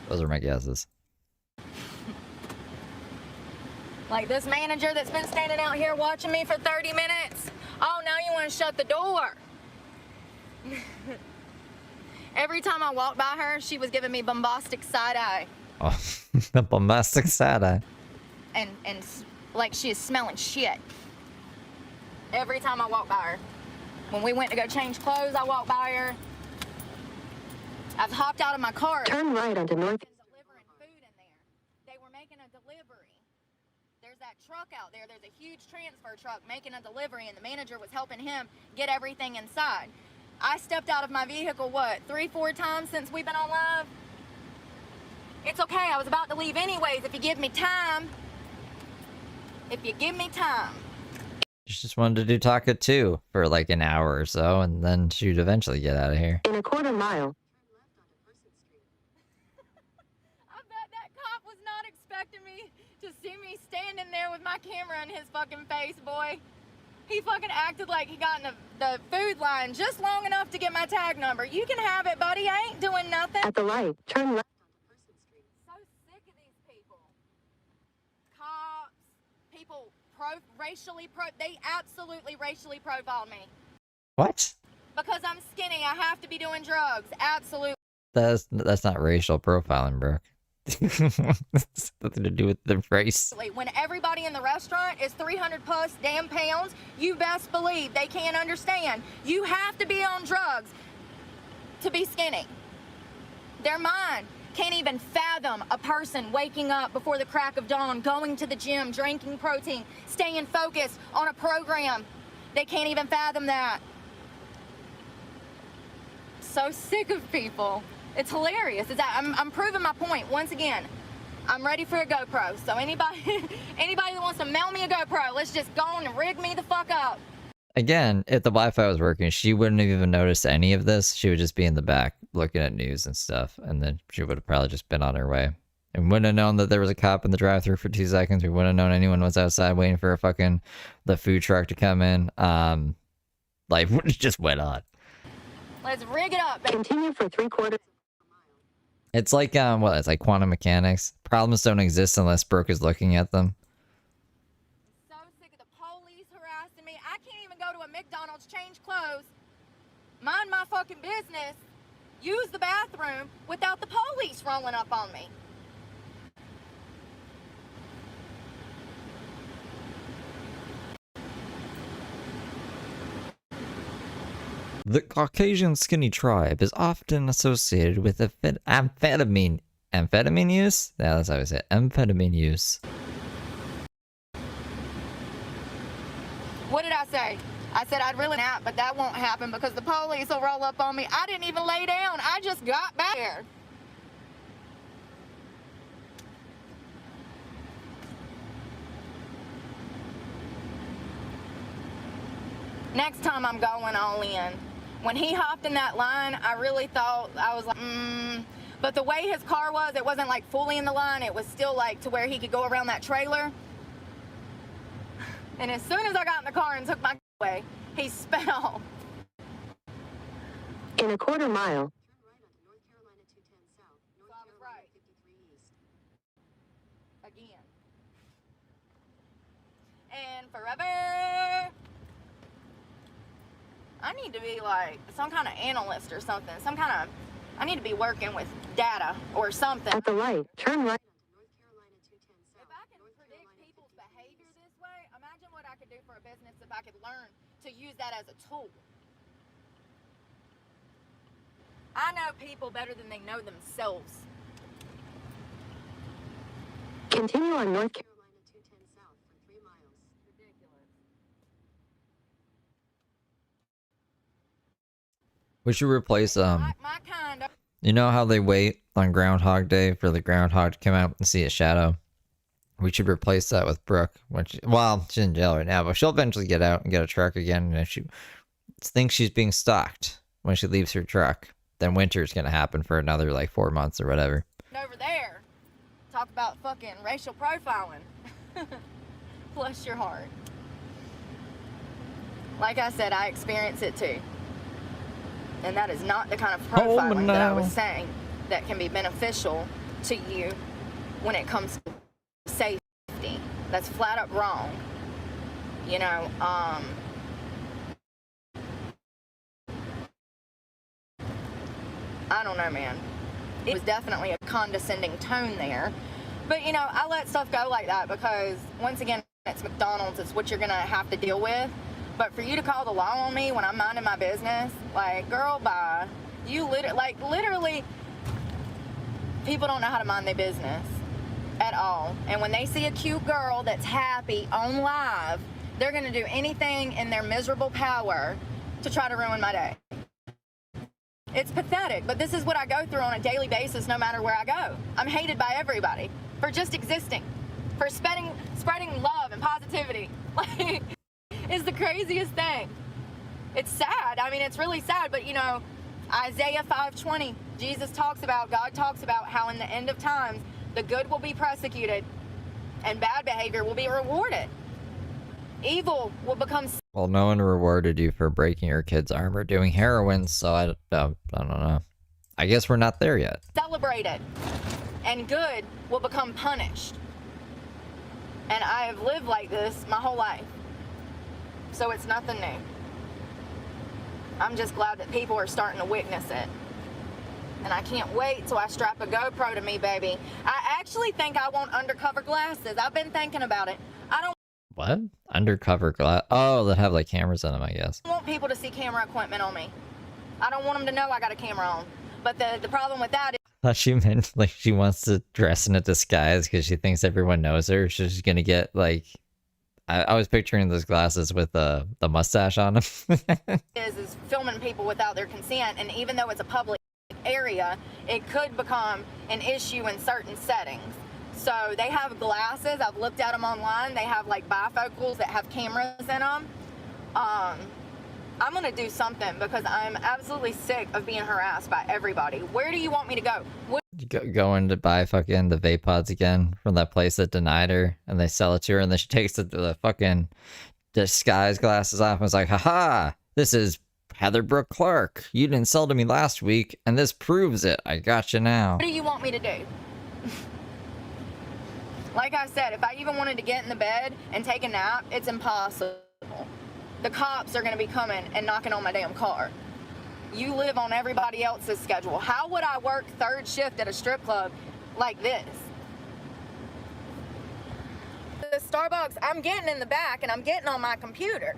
Those are my guesses. Like this manager that's been standing out here watching me for 30 minutes. Oh, now you want to shut the door. Every time I walked by her, she was giving me bombastic side eye. Oh, the bombastic side eye. And like she is smelling shit. Every time I walk by her. When we went to go change clothes, I walked by her. I've hopped out of my car. Turn right onto North. Delivering food in there. They were making a delivery. There's that truck out there. There's a huge transfer truck making a delivery, and the manager was helping him get everything inside. I stepped out of my vehicle, what, 3-4 times since we've been on live? It's okay. I was about to leave anyways if you give me time. If you give me time. She just wanted to do Taco 2 for like an hour or so, and then she'd eventually get out of here. In a quarter mile. I bet that cop was not expecting me to see me standing there with my camera in his fucking face, boy. He fucking acted like he got in the food line just long enough to get my tag number. You can have it, buddy. I ain't doing nothing. At the light, turn left. So sick of these people. Cops, people they absolutely racially profiled me. What? Because I'm skinny, I have to be doing drugs. Absolutely. That's not racial profiling, Brooke. It's nothing to do with the race. When everybody in the restaurant is 300 plus damn pounds, you best believe they can't understand. You have to be on drugs to be skinny. Their mind can't even fathom a person waking up before the crack of dawn, going to the gym, drinking protein, staying focused on a program. They can't even fathom that. So sick of people. It's hilarious. I'm proving my point once again. I'm ready for a GoPro. So anybody that wants to mail me a GoPro, let's just go on and rig me the fuck up. Again, if the Wi-Fi was working, she wouldn't have even noticed any of this. She would just be in the back looking at news and stuff, and then she would have probably just been on her way. And wouldn't have known that there was a cop in the drive-thru for 2 seconds. We wouldn't have known anyone was outside waiting for the food truck to come in. Like, it just went on. Let's rig it up. Continue for 3/4. It's like, it's like quantum mechanics. Problems don't exist unless Brooke is looking at them. So sick of the police harassing me. I can't even go to a McDonald's, change clothes, mind my fucking business, use the bathroom without the police rolling up on me. The Caucasian skinny tribe is often associated with amphetamine use? Yeah, that's how I say it. Amphetamine use. What did I say? I said I'd really nap, but that won't happen because the police will roll up on me. I didn't even lay down. I just got back there. Next time I'm going all in. When he hopped in that line, I really thought, I was like, But the way his car was, it wasn't like fully in the line. It was still like to where he could go around that trailer. And as soon as I got in the car and took my away, he sped off. In a 1/4 mile. Turn right onto North Carolina 210 South, North So I was Carolina right. 53 East. Again. And forever. I need to be like some kind of analyst or something. I need to be working with data or something. At the light, turn right. North Carolina 210 South, If I can North predict Carolina people's 53 behavior East. this way, imagine what I could do for a business if I could learn to use that as a tool. I know people better than they know themselves. Continue on North Carolina. Carolina 210 South for 3 miles. Ridiculous. We should replace, My kind of. you know how they wait on Groundhog Day for the groundhog to come out and see a shadow? We should replace that with Brooke. She's in jail right now, but she'll eventually get out and get a truck again. And if she thinks she's being stalked when she leaves her truck, then winter's gonna happen for another like 4 months or whatever. Over there. Talk about fucking racial profiling. Bless your heart. Like I said, I experience it too. And that is not the kind of profiling that I was saying that can be beneficial to you when it comes to safety. That's flat up wrong. You know, I don't know, man. It was definitely a condescending tone there. But, you know, I let stuff go like that because, once again, it's McDonald's. It's what you're going to have to deal with. But for you to call the law on me when I'm minding my business, like, girl, bye. You literally, people don't know how to mind their business at all. And when they see a cute girl that's happy on live, they're going to do anything in their miserable power to try to ruin my day. It's pathetic, but this is what I go through on a daily basis no matter where I go. I'm hated by everybody for just existing, for spreading love and positivity. Like, it's the craziest thing. It's sad. I mean, it's really sad, but you know, Isaiah 5:20, God talks about how in the end of times, the good will be persecuted and bad behavior will be rewarded. Evil will become Well, no one rewarded you for breaking your kid's arm or doing heroin, so I don't know. I guess we're not there yet. Celebrated, and good will become punished. And I have lived like this my whole life, so it's nothing new. I'm just glad that people are starting to witness it. And I can't wait till I strap a GoPro to me, baby. I actually think I want undercover glasses. I've been thinking about it. I don't What? Undercover glass? Oh, that have like cameras in them, I guess. want people to see camera equipment on me. I don't want them to know I got a camera on. But the problem with that is I thought she meant like she wants to dress in a disguise because she thinks everyone knows her. So she's gonna get like, I was picturing those glasses with the mustache on them. is filming people without their consent, and even though it's a public area, it could become an issue in certain settings. So they have glasses. I've looked at them online. They have like bifocals that have cameras in them. I'm gonna do something because I'm absolutely sick of being harassed by everybody. Where do you want me to go? Going to buy fucking the vape pods again from that place that denied her, and they sell it to her, and then she takes the fucking disguise glasses off and was like, haha, this is Heather Brooke Clark. You didn't sell to me last week, and this proves it. I got you now. What do you want me to do? Like I said, if I even wanted to get in the bed and take a nap, it's impossible. The cops are going to be coming and knocking on my damn car. You live on everybody else's schedule. How would I work third shift at a strip club like this? The Starbucks, I'm getting in the back and I'm getting on my computer.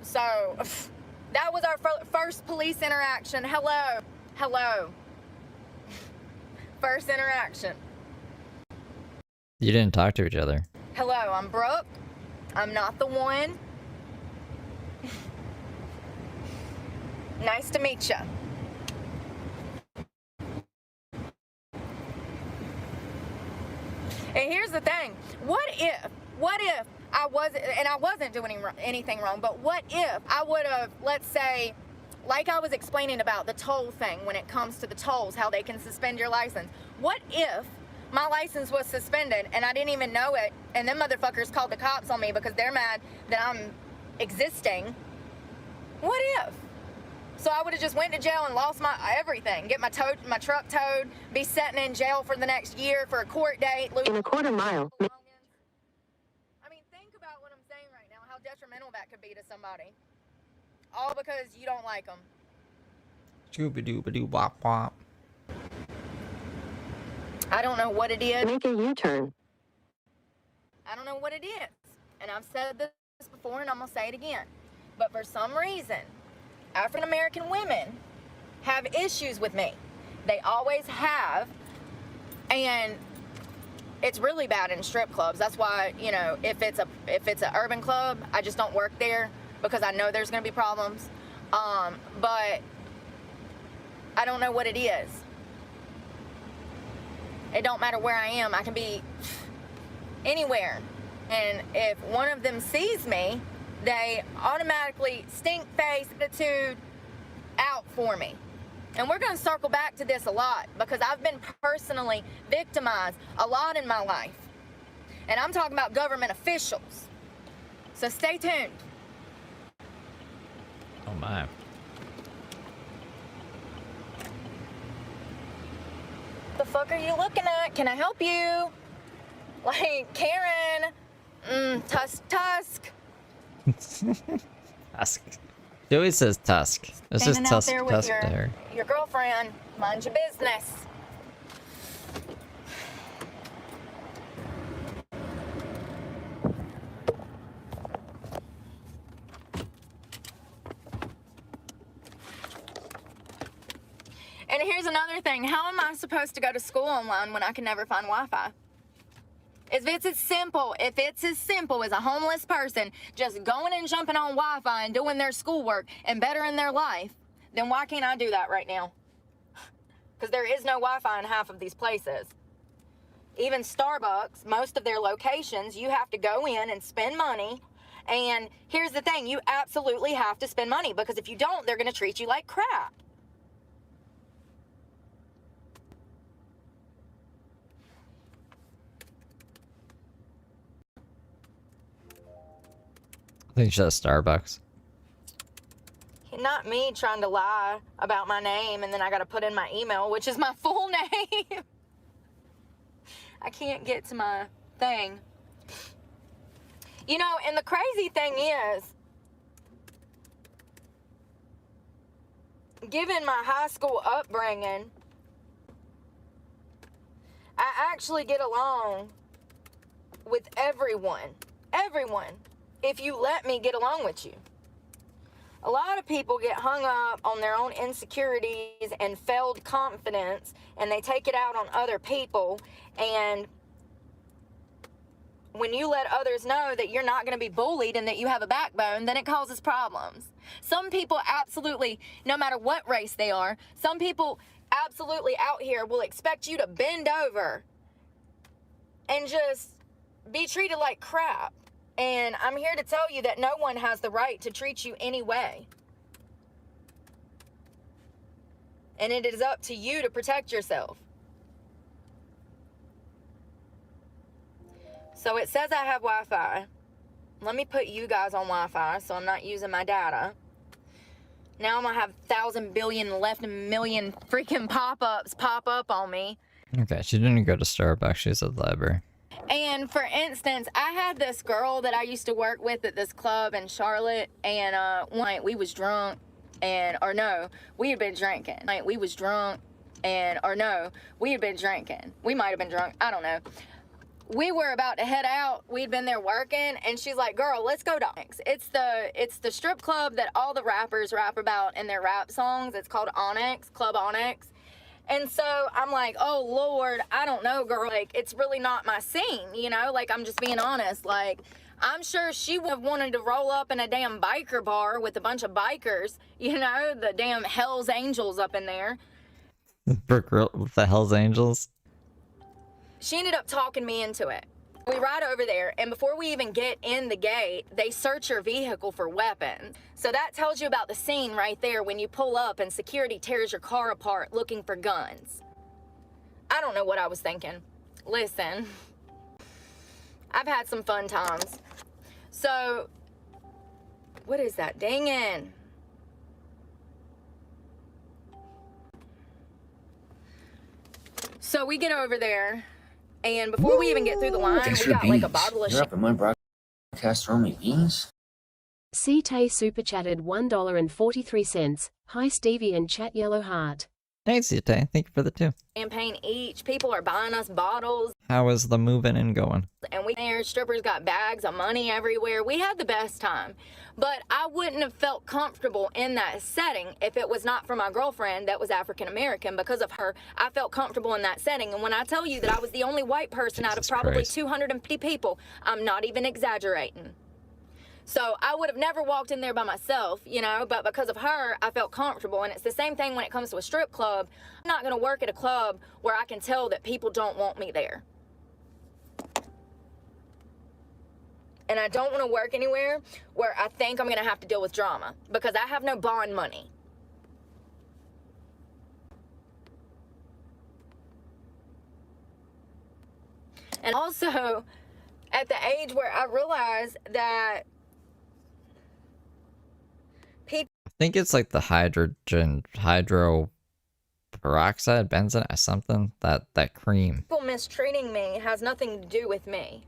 So that was our first police interaction. Hello. Hello. First interaction. You didn't talk to each other. Hello, I'm Brooke. I'm not the one. Nice to meet you. And here's the thing. What if I wasn't doing anything wrong, but what if I would have, let's say, like I was explaining about the toll thing when it comes to the tolls, how they can suspend your license. What if my license was suspended and I didn't even know it, and them motherfuckers called the cops on me because they're mad that I'm existing? What if? So I would have just went to jail and lost my everything, get my truck towed, be sitting in jail for the next year for a court date. In a quarter mile. I mean, think about what I'm saying right now, how detrimental that could be to somebody. All because you don't like them. Shooba-dooba-doo wop wop. I don't know what it is. Make a U-turn. I don't know what it is. And I've said this before and I'm going to say it again. But for some reason, African American women have issues with me. They always have. And it's really bad in strip clubs. That's why, you know, if it's an urban club, I just don't work there because I know there's going to be problems. But I don't know what it is. It don't matter where I am. I can be anywhere. And if one of them sees me, they automatically stink face attitude out for me. And we're going to circle back to this a lot because I've been personally victimized a lot in my life. And I'm talking about government officials. So stay tuned. Oh my. The fuck are you looking at? Can I help you? Like, Karen. Tusk. Tusk. She always says Tusk. It's just Standing out Tusk. there with Tusk to her. your girlfriend. Mind your business. And here's another thing. How am I supposed to go to school online when I can never find Wi-Fi? If it's as simple as a homeless person just going and jumping on Wi-Fi and doing their schoolwork and bettering their life, then why can't I do that right now? Because there is no Wi-Fi in half of these places. Even Starbucks, most of their locations, you have to go in and spend money. And here's the thing, you absolutely have to spend money because if you don't, they're going to treat you like crap. I think she has Starbucks. Not me trying to lie about my name and then I gotta put in my email, which is my full name. I can't get to my thing. You know, and the crazy thing is, given my high school upbringing, I actually get along with everyone. Everyone. If you let me get along with you. A lot of people get hung up on their own insecurities and failed confidence, and they take it out on other people. And when you let others know that you're not going to be bullied and that you have a backbone, then it causes problems. Some people absolutely, no matter what race they are, some people absolutely out here will expect you to bend over and just be treated like crap. And I'm here to tell you that no one has the right to treat you any way. And it is up to you to protect yourself. So it says I have Wi-Fi. Let me put you guys on Wi-Fi so I'm not using my data. Now I'm gonna have 1,000 billion left, a million freaking pop-ups pop up on me. Okay, she didn't go to Starbucks. She's at the library. And for instance, I had this girl that I used to work with at this club in Charlotte, and one night we was drunk, or no, we had been drinking. Like we was drunk, or no, we had been drinking. We might have been drunk, I don't know. We were about to head out. We'd been there working, and she's like, "Girl, let's go to Onyx. It's the strip club that all the rappers rap about in their rap songs. It's called Onyx, Club Onyx." And so I'm like, "Oh Lord, I don't know, girl. Like, it's really not my scene, you know? Like, I'm just being honest. Like, I'm sure she would have wanted to roll up in a damn biker bar with a bunch of bikers, you know, the damn Hell's Angels up in there." Brooke with the Hell's Angels. She ended up talking me into it. We ride over there, and before we even get in the gate, they search your vehicle for weapons. So that tells you about the scene right there when you pull up and security tears your car apart looking for guns. I don't know what I was thinking. Listen, I've had some fun times. So, what is that dinging? So we get over there, and before we even get through the line, we got like a bottle of You're up in my broadcast throwing me beans? CT super chatted $1.43. Hi Stevie and chat yellow heart. Thanks, Yute. Thank you for the 2. champagne each. People are buying us bottles. How is the moving and going? And we there, strippers got bags of money everywhere. We had the best time. But I wouldn't have felt comfortable in that setting if it was not for my girlfriend that was African American. Because of her, I felt comfortable in that setting. And when I tell you that I was the only white person out of probably Christ. 250 people, I'm not even exaggerating. So I would have never walked in there by myself, you know, but because of her, I felt comfortable. And it's the same thing when it comes to a strip club. I'm not going to work at a club where I can tell that people don't want me there. And I don't want to work anywhere where I think I'm going to have to deal with drama because I have no bond money. And also, at the age where I realized that I think it's like the hydro peroxide, benzene, or something. That cream. people mistreating me has nothing to do with me.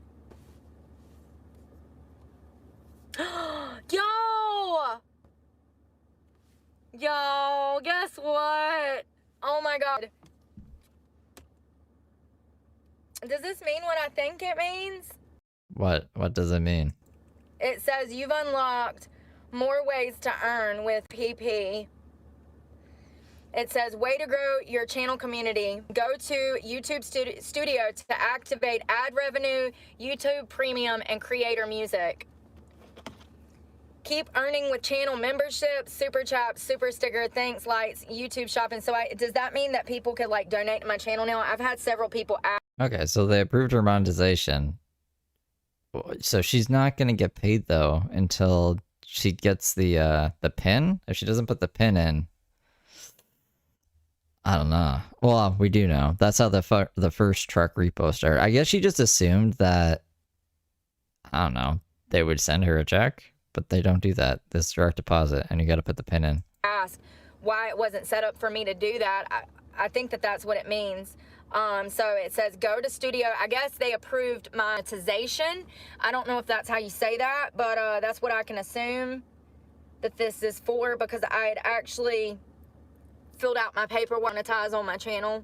Yo, guess what? Oh my God. Does this mean what I think it means? What does it mean? It says you've unlocked more ways to earn with PP. It says, way to grow your channel community. Go to YouTube Studio to activate ad revenue, YouTube Premium, and creator music. Keep earning with channel membership, super chat, super sticker, thanks, lights, YouTube shopping. So does that mean that people could like donate to my channel now? I've had several people ask. Okay, so they approved her monetization. So she's not gonna get paid though until she gets the pin. If she doesn't put the pin in, I don't know. Well, we do know. That's how the first truck repo started. I guess she just assumed that, I don't know, they would send her a check. but they don't do that. This direct deposit, and you got to put the pin in. Ask why it wasn't set up for me to do that. I think that that's what it means. So it says go to studio. I guess they approved monetization. I don't know if that's how you say that, but that's what I can assume that this is for, because I had actually filled out my paperwork to monetize on my channel.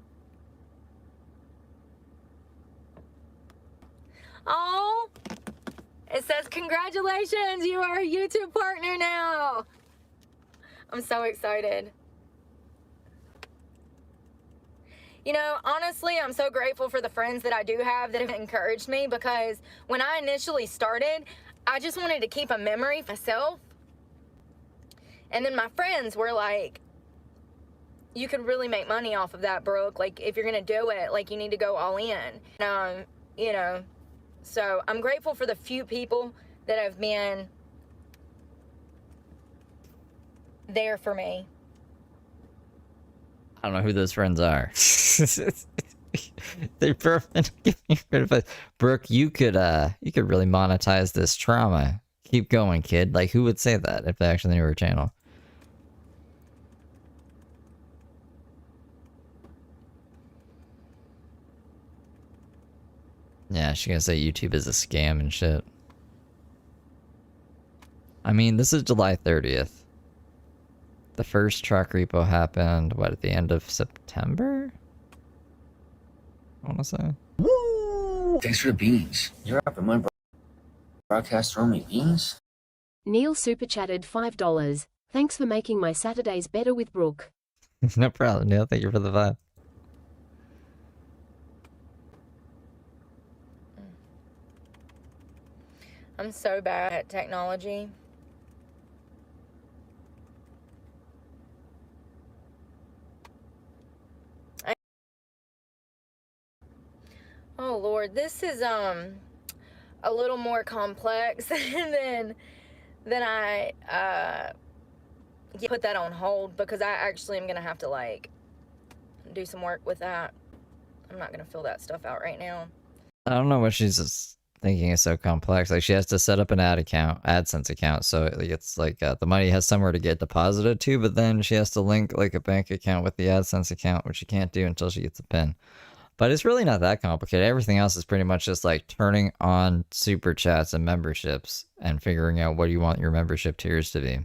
Oh, it says congratulations, you are a YouTube partner now. I'm so excited. You know, honestly, I'm so grateful for the friends that I do have that have encouraged me, because when I initially started, I just wanted to keep a memory for myself. And then my friends were like, you could really make money off of that, Brooke. Like, if you're going to do it, like, you need to go all in. You know, so I'm grateful for the few people that have been there for me. I don't know who those friends are. They're perfect. Brooke, you could really monetize this trauma. Keep going, kid. Like, who would say that if they actually knew her channel? Yeah, she's gonna say YouTube is a scam and shit. I mean, this is July 30th. The first truck repo happened, what, at the end of September? I want to say. Woo! Thanks for the beans. You're up in my broadcast throwing me beans? Neil super chatted $5. Thanks for making my Saturdays better with Brooke. No problem, Neil. Thank you for the vibe. I'm so bad at technology. Oh Lord, this is a little more complex than I put that on hold, because I actually am gonna have to like do some work with that. I'm not gonna fill that stuff out right now. I don't know what she's just thinking is so complex. Like, she has to set up an AdSense account, so it's like the money has somewhere to get deposited to, but then she has to link like a bank account with the AdSense account, which she can't do until she gets a PIN. But it's really not that complicated. Everything else is pretty much just like turning on super chats and memberships and figuring out what you want your membership tiers to be.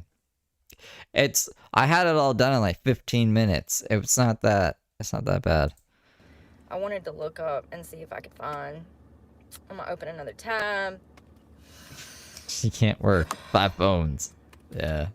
I had it all done in like 15 minutes. It's not that bad. I wanted to look up and see if I could find. I'm gonna open another tab. She can't work 5 phones. Yeah.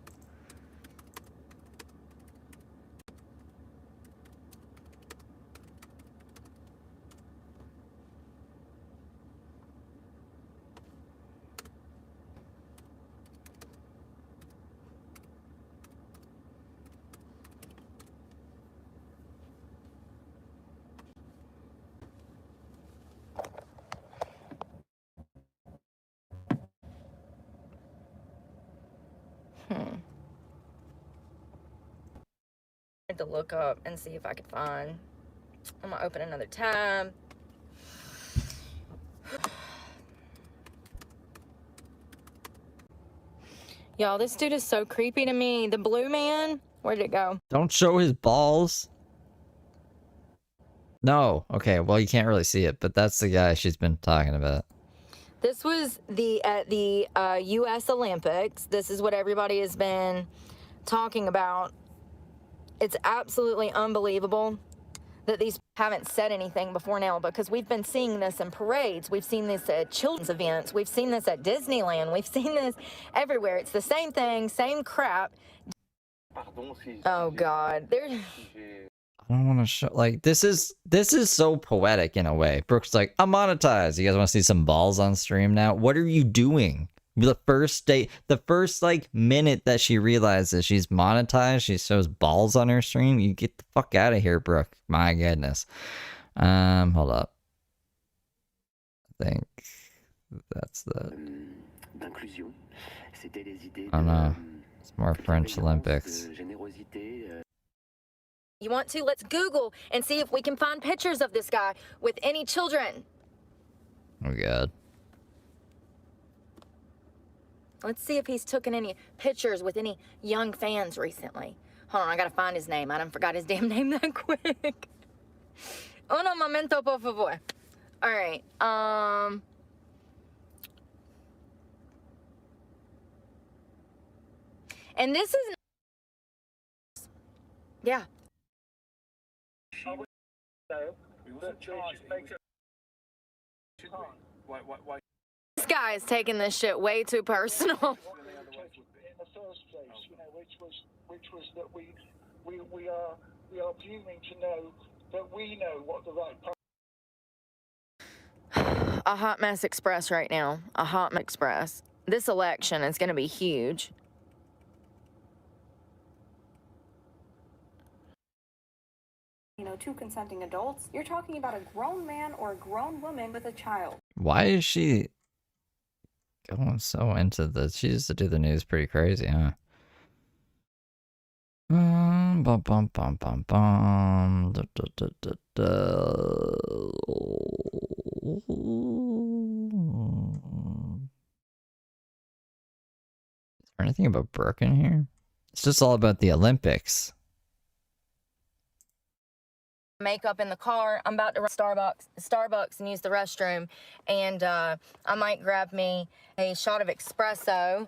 I had to look up and see if I could find. I'm gonna open another tab. Y'all, this dude is so creepy to me. The blue man, where did it go? Don't show his balls. No. Okay, well, you can't really see it, but that's the guy she's been talking about. This was at the U.S. Olympics. This is what everybody has been talking about. It's absolutely unbelievable that these haven't said anything before now, because we've been seeing this in parades. We've seen this at children's events. We've seen this at Disneyland. We've seen this everywhere. It's the same thing, same crap. Oh, God. I don't want to show, like, this is so poetic in a way. Brooke's like, I'm monetized. You guys want to see some balls on stream now? What are you doing? The first like minute that she realizes she's monetized, she shows balls on her stream. You get the fuck out of here, Brooke. My goodness. Hold up. I think that's the. Oh no, it's more French Olympics. You want to? Let's Google and see if we can find pictures of this guy with any children. Oh God. Let's see if he's taken any pictures with any young fans recently. Hold on, I gotta find his name. I done forgot his damn name that quick. Uno momento, por favor. All right. And this is, yeah. This guy is taking this shit way too personal. In the first place, you know, which was that we are presuming to know that we know what the right. A hot mess express right now. A hot mess express. This election is going to be huge. You know, two consenting adults. You're talking about a grown man or a grown woman with a child. Why is she going so into this? She used to do the news pretty crazy, huh? Bum bum bum bum bum. Da, da, da, da, da. Is there anything about Brooke in here? It's just all about the Olympics. Makeup in the car. I'm about to run Starbucks and use the restroom, and I might grab me a shot of espresso.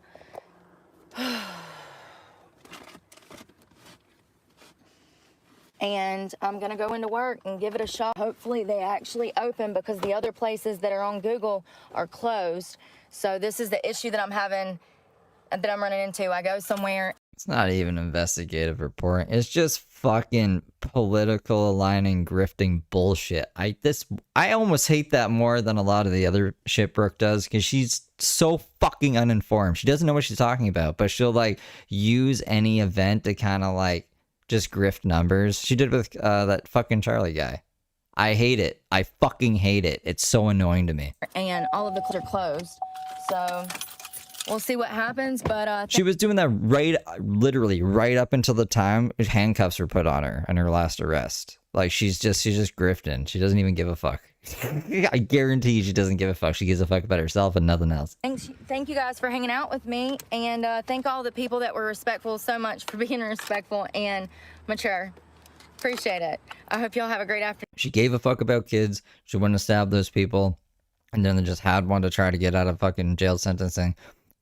And I'm gonna go into work and give it a shot. Hopefully they actually open, because the other places that are on Google are closed. So this is the issue that I'm having, that I'm running into. I go somewhere. It's not even investigative reporting. It's just fucking political aligning, grifting bullshit. I almost hate that more than a lot of the other shit Brooke does, because she's so fucking uninformed. She doesn't know what she's talking about, but she'll like use any event to kind of like just grift numbers. She did with that fucking Charlie guy. I hate it. I fucking hate it. It's so annoying to me. And all of the clubs are closed. So we'll see what happens, but she was doing that literally right up until the time handcuffs were put on her on her last arrest. Like she's just grifting. She doesn't even give a fuck. I guarantee she doesn't give a fuck. She gives a fuck about herself and nothing else. Thank you guys for hanging out with me, and thank all the people that were respectful so much for being respectful and mature. Appreciate it. I hope y'all have a great afternoon. She gave a fuck about kids. She wouldn't have stabbed those people, and then they just had one to try to get out of fucking jail sentencing.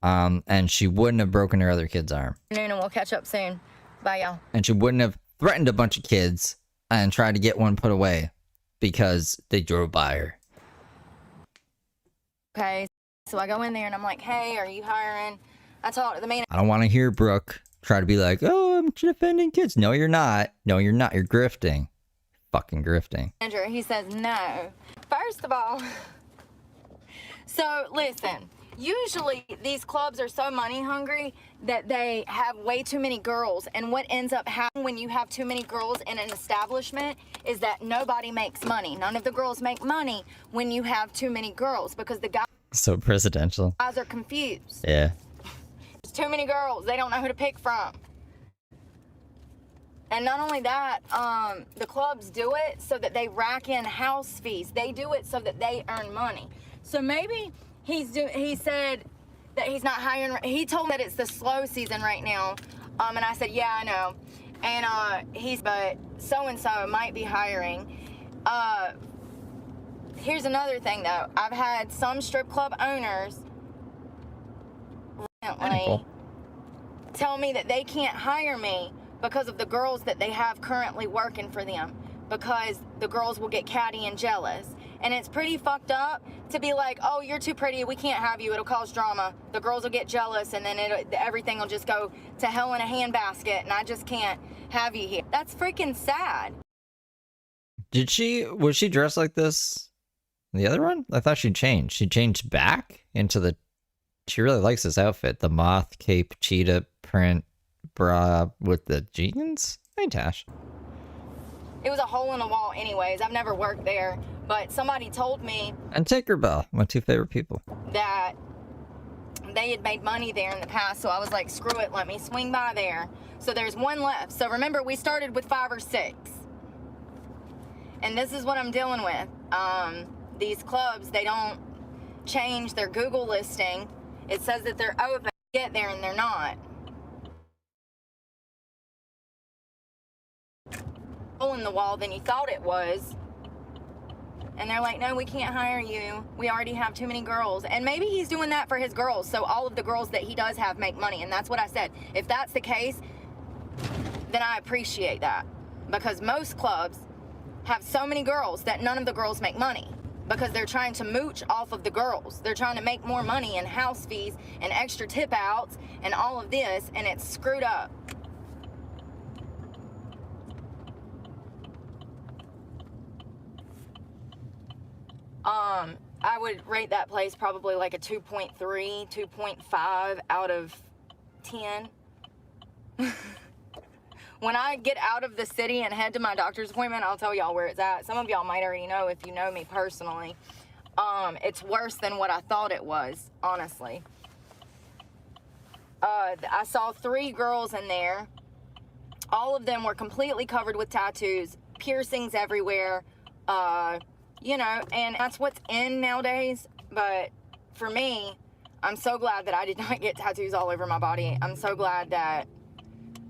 And she wouldn't have broken her other kid's arm. And we'll catch up soon. Bye, y'all. And she wouldn't have threatened a bunch of kids and tried to get one put away because they drove by her. Okay, so I go in there and I'm like, hey, are you hiring? I talk to the manager. I don't want to hear Brooke try to be like, oh, I'm defending kids. No, you're not. No, you're not. You're grifting. Fucking grifting. He says no. First of all, so listen. Usually these clubs are so money hungry that they have way too many girls, and what ends up happening when you have too many girls in an establishment is that nobody makes money. None of the girls make money when you have too many girls, because the guys So presidential. are confused. Yeah. There's too many girls. They don't know who to pick from. And not only that, the clubs do it so that they rack in house fees. They do it so that they earn money. So maybe he said that he's not hiring. He told me that it's the slow season right now. And I said, yeah, I know. And but so-and-so might be hiring. Here's another thing though. I've had some strip club owners recently tell me that they can't hire me because of the girls that they have currently working for them, because the girls will get catty and jealous. And it's pretty fucked up to be like, oh, you're too pretty, we can't have you, it'll cause drama. The girls will get jealous, and then everything will just go to hell in a handbasket, and I just can't have you here. That's freaking sad. Was she dressed like this in the other one? I thought she changed. She changed back into the, she really likes this outfit. The moth cape cheetah print bra with the jeans. Hey, Tash. It was a hole in the wall anyways. I've never worked there, but somebody told me. And Tinkerbell, my two favorite people. That they had made money there in the past, so I was like, screw it, let me swing by there. So there's one left. So remember, we started with 5 or 6. And this is what I'm dealing with. These clubs, they don't change their Google listing. It says that they're open. get there and they're not. Hole in the wall than you thought it was. And they're like, no, we can't hire you. We already have too many girls. And maybe he's doing that for his girls, so all of the girls that he does have make money. And that's what I said. If that's the case, then I appreciate that. Because most clubs have so many girls that none of the girls make money. Because they're trying to mooch off of the girls. They're trying to make more money in house fees and extra tip outs and all of this, and it's screwed up. I would rate that place probably like a 2.3, 2.5 out of 10. When I get out of the city and head to my doctor's appointment, I'll tell y'all where it's at. Some of y'all might already know if you know me personally. It's worse than what I thought it was, honestly. I saw 3 girls in there. All of them were completely covered with tattoos, piercings everywhere, you know, and that's what's in nowadays. But for me, I'm so glad that I did not get tattoos all over my body. I'm so glad that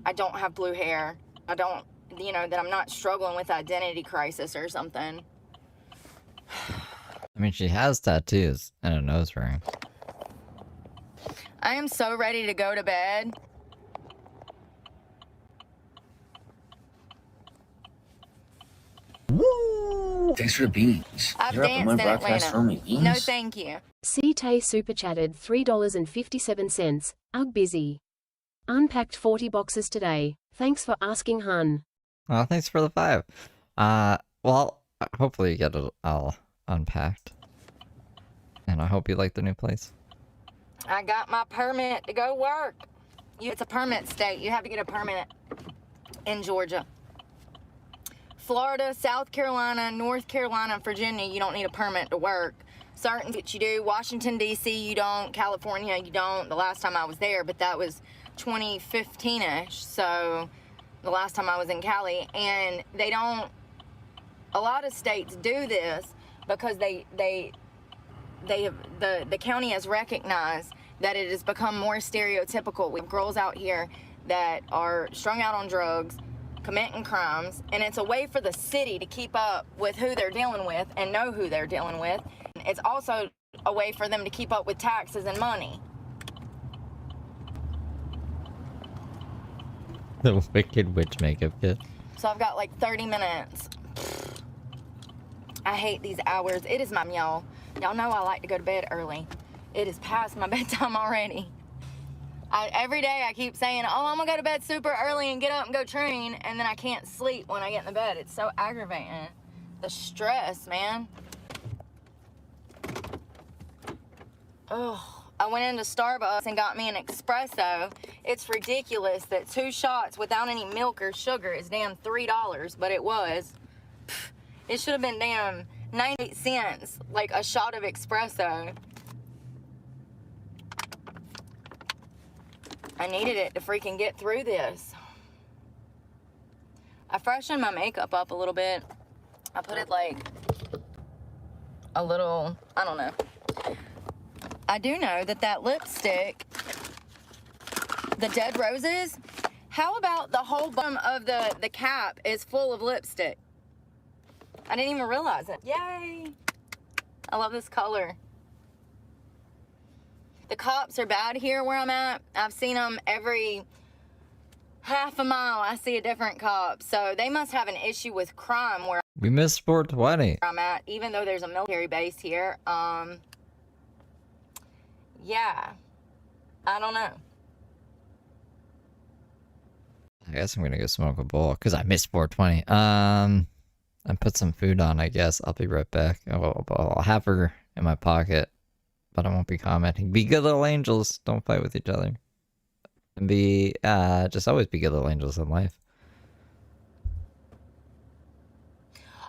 I don't have blue hair. I don't, you know, that I'm not struggling with identity crisis or something. I mean, she has tattoos and a nose ring. I am so ready to go to bed. Thanks for the beans. I've You're up danced on in my broadcast Atlanta. for me, beans. No, thank you. CT super chatted $3.57. Ugh, busy. Unpacked 40 boxes today. Thanks for asking, hun. Well, thanks for the 5. Well, hopefully you get it all unpacked. And I hope you like the new place. I got my permit to go work. It's a permit state. You have to get a permit in Georgia. Florida, South Carolina, North Carolina, and Virginia, you don't need a permit to work. Certain states you do. Washington, D.C., you don't. California, you don't. The last time I was there, but that was 2015-ish, so the last time I was in Cali. And they don't, a lot of states do this because the county has recognized that it has become more stereotypical. We have girls out here that are strung out on drugs, committing crimes, and it's a way for the city to keep up with who they're dealing with and know who they're dealing with. It's also a way for them to keep up with taxes and money. The Wicked Witch makeup kit. So I've got like 30 minutes. I hate these hours. It is my y'all. Y'all know I like to go to bed early. It is past my bedtime already. Every day I keep saying, oh, I'm gonna go to bed super early and get up and go train, and then I can't sleep when I get in the bed. It's so aggravating. The stress, man. Oh, I went into Starbucks and got me an espresso. It's ridiculous that 2 shots without any milk or sugar is damn $3, but it was. It should have been damn 98 cents, like a shot of espresso. I needed it to freaking get through this. I freshened my makeup up a little bit. I put it like a little, I don't know. I do know that lipstick, the Dead Roses, how about the whole bottom of the cap is full of lipstick? I didn't even realize it. Yay! I love this color. The cops are bad here where I'm at. I've seen them every half a mile. I see a different cop. So they must have an issue with crime where We missed 420. I'm at, even though there's a military base here. Yeah. I don't know. I guess I'm gonna go smoke a bowl because I missed 420. And put some food on, I guess. I'll be right back. I'll have her in my pocket, but I won't be commenting. Be good little angels. Don't fight with each other. And be, just always be good little angels in life.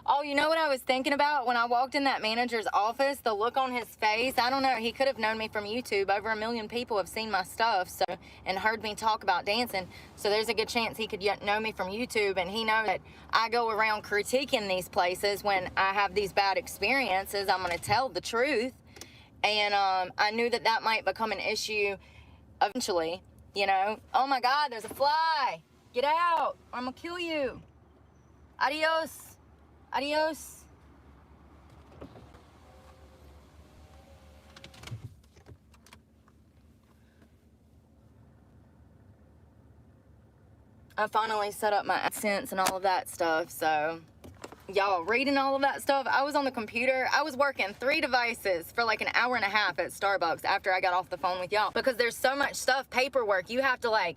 Oh, you know what I was thinking about when I walked in that manager's office? The look on his face. I don't know. He could have known me from YouTube. Over 1 million people have seen my stuff and heard me talk about dancing. So there's a good chance he could know me from YouTube. And he knows that I go around critiquing these places when I have these bad experiences. I'm going to tell the truth. And I knew that might become an issue eventually, you know. Oh my God, there's a fly. Get out, or I'm gonna kill you. Adios. Adios. I finally set up my AdSense and all of that stuff, so y'all reading all of that stuff. I was on the computer. I was working 3 devices for like an hour and a half at Starbucks after I got off the phone with y'all, because there's so much stuff, paperwork. You have to like,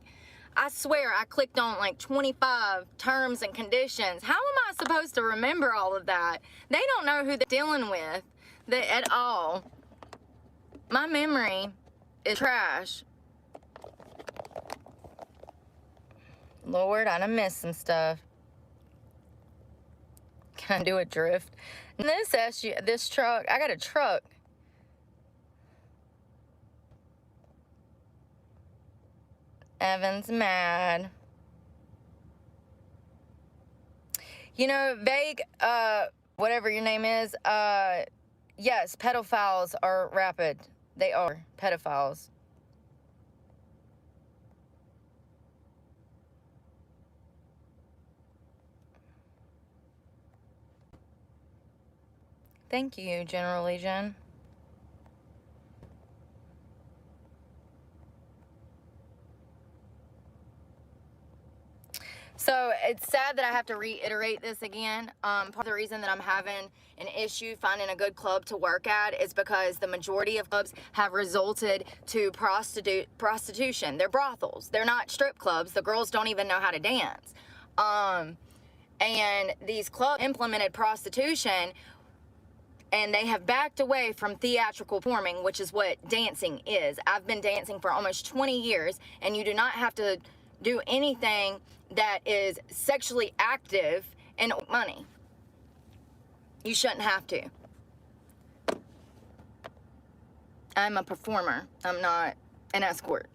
I swear I clicked on like 25 terms and conditions. How am I supposed to remember all of that? They don't know who they're dealing with at all. My memory is trash. Lord, I done missed some stuff. Can I do a drift? And this truck, I got a truck. Evan's mad. You know, Vague, whatever your name is, yes, pedophiles are rapid. They are pedophiles. Thank you, General Legion. So it's sad that I have to reiterate this again. Part of the reason that I'm having an issue finding a good club to work at is because the majority of clubs have resulted to prostitution. They're brothels. They're not strip clubs. The girls don't even know how to dance. And these clubs implemented prostitution, and they have backed away from theatrical performing, which is what dancing is. I've been dancing for almost 20 years, and you do not have to do anything that is sexually active and money. You shouldn't have to. I'm a performer. I'm not an escort.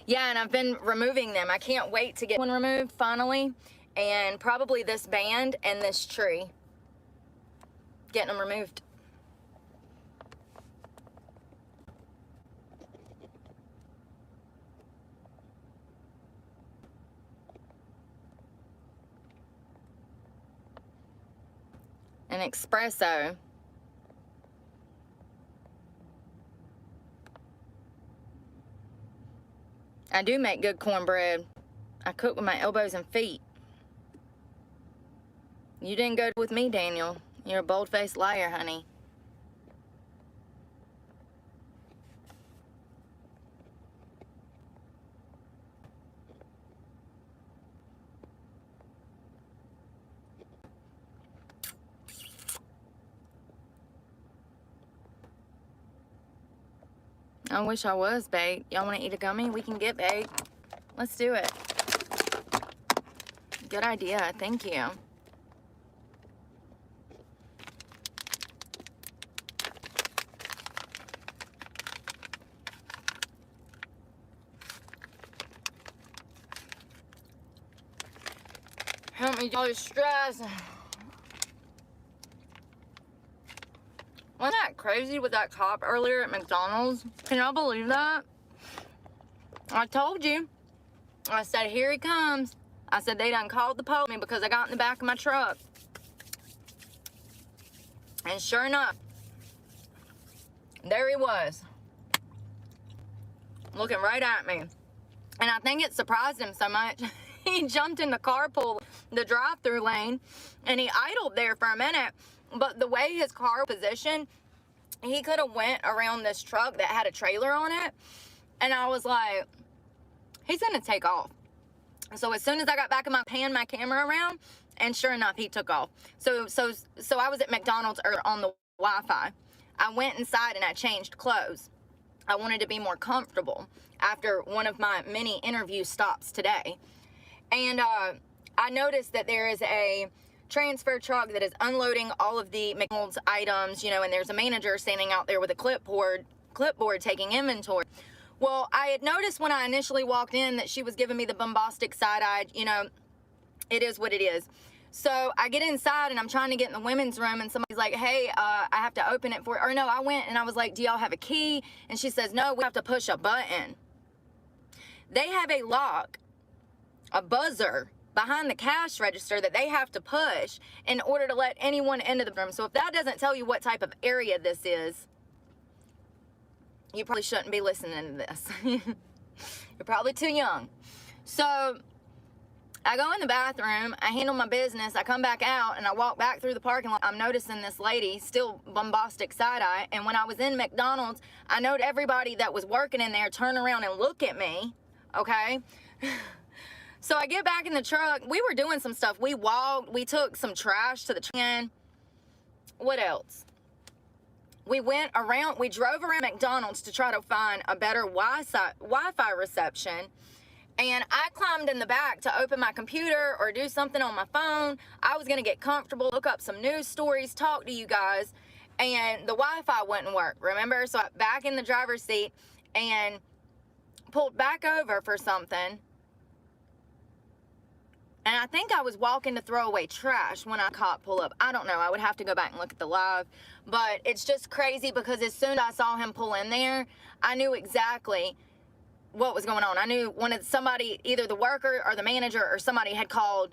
Yeah, and I've been removing them. I can't wait to get one removed finally. And probably this band and this tree. Getting them removed. An espresso. I do make good cornbread. I cook with my elbows and feet. You didn't go with me, Daniel. You're a bold-faced liar, honey. I wish I was baked. Y'all want to eat a gummy? We can get baked. Let's do it. Good idea. Thank you. Help me deal with stress. Wasn't that crazy with that cop earlier at McDonald's? Can y'all believe that? I told you. I said, here he comes. I said, they done called the police me because I got in the back of my truck. And sure enough, there he was. Looking right at me. And I think it surprised him so much. He jumped in the carpool, the drive-through lane, and he idled there for a minute. But the way his car was positioned, he could have went around this truck that had a trailer on it. And I was like, he's gonna take off. So as soon as I got back in my pan my camera around, and sure enough, he took off. So I was at McDonald's on the Wi-Fi. I went inside and I changed clothes. I wanted to be more comfortable after one of my many interview stops today. And I noticed that there is a transfer truck that is unloading all of the McDonald's items, you know, and there's a manager standing out there with a clipboard taking inventory. Well, I had noticed when I initially walked in that she was giving me the bombastic side-eyed, you know, it is what it is. So I get inside and I'm trying to get in the women's room and somebody's like, hey, I have to open it for, or no, I went and I was like, do y'all have a key? And she says, no, we have to push a button. They have a lock, a buzzer behind the cash register that they have to push in order to let anyone into the room. So if that doesn't tell you what type of area this is, you probably shouldn't be listening to this. You're probably too young. So I go in the bathroom, I handle my business, I come back out, and I walk back through the parking lot. I'm noticing this lady, still bombastic side-eye, and when I was in McDonald's, I noted everybody that was working in there turn around and look at me, okay? So I get back in the truck. We were doing some stuff. We walked, we took some trash to the train. What else? We went around, we drove around McDonald's to try to find a better Wi-Fi reception. And I climbed in the back to open my computer or do something on my phone. I was gonna get comfortable, look up some news stories, talk to you guys, and the Wi-Fi wouldn't work, remember? So I back in the driver's seat and pulled back over for something. And I think I was walking to throw away trash when I caught pull up. I don't know, I would have to go back and look at the live. But it's just crazy because as soon as I saw him pull in there, I knew exactly what was going on. I knew somebody, either the worker or the manager or somebody had called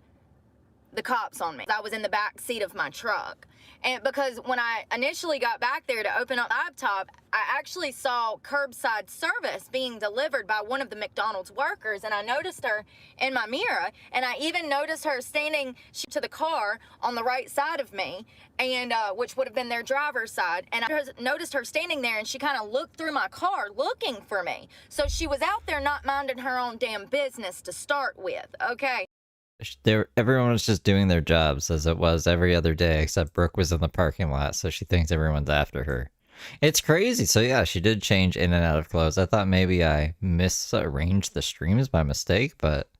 the cops on me. I was in the back seat of my truck. And because when I initially got back there to open up the laptop, I actually saw curbside service being delivered by one of the McDonald's workers, and I noticed her in my mirror, and I even noticed her standing to the car on the right side of me, and which would have been their driver's side, and I noticed her standing there, and she kind of looked through my car looking for me. So she was out there not minding her own damn business to start with, okay? Everyone was just doing their jobs as it was every other day, except Brooke was in the parking lot, so she thinks everyone's after her. It's crazy. So yeah, she did change in and out of clothes. I thought maybe I misarranged the streams by mistake, but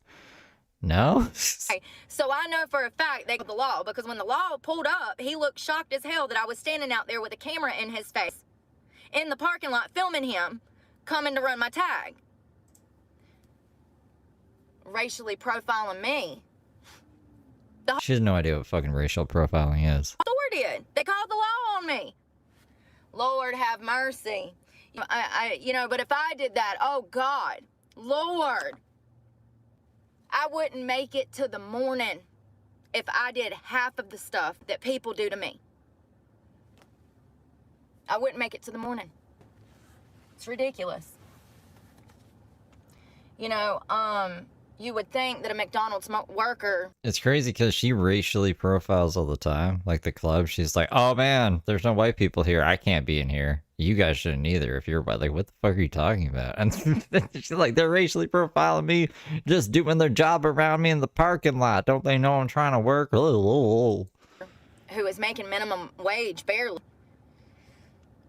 no. So I know for a fact they got the law, because when the law pulled up, he looked shocked as hell that I was standing out there with a camera in his face in the parking lot filming him coming to run my tag. Racially profiling me. She has no idea what fucking racial profiling is. Did. They called the law on me. Lord have mercy. You know, but if I did that, oh God, Lord, I wouldn't make it to the morning if I did half of the stuff that people do to me. I wouldn't make it to the morning. It's ridiculous. You know, you would think that a McDonald's worker... It's crazy because she racially profiles all the time. Like the club, she's like, oh man, there's no white people here. I can't be in here. You guys shouldn't either if you're white. Like, what the fuck are you talking about? And she's like, they're racially profiling me, just doing their job around me in the parking lot. Don't they know I'm trying to work? Who is making minimum wage, barely,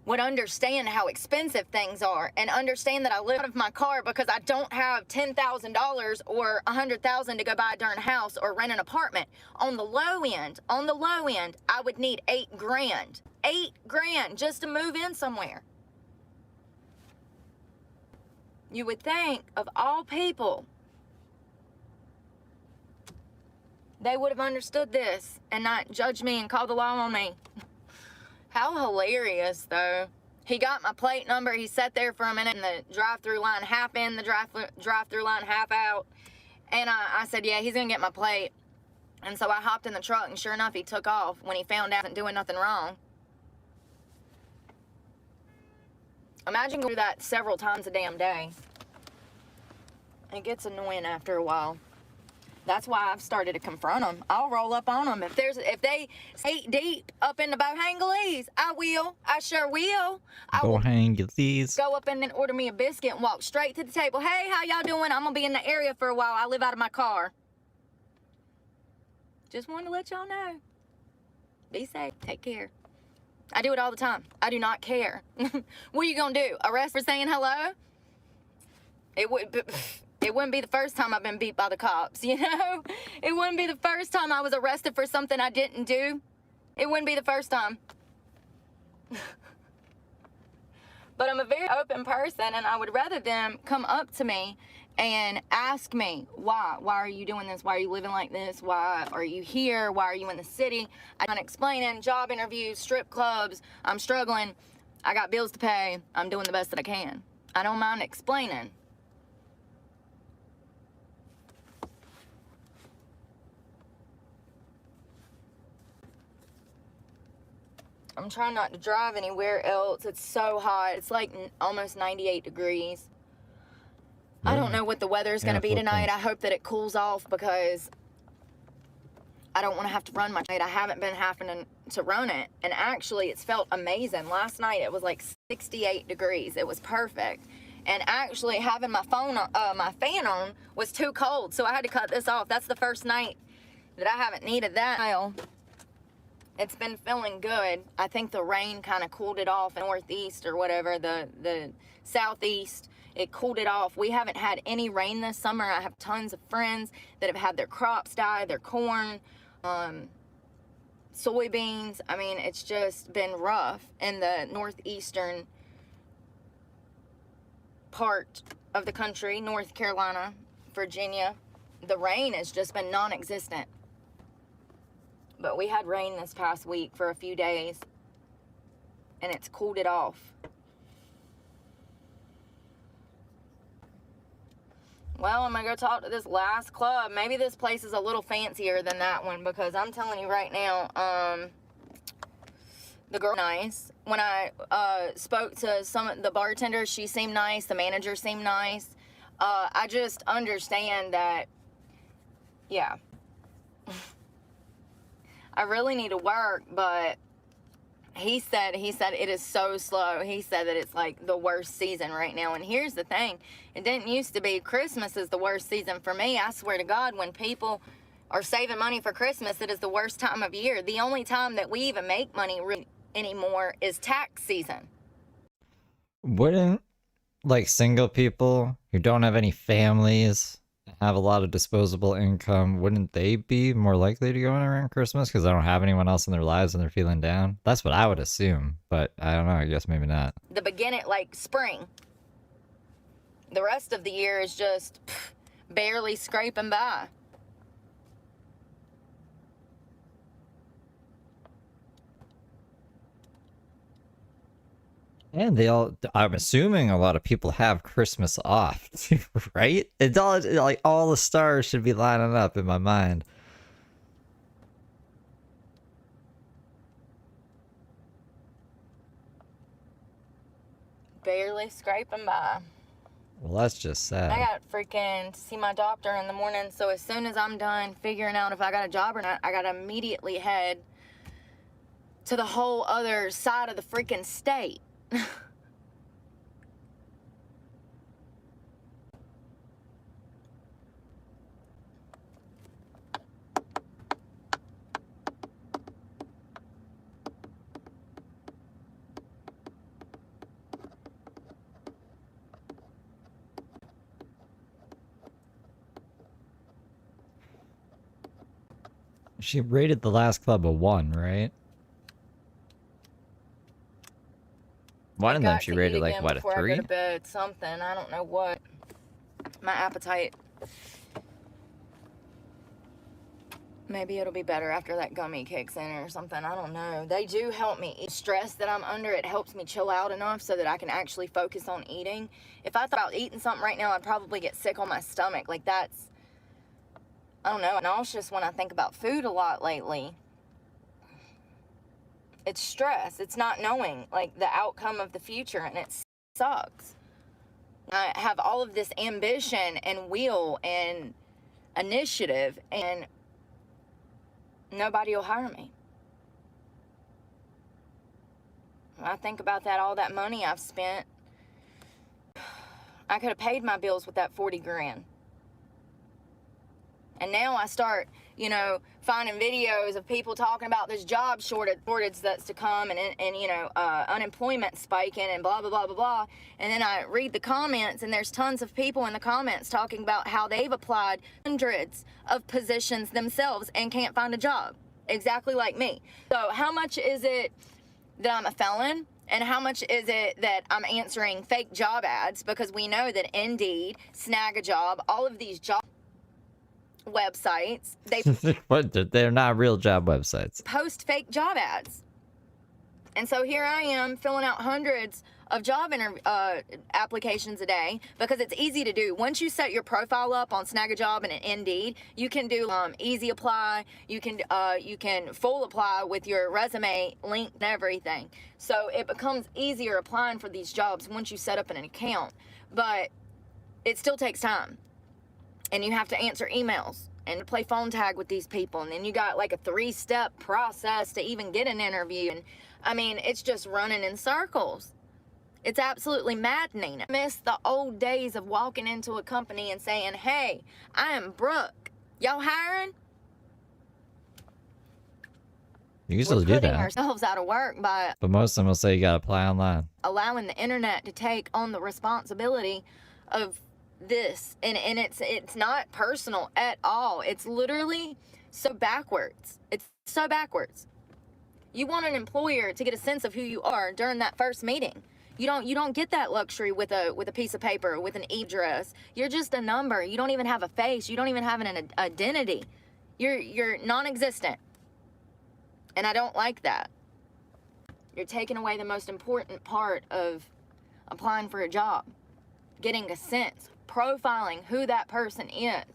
would understand how expensive things are and understand that I live out of my car because I don't have $10,000 or $100,000 to go buy a darn house or rent an apartment. On the low end, I would need $8 grand. $8 grand just to move in somewhere. You would think, of all people, they would have understood this and not judge me and call the law on me. How hilarious, though. He got my plate number. He sat there for a minute in the drive-through line, half in the drive-through line, half out. And I said, yeah, he's going to get my plate. And so I hopped in the truck, and sure enough, he took off when he found out I wasn't doing nothing wrong. Imagine going through that several times a damn day. It gets annoying after a while. That's why I've started to confront them. I'll roll up on them. If they 8 deep up in the Bohangalese, I will. I sure will. Bohangalese. Go up in and order me a biscuit and walk straight to the table. Hey, how y'all doing? I'm going to be in the area for a while. I live out of my car. Just wanted to let y'all know. Be safe. Take care. I do it all the time. I do not care. What are you going to do? Arrest for saying hello? It wouldn't be the first time I've been beat by the cops, you know? It wouldn't be the first time I was arrested for something I didn't do. It wouldn't be the first time. But I'm a very open person, and I would rather them come up to me and ask me, why are you doing this? Why are you living like this? Why are you here? Why are you in the city? I'm explaining job interviews, strip clubs. I'm struggling. I got bills to pay. I'm doing the best that I can. I don't mind explaining. I'm trying not to drive anywhere else. It's so hot. It's like almost 98 degrees. I don't know what the weather is going to be tonight. I hope that it cools off because I don't want to have to run my night. I haven't been having to run it. And actually, it's felt amazing. Last night, it was like 68 degrees. It was perfect. And actually, having my my fan on was too cold. So I had to cut this off. That's the first night that I haven't needed that. It's been feeling good. I think the rain kind of cooled it off in northeast or whatever, the southeast. It cooled it off. We haven't had any rain this summer. I have tons of friends that have had their crops die, their corn, soybeans. I mean, it's just been rough in the northeastern part of the country, North Carolina, Virginia. The rain has just been non-existent. But we had rain this past week for a few days, and it's cooled it off. Well, I'm going to go talk to this last club. Maybe this place is a little fancier than that one, because I'm telling you right now, the girl nice. When I spoke to some of the bartenders, she seemed nice. The manager seemed nice. I just understand that, yeah. I really need to work, but he said it is so slow. He said that it's like the worst season right now. And here's the thing. It didn't used to be. Christmas is the worst season for me. I swear to God, when people are saving money for Christmas, it is the worst time of year. The only time that we even make money anymore is tax season. Wouldn't, like, single people who don't have any families, have a lot of disposable income, wouldn't they be more likely to go in around Christmas because they don't have anyone else in their lives and they're feeling down? That's what I would assume, but I don't know. I guess maybe not. The beginning, like spring. The rest of the year is just barely scraping by. And I'm assuming a lot of people have Christmas off, too, right? It's all, like, all the stars should be lining up in my mind. Barely scraping by. Well, that's just sad. I got freaking to see my doctor in the morning, so as soon as I'm done figuring out if I got a job or not, I gotta immediately head to the whole other side of the freaking state. She rated the last club a 1, right? One of them she rated like, what, a 3? I go to bed, something. I don't know what. My appetite. Maybe it'll be better after that gummy kicks in or something. I don't know. They do help me. Stress that I'm under, it helps me chill out enough so that I can actually focus on eating. If I thought about eating something right now, I'd probably get sick on my stomach. Like, that's, I don't know, nauseous when I think about food a lot lately. It's stress. It's not knowing, like, the outcome of the future, and it sucks. I have all of this ambition and will and initiative, and nobody will hire me. When I think about that, all that money I've spent, I could have paid my bills with that 40 grand. And now I start, you know, finding videos of people talking about this job shortage that's to come and you know, unemployment spiking and blah, blah, blah, blah, blah. And then I read the comments, and there's tons of people in the comments talking about how they've applied hundreds of positions themselves and can't find a job. Exactly like me. So how much is it that I'm a felon? And how much is it that I'm answering fake job ads? Because we know that Indeed, Snag a Job, all of these job websites, they But they're not real job websites. post fake job ads. And so here I am filling out hundreds of job applications a day because it's easy to do. Once you set your profile up on Snag a Job and Indeed, you can do easy apply. You can full apply with your resume link and everything. So it becomes easier applying for these jobs once you set up an account. But it still takes time, and you have to answer emails and play phone tag with these people, and then you got like a 3-step process to even get an interview. And I mean, it's just running in circles. It's absolutely maddening. I miss the old days of walking into a company and saying, hey, I am Brooke. Y'all hiring? You can still do Putting that. ourselves out of work by But most of them will say you gotta apply online. allowing the internet to take on the responsibility of this. And it's not personal at all. It's literally so backwards. It's so backwards. You want an employer to get a sense of who you are during that first meeting. You don't get that luxury with a piece of paper, with an e-address. You're just a number. You don't even have a face. You don't even have an identity. You're non-existent. And I don't like that. You're taking away the most important part of applying for a job. Getting a sense, profiling who that person is.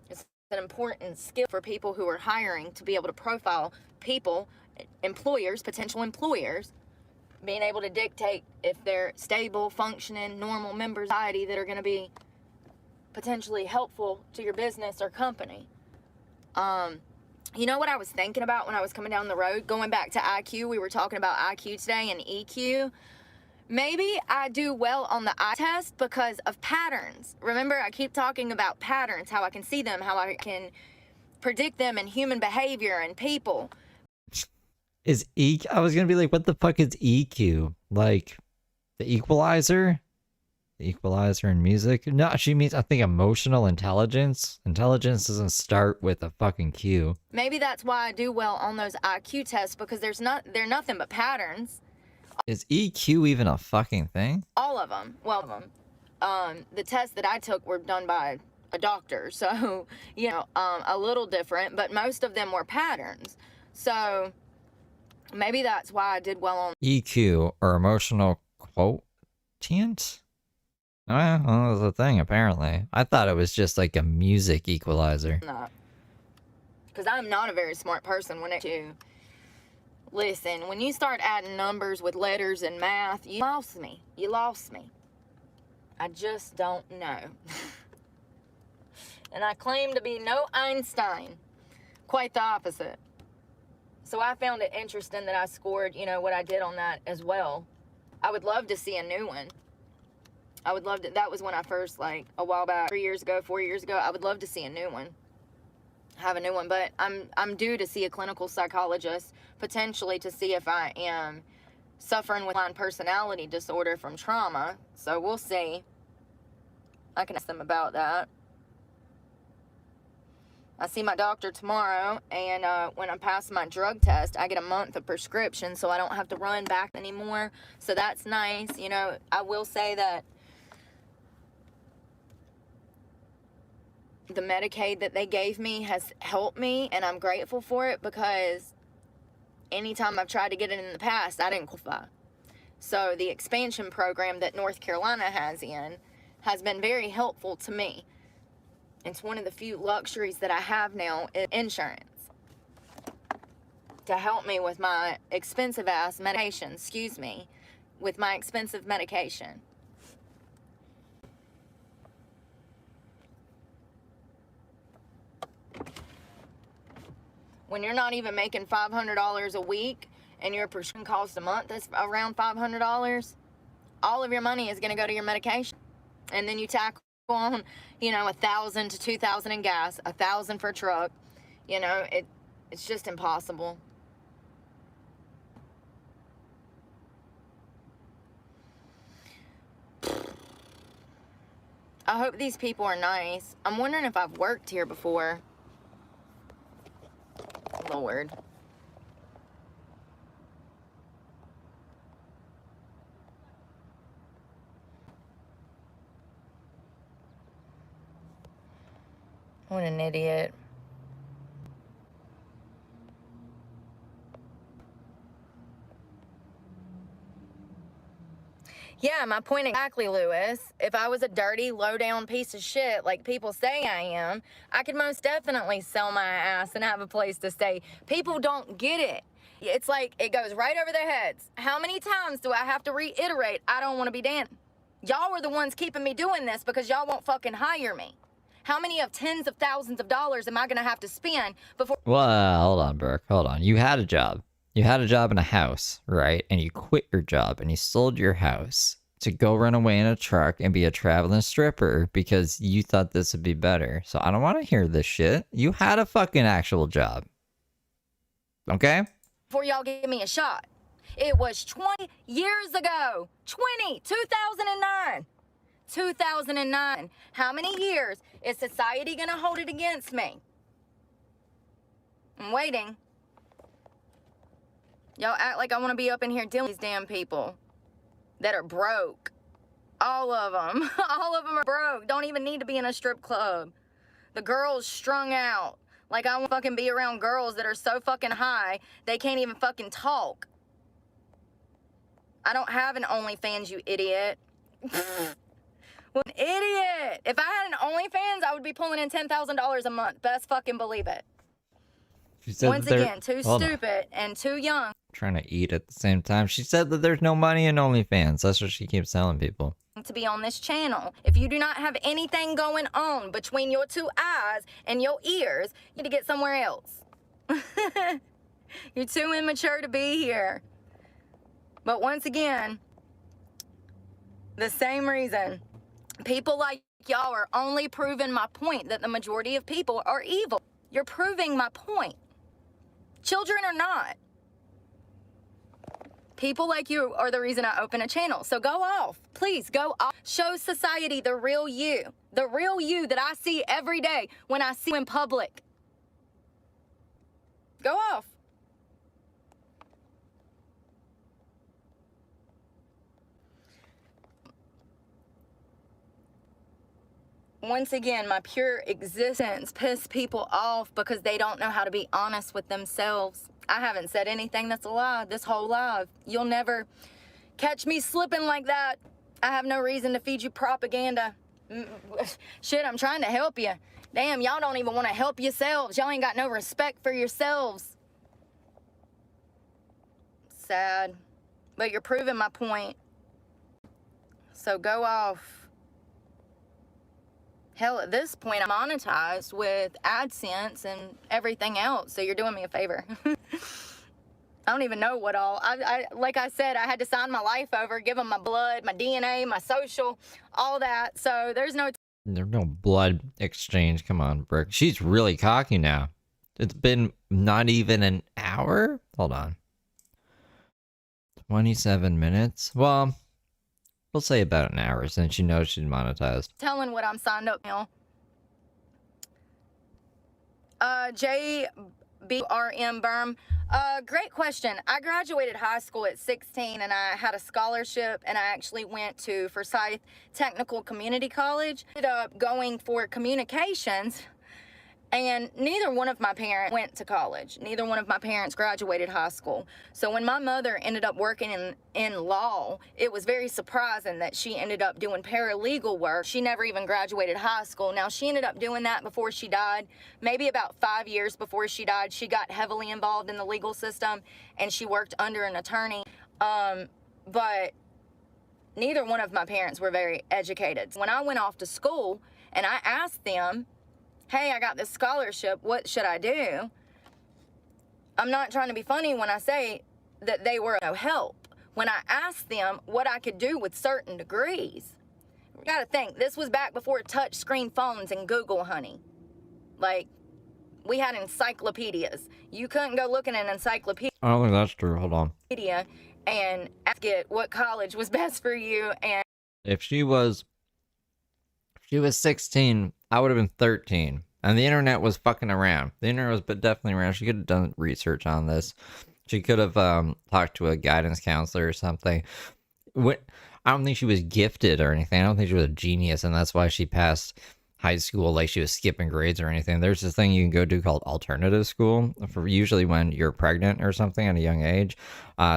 It's an important skill for people who are hiring to be able to profile people, employers, potential employers, being able to dictate if they're stable, functioning, normal members of society that are going to be potentially helpful to your business or company. You know what I was thinking about when I was coming down the road? Going back to IQ, we were talking about IQ today and EQ. Maybe I do well on the eye test because of patterns. Remember, I keep talking about patterns, how I can see them, how I can predict them in human behavior and people. Is I was gonna be like, what the fuck is EQ? Like, the equalizer? The equalizer in music? No, she means, I think, emotional intelligence. Intelligence doesn't start with a fucking Q. Maybe that's why I do well on those IQ tests, because they're nothing but patterns. Is EQ even a fucking thing? All of them. Well, the tests that I took were done by a doctor, so, you know, a little different, but most of them were patterns. So maybe that's why I did well on EQ, or emotional quotient? Well, that's a thing, apparently. I thought it was just like a music equalizer. that. Because I'm not a very smart person when it to listen. When you start adding numbers with letters and math, you lost me. You lost me. I just don't know. And I claim to be no Einstein. Quite the opposite. So I found it interesting that I scored, you know, what I did on that as well. I would love to see a new one. I would love to, that was when I first, like, a while back, 3 years ago, 4 years ago, I would love to see a new one. Have a new one, but I'm due to see a clinical psychologist, potentially to see if I am suffering with personality disorder from trauma. So we'll see. I can ask them about that. I see my doctor tomorrow, and when I pass my drug test, I get a month of prescription, so I don't have to run back anymore. So that's nice. You know, I will say that the Medicaid that they gave me has helped me, and I'm grateful for it, because anytime I've tried to get it in the past, I didn't qualify. So the expansion program that North Carolina has been very helpful to me. It's one of the few luxuries that I have now, is insurance, to help me with my expensive ass medication, with my expensive medication. When you're not even making $500 a week and your prescription cost a month is around $500, all of your money is going to go to your medication. And then you tackle on, you know, $1,000 to $2,000 in gas, $1,000 for a truck. You know, it's just impossible. I hope these people are nice. I'm wondering if I've worked here before. Lord. What an idiot. Yeah, my point exactly, Lewis. If I was a dirty, low-down piece of shit like people say I am, I could most definitely sell my ass and have a place to stay. People don't get it. It's like it goes right over their heads. How many times do I have to reiterate I don't want to be Dan? Y'all are the ones keeping me doing this because y'all won't fucking hire me. How many of tens of thousands of dollars am I going to have to spend before... Well, hold on, Brooke. Hold on. You had a job. You had a job in a house, right? And you quit your job and you sold your house to go run away in a truck and be a traveling stripper because you thought this would be better. So I don't want to hear this shit. You had a fucking actual job. Okay? Before y'all give me a shot. It was 20 years ago. 2009. 2009. How many years is society going to hold it against me? I'm waiting. Y'all act like I want to be up in here dealing with these damn people that are broke. All of them. All of them are broke. Don't even need to be in a strip club. The girls strung out. Like I want to fucking be around girls that are so fucking high, they can't even fucking talk. I don't have an OnlyFans, you idiot. What an idiot. If I had an OnlyFans, I would be pulling in $10,000 a month. Best fucking believe it. Once again, too stupid and too young. Trying to eat at the same time. She said that there's no money in OnlyFans. That's what she keeps telling people. To be on this channel. If you do not have anything going on between your two eyes and your ears, you need to get somewhere else. You're too immature to be here. But once again, the same reason. People like y'all are only proving my point that the majority of people are evil. You're proving my point. Children are not. People like you are the reason I open a channel. So go off. Please go off. Show society the real you. The real you that I see every day when I see you in public. Go off. Once again, my pure existence pisses people off because they don't know how to be honest with themselves. I haven't said anything that's a lie this whole life. You'll never catch me slipping like that. I have no reason to feed you propaganda. Shit, I'm trying to help you. Damn, y'all don't even want to help yourselves. Y'all ain't got no respect for yourselves. Sad. But you're proving my point. So go off. Hell, at this point, I'm monetized with AdSense and everything else, so you're doing me a favor. I don't even know what all. Like I said, I had to sign my life over, give them my blood, my DNA, my social, all that, so there's no... There's no blood exchange. Come on, Brooke. She's really cocky now. It's been not even an hour? Hold on. 27 minutes? Well... we'll say about an hour since she knows she's monetized. Telling what I'm signed up now. JBRM Berm. Great question. I graduated high school at 16 and I had a scholarship and I actually went to Forsyth Technical Community College. Ended up going for communications. And neither one of my parents went to college. Neither one of my parents graduated high school. So when my mother ended up working in law, it was very surprising that she ended up doing paralegal work. She never even graduated high school. Now, she ended up doing that before she died. Maybe about 5 years before she died, she got heavily involved in the legal system, and she worked under an attorney. But neither one of my parents were very educated. When I went off to school, and I asked them, hey, I got this scholarship, what should I do? I'm not trying to be funny when I say that they were no help. When I asked them what I could do with certain degrees, you gotta think, this was back before touch screen phones and Google, honey. Like, we had encyclopedias. You couldn't go look in an encyclopedia. I don't think that's true. Hold on. And ask it what college was best for you. And If she was 16, I would have been 13. And the internet was fucking around. The internet was definitely around. She could have done research on this. She could have talked to a guidance counselor or something. I don't think she was gifted or anything. I don't think she was a genius, and that's why she passed high school like she was skipping grades or anything. There's this thing you can go do called alternative school for usually when you're pregnant or something at a young age.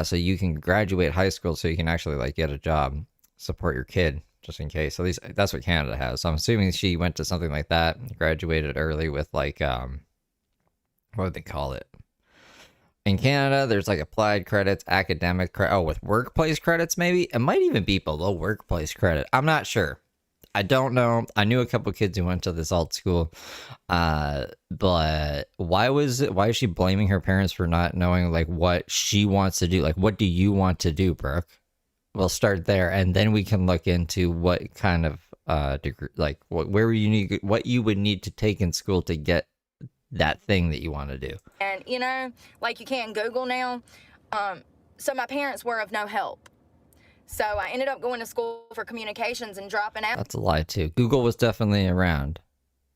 So you can graduate high school so you can actually like get a job, support your kid just in case. So that's what Canada has. So I'm assuming she went to something like that, graduated early with like what would they call it? In Canada, there's like applied credits, academic credit. with workplace credits maybe. It might even be below workplace credit. I'm not sure. I don't know. I knew a couple kids who went to this alt school, but why is she blaming her parents for not knowing like what she wants to do? Like, what do you want to do, Brooke? We'll start there, and then we can look into what kind of degree, like what you would need to take in school to get that thing that you want to do. And you know, like you can Google now. So my parents were of no help. So I ended up going to school for communications and dropping out. That's a lie too. Google was definitely around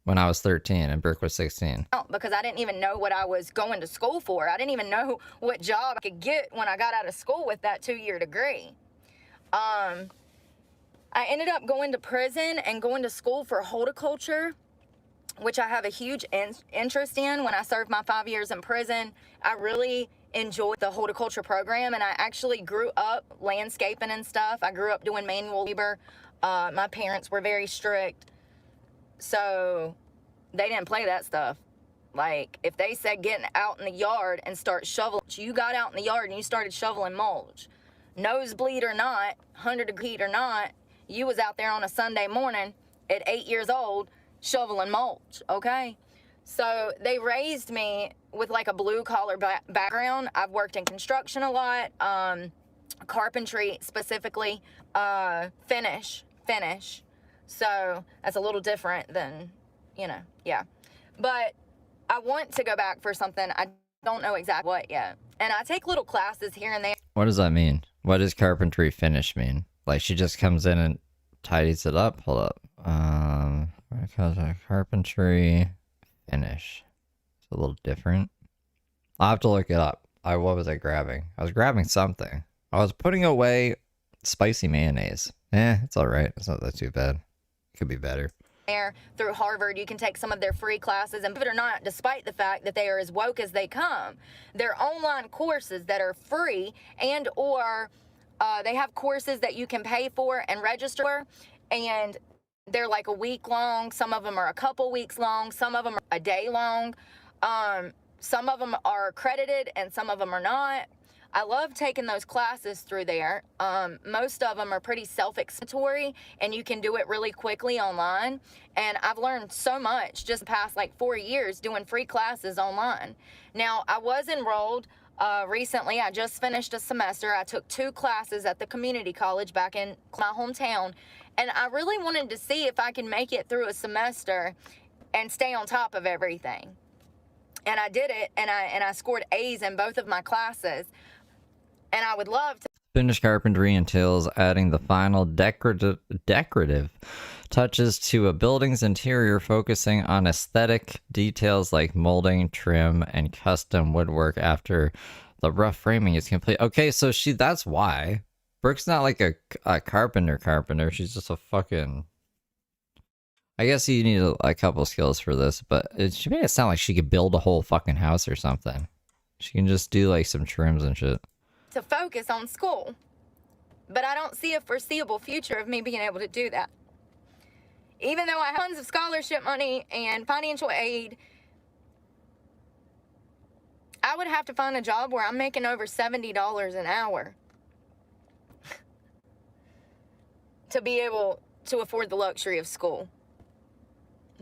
when I was 13 and Brooke was 16. Because I didn't even know what I was going to school for. I didn't even know what job I could get when I got out of school with that 2-year degree. I ended up going to prison and going to school for horticulture, which I have a huge interest in. When I served my 5 years in prison, I really enjoyed the horticulture program, and I actually grew up landscaping and stuff. I grew up doing manual labor. My parents were very strict, so they didn't play that stuff. Like, if they said getting out in the yard and start shoveling, you got out in the yard and you started shoveling mulch. Nosebleed or not, 100-degree heat or not, you was out there on a Sunday morning at 8 years old shoveling mulch, okay? So they raised me with like a blue-collar background. I've worked in construction a lot, carpentry specifically, finish. So that's a little different than, you know, yeah. But I want to go back for something. I don't know exactly what yet. And I take little classes here and there. What does that mean? What does carpentry finish mean? Like she just comes in and tidies it up? Hold up. Because carpentry finish. It's a little different. I'll have to look it up. What was I grabbing? I was grabbing something. I was putting away spicy mayonnaise. It's alright. It's not that too bad. Could be better. There through Harvard, you can take some of their free classes, and believe it or not, despite the fact that they are as woke as they come, they're online courses that are free, and or they have courses that you can pay for and register for, and they're like a week long. Some of them are a couple weeks long. Some of them are a day long. Some of them are accredited and some of them are not. I love taking those classes through there. Most of them are pretty self-explanatory and you can do it really quickly online. And I've learned so much just the past like 4 years doing free classes online. Now, I was enrolled recently. I just finished a semester. I took 2 classes at the community college back in my hometown. And I really wanted to see if I can make it through a semester and stay on top of everything. And I did it, and I scored A's in both of my classes. And I would love to. Finish carpentry entails adding the final decorative touches to a building's interior, focusing on aesthetic details like molding, trim, and custom woodwork after the rough framing is complete. Okay, so that's why. Brooke's not like a carpenter. She's just a fucking... I guess you need a couple skills for this, but she made it sound like she could build a whole fucking house or something. She can just do like some trims and shit. To focus on school. But I don't see a foreseeable future of me being able to do that. Even though I have tons of scholarship money and financial aid, I would have to find a job where I'm making over $70 an hour to be able to afford the luxury of school.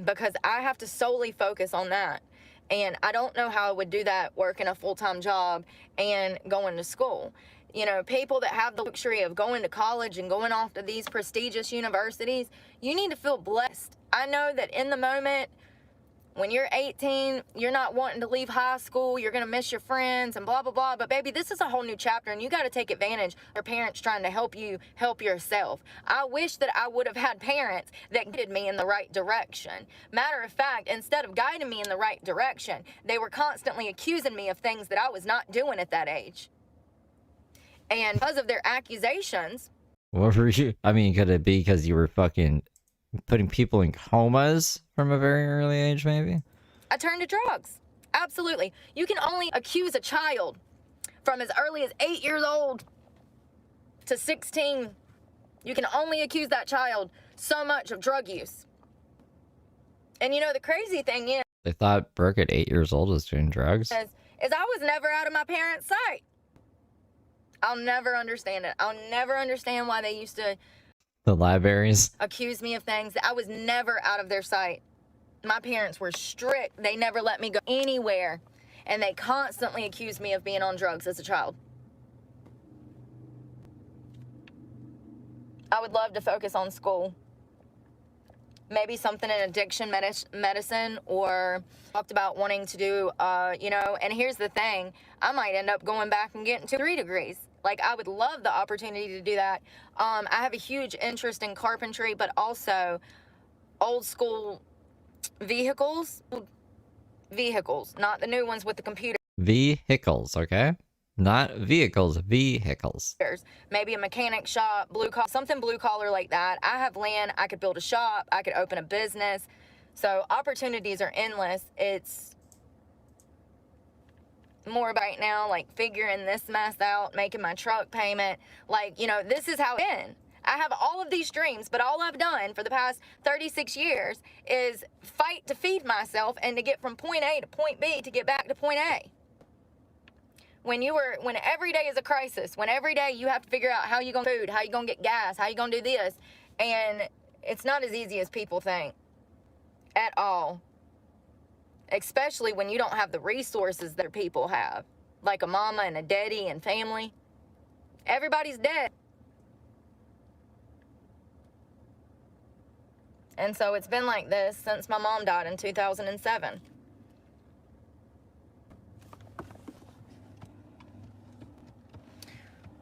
Because I have to solely focus on that. And I don't know how I would do that working a full-time job and going to school. You know, people that have the luxury of going to college and going off to these prestigious universities, you need to feel blessed. I know that in the moment, When you're 18, you're not wanting to leave high school, you're going to miss your friends and blah, blah, blah. But baby, this is a whole new chapter and you got to take advantage of your parents trying to help you help yourself. I wish that I would have had parents that guided me in the right direction. Matter of fact, instead of guiding me in the right direction, they were constantly accusing me of things that I was not doing at that age. And because of their accusations. What were you? I mean, could it be because you were fucking putting people in comas from a very early age, maybe? I turned to drugs. Absolutely. You can only accuse a child from as early as 8 years old to 16. You can only accuse that child so much of drug use. And you know, the crazy thing is... They thought Brooke at 8 years old was doing drugs? Is I was never out of my parents' sight. I'll never understand it. I'll never understand why they used to... The libraries? Accuse me of things that I was never out of their sight. My parents were strict. They never let me go anywhere. And they constantly accused me of being on drugs as a child. I would love to focus on school. Maybe something in addiction medicine, or talked about wanting to do, you know, and here's the thing. I might end up going back and getting 2 or 3 degrees. Like, I would love the opportunity to do that. I have a huge interest in carpentry, but also old school vehicles. Vehicles, not the new ones with the computer. Vehicles, okay? Not vehicles, vehicles. Maybe a mechanic shop, something blue collar like that. I have land, I could build a shop, I could open a business. So opportunities are endless. It's more about right now, like figuring this mess out, making my truck payment. Like, you know, this is how it's been. I have all of these dreams, but all I've done for the past 36 years is fight to feed myself and to get from point A to point B to get back to point A. When every day is a crisis, when every day you have to figure out how you're going to food, how you're going to get gas, how you're going to do this. And it's not as easy as people think at all. Especially when you don't have the resources that people have, like a mama and a daddy and family. Everybody's dead. And so it's been like this since my mom died in 2007.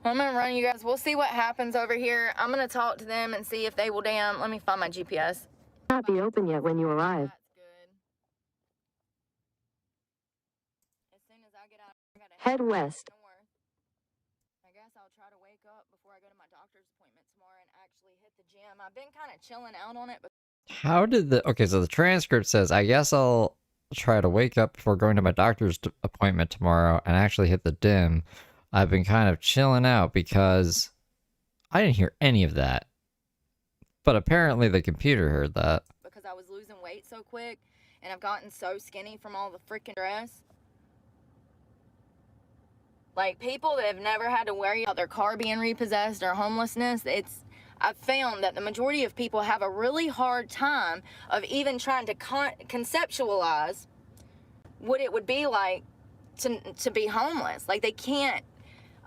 I'm gonna run, you guys. We'll see what happens over here. I'm gonna talk to them and see if they will let me find my GPS. Not be open yet when you arrive. Head west. I guess I'll try to wake up before I go to my doctor's appointment tomorrow and actually hit the gym. I've been kind of chilling out on it. But how did okay, so the transcript says, I guess I'll try to wake up before going to my doctor's appointment tomorrow and actually hit the gym. I've been kind of chilling out because I didn't hear any of that. But apparently the computer heard that. Because I was losing weight so quick and I've gotten so skinny from all the freaking stress. Like, people that have never had to worry about their car being repossessed or homelessness, I've found that the majority of people have a really hard time of even trying to conceptualize what it would be like to be homeless. Like, they can't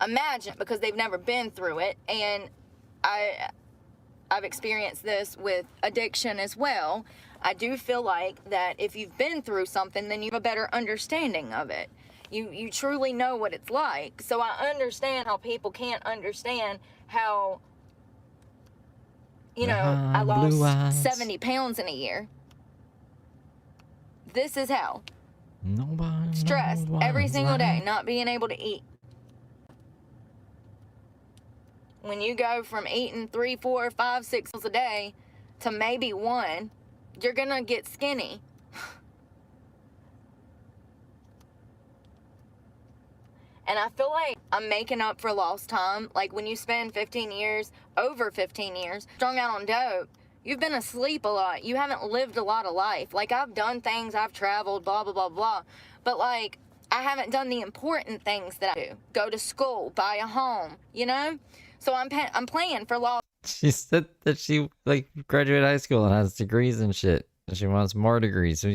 imagine because they've never been through it. And I've experienced this with addiction as well. I do feel like that if you've been through something, then you have a better understanding of it. You truly know what it's like. So I understand how people can't understand how, you know, I lost 70 pounds in a year. This is how. Stress every single day, not being able to eat. When you go from eating 3, 4, 5, 6 meals a day to maybe 1, you're gonna get skinny. And I feel like I'm making up for lost time. Like, when you spend 15 years, over 15 years, strung out on dope, you've been asleep a lot. You haven't lived a lot of life. Like, I've done things, I've traveled, blah, blah, blah, blah. But, like, I haven't done the important things that I do. Go to school, buy a home, you know? So I'm playing for lost. She said that she, like, graduated high school and has degrees and shit. And she wants more degrees. So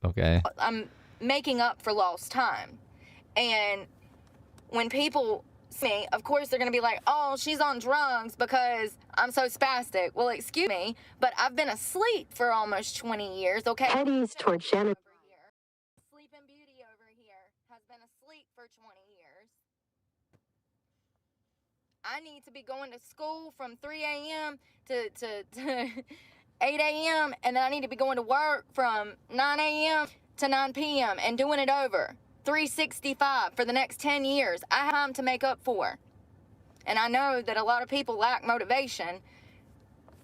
okay. I'm making up for lost time. And when people me, of course they're gonna be like, oh, she's on drugs because I'm so spastic. Well, excuse me, but I've been asleep for almost 20 years, okay? Head east toward Shannon. Sleeping Beauty over here has been asleep for 20 years. I need to be going to school from 3 a.m. to 8 a.m. and then I need to be going to work from 9 a.m. to 9 p.m. and doing it over 365 for the next 10 years. I have time to make up for. And I know that a lot of people lack motivation.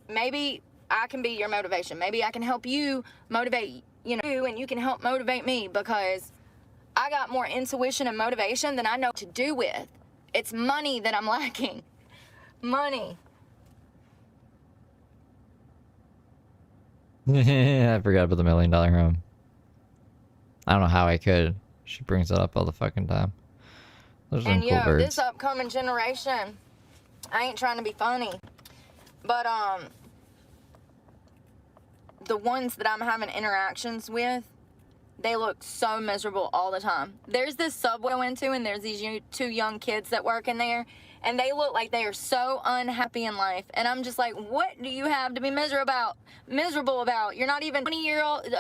Maybe I can be your motivation. Maybe I can help you motivate, you and you can help motivate me, because I got more intuition and motivation than I know what to do with. It's money that I'm lacking. Money. I forgot about the $1 million home. I don't know how I could. She brings it up all the fucking time. Those are And some cool birds. this upcoming generation, I ain't trying to be funny, but the ones that I'm having interactions with, they look so miserable all the time. There's this Subway I went to, and there's these two young kids that work in there, and they look like they are so unhappy in life. And I'm just like, what do you have to be miserable about? You're not even a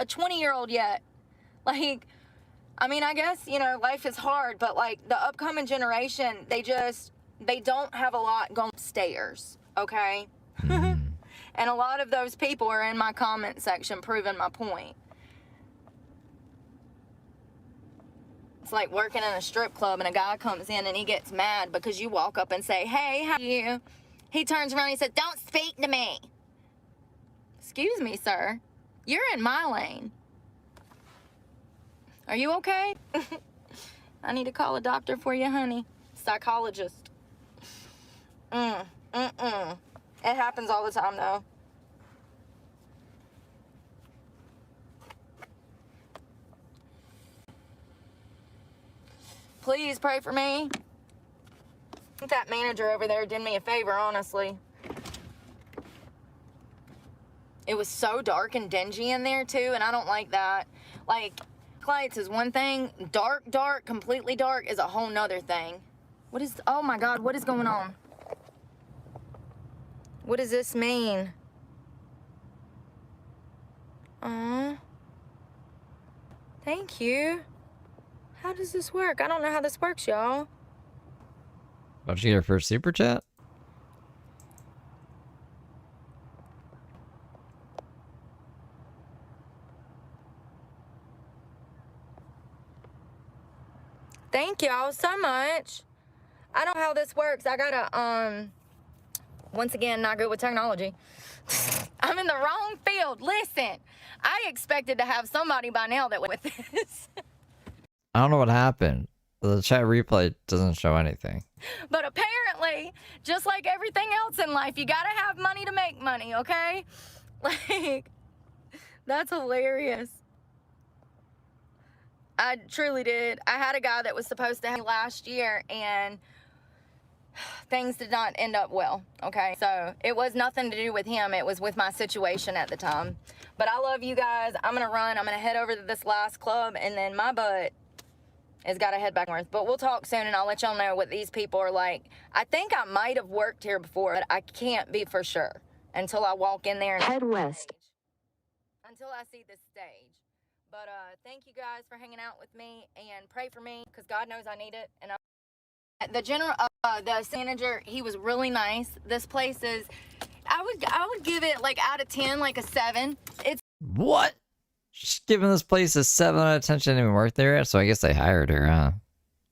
20-year-old yet. Like, I mean, I guess, life is hard, but like the upcoming generation, they don't have a lot going upstairs, okay? And a lot of those people are in my comment section proving my point. It's like working in a strip club and a guy comes in and he gets mad because you walk up and say, hey, how are you? He turns around and he says, don't speak to me. Excuse me, sir. You're in my lane. Are you okay? I need to call a doctor for you, honey. Psychologist. It happens all the time, though. Please pray for me. That manager over there did me a favor, honestly. It was so dark and dingy in there, too, and I don't like that. Like, lights is one thing. Dark, completely dark is a whole nother thing. Oh my God, what is going on? What does this mean? Thank you. How does this work? I don't know how this works, y'all. Don't you get her first super chat? Thank y'all so much. I don't know how this works. I gotta, once again, not good with technology. I'm in the wrong field. Listen, I expected to have somebody by now that with this. I don't know what happened. The chat replay doesn't show anything. But apparently, just like everything else in life, you gotta have money to make money, okay? Like, that's hilarious. I truly did. I had a guy that was supposed to have me last year, and things did not end up well, okay? So it was nothing to do with him. It was with my situation at the time. But I love you guys. I'm gonna run. I'm gonna head over to this last club, and then my butt has got to head back north. But we'll talk soon, and I'll let y'all know what these people are like. I think I might have worked here before, but I can't be for sure until I walk in there and head west. Until I see this stage. But thank you guys for hanging out with me, and pray for me, because God knows I need it. And the manager, he was really nice. This place is, I would give it like out of 10, like a 7. It's what? She's giving this place a 7 out of 10. She didn't even work there, so I guess they hired her, huh?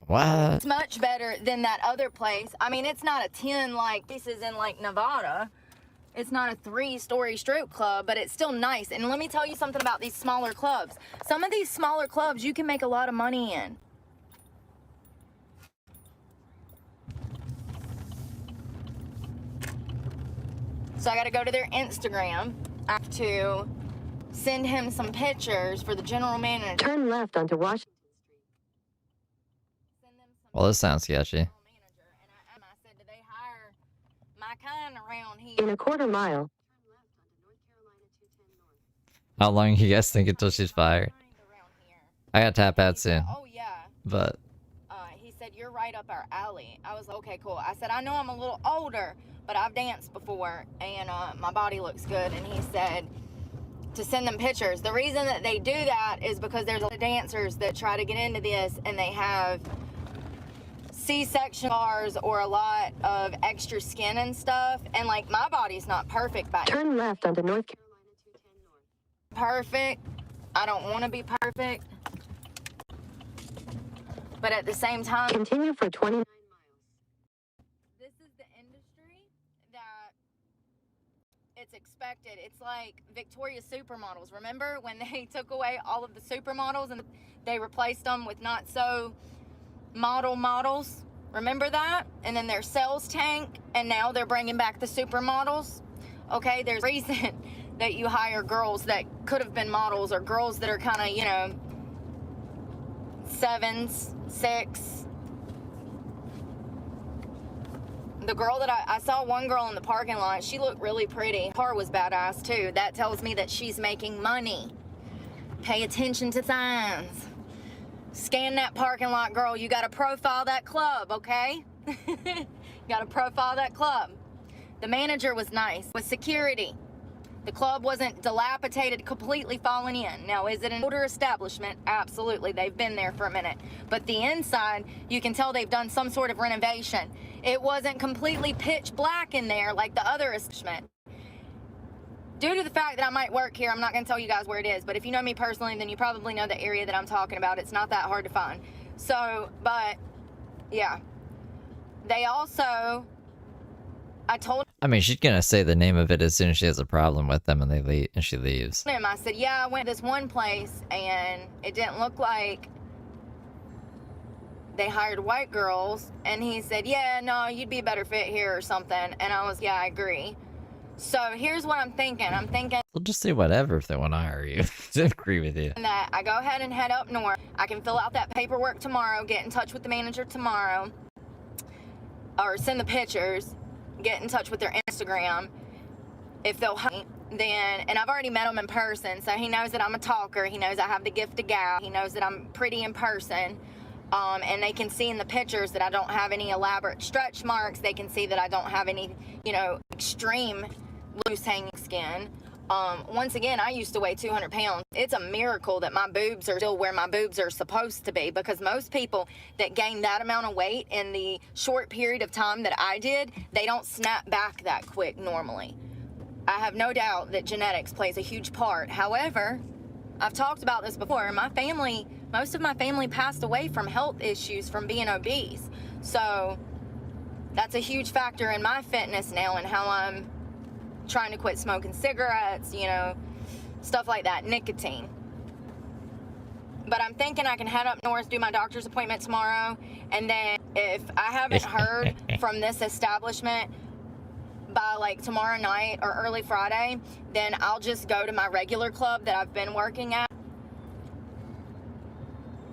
What? It's much better than that other place. I mean, it's not a 10 like this is in like Nevada. It's not a 3-story strip club, but it's still nice. And let me tell you something about these smaller clubs. Some of these smaller clubs you can make a lot of money in. So I gotta go to their Instagram. I have to send him some pictures for the general manager. Turn left onto Washington Street. Well, this sounds sketchy. In a quarter mile. How long you guys think until she's fired? I gotta tap out soon. Oh yeah. But He said said, you're right up our alley. I was like, okay, cool. I said, I know I'm a little older, but I've danced before, and my body looks good. And he said to send them pictures. The reason that they do that is because there's a lot of dancers that try to get into this, and they have C-section scars or a lot of extra skin and stuff. And like, my body's not perfect, but Turn left onto North Carolina 210 North. perfect. I don't want to be perfect. But at the same time, Continue for 29 miles. this is the industry that it's expected. It's like Victoria's supermodels. Remember when they took away all of the supermodels and they replaced them with not so models? Remember that? And then their sales tank, and now they're bringing back the supermodels. Okay, there's a reason that you hire girls that could have been models, or girls that are kind of, you know, 7s, 6. The girl that I saw one girl in the parking lot, she looked really pretty. Her car was badass too. That tells me that she's making money. Pay attention to signs. Scan that parking lot, girl. You gotta profile that club, okay? You gotta profile that club. The manager was nice. With security. The club wasn't dilapidated, completely fallen in. Now, is it an older establishment? Absolutely. They've been there for a minute. But the inside, you can tell they've done some sort of renovation. It wasn't completely pitch black in there like the other establishment. Due to the fact that I might work here, I'm not going to tell you guys where it is. But if you know me personally, then you probably know the area that I'm talking about. It's not that hard to find. So, but, yeah. They also... I mean, she's gonna say the name of it as soon as she has a problem with them and they leave, and she leaves. I said, yeah, I went to this one place and it didn't look like they hired white girls. And he said, yeah, no, you'd be a better fit here or something. And I was, yeah, I agree. So here's what I'm thinking. I'm thinking They'll just say whatever if they want to hire you. I agree with you. that I go ahead and head up north. I can fill out that paperwork tomorrow, get in touch with the manager tomorrow, or send the pictures. Get in touch with their Instagram. If they'll hire me, then, and I've already met him in person, so he knows that I'm a talker. He knows I have the gift of gab. He knows that I'm pretty in person. And they can see in the pictures that I don't have any elaborate stretch marks. They can see that I don't have any, you know, extreme loose hanging skin. Once again, I used to weigh 200 pounds. It's a miracle that my boobs are still where my boobs are supposed to be, because most people that gain that amount of weight in the short period of time that I did, they don't snap back that quick normally. I have no doubt that genetics plays a huge part. However, I've talked about this before. My family, most of my family passed away from health issues from being obese. So that's a huge factor in my fitness now and how I'm trying to quit smoking cigarettes, you know, stuff like that, nicotine. But I'm thinking I can head up north, do my doctor's appointment tomorrow, and then if I haven't heard from this establishment by like tomorrow night or early Friday, then I'll just go to my regular club that I've been working at.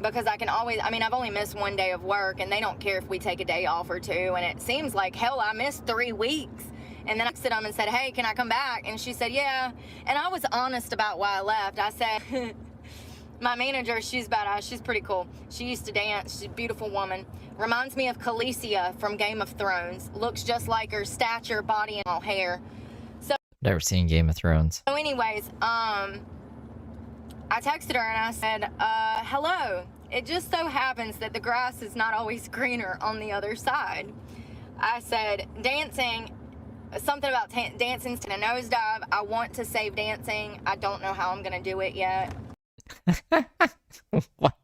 Because I can always, I mean, I've only missed one day of work, and they don't care if we take a day off or two, and it seems like, hell, I missed 3 weeks. And then I texted them and said, hey, can I come back? And she said, yeah. And I was honest about why I left. I said, my manager, she's badass. She's pretty cool. She used to dance. She's a beautiful woman. Reminds me of Khaleesi from Game of Thrones. Looks just like her, stature, body, and all hair. So Never seen Game of Thrones. So anyways, I texted her and I said, hello. It just so happens that the grass is not always greener on the other side. I said, dancing... something about dancing in a nosedive. I want to save dancing. I don't know how I'm gonna do it yet. What?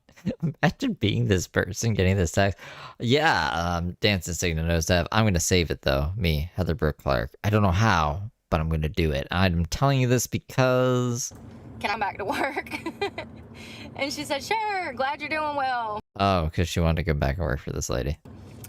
Imagine being this person, getting this text. Yeah, dancing in a nosedive. I'm gonna save it though. Me, Heather Brooke Clark. I don't know how, but I'm gonna do it. I'm telling you this because... Can I come back to work? And she said, sure, glad you're doing well. Oh, because she wanted to go back and work for this lady.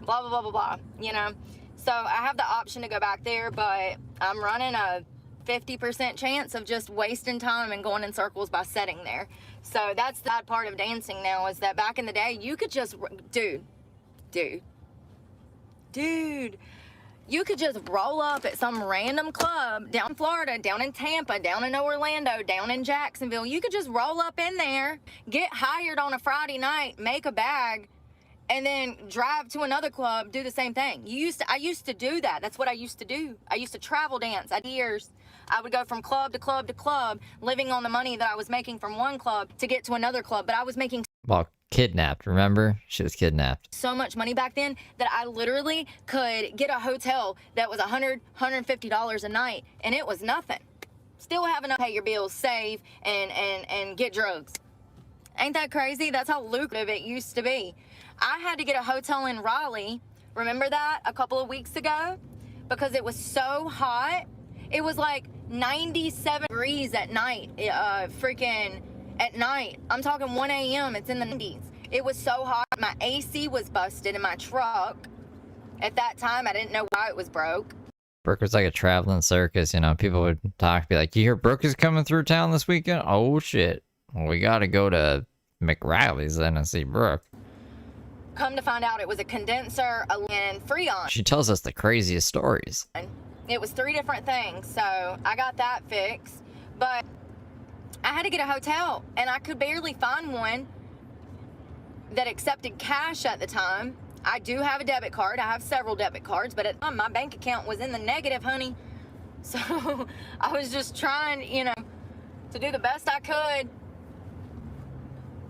Blah, blah, blah, blah, blah, you know? So I have the option to go back there, but I'm running a 50% chance of just wasting time and going in circles by sitting there. So that's the bad part of dancing now, is that back in the day, you could just, dude, you could just roll up at some random club down in Florida, down in Tampa, down in Orlando, down in Jacksonville. You could just roll up in there, get hired on a Friday night, make a bag, and then drive to another club, do the same thing. I used to do that. That's what I used to do. I used to travel dance. I had years. I would go from club to club to club, living on the money that I was making from one club to get to another club. But I was making Well, kidnapped, remember? She was kidnapped. so much money back then that I literally could get a hotel that was $150 a night, and it was nothing. Still having to pay your bills, save, and get drugs. Ain't that crazy? That's how lucrative it used to be. I had to get a hotel in Raleigh, remember that, a couple of weeks ago? Because it was so hot. It was like 97 degrees at night, freaking at night. I'm talking 1 a.m., it's in the 90s. It was so hot, my AC was busted in my truck. At that time, I didn't know why it was broke. Brooke was like a traveling circus, you know, people would talk, be like, you hear Brooke is coming through town this weekend? Oh shit, well, we gotta go to McRiley's then and see Brooke. Come to find out it was a condenser, and Freon. She tells us the craziest stories. It was 3 different things, so I got that fixed. But I had to get a hotel, and I could barely find one that accepted cash at the time. I do have a debit card. I have several debit cards, but at the time, my bank account was in the negative, honey. So I was just trying, you know, to do the best I could.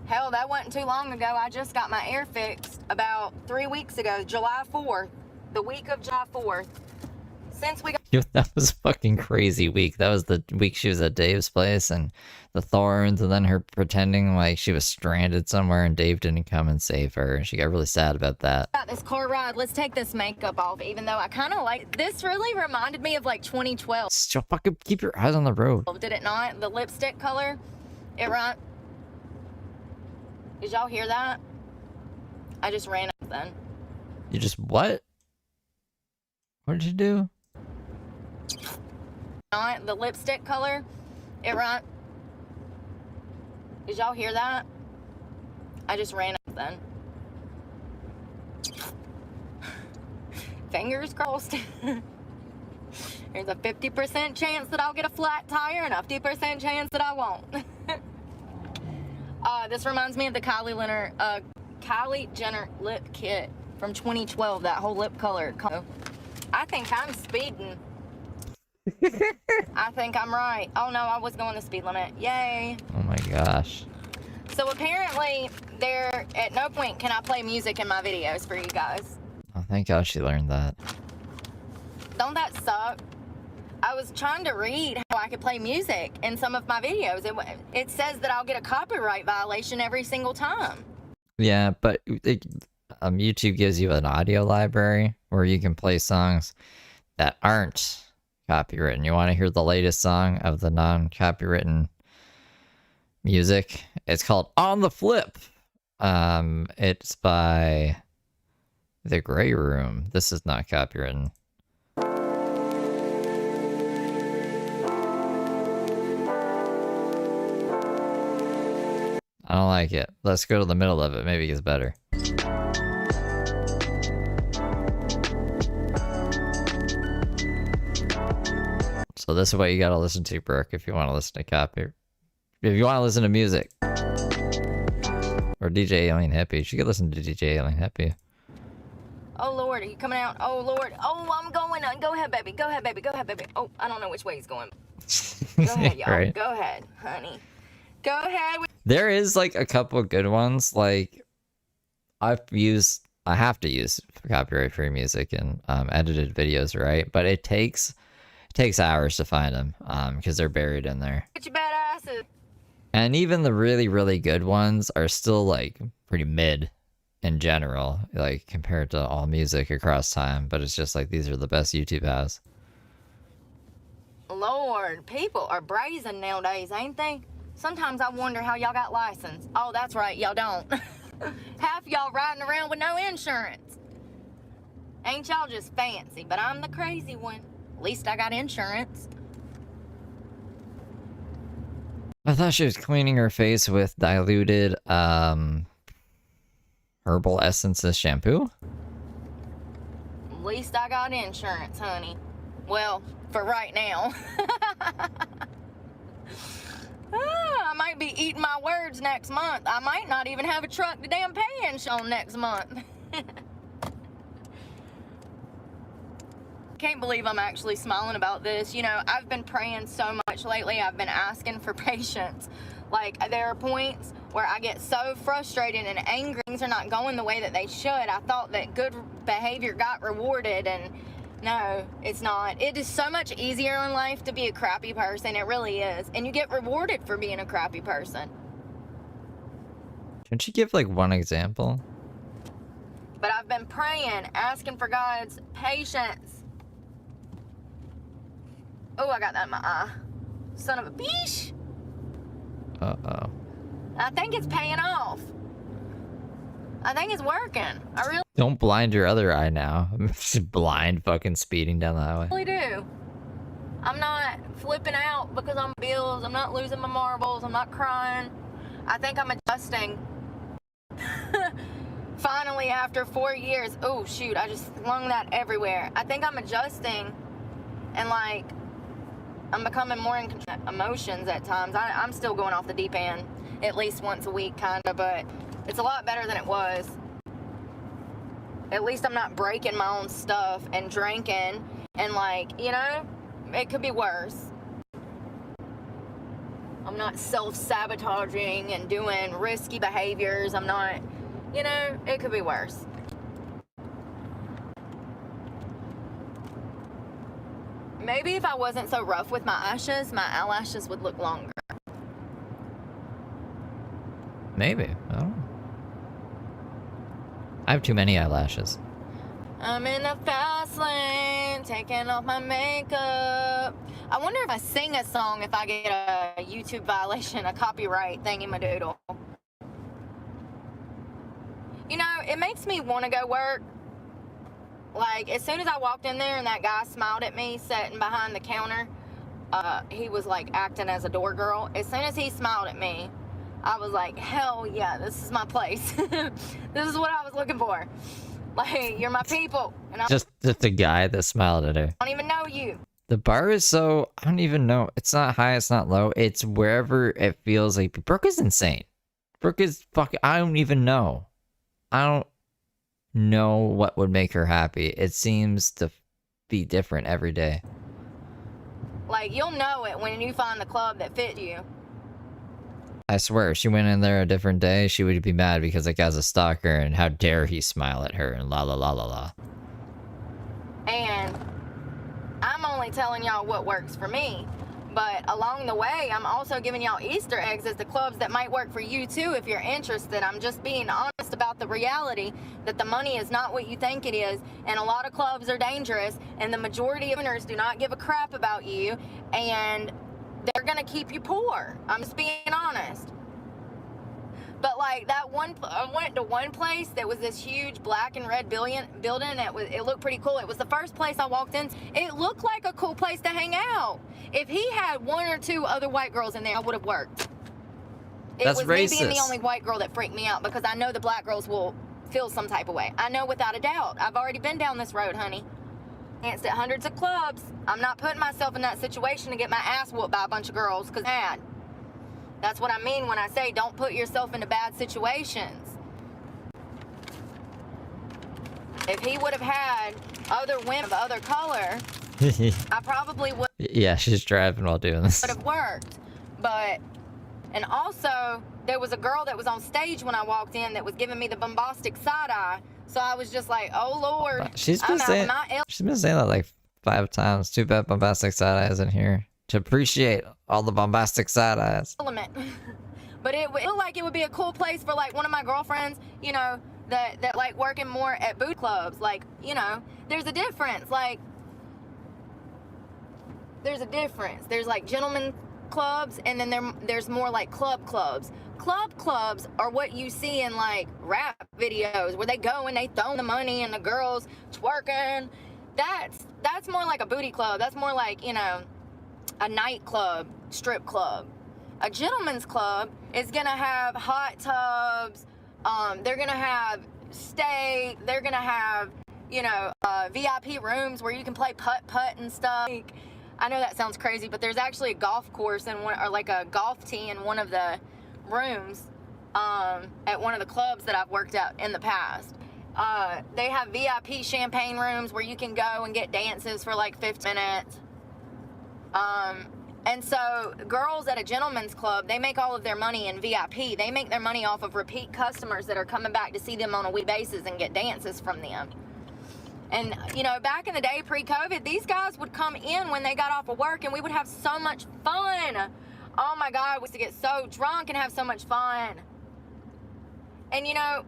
Hell, that wasn't too long ago. I just got my air fixed about 3 weeks ago, July 4th, the week of July 4th. Since we got... That was a fucking crazy week. That was the week she was at Dave's place and the thorns, and then her pretending like she was stranded somewhere and Dave didn't come and save her. She got really sad about that. This car ride, let's take this makeup off, even though I kind of like... This really reminded me of like 2012. So fucking keep your eyes on the road. Did it not? The lipstick color? It right... Did y'all hear that? I just ran up then. You just what? What did you do? Not the lipstick color. It right. Did y'all hear that? I just ran up then. Fingers crossed. There's a 50% chance that I'll get a flat tire and a 50% chance that I won't. This reminds me of the Kylie Jenner lip kit from 2012, that whole lip color. I think I'm speeding. I think I'm right. Oh no, I was going the speed limit. Yay. Oh my gosh. So apparently, at no point can I play music in my videos for you guys. Oh, thank God she learned that. Don't that suck? I was trying to read how I could play music in some of my videos. It says that I'll get a copyright violation every single time. Yeah, but YouTube gives you an audio library where you can play songs that aren't copywritten. You want to hear the latest song of the non-copywritten music? It's called On the Flip. It's by The Grey Room. This is not copywritten. I don't like it. Let's go to the middle of it. Maybe it gets better. So this is what you gotta listen to, Brooke, if you want to listen to copy. If you want to listen to music. Or DJ Alien Hippie. You could listen to DJ Alien Hippie. Oh Lord, are you coming out? Oh Lord. Oh, I'm going. Go ahead, baby. Go ahead, baby. Go ahead, baby. Oh, I don't know which way he's going. Go ahead, y'all. Right. Go ahead, honey. Go ahead. There is like a couple of good ones. Like I have to use copyright-free music and edited videos, right? But it takes hours to find them because they're buried in there. Get your bad asses. And even the really, really good ones are still like pretty mid in general, like compared to all music across time. But it's just like these are the best YouTube has. Lord, people are brazen nowadays, ain't they? Sometimes I wonder how y'all got license. Oh, that's right, y'all don't. Half y'all riding around with no insurance. Ain't y'all just fancy, but I'm the crazy one. At least I got insurance. I thought she was cleaning her face with diluted herbal essences shampoo. At least I got insurance, honey. Well, for right now. I might be eating my words next month. I might not even have a truck to damn pay in on next month. Can't believe I'm actually smiling about this. You know, I've been praying so much lately. I've been asking for patience. Like, there are points where I get so frustrated and angry. Things are not going the way that they should. I thought that good behavior got rewarded, and no, it's not. It is so much easier in life to be a crappy person. It really is. And you get rewarded for being a crappy person. Can she give like one example? But I've been praying, asking for God's patience. Oh, I got that in my eye. Son of a bitch. Uh-oh. I think it's paying off. I think it's working. I really Don't blind your other eye now. I'm just blind fucking speeding down the highway. do. I'm not flipping out because I'm bills. I'm not losing my marbles. I'm not crying. I think I'm adjusting. Finally, after 4 years. Oh, shoot. I just flung that everywhere. I think I'm adjusting. And, like, I'm becoming more in control of emotions at times. I'm still going off the deep end at least once a week, kind of, but it's a lot better than it was. At least I'm not breaking my own stuff and drinking and, like, you know, it could be worse. I'm not self-sabotaging and doing risky behaviors. I'm not, you know, it could be worse. Maybe if I wasn't so rough with my eyelashes would look longer. Maybe. I don't know. I have too many eyelashes. I'm in the fast lane, taking off my makeup. I wonder if I sing a song if I get a YouTube violation, a copyright thingy-madoodle. You know, it makes me want to go work. Like, as soon as I walked in there and that guy smiled at me sitting behind the counter, he was, like, acting as a door girl. As soon as he smiled at me, I was like, hell yeah, this is my place. This is what I was looking for. Like, you're my people. And I Just the guy that smiled at her. don't even know you. The bar is so, I don't even know. It's not high, it's not low. It's wherever it feels like. Brooke is insane. Brooke is fucking, I don't even know. I don't know what would make her happy. It seems to be different every day. Like, you'll know it when you find the club that fit you. I swear, if she went in there a different day, she would be mad because that guy's a stalker and how dare he smile at her and la la la la la. And I'm only telling y'all what works for me. But along the way, I'm also giving y'all Easter eggs as the clubs that might work for you too if you're interested. I'm just being honest about the reality that the money is not what you think it is. And a lot of clubs are dangerous. And the majority of owners do not give a crap about you. And they're going to keep you poor. I'm just being honest. But like that one, I went to one place that was this huge black and red building. It looked pretty cool. It was the first place I walked in. It looked like a cool place to hang out. If he had one or two other white girls in there, I would have worked. That's it was me being racist. the only white girl that freaked me out because I know the black girls will feel some type of way. I know without a doubt. I've already been down this road, honey. Danced at hundreds of clubs. I'm not putting myself in that situation to get my ass whooped by a bunch of girls because bad. That's what I mean when I say don't put yourself into bad situations. If he would have had other women of other color, I probably would Yeah, she's driving while doing this. have worked. But, and also, there was a girl that was on stage when I walked in that was giving me the bombastic side eye. So I was just like, oh Lord, She's been I'm out saying of my she's been saying that like 5 times. Too bad bombastic side eye isn't here to appreciate all the bombastic side eyes. element. But it looked like it would be a cool place for like one of my girlfriends, you know, that like working more at boot clubs. Like, you know, there's a difference. Like, there's a difference. There's like gentlemen clubs, and then there's more like clubs. Clubs are what you see in like rap videos where they go and they throw the money and the girls twerking. That's more like a booty club. That's more like, you know, a nightclub, strip club. A gentleman's club is gonna have hot tubs. They're gonna have steak. They're gonna have, you know, VIP rooms where you can play putt and stuff. I know that sounds crazy, but there's actually a golf course in one, or like a golf tee in one of the rooms at one of the clubs that I've worked at in the past. They have VIP champagne rooms where you can go and get dances for like 15 minutes. And so girls at a gentleman's club, they make all of their money in VIP. They make their money off of repeat customers that are coming back to see them on a weekly basis and get dances from them. And, you know, back in the day, pre-COVID, these guys would come in when they got off of work and we would have so much fun. Oh my God, we used to get so drunk and have so much fun. And, you know,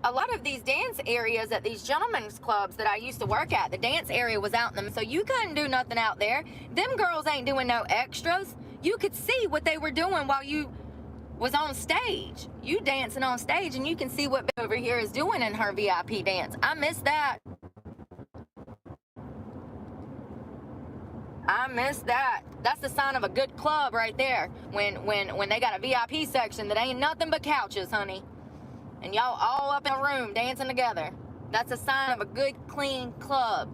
a lot of these dance areas at these gentlemen's clubs that I used to work at, the dance area was out in them, so you couldn't do nothing out there. Them girls ain't doing no extras. You could see what they were doing while you was on stage. You dancing on stage, and you can see what over here is doing in her VIP dance. I miss that. I miss that. That's the sign of a good club right there. When they got a VIP section that ain't nothing but couches, honey. And y'all all up in a room dancing together. That's a sign of a good, clean club.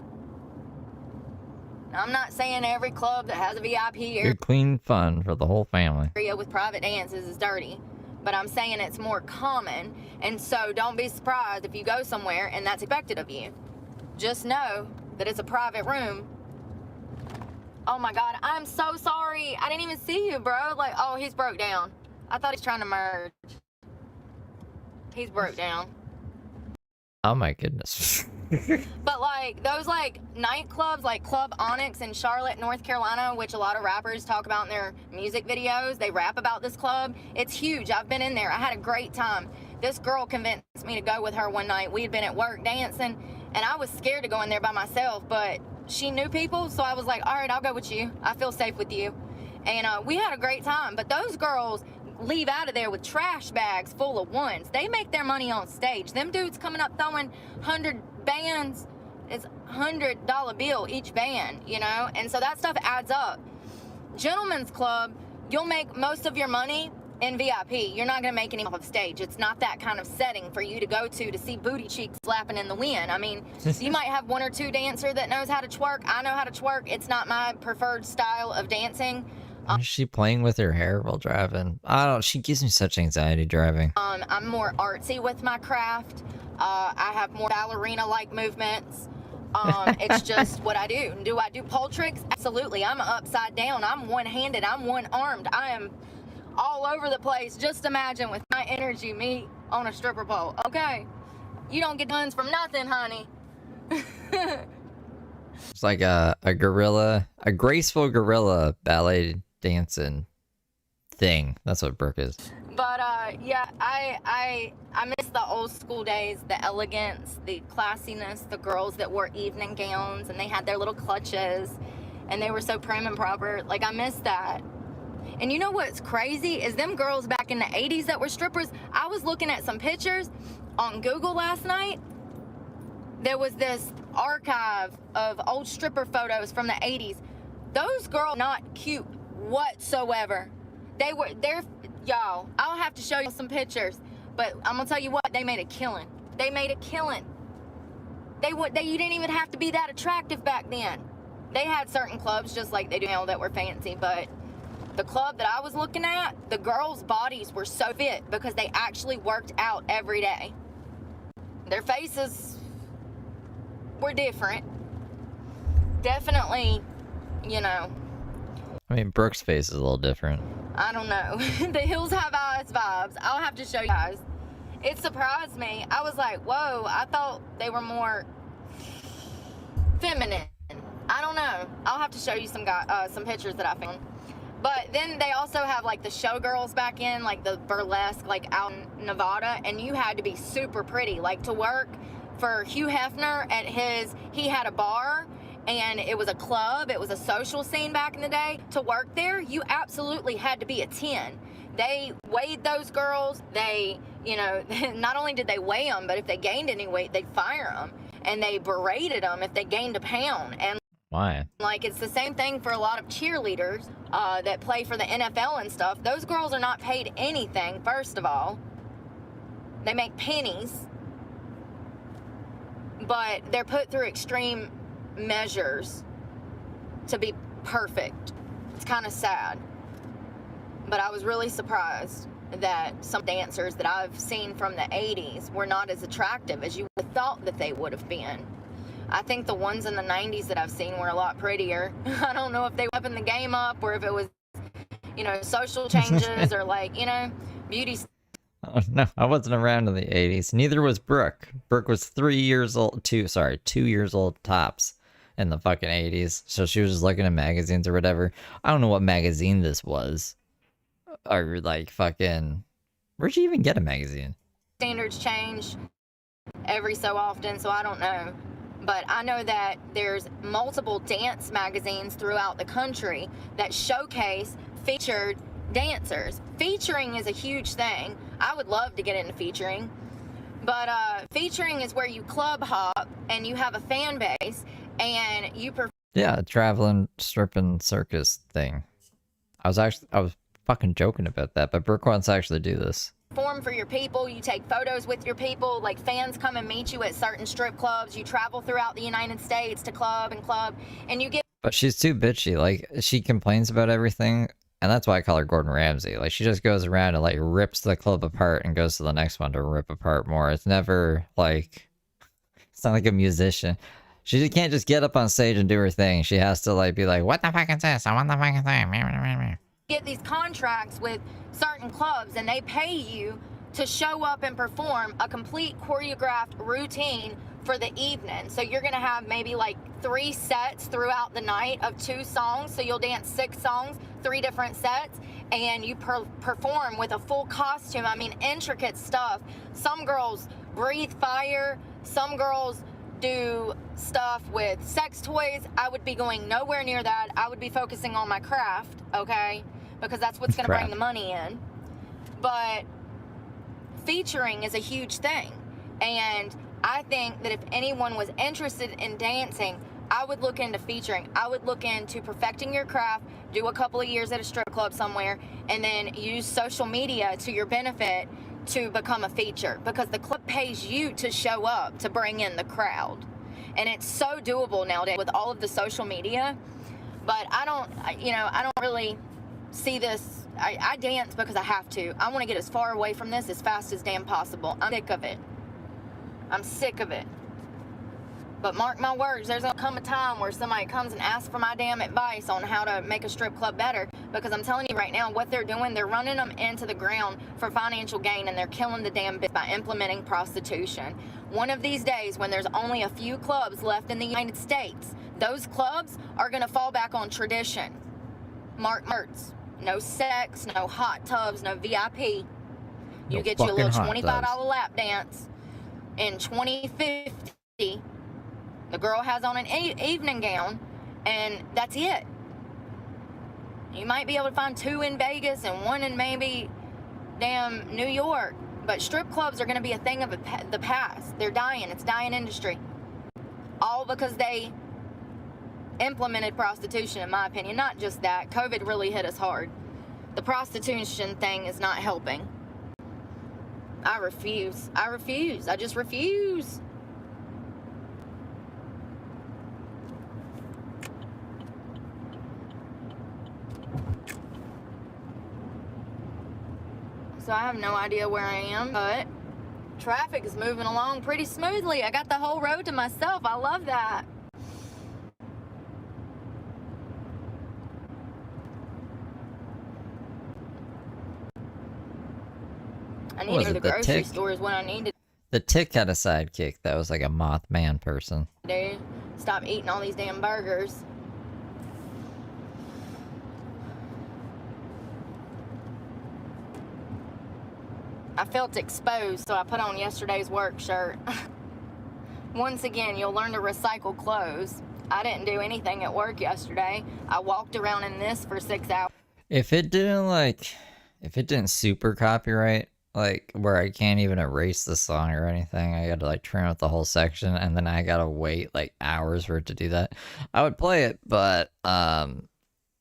Now, I'm not saying every club that has a VIP Good, clean fun for the whole family. area with private dances is dirty, but I'm saying it's more common, and so don't be surprised if you go somewhere and that's expected of you. Just know that it's a private room. Oh my God, I'm so sorry. I didn't even see you, bro. Like, oh, he's broke down. I thought he's trying to merge. He's broke down. Oh my goodness. But like those like nightclubs like Club Onyx in Charlotte, North Carolina, which a lot of rappers talk about in their music videos. They rap about this club. It's huge. I've been in there. I had a great time. This girl convinced me to go with her one night. We had been at work dancing and I was scared to go in there by myself, but she knew people, so I was like, all right, I'll go with you. I feel safe with you. And we had a great time. But those girls leave out of there with trash bags full of ones. They make their money on stage. Them dudes coming up throwing 100 bands, it's $100 bill each band, you know? And so that stuff adds up. Gentlemen's club, you'll make most of your money in VIP. You're not gonna make any off of stage. It's not that kind of setting for you to go to see booty cheeks flapping in the wind. I mean, you might have one or two dancer that knows how to twerk. I know how to twerk. It's not my preferred style of dancing. Is she playing with her hair while driving? I don't. She gives me such anxiety driving. I'm more artsy with my craft. I have more ballerina-like movements. It's just what I do. Do I do pole tricks? Absolutely. I'm upside down. I'm one-handed. I'm one-armed. I am all over the place. Just imagine with my energy, me on a stripper pole. Okay, you don't get guns from nothing, honey. It's like a gorilla, a graceful gorilla ballet dancing thing. That's what Brooke is. But yeah, I miss the old school days, the elegance, the classiness, the girls that wore evening gowns and they had their little clutches and they were so prim and proper. Like, I miss that. And you know what's crazy is them girls back in the 80s that were strippers. I was looking at some pictures on Google last night. There was this archive of old stripper photos from the 80s. Those girls not cute whatsoever. They're y'all, I'll have to show you some pictures, but I'm gonna tell you what, they made a killing. They made a killing. You didn't even have to be that attractive back then. They had certain clubs just like they do now that were fancy, but the club that I was looking at, the girls' bodies were so fit because they actually worked out every day. Their faces were different. Definitely, you know. I mean, Brooke's face is a little different. I don't know. The Hills Have Eyes vibes. I'll have to show you guys. It surprised me. I was like, whoa, I thought they were more feminine. I don't know. I'll have to show you some pictures that I found. But then they also have like the showgirls back in, like the burlesque, like out in Nevada, and you had to be super pretty. Like to work for Hugh Hefner at he had a bar and it was a club, it was a social scene back in the day. To work there, you absolutely had to be a 10. They weighed those girls. They, you know, not only did they weigh them, but if they gained any weight, they'd fire them. And they berated them if they gained a pound. And why? Like, it's the same thing for a lot of cheerleaders that play for the NFL and stuff. Those girls are not paid anything, first of all. They make pennies. But they're put through extreme measures to be perfect. It's kind of sad. But I was really surprised that some dancers that I've seen from the 80s were not as attractive as you would have thought that they would have been. I think the ones in the 90s that I've seen were a lot prettier. I don't know if they were upping the game up or if it was, you know, social changes or like, you know, beauty. Oh no, I wasn't around in the 80s. Neither was Brooke. Brooke was 2 years old tops in the fucking 80s. So she was just looking at magazines or whatever. I don't know what magazine this was. Or like fucking, where'd she even get a magazine? Standards change every so often, so I don't know. But I know that there's multiple dance magazines throughout the country that showcase featured dancers. Featuring is a huge thing. I would love to get into featuring. But featuring is where you club hop and you have a fan base and you Yeah, a traveling stripping circus thing. I was fucking joking about that, but Brooke wants to actually do this. perform for your people, you take photos with your people, like fans come and meet you at certain strip clubs, you travel throughout the United States to club, and you get... But she's too bitchy, like, she complains about everything, and that's why I call her Gordon Ramsay. Like, she just goes around and, like, rips the club apart and goes to the next one to rip apart more. It's never, like, it's not like a musician. She can't just get up on stage and do her thing. She has to, like, be like, what the fuck is this? I want the fucking thing. Get these contracts with certain clubs and they pay you to show up and perform a complete choreographed routine for the evening. So you're gonna have maybe like 3 sets throughout the night of 2 songs. So you'll dance 6 songs, 3 different sets, and you perform with a full costume. I mean, intricate stuff. Some girls breathe fire, some girls do stuff with sex toys. I would be going nowhere near that. I would be focusing on my craft, okay? Because that's what's going to bring the money in. But featuring is a huge thing. And I think that if anyone was interested in dancing, I would look into featuring. I would look into perfecting your craft, do a couple of years at a strip club somewhere, and then use social media to your benefit to become a feature, because the club pays you to show up to bring in the crowd. And it's so doable nowadays with all of the social media. But I don't really see this. I dance because I have to. I want to get as far away from this as fast as damn possible. I'm sick of it. I'm sick of it. But mark my words, there's gonna come a time where somebody comes and asks for my damn advice on how to make a strip club better, because I'm telling you right now, what they're doing, they're running them into the ground for financial gain, and they're killing the damn bit by implementing prostitution. One of these days, when there's only a few clubs left in the United States, those clubs are gonna fall back on tradition. Mark words. No sex, no hot tubs, no VIP. You get you a little $25 lap dance. In 2050, the girl has on an evening gown, and that's it. You might be able to find 2 in Vegas and 1 in maybe damn New York, but strip clubs are going to be a thing of the past. They're dying. It's dying industry. All because they implemented prostitution, in my opinion. Not just that. COVID really hit us hard. The prostitution thing is not helping. I refuse. I refuse. I just refuse. So I have no idea where I am, but traffic is moving along pretty smoothly. I got the whole road to myself. I love that. I need to go to the grocery store is what I need to The Tick had a sidekick that was like a Mothman person. do. Stop eating all these damn burgers. I felt exposed, so I put on yesterday's work shirt. Once again, you'll learn to recycle clothes. I didn't do anything at work yesterday. I walked around in this for 6 hours. If it didn't super copyright, like where I can't even erase the song or anything, I gotta like trim out the whole section and then I gotta wait like hours for it to do that, I would play it, but I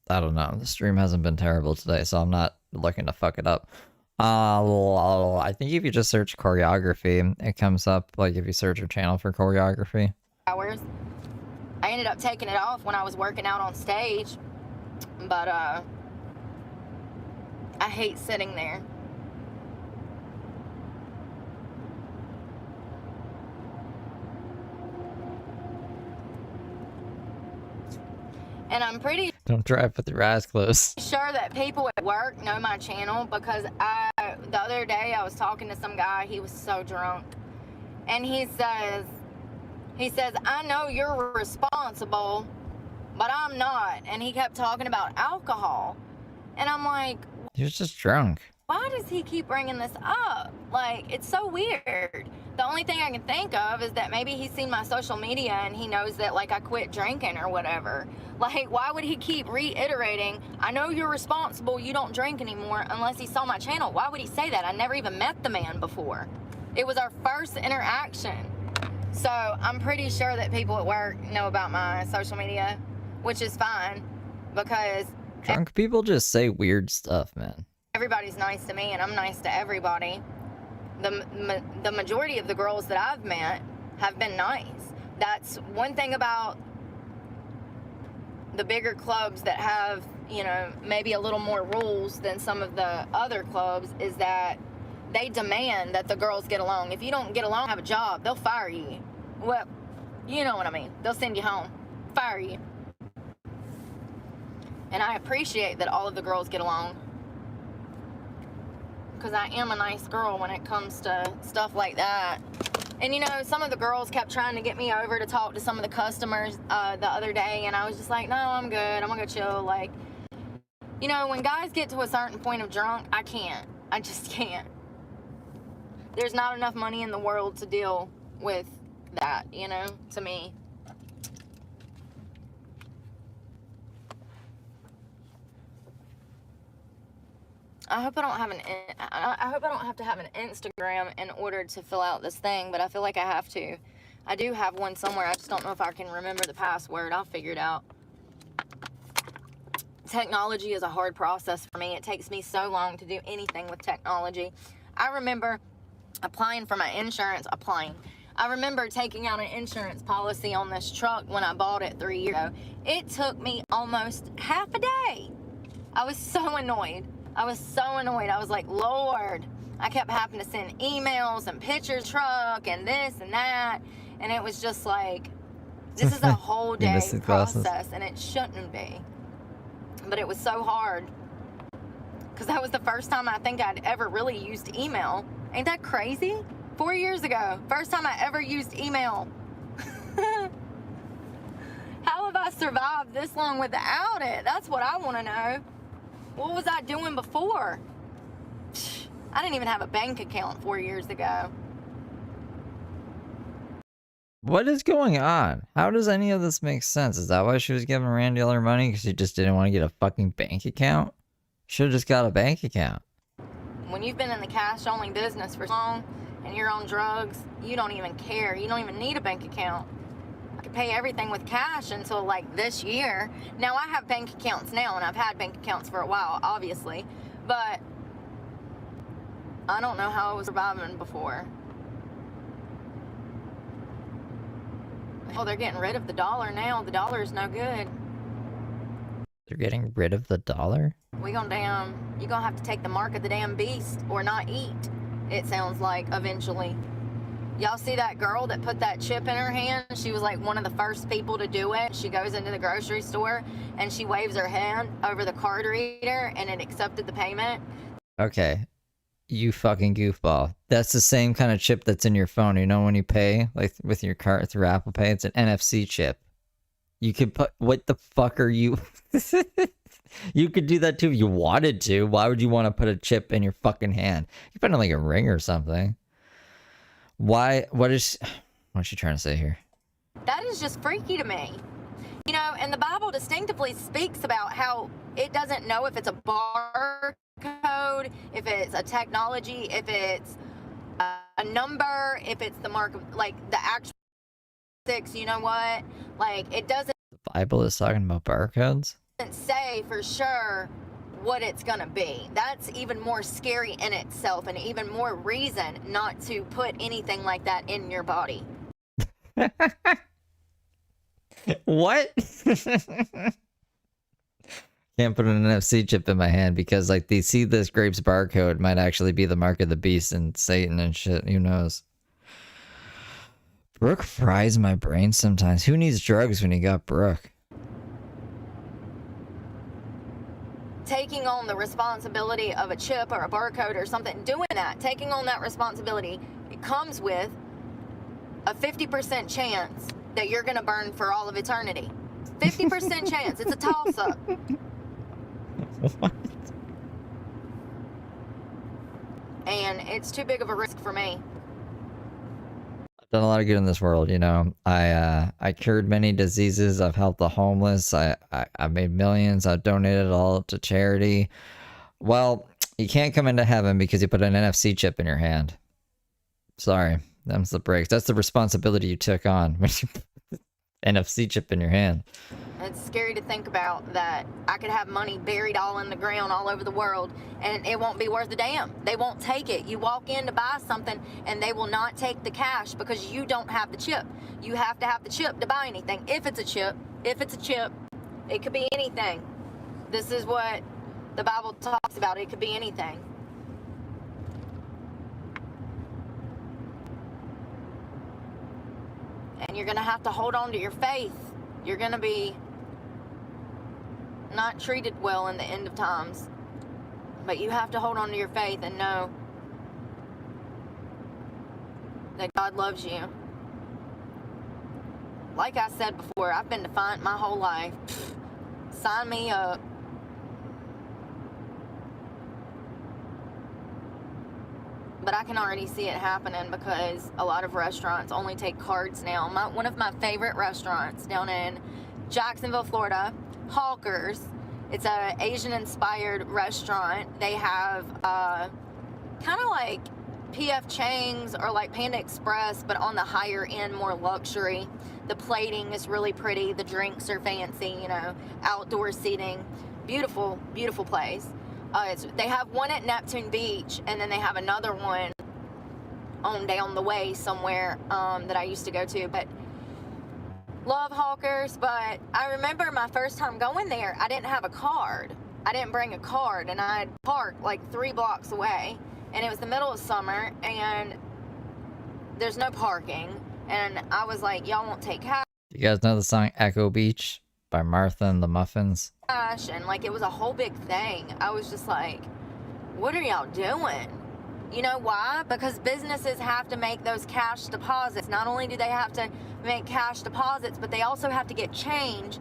don't know. The stream hasn't been terrible today, so I'm not looking to fuck it up. I think if you just search choreography, it comes up, like if you search your channel for choreography. I ended up taking it off when I was working out on stage. But I hate sitting there. And I'm pretty Don't drive with your eyes closed. sure that people at work know my channel because the other day I was talking to some guy. He was so drunk, and he says, I know you're responsible, but I'm not. And he kept talking about alcohol, and I'm like, He was just drunk. why does he keep bringing this up? Like, it's so weird. The only thing I can think of is that maybe he's seen my social media and he knows that, like, I quit drinking or whatever. Like, why would he keep reiterating, I know you're responsible, you don't drink anymore, unless he saw my channel? Why would he say that? I never even met the man before. It was our first interaction. So I'm pretty sure that people at work know about my social media, which is fine because Drunk people just say weird stuff, man. everybody's nice to me and I'm nice to everybody. The majority of the girls that I've met have been nice. That's one thing about the bigger clubs that have, you know, maybe a little more rules than some of the other clubs is that they demand that the girls get along. If you don't get along, have a job, they'll fire you. Well, you know what I mean. They'll send you home, fire you. And I appreciate that all of the girls get along, because I am a nice girl when it comes to stuff like that. And you know, some of the girls kept trying to get me over to talk to some of the customers the other day, and I was just like, no, I'm good, I'm gonna go chill. Like, you know, when guys get to a certain point of drunk, I just can't. There's not enough money in the world to deal with that, you know, to me. I hope I don't have to have an Instagram in order to fill out this thing, but I feel like I have to. I do have one somewhere. I just don't know if I can remember the password. I'll figure it out. Technology is a hard process for me. It takes me so long to do anything with technology. I remember applying for my insurance. I remember taking out an insurance policy on this truck when I bought it 3 years ago. It took me almost half a day. I was so annoyed. I was like, Lord. I kept having to send emails and pictures, truck, and this and that. And it was just like, this is a whole day process, and it shouldn't be. But it was so hard. Because that was the first time I think I'd ever really used email. Ain't that crazy? 4 years ago, first time I ever used email. How have I survived this long without it? That's what I want to know. What was I doing before? I didn't even have a bank account 4 years ago. What is going on? How does any of this make sense? Is that why she was giving Randy all her money? Because she just didn't want to get a fucking bank account? Should have just got a bank account. When you've been in the cash-only business for so long and you're on drugs, you don't even care. You don't even need a bank account. I could pay everything with cash until like this year. Now I have bank accounts now, and I've had bank accounts for a while, obviously. But I don't know how I was surviving before. Oh, they're getting rid of the dollar now. The dollar is no good. They're getting rid of the dollar? You gonna have to take the mark of the damn beast or not eat, it sounds like, eventually. Y'all see that girl that put that chip in her hand? She was like one of the first people to do it. She goes into the grocery store and she waves her hand over the card reader and it accepted the payment. Okay. You fucking goofball. That's the same kind of chip that's in your phone. You know when you pay, like with your card through Apple Pay, it's an NFC chip. You could put, what the fuck are you? You could do that too if you wanted to. Why would you want to put a chip in your fucking hand? You put it in like a ring or something. Why? What is she trying to say here? That is just freaky to me. You know, and the Bible distinctively speaks about how it doesn't know if it's a barcode, if it's a technology, if it's a number, if it's the mark of, like, the actual 6, you know what? Like, it doesn't. The Bible is talking about barcodes? Say for sure what it's gonna be. That's even more scary in itself, and even more reason not to put anything like that in your body. What? Can't put an NFC chip in my hand because, like, they see this grape's barcode might actually be the mark of the beast and Satan and shit. Who knows? Brooke fries my brain sometimes. Who needs drugs when you got Brooke? Taking on the responsibility of a chip or a barcode or something, doing that, taking on that responsibility, it comes with a 50% chance that you're going to burn for all of eternity. 50% chance. It's a toss-up. What? And it's too big of a risk for me. I've done a lot of good in this world, you know. I cured many diseases. I've helped the homeless. I made millions. I've donated it all to charity. Well, you can't come into heaven because you put an NFC chip in your hand. Sorry, them's the breaks. That's the responsibility you took on when you put an NFC chip in your hand. It's scary to think about that I could have money buried all in the ground all over the world and it won't be worth a damn. They won't take it. You walk in to buy something and they will not take the cash because you don't have the chip. You have to have the chip to buy anything. If it's a chip, it could be anything. This is what the Bible talks about. It could be anything. And you're going to have to hold on to your faith. You're going to be not treated well in the end of times. But you have to hold on to your faith and know that God loves you. Like I said before, I've been defiant my whole life. Sign me up. But I can already see it happening because a lot of restaurants only take cards now. One of my favorite restaurants down in Jacksonville, Florida, Hawkers. It's a Asian-inspired restaurant. They have kind of like P.F. Chang's or like Panda Express, but on the higher end, more luxury. The plating is really pretty. The drinks are fancy, you know, outdoor seating. Beautiful, beautiful place. They have one at Neptune Beach, and then they have another one on down the way somewhere that I used to go to. But love Hawkers, but I remember my first time going there, I didn't have a card. I didn't bring a card, and I had parked like 3 blocks away, and it was the middle of summer, and there's no parking, and I was like, y'all won't take cash. You guys know the song Echo Beach by Martha and the Muffins? And like it was a whole big thing. I was just like, what are y'all doing? You know why? Because businesses have to make those cash deposits. Not only do they have to make cash deposits, but they also have to get change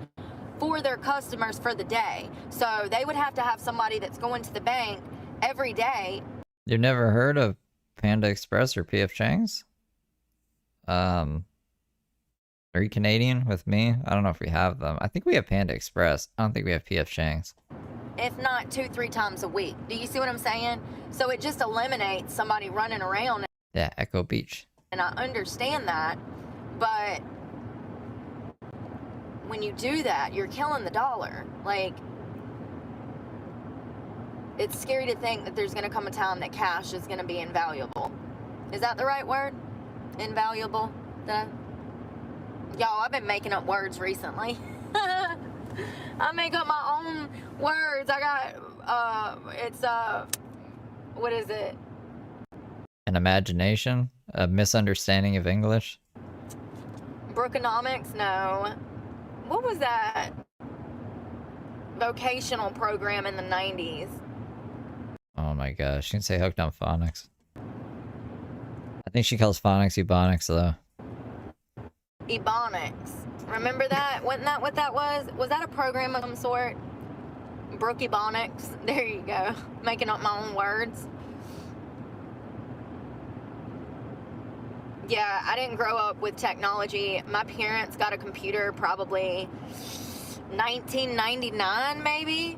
for their customers for the day. So they would have to have somebody that's going to the bank every day. You've never heard of Panda Express or P.F. Chang's? Are you Canadian with me? I don't know if we have them. I think we have Panda Express. I don't think we have P.F. Chang's. If not 2-3 times a week. Do you see what I'm saying? So it just eliminates somebody running around. Yeah, Echo Beach. And I understand that, but when you do that, you're killing the dollar. Like, it's scary to think that there's going to come a time that cash is going to be invaluable. Is that the right word? Invaluable? Y'all, I've been making up words recently. I make up my own words. I got, what is it? An imagination? A misunderstanding of English? Brookenomics? No. What was that vocational program in the 90s? Oh my gosh, you can say hooked on phonics. I think she calls phonics ebonics though. Ebonics. Remember that? Wasn't that what that was? Was that a program of some sort? Brooke Ebonics. There you go. Making up my own words. Yeah, I didn't grow up with technology. My parents got a computer probably 1999 maybe.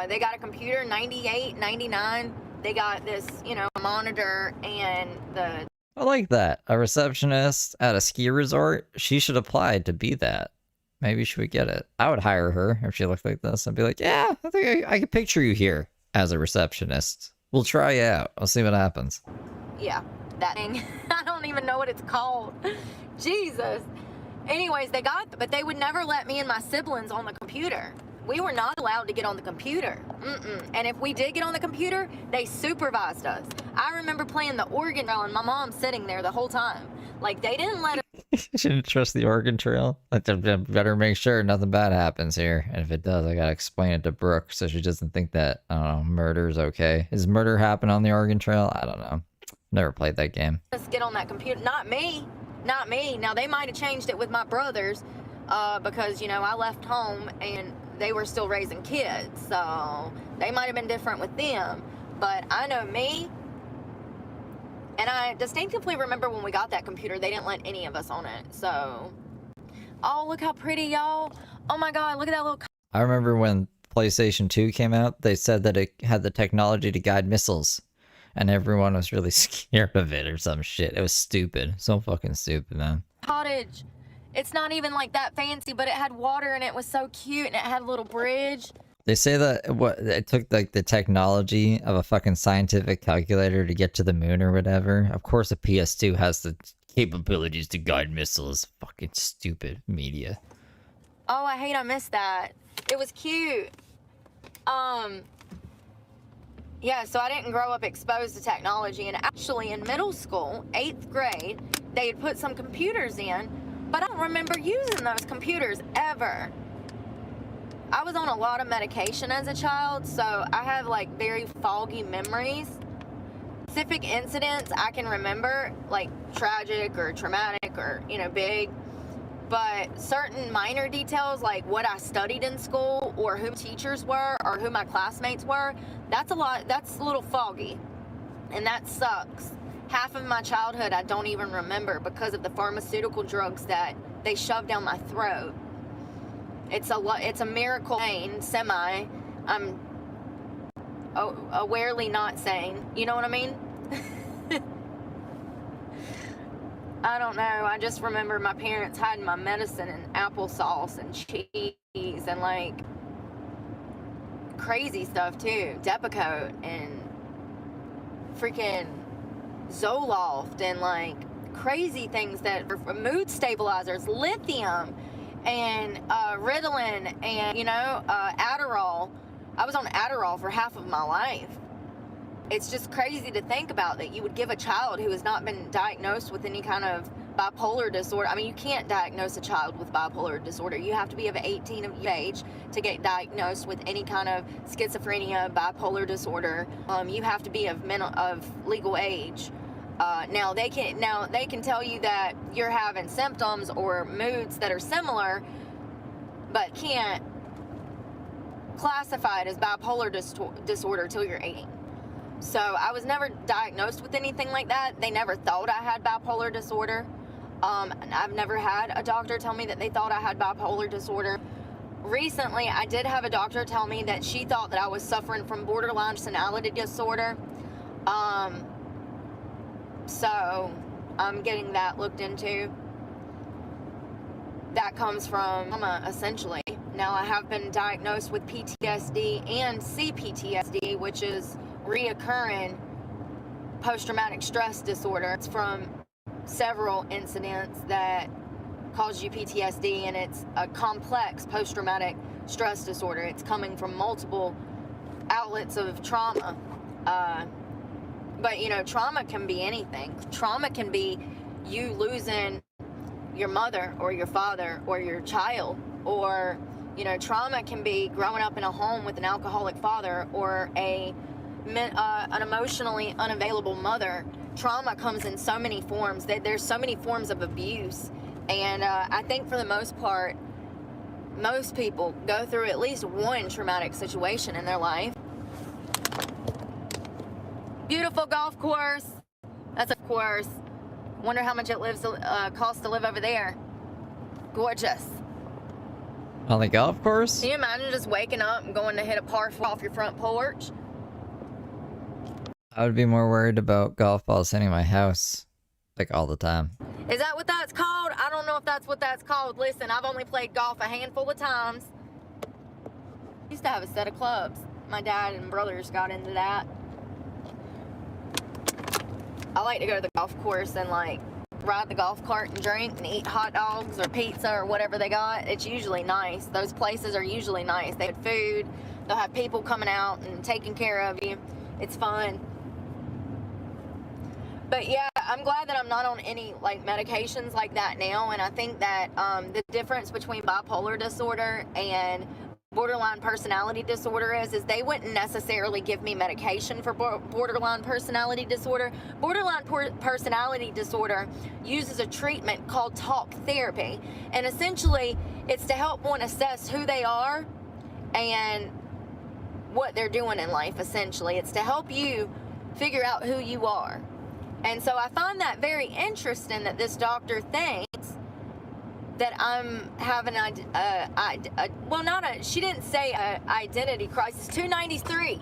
They got a computer 98, 99. They got this, you know, monitor and the... I like that. A receptionist at a ski resort? She should apply to be that. Maybe she would get it. I would hire her if she looked like this. I'd be like, yeah, I think I can picture you here as a receptionist. We'll try you out. I'll see what happens. Yeah, that thing. I don't even know what it's called. Jesus. Anyways, but they would never let me and my siblings on the computer. We were not allowed to get on the computer. And if we did get on the computer, they supervised us. I remember playing the organ and my mom sitting there the whole time. Like, they didn't let us. Shouldn't trust the Oregon Trail. I better make sure nothing bad happens here. And if it does, I gotta explain it to Brooke so she doesn't think that, I don't know, murder's okay. Does murder happen on the Oregon Trail? I don't know. Never played that game. Let's get on that computer. Not me. Not me. Now, they might have changed it with my brothers because, you know, I left home and they were still raising kids. So they might have been different with them. But I know me. And I distinctly remember when we got that computer, they didn't let any of us on it. So, oh, look how pretty, y'all. Oh my God, look at that little. I remember when PlayStation 2 came out, they said that it had the technology to guide missiles. And everyone was really scared of it or some shit. It was stupid. So fucking stupid, man. Cottage. It's not even like that fancy, but it had water and it was so cute and it had a little bridge. They say that it took like the technology of a fucking scientific calculator to get to the moon or whatever. Of course, a PS2 has the capabilities to guide missiles. Fucking stupid media. Oh, I hate I missed that. It was cute. Yeah, so I didn't grow up exposed to technology, and actually in middle school, 8th grade, they had put some computers in, but I don't remember using those computers ever. I was on a lot of medication as a child, so I have like very foggy memories. Specific incidents I can remember, like tragic or traumatic or, you know, big, but certain minor details like what I studied in school or who teachers were or who my classmates were, that's a little foggy, and that sucks. Half of my childhood I don't even remember because of the pharmaceutical drugs that they shoved down my throat. It's a miracle sane, semi. I'm awarely not sane. You know what I mean? I don't know. I just remember my parents hiding my medicine in applesauce and cheese and like crazy stuff too. Depakote and freaking Zoloft and like crazy things that are mood stabilizers, lithium and Ritalin and, you know, Adderall. I was on Adderall for half of my life. It's just crazy to think about that you would give a child who has not been diagnosed with any kind of bipolar disorder. I mean, you can't diagnose a child with bipolar disorder. You have to be of 18 of age to get diagnosed with any kind of schizophrenia, bipolar disorder. You have to be of legal age. Now they can tell you that you're having symptoms or moods that are similar, but can't classify it as bipolar disorder till you're 18. So I was never diagnosed with anything like that. They never thought I had bipolar disorder. I've never had a doctor tell me that they thought I had bipolar disorder. Recently, I did have a doctor tell me that she thought that I was suffering from borderline personality disorder. So I'm getting that looked into. That comes from essentially. Now I have been diagnosed with PTSD and CPTSD, which is reoccurring post-traumatic stress disorder. It's from several incidents that cause you PTSD, and it's a complex post-traumatic stress disorder. It's coming from multiple outlets of trauma. But, you know, trauma can be anything. Trauma can be you losing your mother or your father or your child, or, you know, trauma can be growing up in a home with an alcoholic father or an emotionally unavailable mother. Trauma comes in so many forms. There's so many forms of abuse, and I think for the most part, most people go through at least one traumatic situation in their life. Beautiful golf course. That's a course. Wonder how much it costs to live over there. Gorgeous. On the golf course? Can you imagine just waking up and going to hit a par 4 off your front porch? I would be more worried about golf balls hitting my house, like, all the time. Is that what that's called? I don't know if that's what that's called. Listen, I've only played golf a handful of times. Used to have a set of clubs. My dad and brothers got into that. I like to go to the golf course and, like, ride the golf cart and drink and eat hot dogs or pizza or whatever they got, it's usually nice. Those places are usually nice. They have food. They'll have people coming out and taking care of you. It's fun. But yeah, I'm glad that I'm not on any like medications like that now. And I think that the difference between bipolar disorder and borderline personality disorder is they wouldn't necessarily give me medication for borderline personality disorder. Borderline personality disorder uses a treatment called talk therapy. And essentially, it's to help one assess who they are and what they're doing in life, essentially. It's to help you figure out who you are. And so I find that very interesting that this doctor thinks that I'm having she didn't say identity crisis. 293.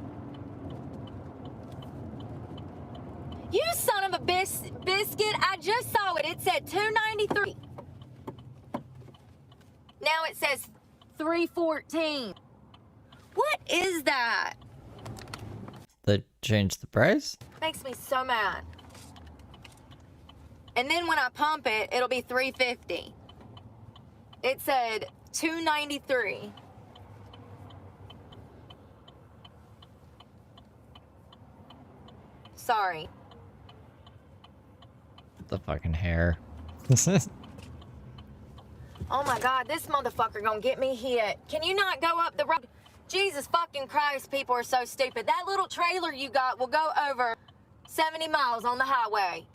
You son of a biscuit, I just saw it. It said 293. Now it says 314. What is that? They changed the price? Makes me so mad. And then when I pump it, it'll be 350. It said 293. Sorry. The fucking hair. Oh my God, this motherfucker gonna get me hit. Can you not go up the road? Jesus fucking Christ, people are so stupid. That little trailer you got will go over 70 miles on the highway.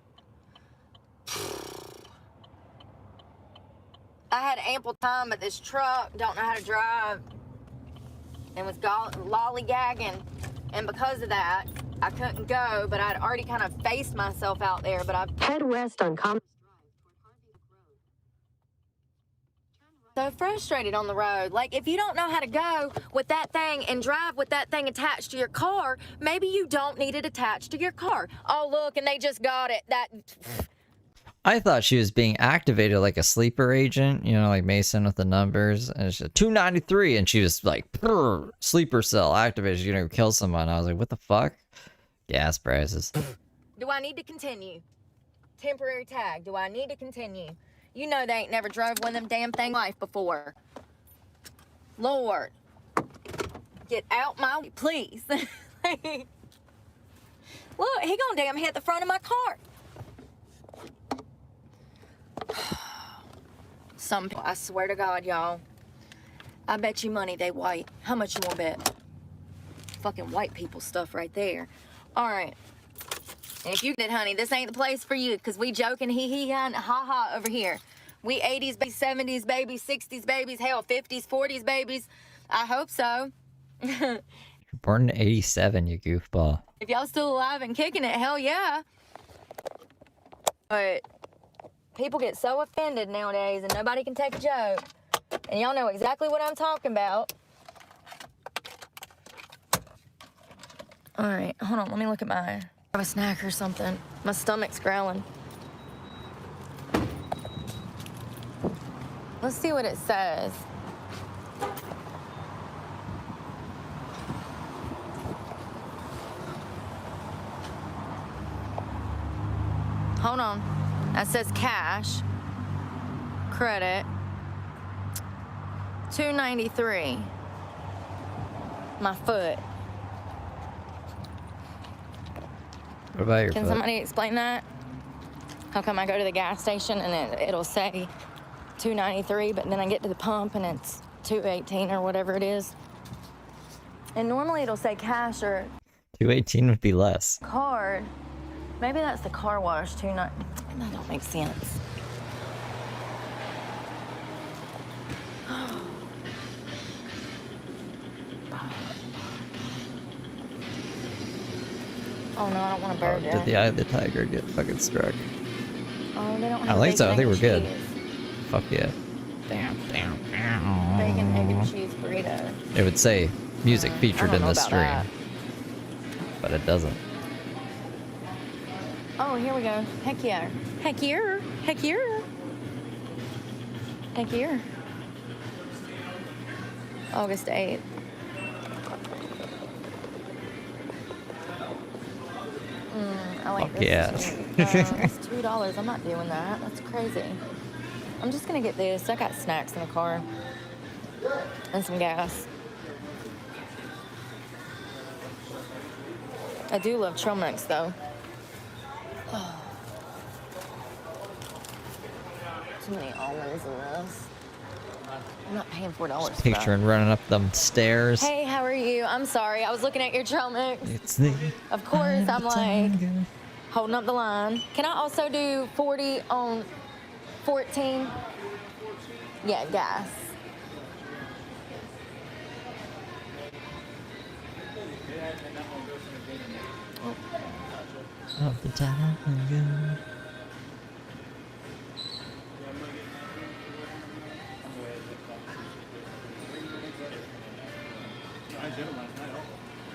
I had ample time, but this truck don't know how to drive and was lollygagging. And because of that, I couldn't go, but I'd already kind of faced myself out there, but I've... Head west on Commerce So frustrated on the road. Like, if you don't know how to go with that thing and drive with that thing attached to your car, maybe you don't need it attached to your car. Oh, look, and they just got it. That... I thought she was being activated like a sleeper agent, you know, like Mason with the numbers. And it's just 293, and she was like, sleeper cell activated. She's gonna kill someone. I was like, what the fuck? Gas prices. Do I need to continue? Temporary tag. Do I need to continue? You know they ain't never drove one of them damn thing life before. Lord. Get out my way, please. Look, he gonna damn hit the front of my car. Some people, I swear to God, y'all. I bet you money they white. How much you wanna bet? Fucking white people stuff right there. All right. And if you get it, honey, this ain't the place for you, because we joking hee ha ha over here. We 80s babies, 70s babies, 60s babies, hell, 50s, 40s babies. I hope so. You're born in 87, you goofball. If y'all still alive and kicking it, hell yeah. But people get so offended nowadays and nobody can take a joke. And y'all know exactly what I'm talking about. All right, hold on, let me look at my... Have a snack or something. My stomach's growling. Let's see what it says. Hold on. That says cash. Credit. $293. My foot. What about your Can foot? somebody explain that? How come I go to the gas station and it'll say $293, but then I get to the pump and it's $218 or whatever it is? And normally it'll say cash or 218 would be less. card. Maybe that's the car wash, $290. That don't make sense. Oh no, I don't want to burn Did down. the eye of the tiger get fucking struck? Oh, they don't have I think so. I think bacon, we're egg, good. and cheese. Fuck yeah. Bacon, egg, and cheese burrito. It would say music featured I don't in know this about stream, that. but it doesn't. Oh, here we go. Heck yeah. Heck yeah. Heck yeah. Heck yeah. August 8th. Oh wait, Fuck this yeah. is it's $2. I'm not doing that. That's crazy. I'm just gonna get this. I got snacks in the car and some gas. I do love trail mix though. Too many almonds in this. I'm not paying $4 for that. Picturing running up them stairs. Hey, how are you? I'm sorry. I was looking at your trail mix. It's the Of course, I'm like holding up the line. Can I also do 40 on 14? Yeah, gas. of the time ago.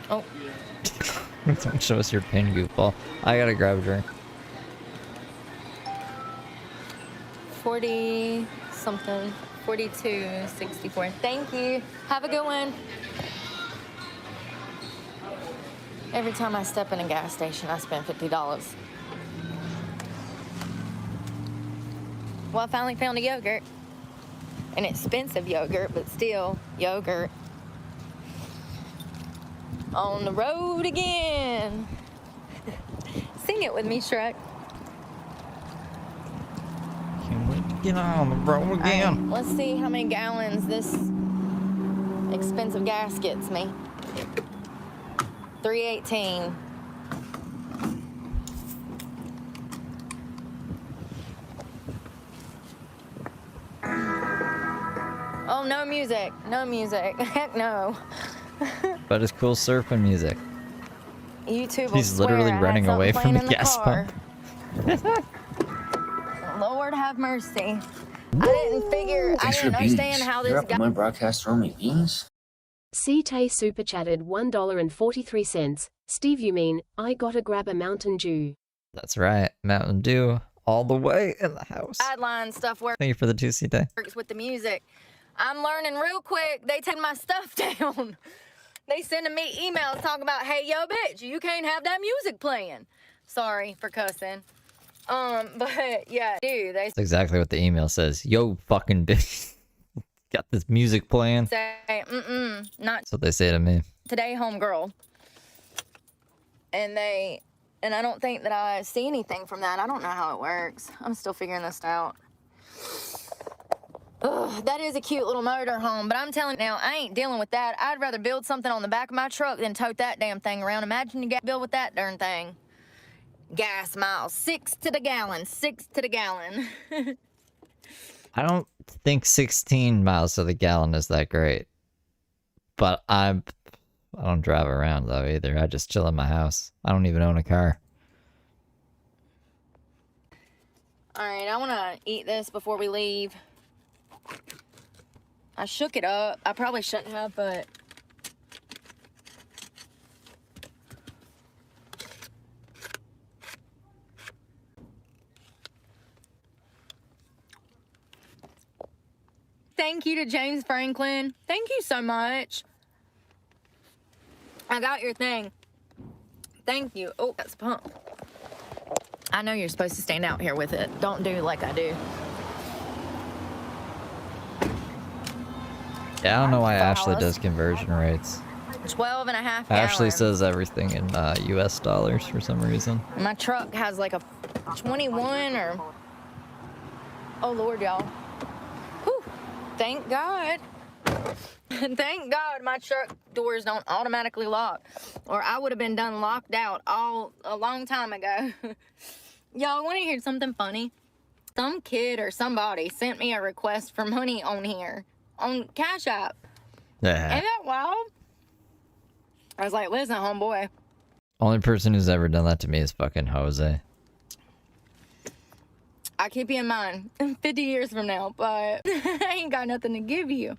Oh. Don't show us your pin, goofball. I gotta grab a drink. 40 something. 42.64. Thank you. Have a good one. Every time I step in a gas station, I spend $50. Well, I finally found a yogurt. An expensive yogurt, but still yogurt. On the road again. Sing it with me, Shrek. Can't wait to get on the road again. Let's see how many gallons this expensive gas gets me. 318. Oh, no music. No music. Heck no. But it's cool surfing music. YouTube will He's literally swear I had running away something from the gas car. pump. Lord have mercy. I didn't figure, I Thanks for didn't the beans. understand how You're this up got. on my broadcast throwing me beans? CT super chatted $1.43. Steve, you mean, I gotta grab a Mountain Dew. That's right. Mountain Dew all the way in the house. Sideline stuff works Thank you for the 2C day. with the music. I'm learning real quick. They take my stuff down. They sending me emails talking about, hey, yo, bitch, you can't have that music playing. Sorry for cussing. But yeah, dude, they That's exactly what the email says. Yo, fucking bitch. Got this music playing. say, not That's what they say to me. today, homegirl. And I don't think that I see anything from that. I don't know how it works. I'm still figuring this out. Ugh, that is a cute little motor home, but I'm telling you now, I ain't dealing with that. I'd rather build something on the back of my truck than tote that damn thing around. Imagine you got build with that darn thing. Gas miles, 6 to the gallon, 6 to the gallon. I don't think 16 miles to the gallon is that great. But I don't drive around though either. I just chill in my house. I don't even own a car. All right, I want to eat this before we leave. I shook it up. I probably shouldn't have, but thank you to James Franklin. Thank you so much. I got your thing. Thank you. Oh, that's a pump. I know you're supposed to stand out here with it. Don't do like I do. Yeah, I don't know why Ashley does conversion rates. 12 and a half Ashley gallons. says everything in US dollars for some reason. My truck has like a 21 or... Oh, Lord, y'all. Whew. Thank God. Thank God my truck doors don't automatically lock. Or I would have been done locked out a long time ago. Y'all want to hear something funny? Some kid or somebody sent me a request for money on here. On Cash App. Yeah. Ain't that wild? I was like, listen, homeboy. Only person who's ever done that to me is fucking Jose. I keep you in mind 50 years from now, but I ain't got nothing to give you.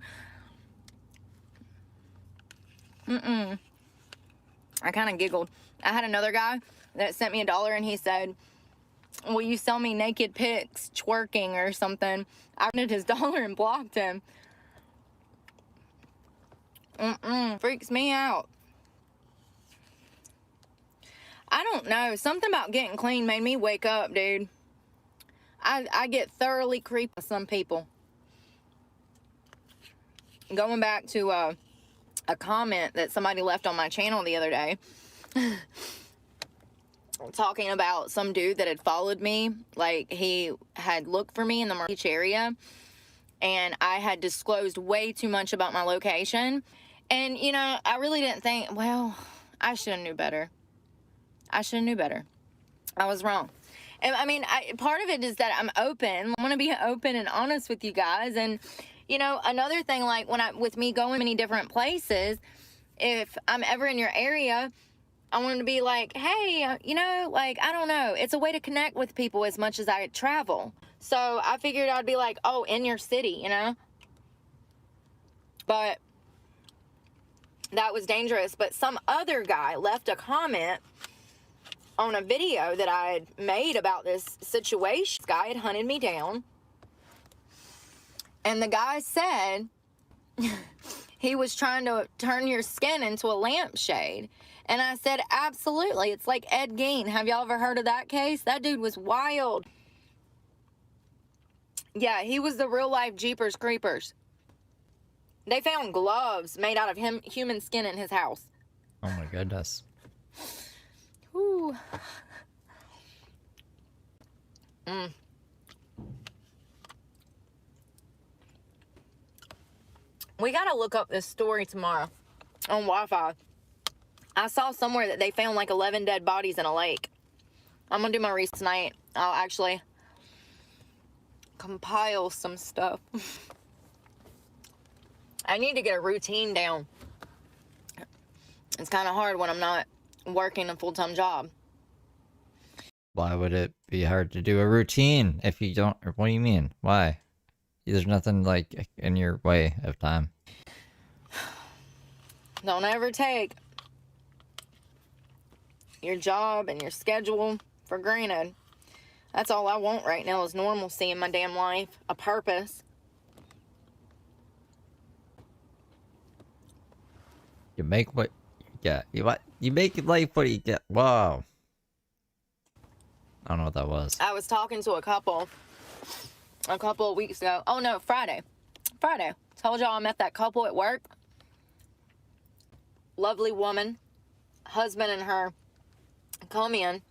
I kind of giggled. I had another guy that sent me $1 and he said, will you sell me naked pics twerking or something? I wanted his $1 and blocked him. Freaks me out. I don't know. Something about getting clean made me wake up, dude. I get thoroughly creepy with some people. Going back to a comment that somebody left on my channel the other day. Talking about some dude that had followed me. Like, he had looked for me in the Myrtle Beach area. And I had disclosed way too much about my location. And, you know, I really didn't think, well, I should have knew better. I should have knew better. I was wrong. And I mean, part of it is that I'm open. I want to be open and honest with you guys. And, you know, another thing, like with me going many different places, if I'm ever in your area, I wanted to be like, hey, you know, like, I don't know. It's a way to connect with people as much as I travel. So I figured I'd be like, oh, in your city, you know? But that was dangerous. But some other guy left a comment on a video that I had made about this situation. This guy had hunted me down. And the guy said he was trying to turn your skin into a lampshade. And I said, absolutely. It's like Ed Gein. Have y'all ever heard of that case? That dude was wild. Yeah, he was the real life Jeepers Creepers. They found gloves made out of human skin in his house. Oh my goodness. Ooh. We gotta look up this story tomorrow on Wi-Fi. I saw somewhere that they found like 11 dead bodies in a lake. I'm gonna do my research tonight. I'll actually compile some stuff. I need to get a routine down. It's kind of hard when I'm not working a full-time job. Why would it be hard to do a routine if you don't? What do you mean? Why? There's nothing like in your way of time. Don't ever take your job and your schedule for granted. That's all I want right now is normalcy in my damn life, a purpose. You make what you get. You make life what you get. Wow. I don't know what that was. I was talking to a couple of weeks ago. Oh no, Friday. Told y'all I met that couple at work. Lovely woman. Husband and her come in.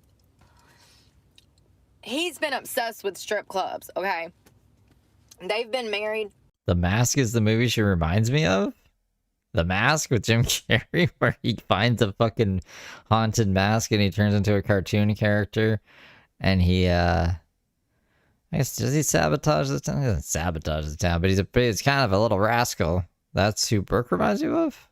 He's been obsessed with strip clubs, okay? They've been married. The Mask is the movie she reminds me of? The Mask with Jim Carrey, where he finds a fucking haunted mask and he turns into a cartoon character. And he, I guess, does he sabotage the town? He doesn't sabotage the town, but he's kind of a little rascal. That's who Brooke reminds you of?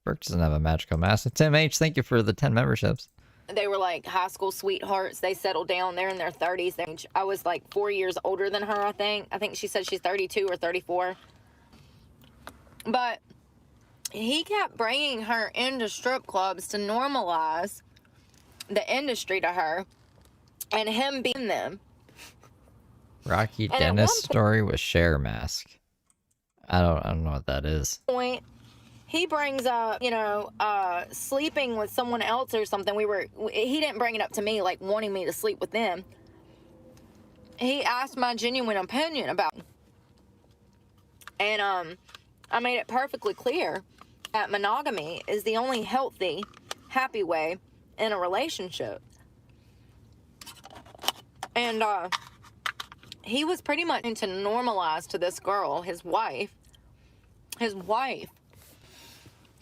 Brooke doesn't have a magical mask. Tim H, thank you for the 10 memberships. They were like high school sweethearts. They settled down. They're in their 30s. I was like 4 years older than her, I think. I think she said she's 32 or 34. But he kept bringing her into strip clubs to normalize the industry to her and him being them. Rocky And Dennis story with Cher mask. I don't know what that is. Point, he brings up, you know, sleeping with someone else or something. He didn't bring it up to me, like wanting me to sleep with them. He asked my genuine opinion about it. And I made it perfectly clear that monogamy is the only healthy, happy way in a relationship. And he was pretty much to normalize to this girl, his wife,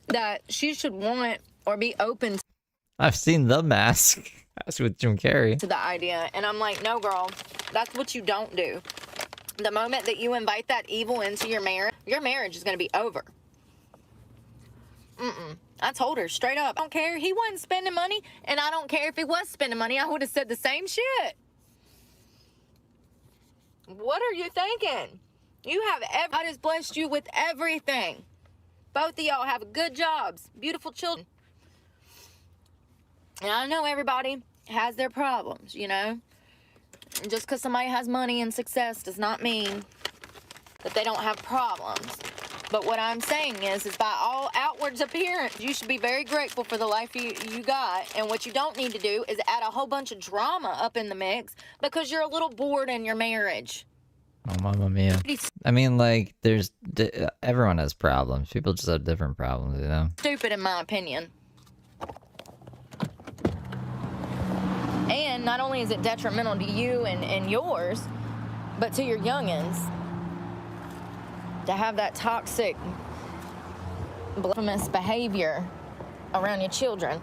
that she should want or be open I've seen The Mask. That's with Jim Carrey. to the idea. And I'm like, no, girl, that's what you don't do. The moment that you invite that evil into your marriage is going to be over. I told her straight up, I don't care. He wasn't spending money, and I don't care if he was spending money. I would have said the same shit. What are you thinking? God has blessed you with everything. Both of y'all have good jobs, beautiful children. And I know everybody has their problems, you know? Just because somebody has money and success does not mean that they don't have problems. But what I'm saying is by all outwards appearance, you should be very grateful for the life you got. And what you don't need to do is add a whole bunch of drama up in the mix because you're a little bored in your marriage. Oh, mamma mia. I mean, like, everyone has problems. People just have different problems, you know? Stupid, in my opinion. And not only is it detrimental to you and yours, but to your youngins. To have that toxic, blasphemous behavior around your children.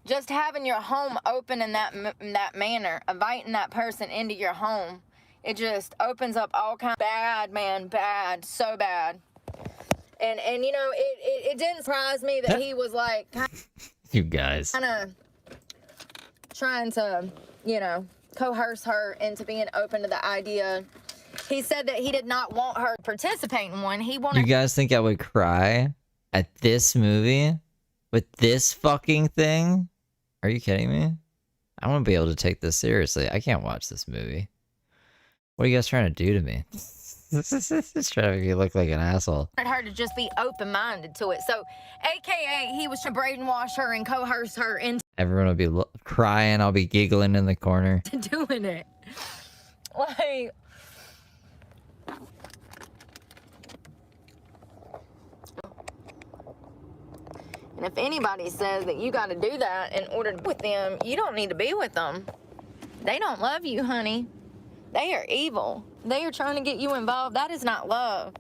Just having your home open in that manner, inviting that person into your home, it just opens up all kinds of bad, man, bad, so bad. And you know, it didn't surprise me that he was like, you guys, kind of trying to, you know, coerce her into being open to the idea. He said that he did not want her to participate in one. He wanted. You guys think I would cry at this movie with this fucking thing? Are you kidding me? I want to be able to take this seriously. I can't watch this movie. What are you guys trying to do to me? It's trying to make me look like an asshole. Her to just be open-minded to it. So, AKA, he was trying to brainwash her and coerce her into Everyone will be crying. I'll be giggling in the corner. doing it. Like, and if anybody says that you got to do that in order to be with them, you don't need to be with them. They don't love you, honey. They are evil. They are trying to get you involved. That is not love.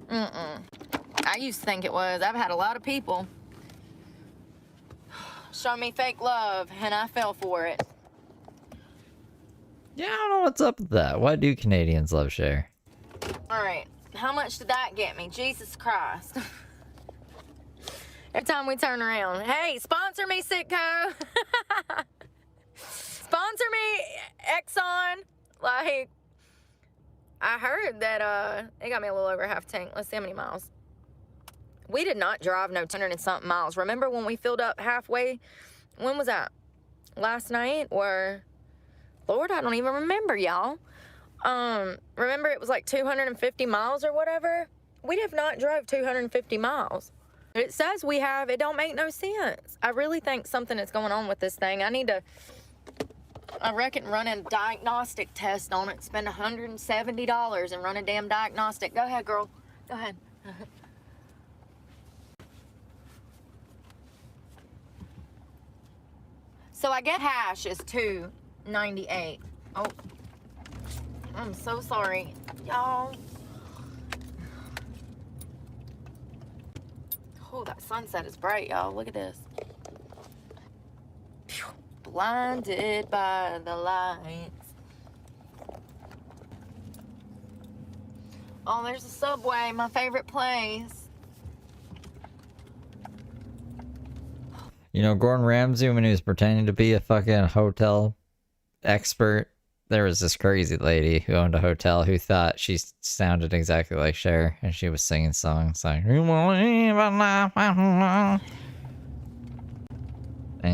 I used to think it was. I've had a lot of people show me fake love, and I fell for it. Yeah, I don't know what's up with that. Why do Canadians love Cher? All right. How much did that get me? Jesus Christ. Every time we turn around, hey, sponsor me, Sitco. Sponsor me, Exxon. Like, I heard that it got me a little over half tank. Let's see how many miles. We did not drive no 200 and something miles. Remember when we filled up halfway? When was that? Last night? Or, Lord, I don't even remember, y'all. Remember it was like 250 miles or whatever? We have not drove 250 miles. It says we have. It don't make no sense. I really think something is going on with this thing. I reckon run a diagnostic test on it. Spend $170 and run a damn diagnostic. Go ahead, girl. Go ahead. So I get hash is $2.98. Oh, I'm so sorry, y'all. Oh, that sunset is bright, y'all. Look at this. Phew. Blinded by the lights. Oh, there's a Subway, my favorite place. You know, Gordon Ramsay, when he was pretending to be a fucking hotel expert, there was this crazy lady who owned a hotel who thought she sounded exactly like Cher, and she was singing songs like, and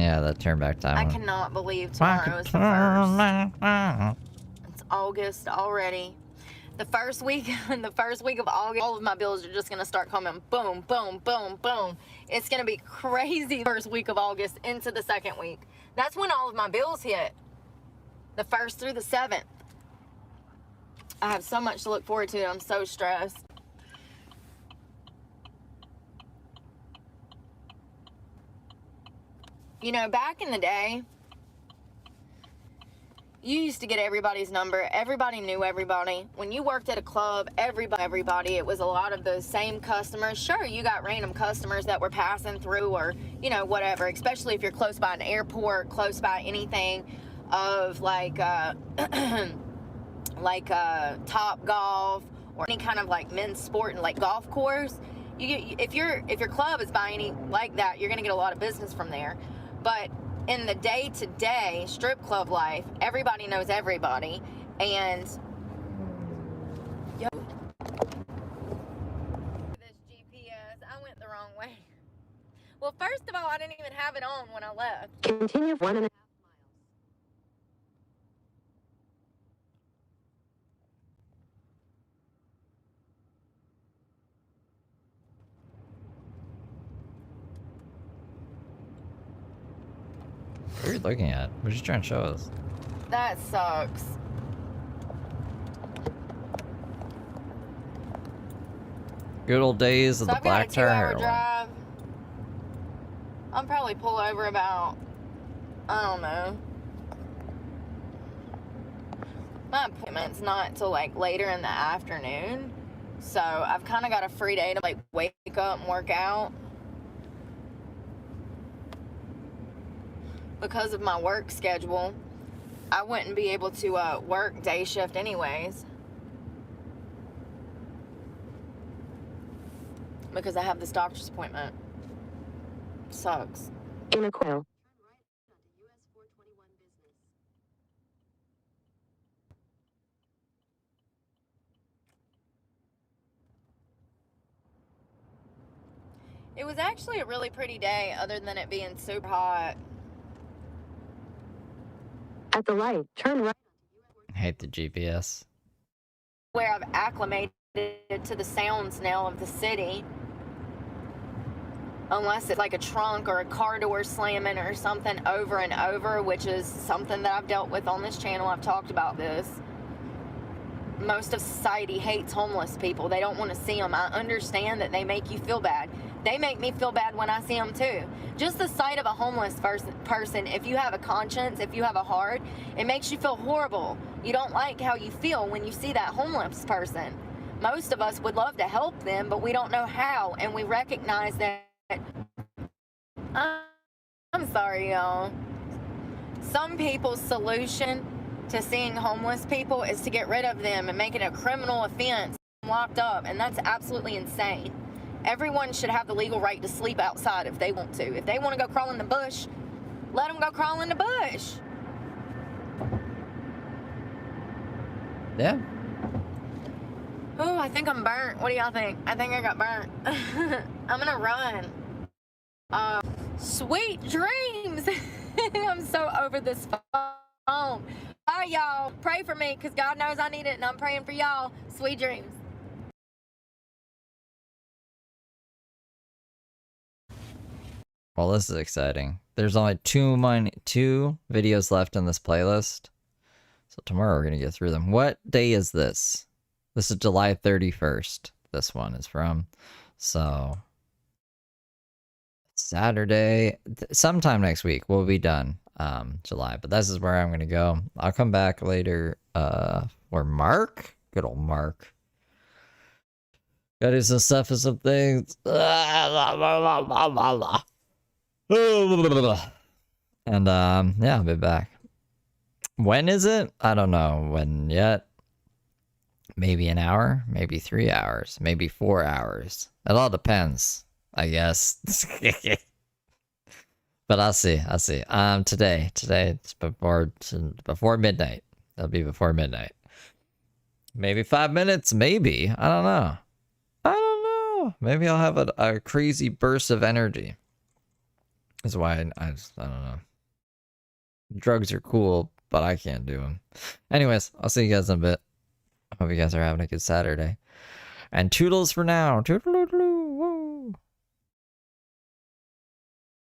yeah, that turned back time. I cannot believe tomorrow is the 1st. It's August already. The first week of August, all of my bills are just gonna start coming boom, boom, boom, boom. It's gonna be crazy first week of August into the second week. That's when all of my bills hit. The 1st through the 7th. I have so much to look forward to. I'm so stressed. You know, back in the day, you used to get everybody's number. Everybody knew everybody. When you worked at a club, everybody, it was a lot of those same customers. Sure, you got random customers that were passing through or, you know, whatever, especially if you're close by an airport, close by anything of like Top Golf or any kind of like men's sport and like golf course. You get, if your club is by any like that, you're gonna get a lot of business from there. But in the day-to-day strip club life, everybody knows everybody, and yo, this GPS, I went the wrong way. Well, first of all, I didn't even have it on when I left. Continue 1.5 miles. What are you looking at? What are you trying to show us? That sucks. Good old days of So the I've got black a tar 2-hour heroin. drive. I'll probably pull over about, I don't know. My appointment's not till like later in the afternoon. So I've kind of got a free day to like wake up and work out. Because of my work schedule, I wouldn't be able to work day shift anyways. Because I have this doctor's appointment. Sucks. In a quail. It was actually a really pretty day other than it being super hot. At the light, turn right. I hate the GPS. Where I've acclimated to the sounds now of the city. Unless it's like a trunk or a car door slamming or something over and over, which is something that I've dealt with on this channel. I've talked about this. Most of society hates homeless people. They don't want to see them. I understand that they make you feel bad. They make me feel bad when I see them too. Just the sight of a homeless person, if you have a conscience, if you have a heart, it makes you feel horrible. You don't like how you feel when you see that homeless person. Most of us would love to help them, but we don't know how, and we recognize that. I'm sorry, y'all. Some people's solution to seeing homeless people is to get rid of them and make it a criminal offense, locked up, and that's absolutely insane. Everyone should have the legal right to sleep outside if they want to. If they want to go crawl in the bush, let them go crawl in the bush. Yeah. Oh, I think I'm burnt. What do y'all think? I think I got burnt. I'm gonna run. Sweet dreams. I'm so over this phone. Bye, y'all. Pray for me, because God knows I need it, and I'm praying for y'all. Sweet dreams. Well, this is exciting. There's only two videos left in this playlist. So tomorrow we're going to get through them. What day is this? This is July 31st. This one is from. So Saturday, sometime next week, we'll be done. July, but this is where I'm going to go. I'll come back later. For Mark? Good old Mark. Gotta do some stuff and some things. And yeah, I'll be back. When is it? I don't know when yet. Maybe an hour, maybe 3 hours, maybe 4 hours. It all depends, I guess. But I'll see. Today it's before midnight. It'll be before midnight. Maybe 5 minutes, maybe. I don't know. Maybe I'll have a crazy burst of energy. That's why I don't know. Drugs are cool, but I can't do them. Anyways, I'll see you guys in a bit. Hope you guys are having a good Saturday. And toodles for now. Toodaloo.